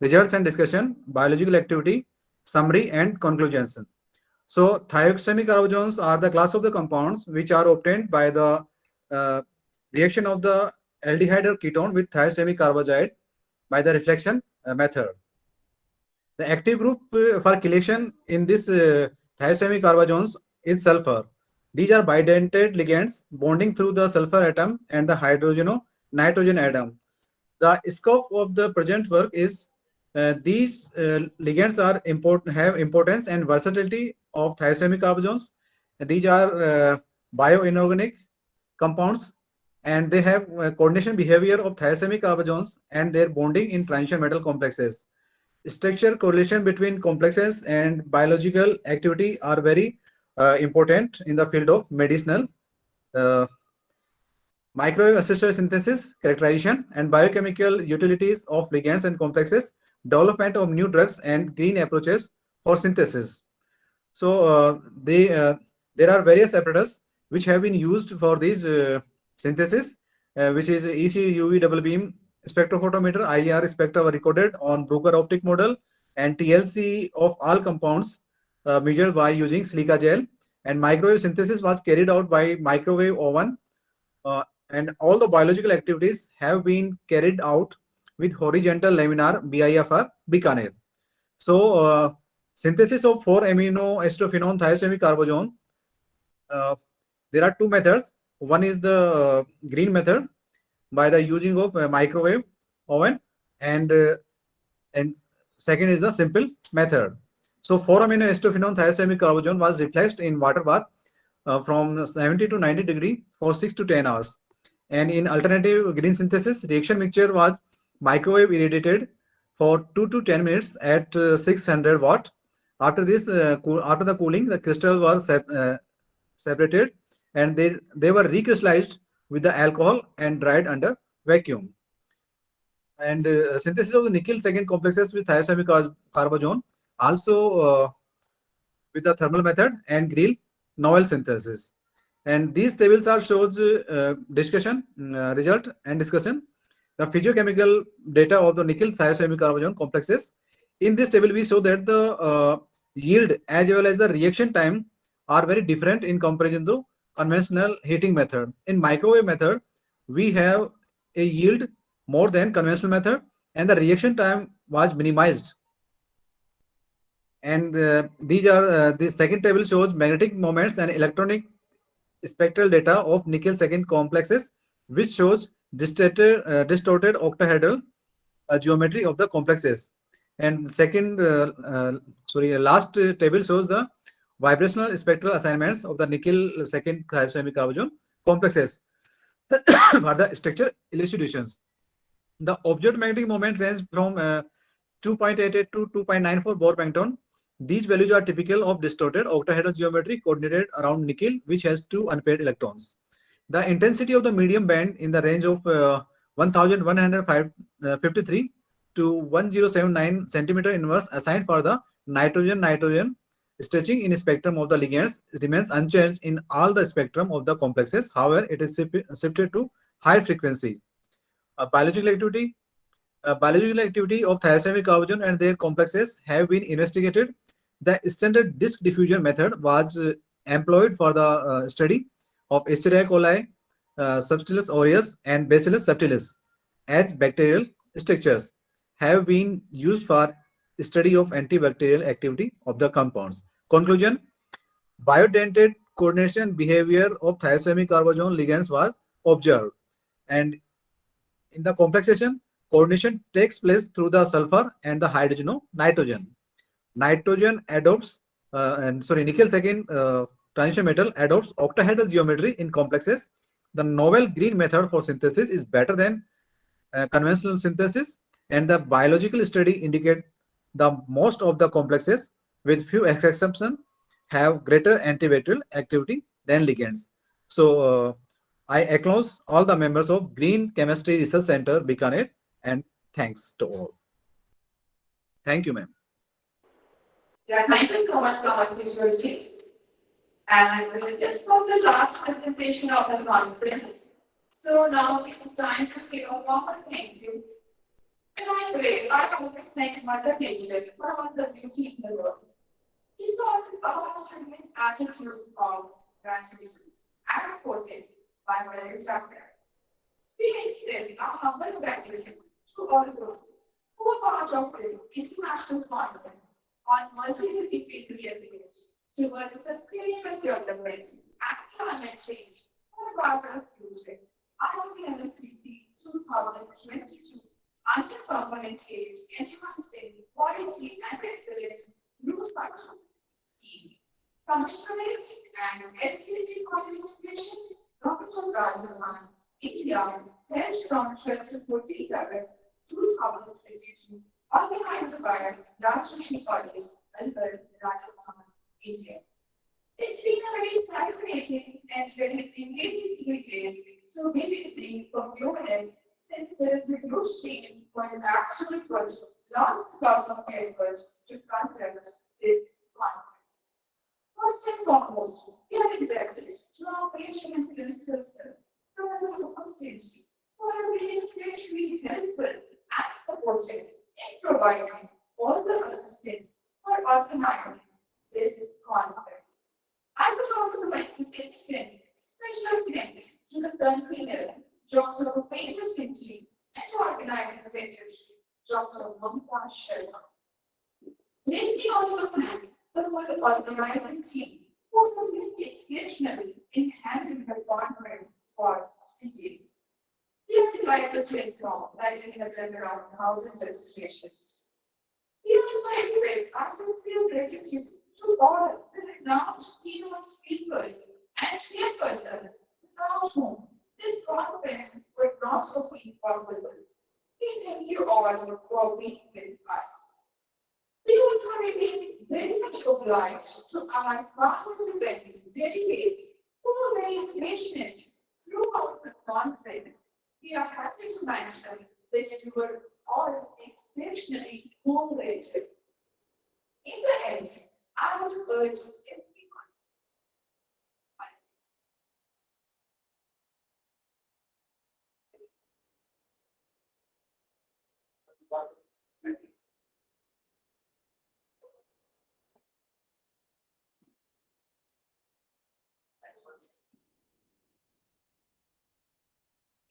results and discussion, biological activity, summary, and conclusions. So thiocyanuric carbogens are the class of the compounds which are obtained by the reaction of the aldehyde or ketone with thiocyanuric carbazide by the reflection method. The active group for chelation in this thiocyanuric carbogens is sulfur. These are bidentate ligands bonding through the sulfur atom and the hydrogeno-nitrogen atom. The scope of the present work is these ligands are have importance and versatility of thiocyanuric carbogens. These are bioinorganic compounds, and they have coordination behavior of thiocyanuric carbogens and their bonding in transition metal complexes. Structure correlation between complexes and biological activity are very important in the field of medicinal microwave assisted synthesis, characterization, and biochemical utilities of ligands and complexes, development of new drugs, and green approaches for synthesis. So there are various apparatus which have been used for these synthesis, which is EC UV double beam spectrophotometer, IR spectra were recorded on Bruker optic model, and TLC of all compounds measured by using silica gel, and microwave synthesis was carried out by microwave oven, and all the biological activities have been carried out with horizontal laminar BIFR Bikaner. So synthesis of 4-aminoacetophenone thiocyanuric carbazone, there are 2 methods. One is the green method by the using of microwave oven, and second is the simple method. So 4-aminoacetophenone thiocyanuric carbazone was reflexed in water bath from 70 to 90 degree for 6 to 10 hours. And in alternative green synthesis, reaction mixture was microwave irradiated for 2 to 10 minutes at 600 watt. After this, after the cooling, the crystal was separated, and they were recrystallized with the alcohol and dried under vacuum. And synthesis of the nickel second complexes with thiocyanuric carbazone also with the thermal method, and Grill novel synthesis. And these tables are shows discussion, result and discussion. The physiochemical data of the nickel thiocyanuric carbazone complexes. In this table, we show that the yield as well as the reaction time are very different in comparison to conventional heating method. In microwave method, we have a yield more than conventional method, and the reaction time was minimized. And these are the second table shows magnetic moments and electronic spectral data of nickel second complexes, which shows distorted octahedral geometry of the complexes. And second, last table shows the vibrational spectral assignments of the nickel second thiocyanuric carbazone complexes for the structure elucidations. The observed magnetic moment range from 2.88 to 2.94 Bohr plankton. These values are typical of distorted octahedral geometry coordinated around nickel, which has 2 unpaired electrons. The intensity of the medium band in the range of 1153 to 1079 centimeter inverse assigned for the nitrogen stretching in spectrum of the ligands remains unchanged in all the spectrum of the complexes. However, it is shifted to high frequency. Biological activity of thiocyanuric carbazone and their complexes have been investigated. The standard disk diffusion method was employed for the study of Escherichia coli, Subtilis aureus, and Bacillus subtilis as bacterial structures have been used for study of antibacterial activity of the compounds. Conclusion: biodentate coordination behavior of thiocyanuric carbazone ligands was observed, and in the complexation, coordination takes place through the sulfur and the hydrogeno-nitrogen. Nickel second transition metal adopts octahedral geometry in complexes. The novel green method for synthesis is better than conventional synthesis, and the biological study indicate The most of the complexes, with few exceptions, have greater antibacterial activity than ligands. So I acknowledge all the members of Green Chemistry Research Center, Bikaner, and thanks to all. Thank you, ma'am. Yeah, thank you so much, Kamal. And this was the last presentation of the conference. So now it's time to say a warm thank you. And I pray I always thank Mother Nature for all the beauty in the world. It's all about having an attitude of gratitude, as quoted by Mother Nature. We extend our humble gratitude to all those who are part of this international conference on multidisciplinary approach towards sustainable development and climate change for a vibrant future. ICMSDC 2022 Under-Component Aids Enhancing Quality and Excellence New Cycle Scheme. Commissionerate and SDG qualification, Dr. Rajaman, India, held from 12 to 14 August 2022, organized by Rajshri College, Alwar, Rajasthan, India. It's been a very fascinating and very engaging 3 days, so maybe brief for a few minutes since there is a huge team who has actually put lots of effort to conduct this conference. First and foremost, we are indebted to our patient and principal staff, Professor August'22, who have been extremely helpful and supportive in providing all the assistance for organizing this conference. I would also like to extend special thanks to the convener, Dr. Upendra Singh, and to organizing secretary, Dr. Mamta Sharma. Let me also thank the whole organizing team who have been exceptional in handling the conference for 3 days. We are delighted to inform that we have done around 1,000 registrations. We also express our sincere gratitude to all the renowned keynote speakers and chairpersons without whom this conference would not have been possible. We thank you all for being with us. We also remain very much obliged to our participants, delegates, who were very patient throughout the conference. We are happy to mention that you were all exceptionally motivated. In the end, I would urge everyone.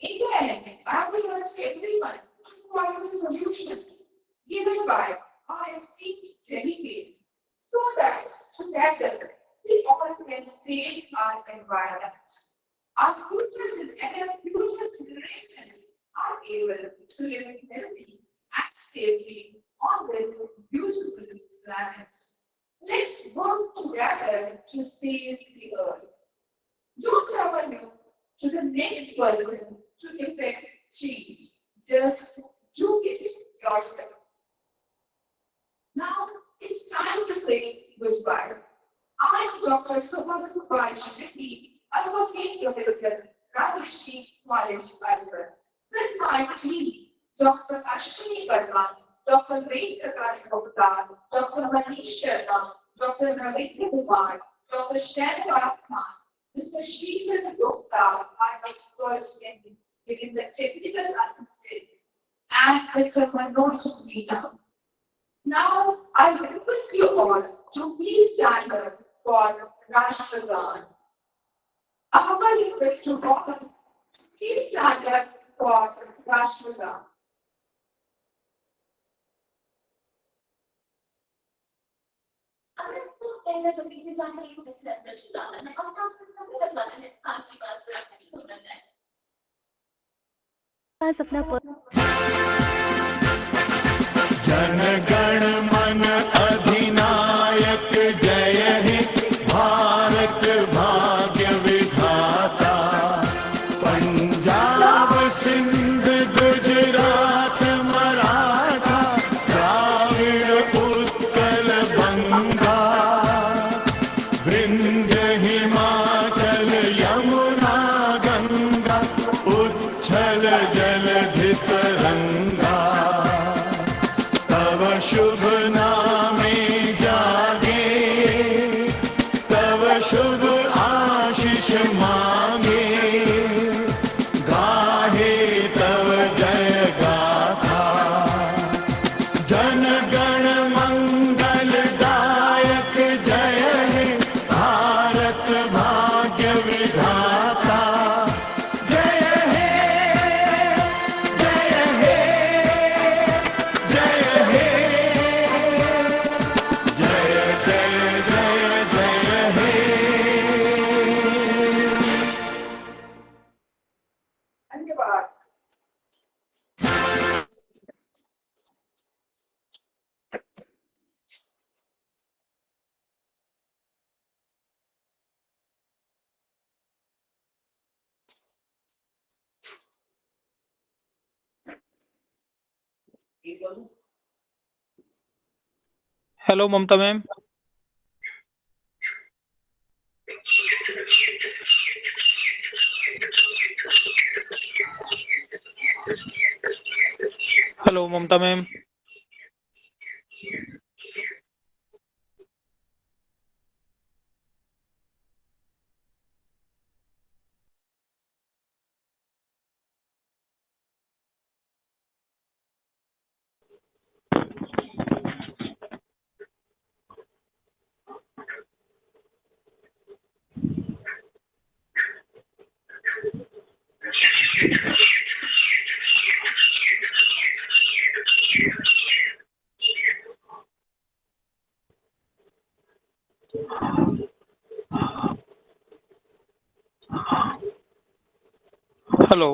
In the end, I would urge everyone to follow the solutions given by our esteemed delegates so that together we all can save our environment. Our future generations are able to live healthy and safely on this beautiful planet. Let's work together to save the earth. Don't ever look to the next person to effect change. Just do it yourself. Now it's time to say goodbye. I am Dr. Subhasubhai Shetty, Associate Professor, Rajshri College, Alwar. With my team, Dr. Ashwini Verma, Dr. Ved Prakash Gupta, Dr. Manish Sharma, Dr. Ravindra Kumar, Dr. Shanavas Khan, Mr. Sheetal Gupta, our expert in giving the technical assistance, and Mr. Manoj Meena. Now, I request you all to please stand up for Rashtragan. A humble request to all, please stand up for Rashtragan. Jana Gana मन अधिनायक जय हे भारत भाग्य विधाता पंजाब सिंध गुजरात मराठा द्राविड़ जल जलधि तरंगा तव शुभ नामे जागे तव शुभ आशीष मांगे गाहे तव जय गाथा जन गण मंगल दायक जय हे भारत भाग्य विधाता जय हे जय हे जय हे जय जय जय जय हे धन्यवाद। हेलो ममता मैम। हेलो ममता मैम। हेलो।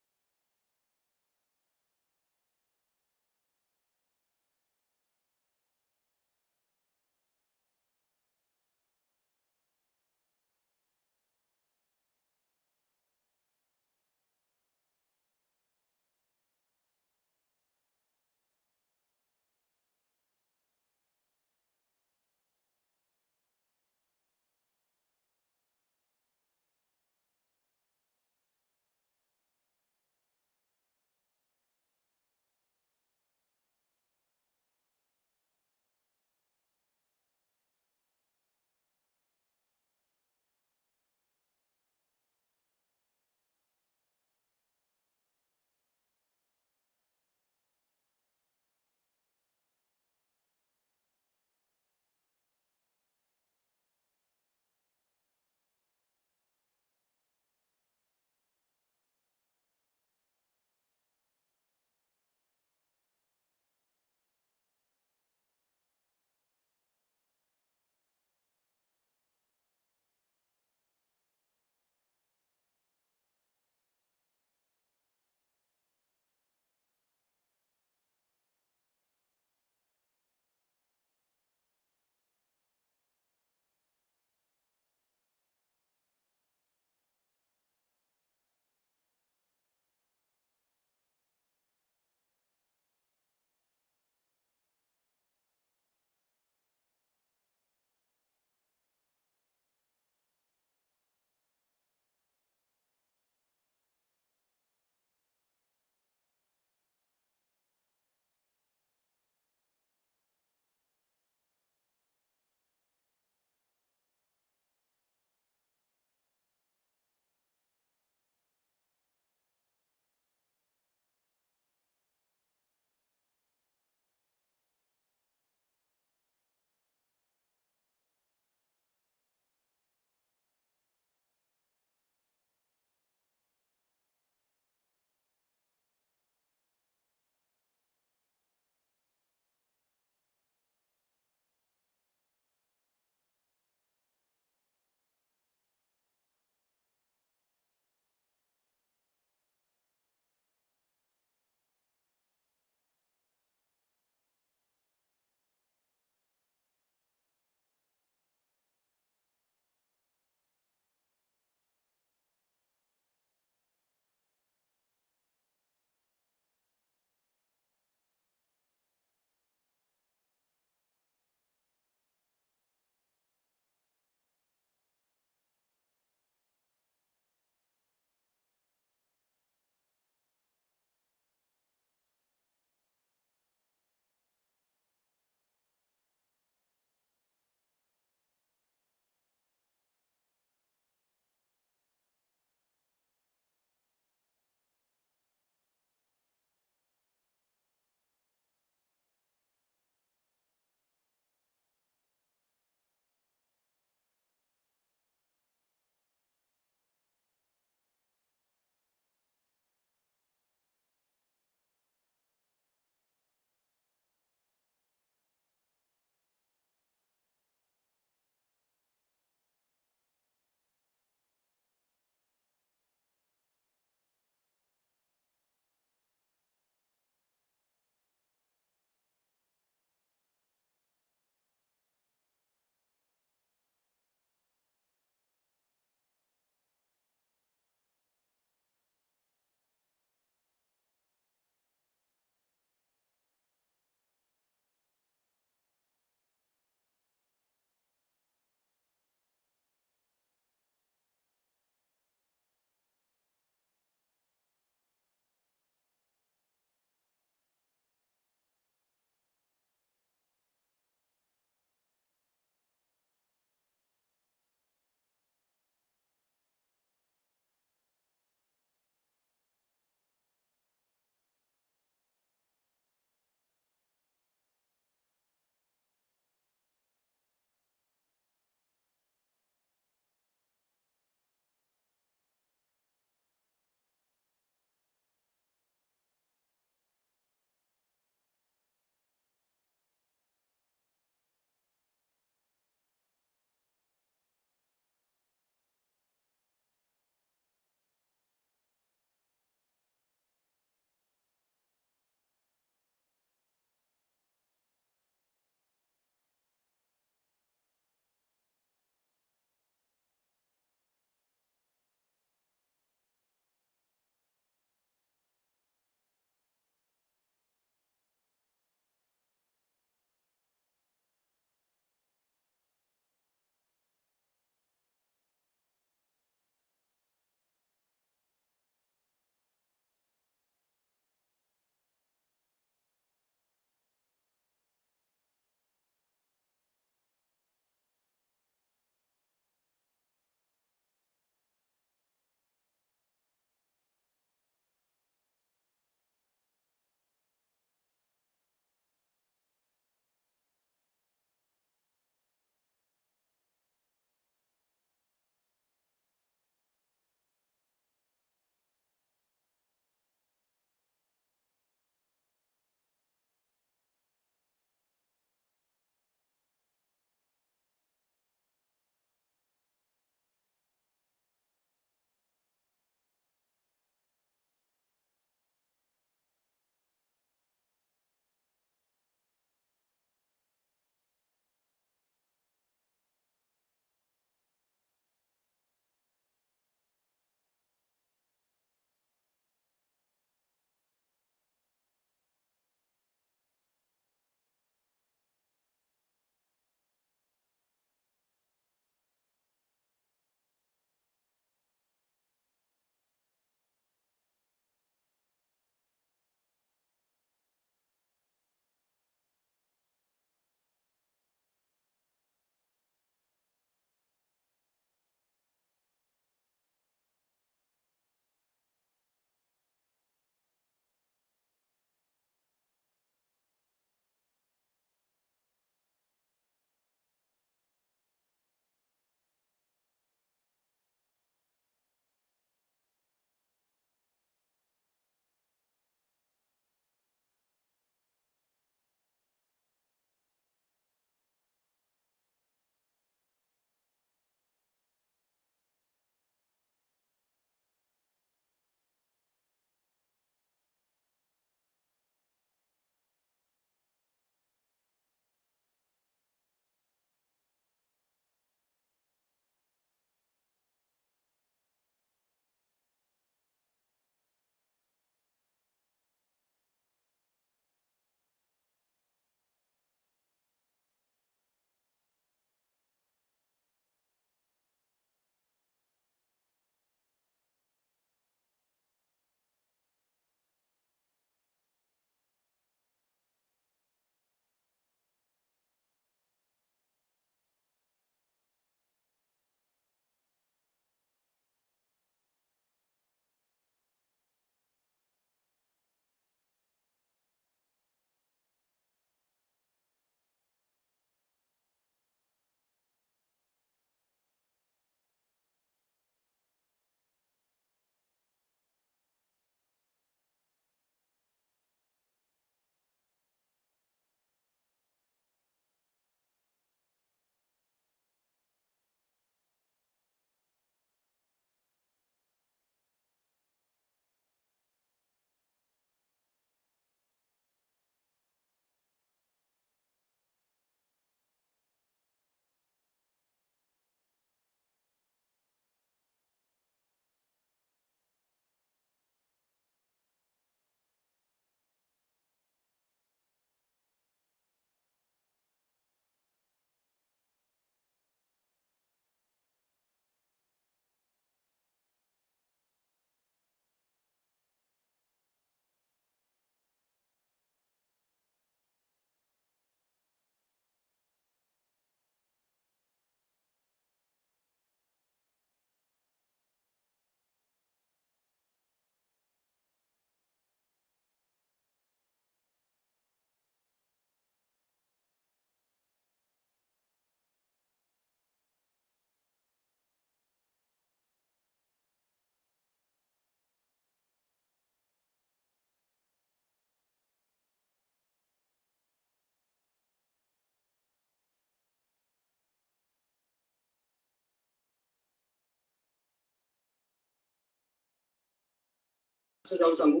जाऊन सांगू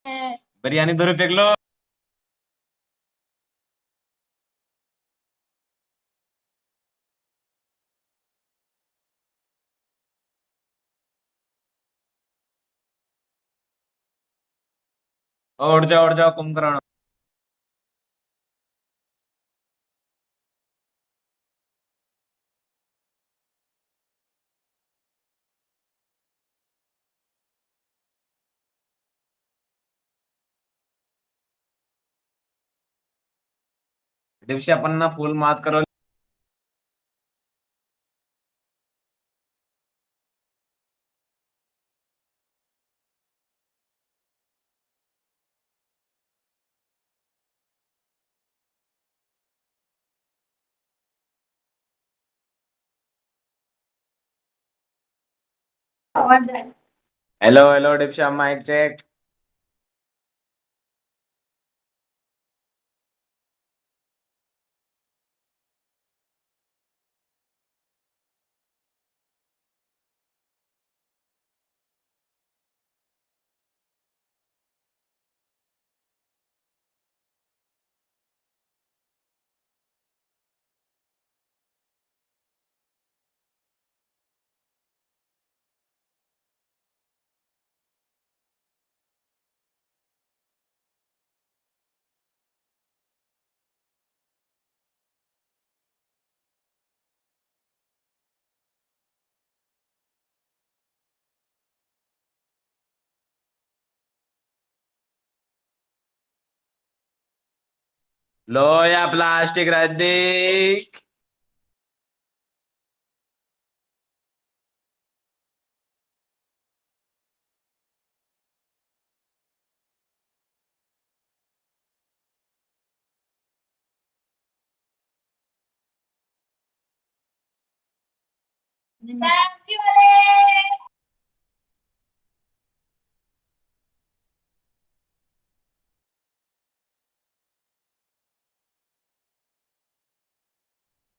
बिरयानी 2 रुपए किलो। उठ जाओ कुंभकर्ण। दिवशी अपन ना फूल मात करो। हेलो हेलो डिप्शा माइक चेक। लो या प्लास्टिक रद्दी।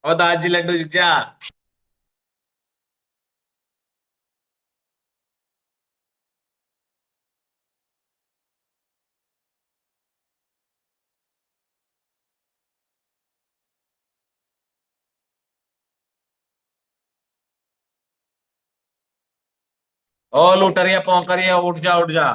ओ दाजी लड्डू जा। ओ लुटरिया पौकरिया उठ जा उठ जा।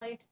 Light.